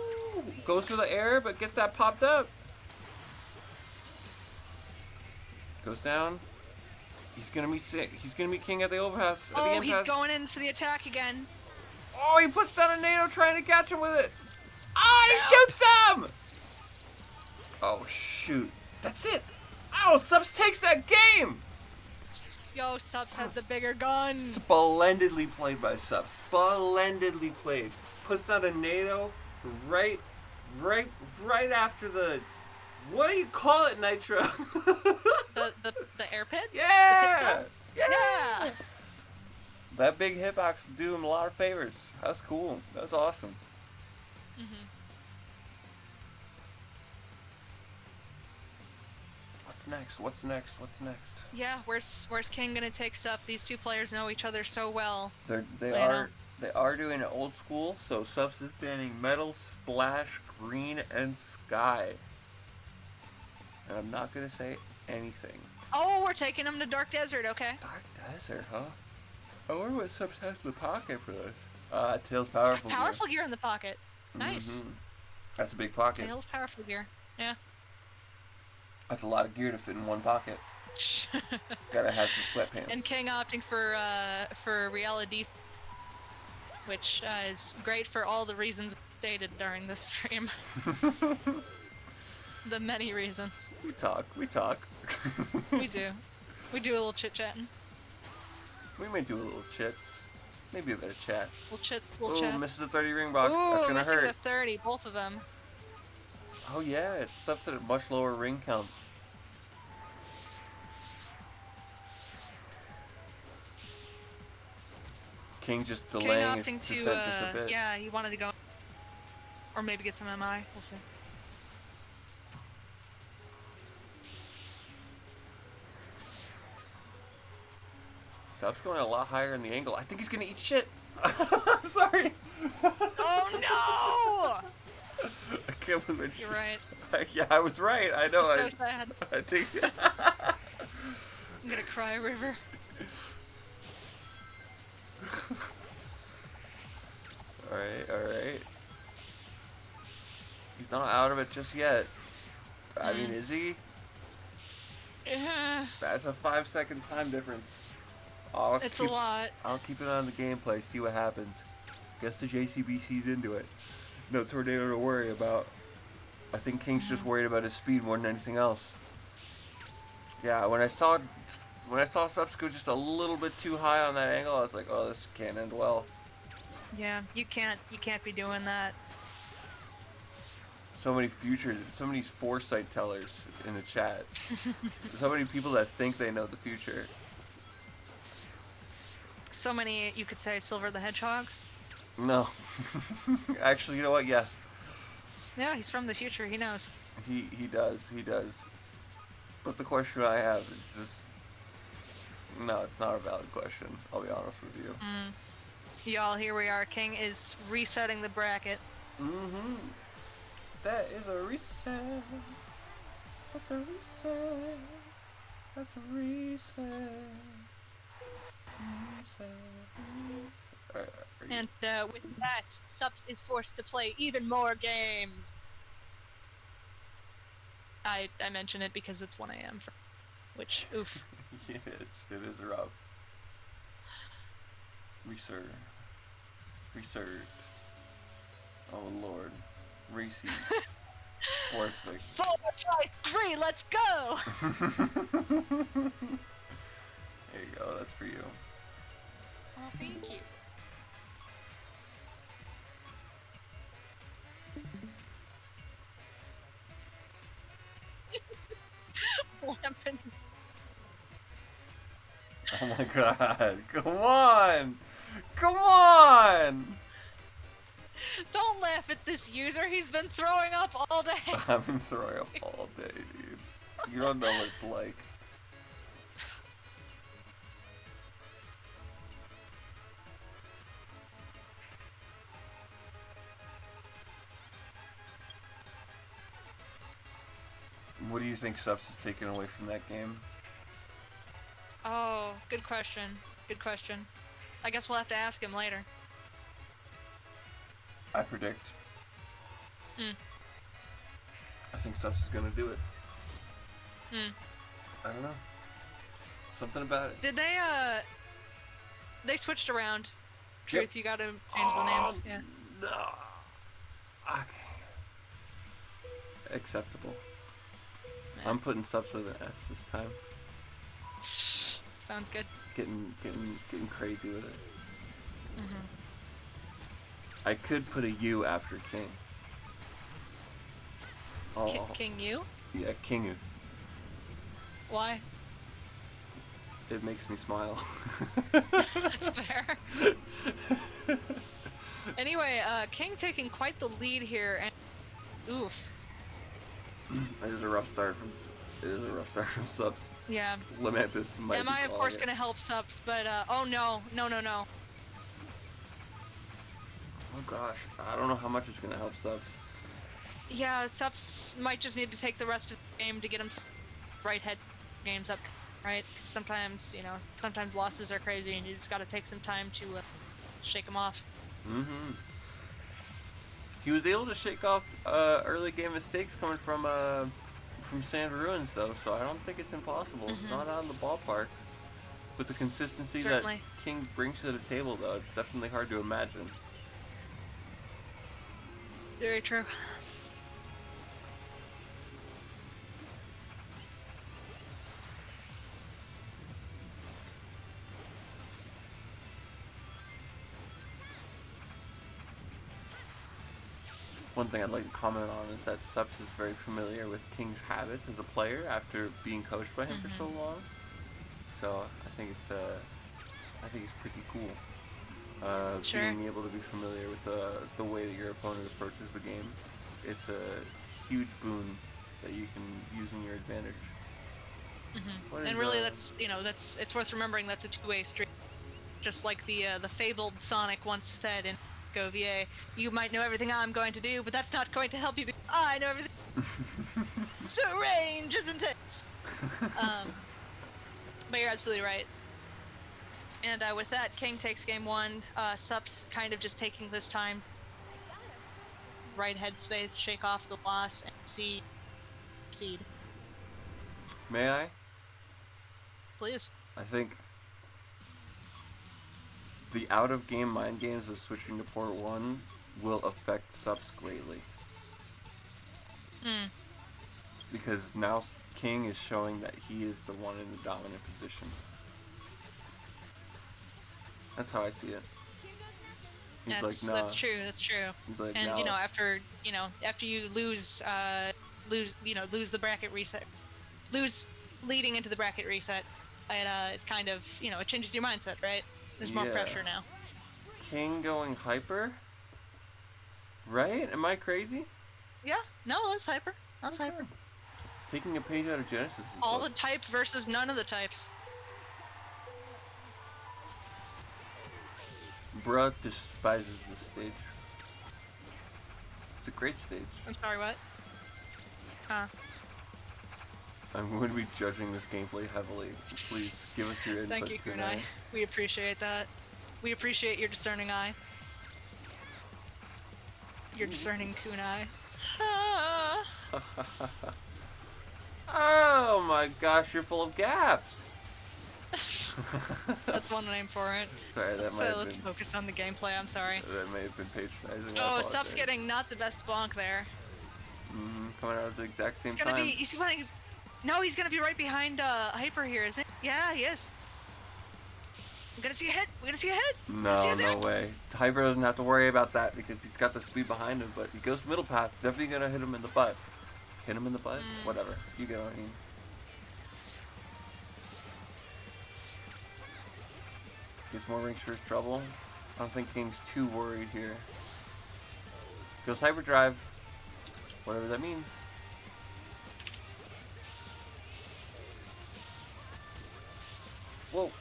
Goes for the air, but gets that popped up. Goes down. He's gonna meet King at the overpass. Oh, he's going in for the attack again. Oh, he puts down a NATO trying to catch him with it. Ah, he shoots him! Oh, shoot. That's it. Oh, Subs takes that game! Yo, Subs has the bigger gun. Splendidly played by Subs. Splendidly played. Puts down a NATO right after the... What do you call it, Nitro? the air pit? Yeah! The pit stop? Yeah! That big hitbox do him a lot of favors. That's cool. That's awesome. What's next? Yeah, where's King gonna take Sup? These two players know each other so well. They are doing it old school, so Subs is banning Metal, Splash, Green, and Sky. And I'm not gonna say anything. Oh, we're taking him to Dark Desert, okay. Dark Desert, huh? I wonder what Subs has in the pocket for this. Tails Powerful Gear. Powerful Gear in the pocket. Nice. That's a big pocket. Tails Powerful Gear. Yeah. That's a lot of gear to fit in one pocket. Gotta have some sweatpants. And King opting for Reality, which is great for all the reasons stated during this stream. The many reasons. We talk. We do. We do a little chit-chatting. We may do a little chits. Maybe a bit of chat. Little chats. Misses a 30 ring box. Ooh, That's gonna missing hurt. the 30, both of them. Oh yeah, it's up to a much lower ring count. King just delaying his descent just a bit. Yeah, he wanted to go. Or maybe get some MI. We'll see. Sub's going a lot higher in the angle. I think he's gonna eat shit. I'm sorry. Oh no! I can't believe it. You're right. Yeah, I was right. I know. So sad. I think. I'm gonna cry a river. Alright. He's not out of it just yet. I mean, is he? Yeah. That's a 5-second time difference. It's a lot. I'll keep it on the gameplay, see what happens. Guess the JCBC's into it. No tornado to worry about. I think King's just worried about his speed more than anything else. Yeah, when I saw Subs go just a little bit too high on that angle, I was like, oh, this can't end well. Yeah, you can't be doing that. So many foresight tellers in the chat. So many people that think they know the future. So many, you could say, Silver the Hedgehogs. No. Actually, you know what? Yeah. Yeah, he's from the future. He knows. He does. But the question I have is just... No, it's not a valid question. I'll be honest with you. Y'all, here we are. King is resetting the bracket. Mm-hmm. That is a reset. That's a reset. That's a reset. And with that, Subs is forced to play even more games. I mention it because it's 1 a.m. Which, oof. It is rough. Resurged. Oh lord. Reese's. Perfect. 4, 5, 3, let's go! There you go, that's for you. Oh, thank you. Lamping. Oh my god, come on! Come on! Don't laugh at this user, he's been throwing up all day. I've been throwing up all day, dude. You don't know what it's like. What do you think Subs has taken away from that game? Oh, good question. Good question. I guess we'll have to ask him later. I predict. I think Subs is gonna do it. I don't know. Something about it. Did they switched around. Truth, Yep. you gotta change the names. Yeah. No. Okay. Acceptable. Yeah. I'm putting Subs with an S this time. Sounds good. Getting crazy with it. I could put a U after King. Oh. King you? Yeah, Kingu. Why? It makes me smile. That's fair. Anyway, King taking quite the lead here, and oof. It is a rough start from Subs. Yeah. Lamentus might Am be I, of calling course, it. gonna help Subs, but oh no. Oh gosh, I don't know how much it's gonna help Subs. Yeah, Subs might just need to take the rest of the game to get him right head games up, right? 'Cause sometimes, sometimes losses are crazy and you just gotta take some time to shake them off. He was able to shake off early game mistakes coming from Sand Ruins though, so I don't think it's impossible. It's not out of the ballpark. With the consistency Certainly. that King brings to the table though, it's definitely hard to imagine. Very true. One thing I'd like to comment on is that Subs is very familiar with King's habits as a player after being coached by him for so long. So I think it's pretty cool. Sure. Being able to be familiar with the way that your opponent approaches the game, it's a huge boon that you can use in your advantage. And really, that's it's worth remembering that's a two-way street. Just like the fabled Sonic once said in OVA, you might know everything I'm going to do, but that's not going to help you because I know everything. So range, isn't it? But you're absolutely right. And with that, King takes game one. Sup's kind of just taking this time, right headspace, shake off the loss, and seed. May I? Please. I think the out-of-game mind games of switching to port 1 will affect Subs greatly. Because now King is showing that he is the one in the dominant position. That's how I see it. He's like, nah. That's true. That's true. He's like, and nah. after you lose the bracket reset, lose leading into the bracket reset, it kind of it changes your mindset, right? There's more pressure now. King going hyper? Right? Am I crazy? Yeah. No, that's hyper. That's hyper. Taking a page out of Genesis. All the types versus none of the types. Bruh despises this stage. It's a great stage. I'm sorry, what? I'm going to be judging this gameplay heavily. Please give us your input. Thank you, Kunai. We appreciate that. We appreciate your discerning eye. Your discerning Kunai. Oh my gosh, you're full of gaps. That's one name for it. Sorry, that might have let's focus on the gameplay. I'm sorry. That may have been patronizing. Oh, Sup's getting not the best bonk there. Coming out at the exact same time. No, he's gonna be right behind Hyper here, isn't he? Yeah, he is. I'm gonna see a hit. We're gonna see a hit. No way. Hyper doesn't have to worry about that because he's got the speed behind him, but he goes to middle path. Definitely gonna hit him in the butt. Hit him in the butt? Whatever. You get what I mean. Gets more rings for his trouble. I don't think King's too worried here. Goes hyperdrive. Whatever that means. Whoa.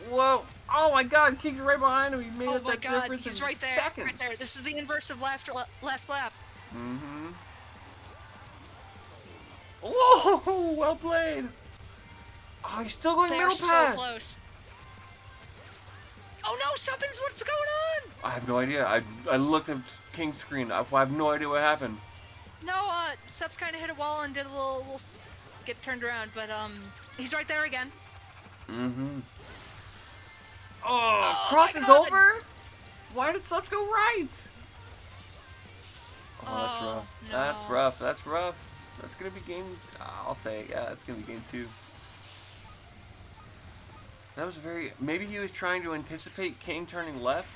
Whoa. Oh my god, King's right behind him. He made up that difference he's in right there. seconds. Right there. This is the inverse of last lap. Whoa, well played. Oh, he's still going middle path. So close. Oh no, Suppins, what's going on? I have no idea. I looked at King's screen. I have no idea what happened. No, Sups kind of hit a wall and did a little get turned around, but he's right there again. Oh, cross is over? Why did Sups go right? Oh, that's rough. No. That's rough. That's rough. That's gonna be game. I'll say it. Yeah, it's gonna be game 2. That was maybe he was trying to anticipate King turning left,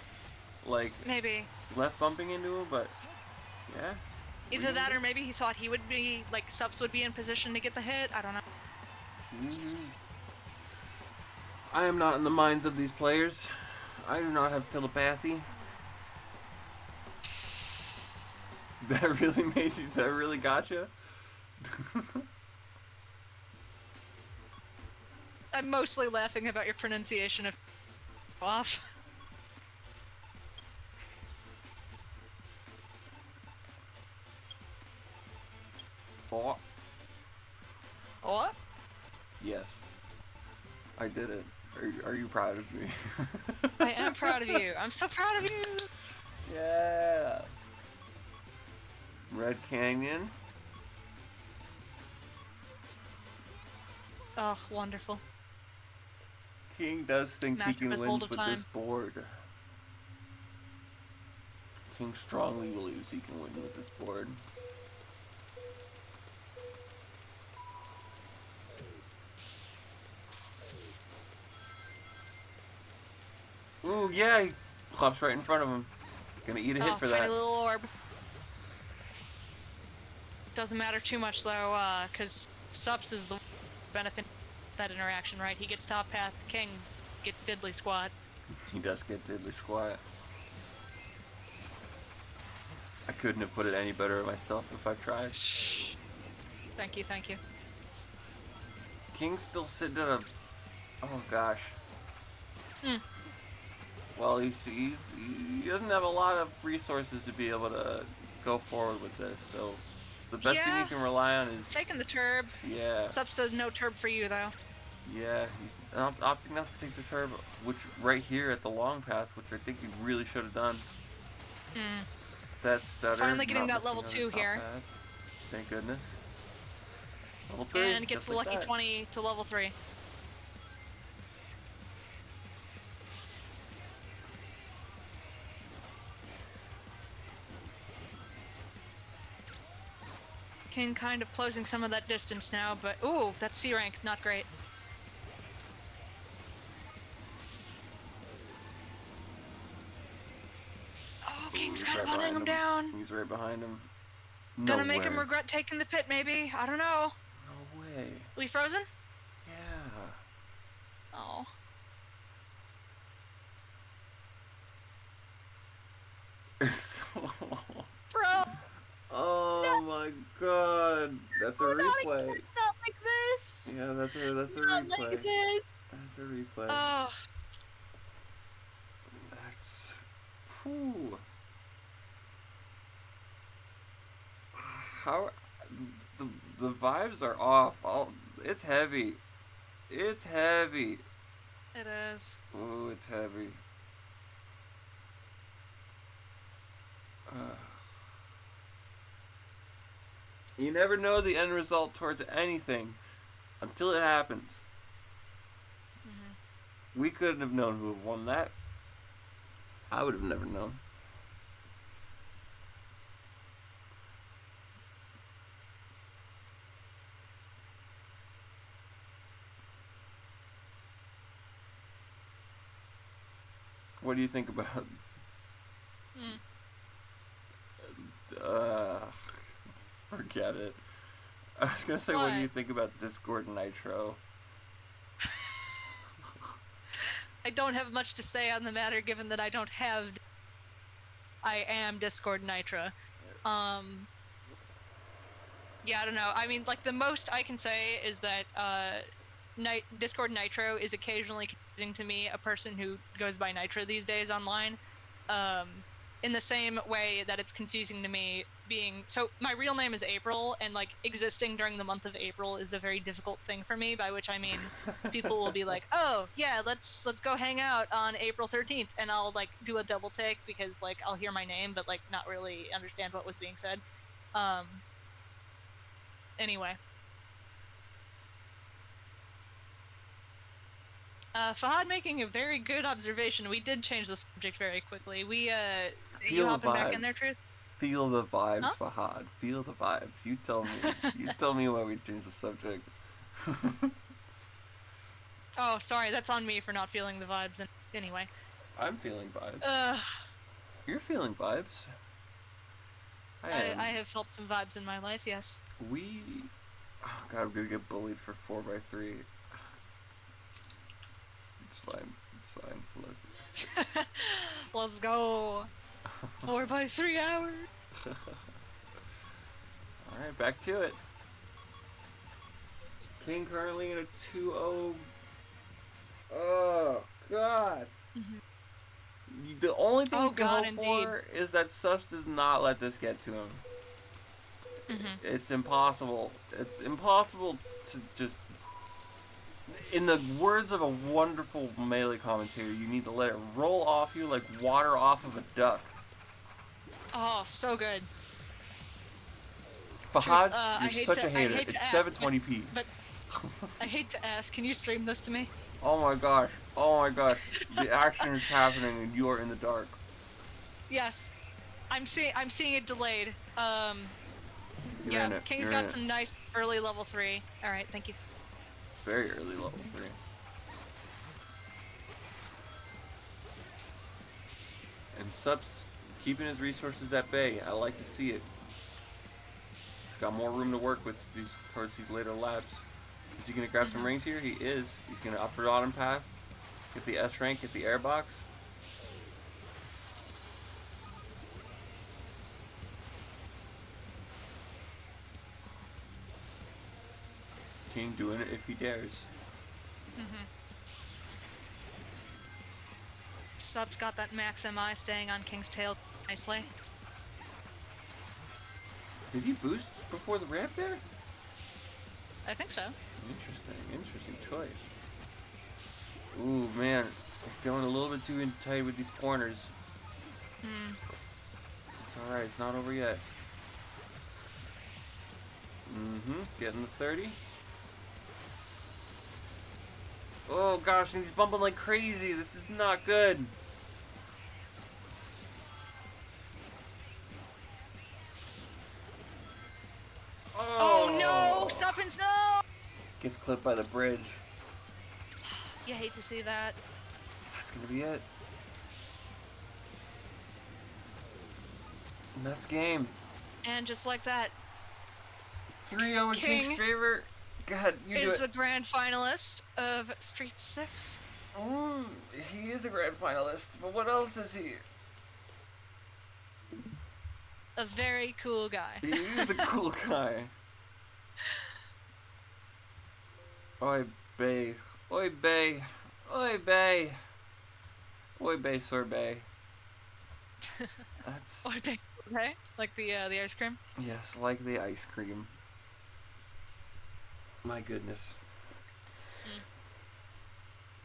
like maybe left bumping into him, but yeah. Either that or maybe he thought he would be Sups would be in position to get the hit. I don't know. I am not in the minds of these players. I do not have telepathy. That really made you. That really got you. I'm mostly laughing about your pronunciation of off. What? Yes. I did it. Are you proud of me? I am proud of you. I'm so proud of you. Yeah. Red Canyon. Oh, wonderful. King does think he can win with this board. King strongly believes he can win with this board. Ooh, yeah, he plops right in front of him. Gonna eat a hit for tiny that. little orb. Doesn't matter too much though, because Sups is the benefit that interaction, right? He gets top path, King gets diddly squat. He does get diddly squat. I couldn't have put it any better myself if I tried. Thank you, thank you. King's still sitting at a... Oh, gosh. Hmm. Well, he doesn't have a lot of resources to be able to go forward with this, so the best thing you can rely on is... Taking the turb. Yeah. Sup says no turb for you, though. Yeah, he's opting not to take the turb, which right here at the long path, which I think he really should have done. Hmm. That stutter. Finally getting that level 2 here. Path. Thank goodness. Level 3. And gets the lucky 20 to level 3. King kind of closing some of that distance now, but ooh, that's C rank, not great. Oh, King's kind of hunting him down. He's right behind him. Gonna make him regret taking the pit, maybe. I don't know. No way. We frozen? Yeah. Oh. Bro. Oh no. My god. That's a replay. Not like this. Yeah, that's a not replay. Like this. That's a replay. Oh. That's... Whew. How... The vibes are off. It's heavy. It's heavy. It is. Oh, it's heavy. You never know the end result towards anything until it happens. Mm-hmm. We couldn't have known who would have won that. I would have never known. What do you think about... Forget it. I was gonna say, what do you think about Discord Nitro? I don't have much to say on the matter, given that I don't have... I am Discord Nitro. Yeah, I don't know. I mean, like, the most I can say is that, Discord Nitro is occasionally confusing to me, a person who goes by Nitro these days online. In the same way that it's confusing to me being... So, my real name is April, and, like, existing during the month of April is a very difficult thing for me, by which I mean people will be like, oh, yeah, let's go hang out on April 13th, and I'll, like, do a double take because, like, I'll hear my name, but, like, not really understand what was being said. Anyway. Fahad making a very good observation. We did change the subject very quickly. You hopping back in there, Truth? Feel the vibes, huh? Fahad. Feel the vibes. You tell me. You tell me why we changed the subject. Oh, sorry. That's on me for not feeling the vibes. Anyway. I'm feeling vibes. You're feeling vibes. I have felt some vibes in my life, yes. Oh god, I'm gonna get bullied for 4x3. It's fine. It's fine. Look. Let's go. 4x3 hours. Alright, back to it. King currently in a 2-0. Oh god. Mm-hmm. The only thing you can hope for is that Sus does not let this get to him. Mm-hmm. It's impossible. It's impossible to just... In the words of a wonderful Melee commentator, you need to let it roll off you like water off of a duck. Oh, so good. Fahad, you're such a hater. It's 720p. But I hate to ask, can you stream this to me? Oh my gosh. Oh my gosh. The action is happening and you are in the dark. Yes. I'm seeing it delayed. You Yeah, ran it. King's You got ran it. some nice early level 3. All right, thank you. Very early level 3. And Sub's keeping his resources at bay. I like to see it. He's got more room to work with towards these later laps. Is he going to grab some rings here? He is. He's going to upward autumn path. Get the S rank, get the air box. King doing it if he dares. Sub's got that max MI staying on King's tail nicely. Did he boost before the ramp there? I think so. Interesting choice. Ooh, man. It's going a little bit too tight with these corners. It's alright, it's not over yet. Getting the 30. Oh gosh, and he's bumping like crazy. This is not good. Oh no! Stuppins, no! Gets clipped by the bridge. You hate to see that. That's gonna be it. And that's game. And just like that, 3-0 in King King's favor. God, you do is it. the grand finalist of Street 6. He is a grand finalist, but what else is he? A very cool guy. He is a cool guy. Oi, bay. Oi, bay. Oi, bay. Oi, bay, sorbet. That's... Okay, like the ice cream? Yes, like the ice cream. My goodness.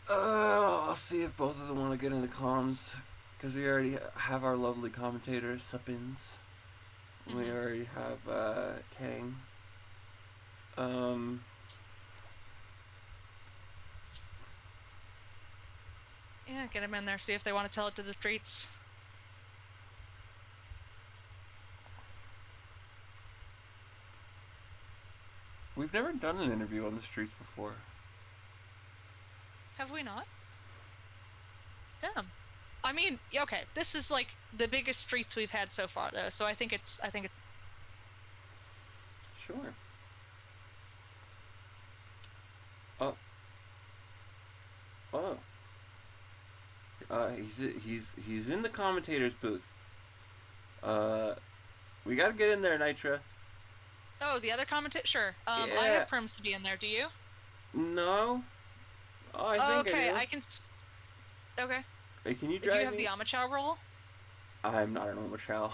I'll see if both of them want to get into comms. Because we already have our lovely commentator, Suppins. We already have Kang. Yeah, get him in there, see if they want to tell it to the streets. We've never done an interview on the streets before. Have we not? Damn. I mean, okay, this is like the biggest streets we've had so far, though. So I think it's. Sure. Oh. Oh. He's in the commentator's booth. We gotta get in there, Nitra. Oh, the other commentator? Sure. I Yeah. have perms to be in there. Do you? No. Oh, I think okay, I do. I can. Okay. Hey, can you Do drive you have me? the Amachow role? I'm not an Omochao.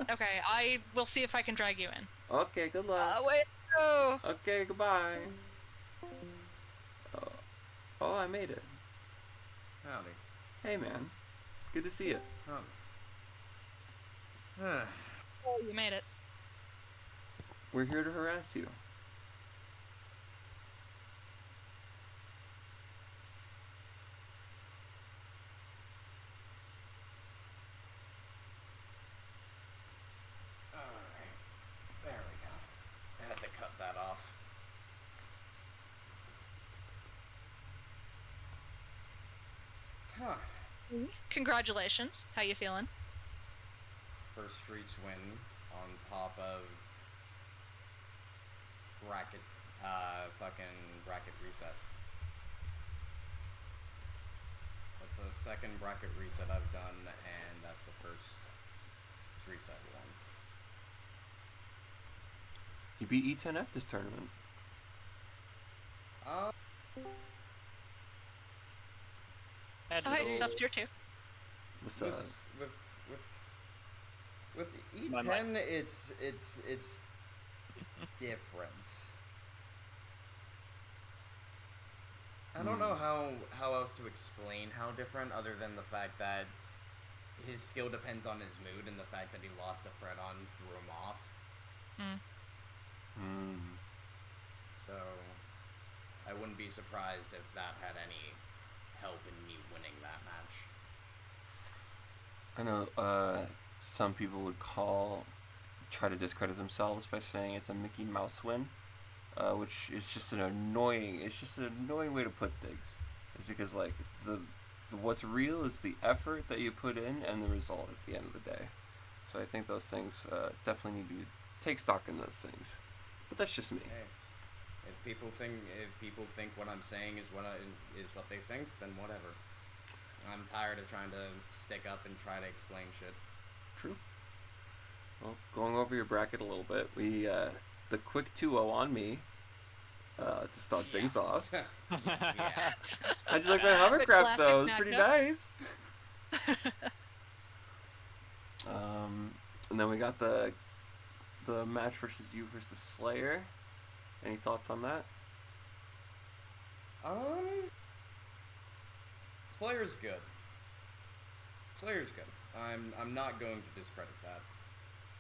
Okay, I will see if I can drag you in. Okay, good luck. Wait. No. Okay, goodbye. Oh, I made it. Howdy. Hey, man. Good to see you. Howdy. Oh, you made it. We're here to harass you. Alright. There we go. I had to cut that off. Huh. Congratulations. How you feeling? First Streets win on top of fucking bracket reset. That's the second bracket reset I've done, and that's the first Streets I've won. You beat E10F this tournament. And Oh, hey, Sub's here too. What's With My E10, it's different. I don't know how else to explain how different, other than the fact that his skill depends on his mood, and the fact that he lost a Fredon threw him off. So I wouldn't be surprised if that had any help in me winning that match. I know, some people would try to discredit themselves by saying it's a Mickey Mouse win, which is just an annoying way to put things. It's because like what's real is the effort that you put in and the result at the end of the day. So I think those things definitely need to take stock in those things. But that's just me. Hey, if people think what I'm saying is what they think, then whatever. I'm tired of trying to stick up and try to explain shit. True. Well, going over your bracket a little bit, we the quick 2-0 on me to start things off. Yeah. How'd you like my hovercraft though? It's pretty nice. And then we got the match versus you versus Slayer. Any thoughts on that? Slayer's good. I'm not going to discredit that.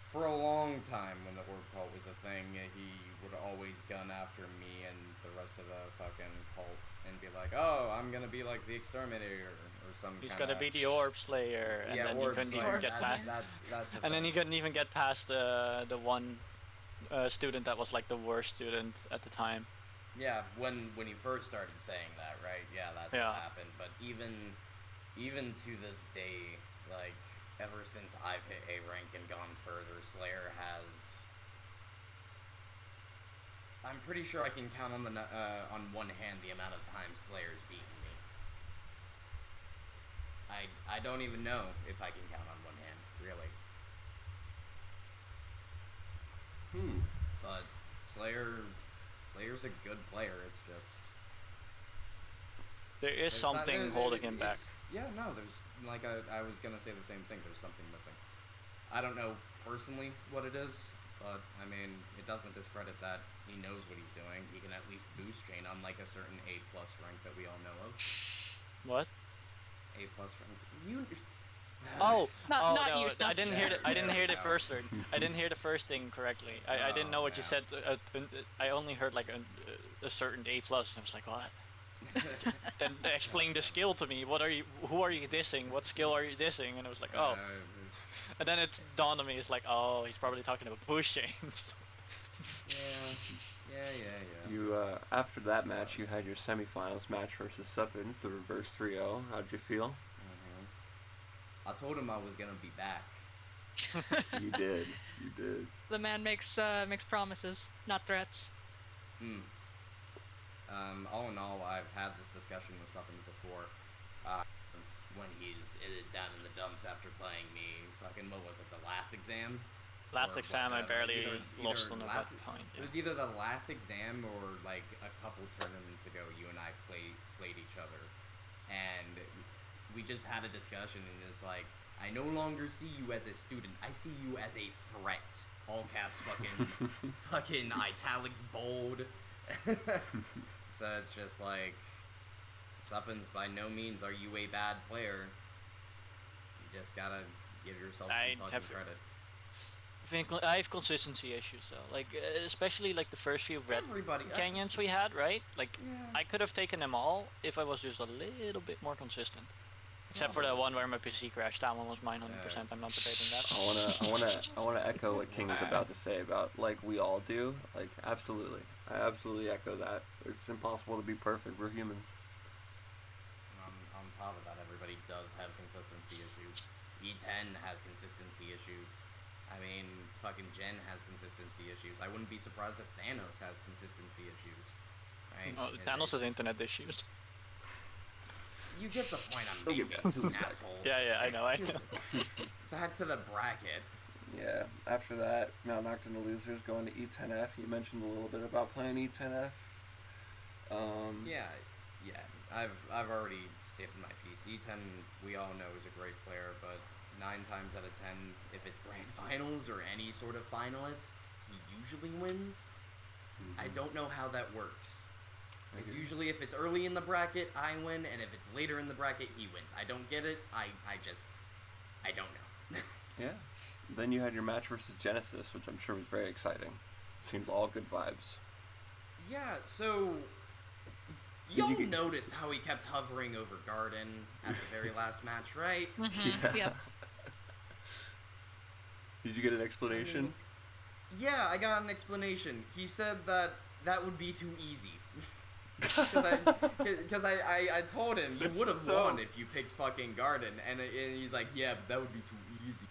For a long time, when the Horde cult was a thing, he would always gun after me and the rest of the fucking cult and be like, "Oh, I'm gonna be like the Exterminator or some." He's gonna be the Orb Slayer, and then Orb he couldn't Slayer. even get past. That's And then he couldn't even get past the one student that was like the worst student at the time. Yeah, when he first started saying that, right? Yeah, that's what happened. But even to this day, like ever since I've hit A rank and gone further, Slayer has. I'm pretty sure I can count on on one hand the amount of times Slayer's beaten me. I don't even know if I can count on one hand, really. But Slayer's a good player. It's just there is something holding him back. Yeah, no, there's like I was gonna say the same thing. There's something missing. I don't know personally what it is, but I mean, it doesn't discredit that he knows what he's doing. He can at least boost Jane on like a certain A+ rank that we all know of. What? A+ rank. You. Oh, Not no, you, I didn't hear Sam. I didn't hear the No. first thing. I didn't hear the first thing correctly. I didn't know what you said. I only heard like a certain A+, and I was like, what? Then explain the skill to me. Who are you dissing? What skill are you dissing? And I was like, oh. And then it's dawned on me. It's like, oh, he's probably talking about push chains. Yeah. You after that match, you had your semifinals match versus Suppins, the reverse 3-0. How'd you feel? I told him I was gonna be back. You did. The man makes promises, not threats. All in all, I've had this discussion with something before. When he's down in the dumps after playing me, fucking, what was it, the last exam? Last exam, I barely lost on either that point. It was either the last exam or like a couple tournaments ago. You and I played each other, and we just had a discussion, and it's like, I no longer see you as a student. I see you as a threat. All caps, fucking italics, bold. So it's just like, Suppins, by no means are you a bad player. You just gotta give yourself some fucking credit. I have consistency issues though, like especially like the first few red canyons we had, right? Like I could have taken them all if I was just a little bit more consistent. Except for the one where my PC crashed. That one was mine 100%. I'm not debating that. I wanna echo what King was about to say about like we all do. Like absolutely, I absolutely echo that. It's impossible to be perfect. We're humans. On top of that, everybody does have consistency issues. E10 has consistency issues. I mean, fucking Jen has consistency issues. I wouldn't be surprised if Thanos has consistency issues. Right? Thanos has internet issues. You get the point I'm making, asshole. Yeah, I know. Back to the bracket. Yeah, after that, now knocked into losers, going to E10F. You mentioned a little bit about playing E10F. Yeah. I've already stated my piece. E10, we all know, is a great player, but 9 times out of 10, if it's grand finals or any sort of finalists, he usually wins. I don't know how that works. It's usually if it's early in the bracket, I win, and if it's later in the bracket, he wins. I don't get it. I don't know. Yeah. Then you had your match versus Genesis, which I'm sure was very exciting. Seemed all good vibes. Yeah, so y'all noticed how he kept hovering over Garden at the very last match, right? Mm-hmm. Yeah. Did you get an explanation? Yeah, I got an explanation. He said that would be too easy. Because I told him you would have won if you picked fucking Garden, and he's like, yeah, but that would be too easy.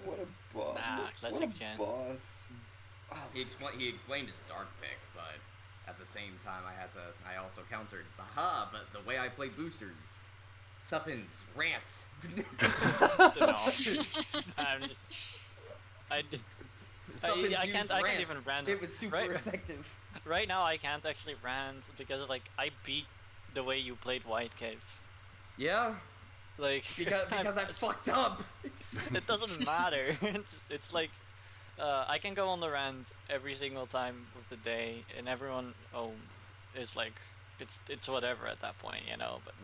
What a boss! Nah, classic Jen. Boss. He explained his dark pick, but at the same time I also countered, aha, but the way I play boosters, Suppins, rant. I can't even rant. It was super effective. Right now I can't actually rant because like I beat the way you played White Cave. Yeah. Like because I fucked up. It doesn't matter. It's like I can go on the rant every single time of the day, and everyone is like it's whatever at that point, you know. But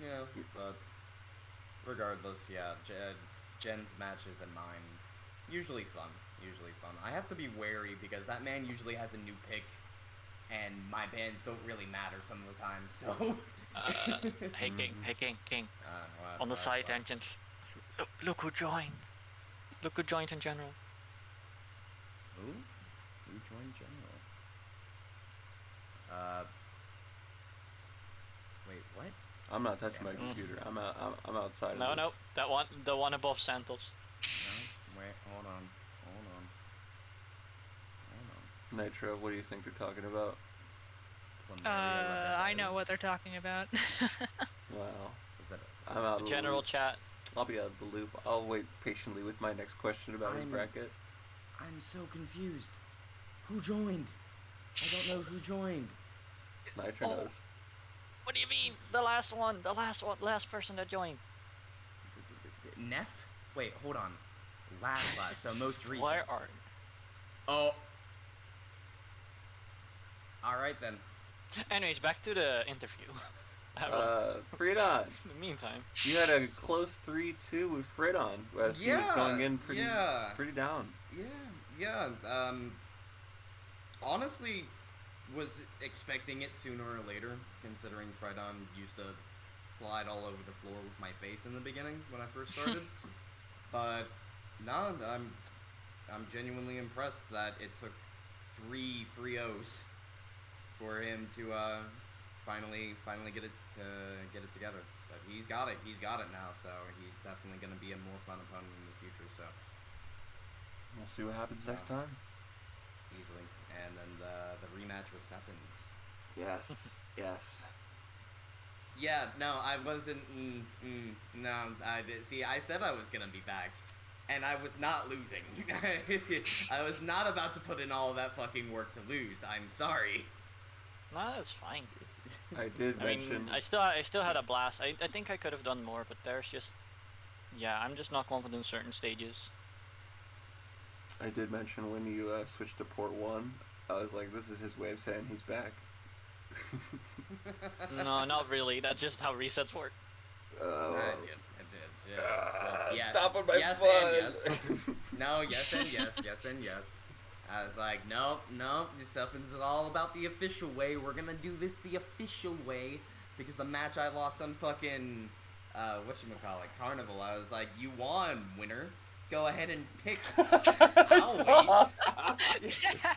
yeah, but regardless, yeah, Jen's matches and mine usually fun. I have to be wary because that man usually has a new pick, and my bands don't really matter some of the time. So. Hey King. What, On the side entrance. Look who joined. Look who joined in general. Who joined general? Wait, what? I'm not touching my computer. I'm outside. No, of this. no, the one above Santos. No, wait, hold on. Nitro, what do you think they're talking about? I know what they're talking about. Wow. Is that I'm out of the General loop. chat. I'll be out of the loop. I'll wait patiently with my next question about his bracket. I'm so confused. Who joined? I don't know who joined. Nitro knows. What do you mean? The last person that joined. Neff? Wait, hold on. Last, so most recent. Where are? Oh. Alright then. Anyways, back to the interview. Fridon. In the meantime. You had a close 3-2 with Fridon. He was going in pretty down. Yeah. Honestly, was expecting it sooner or later, considering Fridon used to slide all over the floor with my face in the beginning when I first started. But no, I'm genuinely impressed that it took 3 3-0s for him to finally get it together. But he's got it now, so he's definitely going to be a more fun opponent in the future. So we'll see what happens next time. Easily, and then the rematch with Seppins. Yes. Yeah, no, I wasn't. No, I did. See, I said I was gonna be back, and I was not losing. I was not about to put in all of that fucking work to lose. I'm sorry. No, that's fine. I did mention. Mean, I still had a blast. I think I could have done more, but there's just, yeah, I'm just not confident in certain stages. I did mention when you switched to port 1, I was like, this is his way of saying he's back. No, not really. That's just how resets work. I did. Yeah. Stop on my yes fun. And yes. No, yes and yes. I was like, no, this Seppins is all about the official way. We're gonna do this the official way. Because the match I lost on fucking, whatchamacallit, Carnival, I was like, you won, winner. Go ahead and pick. I'll wait.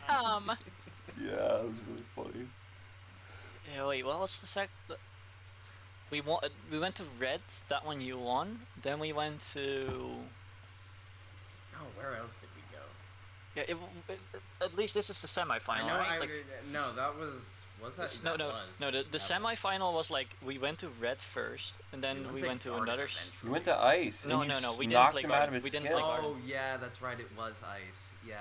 Damn. Yeah, that was really funny. Yeah, wait, what was the we went to red, that one you won. Then we went to... Oh, where else did we go? Yeah, at least this is the semi-final, I know, right? no, that was that? No, the semi-final was like, we went to red first, and then we went to another... We went to ice, No, and we you didn't knocked play him out of Garden. his We didn't skin. play Garden. Oh, yeah, that's right, it was ice. Yeah.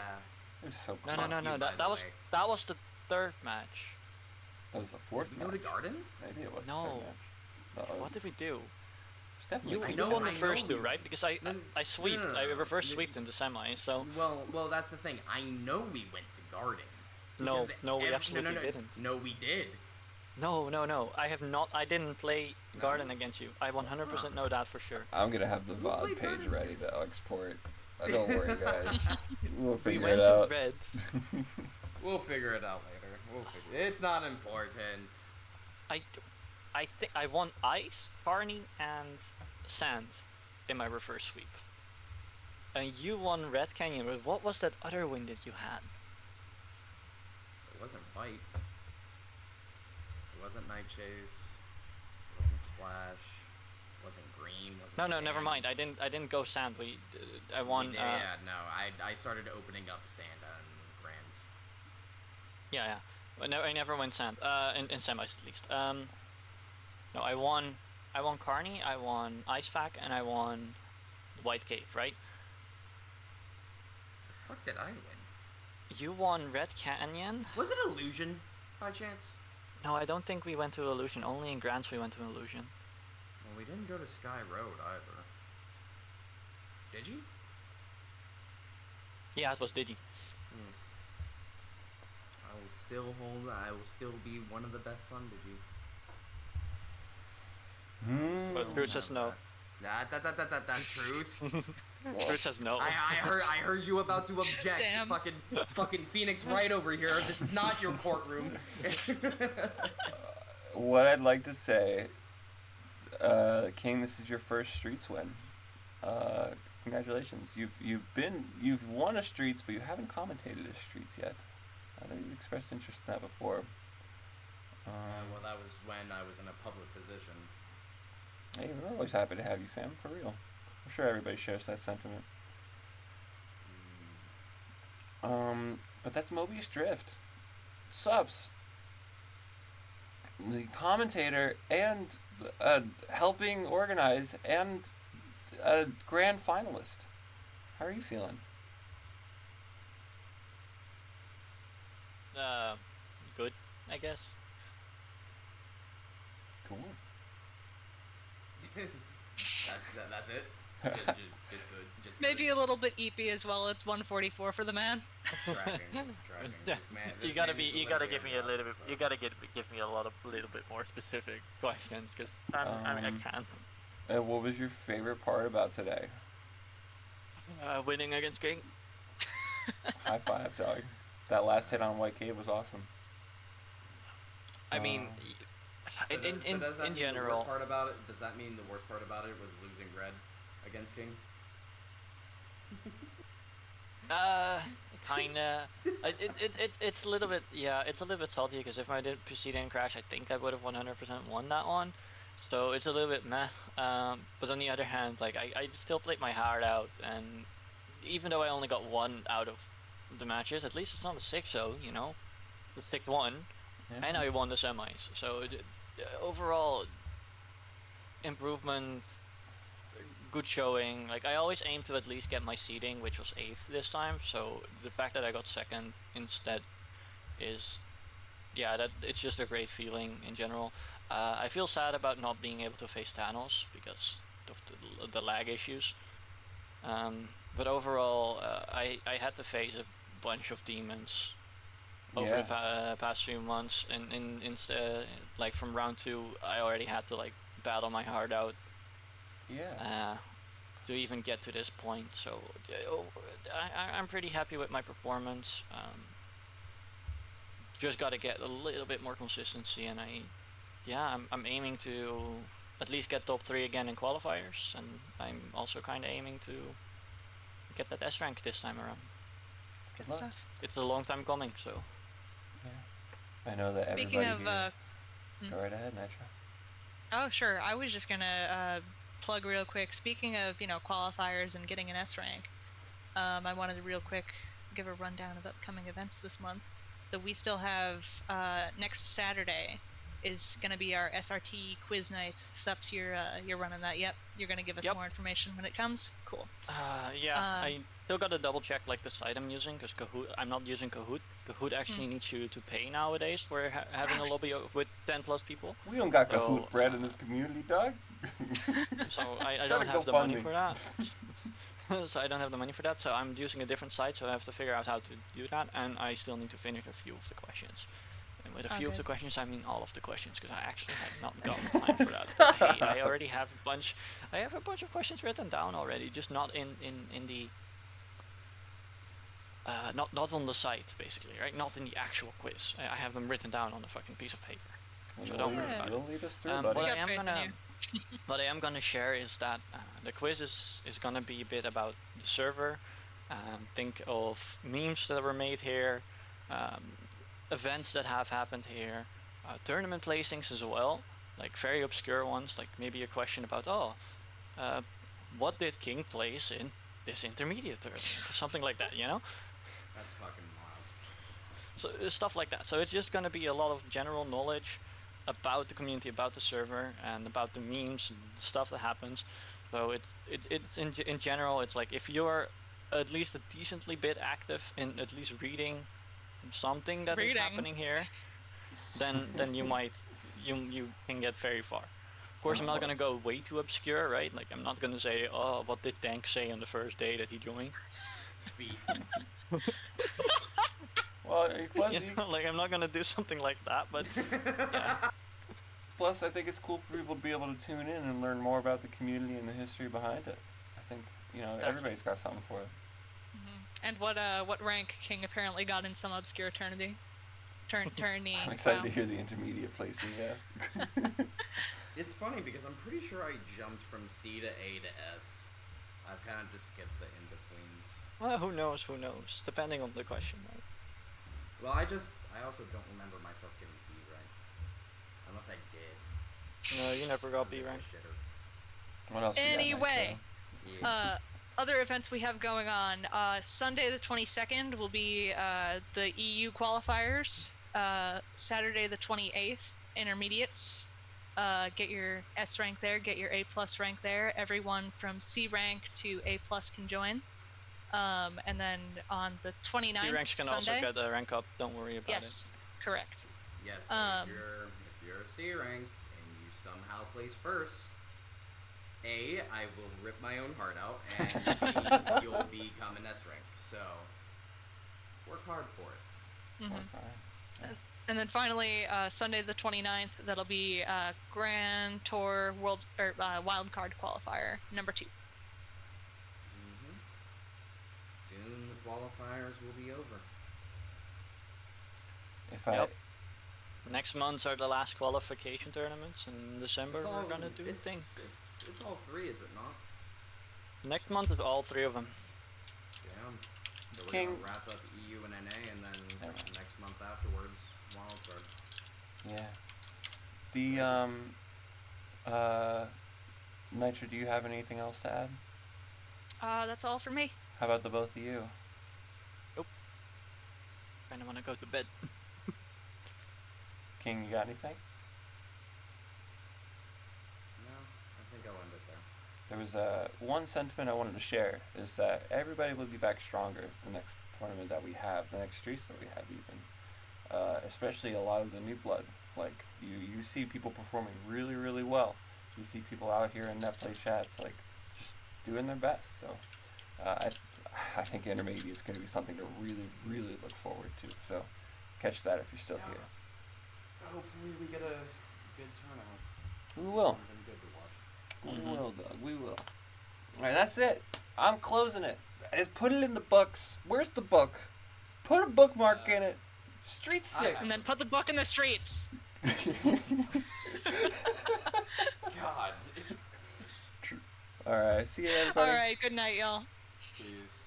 It was so No, cool. that was the third match. That was the fourth Did we go to match. Garden? Maybe it was No. the third match. What did we do? It's definitely You won the I first know two, we- right? Because I sweeped. no. I reverse sweeped in the semi, so... Well, that's the thing. I know we went to Garden. No, Because we absolutely didn't. No, we did. No. I didn't play Garden against you. I 100% know that for sure. I'm gonna have the VOD played page Garden? ready to export. Don't worry, guys. We'll We figure went it out. to red. We'll figure it out later. It's not important. I think I won ice, Barney, and sand. in my reverse sweep. And you won Red Canyon, but what was that other win that you had? It wasn't Fight. It wasn't Night Chase. It wasn't Splash. It wasn't Green. Wasn't No, Sand. never mind. I didn't go Sand. I won. I started opening up Sanda and Grands. Yeah. But no, I never went Sand. In semis at least. No, I won Carney. I won Ice Pack, and I won White Cave. Right? The fuck did I win? You won Red Canyon. Was it Illusion, by chance? No, I don't think we went to Illusion. Only in Grants we went to Illusion. Well, we didn't go to Sky Road either. Did you? Yeah, it was Digi. I will still be one of the best on Digi. But Truth says no. That truth. Truth says no. I heard you about to object. Damn. Fucking Phoenix right over here. This is not your courtroom. What I'd like to say, King, this is your first Streets win. Congratulations. You've won a Streets, but you haven't commentated a Streets yet. I know you've expressed interest in that before. Well, that was when I was in a public position. Hey, we're always happy to have you, fam. For real. I'm sure everybody shares that sentiment. But that's Mobius Drift. Subs. The commentator and helping organize and a grand finalist. How are you feeling? Good, I guess. Cool. That's it. Just good. Just Maybe good. a little bit eepy as well. It's 144 for the man. Tracking. Yeah. This You gotta man is be. You gotta delivering give me on a little that, bit. so. You gotta give me a little bit more specific questions, because I can't. What was your favorite part about today? Winning against King. High five, dog. That last hit on White Cave was awesome. I mean, So does that in mean general. the worst part about it? Does that mean the worst part about it was losing red against King? Kinda. It's a little bit, yeah, it's a little bit salty, because if I did proceed and crash, I think I would have 100% won that one. So it's a little bit meh. But on the other hand, like, I still played my heart out, and even though I only got one out of the matches, at least it's not a 6-0, you know? The 6-1, Yeah. and I won the semis. So overall, improvement, good showing. Like, I always aim to at least get my seeding, which was 8th this time. So the fact that I got 2nd instead is, yeah, that it's just a great feeling in general. I feel sad about not being able to face Thanos because of the lag issues. But overall, I had to face a bunch of demons over the past few months, and instead, like, from round 2, I already had to, like, battle my heart out to even get to this point. So I'm pretty happy with my performance. Just got to get a little bit more consistency, and I'm aiming to at least get top 3 again in qualifiers, and I'm also kind of aiming to get that S rank this time around. Good luck. It's a long time coming, so. I know that everybody Speaking of, here... Go right ahead, Nitro. oh sure, I was just gonna plug real quick. Speaking of, qualifiers and getting an S rank, I wanted to real quick give a rundown of upcoming events this month. So we still have next Saturday is gonna be our SRT quiz night. Sups, you're running that? Yep. You're gonna give us more information when it comes. Cool. Yeah, I still gotta double check, like, the site I'm using, because Kahoot, I'm not using Kahoot. Kahoot actually needs you to pay nowadays for having a lobby with 10 plus people. We don't got Kahoot bread in this community, dog. So I don't have the money for that. So I don't have the money for that, so I'm using a different site, so I have to figure out how to do that, and I still need to finish a few of the questions. And with a few of the questions, I mean all of the questions, because I actually have not gotten time for that. But hey, I already have a bunch. I have a bunch of questions written down already, just not in the not on the site, basically, right? Not in the actual quiz. I have them written down on a fucking piece of paper. So don't worry about it. You'll lead us through, buddy. What I am gonna share is that The quiz is gonna be a bit about the server. Think of memes that were made here, um, events that have happened here, tournament placings as well, like very obscure ones, like maybe a question about, what did King place in this intermediate tournament? Something like that, you know? That's fucking wild. So stuff like that. So it's just gonna be a lot of general knowledge about the community, about the server, and about the memes and stuff that happens. So it's in general, it's like if you're at least a decently bit active in at least reading something that is happening here, then you might you can get very far. Of course, I'm not gonna go way too obscure, right? Like I'm not gonna say, oh, what did Tank say on the first day that he joined? Feet. Well, plus, You know, like I'm not gonna do something like that, but yeah. plus, I think it's cool for people to be able to tune in and learn more about the community and the history behind it. I think everybody's got something for it. And what rank King apparently got in some obscure tourney. I'm excited to hear the intermediate placing. Yeah. It's funny because I'm pretty sure I jumped from C to A to S. I've kind of just skipped the in-betweens. Well, who knows? Who knows? Depending on the question, right? Well, I also don't remember myself getting B rank. Unless I did. No, you never got B I'm rank. just a shitter. What else? Anyway, Yeah. other events we have going on. Sunday the 22nd will be the EU qualifiers. Saturday the 28th, intermediates. Get your S rank there, get your A plus rank there. Everyone from C rank to A plus can join. And then on the 29th, C ranks can Sunday, also get a rank up. Don't worry about it. yes, correct. Yes, so if you're a C rank and you somehow place first, A, I will rip my own heart out, and B, you'll become an S rank. So work hard for it. And then finally, Sunday the 29th, that'll be Grand Tour World or Wild Card Qualifier number 2. Soon the qualifiers will be over. Yep. Next month are the last qualification tournaments, and in December we're gonna do a thing. It's all 3, is it not? Next month is all 3 of them. Damn. So we're King. gonna wrap up EU and NA, and then next month afterwards, wildcard. Yeah. The Nitro, do you have anything else to add? That's all for me. How about the both of you? Nope. Kinda wanna go to bed. King, you got anything? No, I think I'll end it there. There was one sentiment I wanted to share is that everybody will be back stronger the next tournament that we have, the next streets that we have even. Especially a lot of the new blood. Like you see people performing really, really well. You see people out here in net play chats like just doing their best. So I think intermediate is going to be something to really, really look forward to. So catch that if you're still here. Hopefully we get a good turnout. We will. Something good to watch. We will, Doug. We will. Alright, that's it. I'm closing it. Put it in the books. Where's the book? Put a bookmark in it. Street 6. And then put the book in the streets. God. Alright, see you everybody. All right, good night, y'all. Please.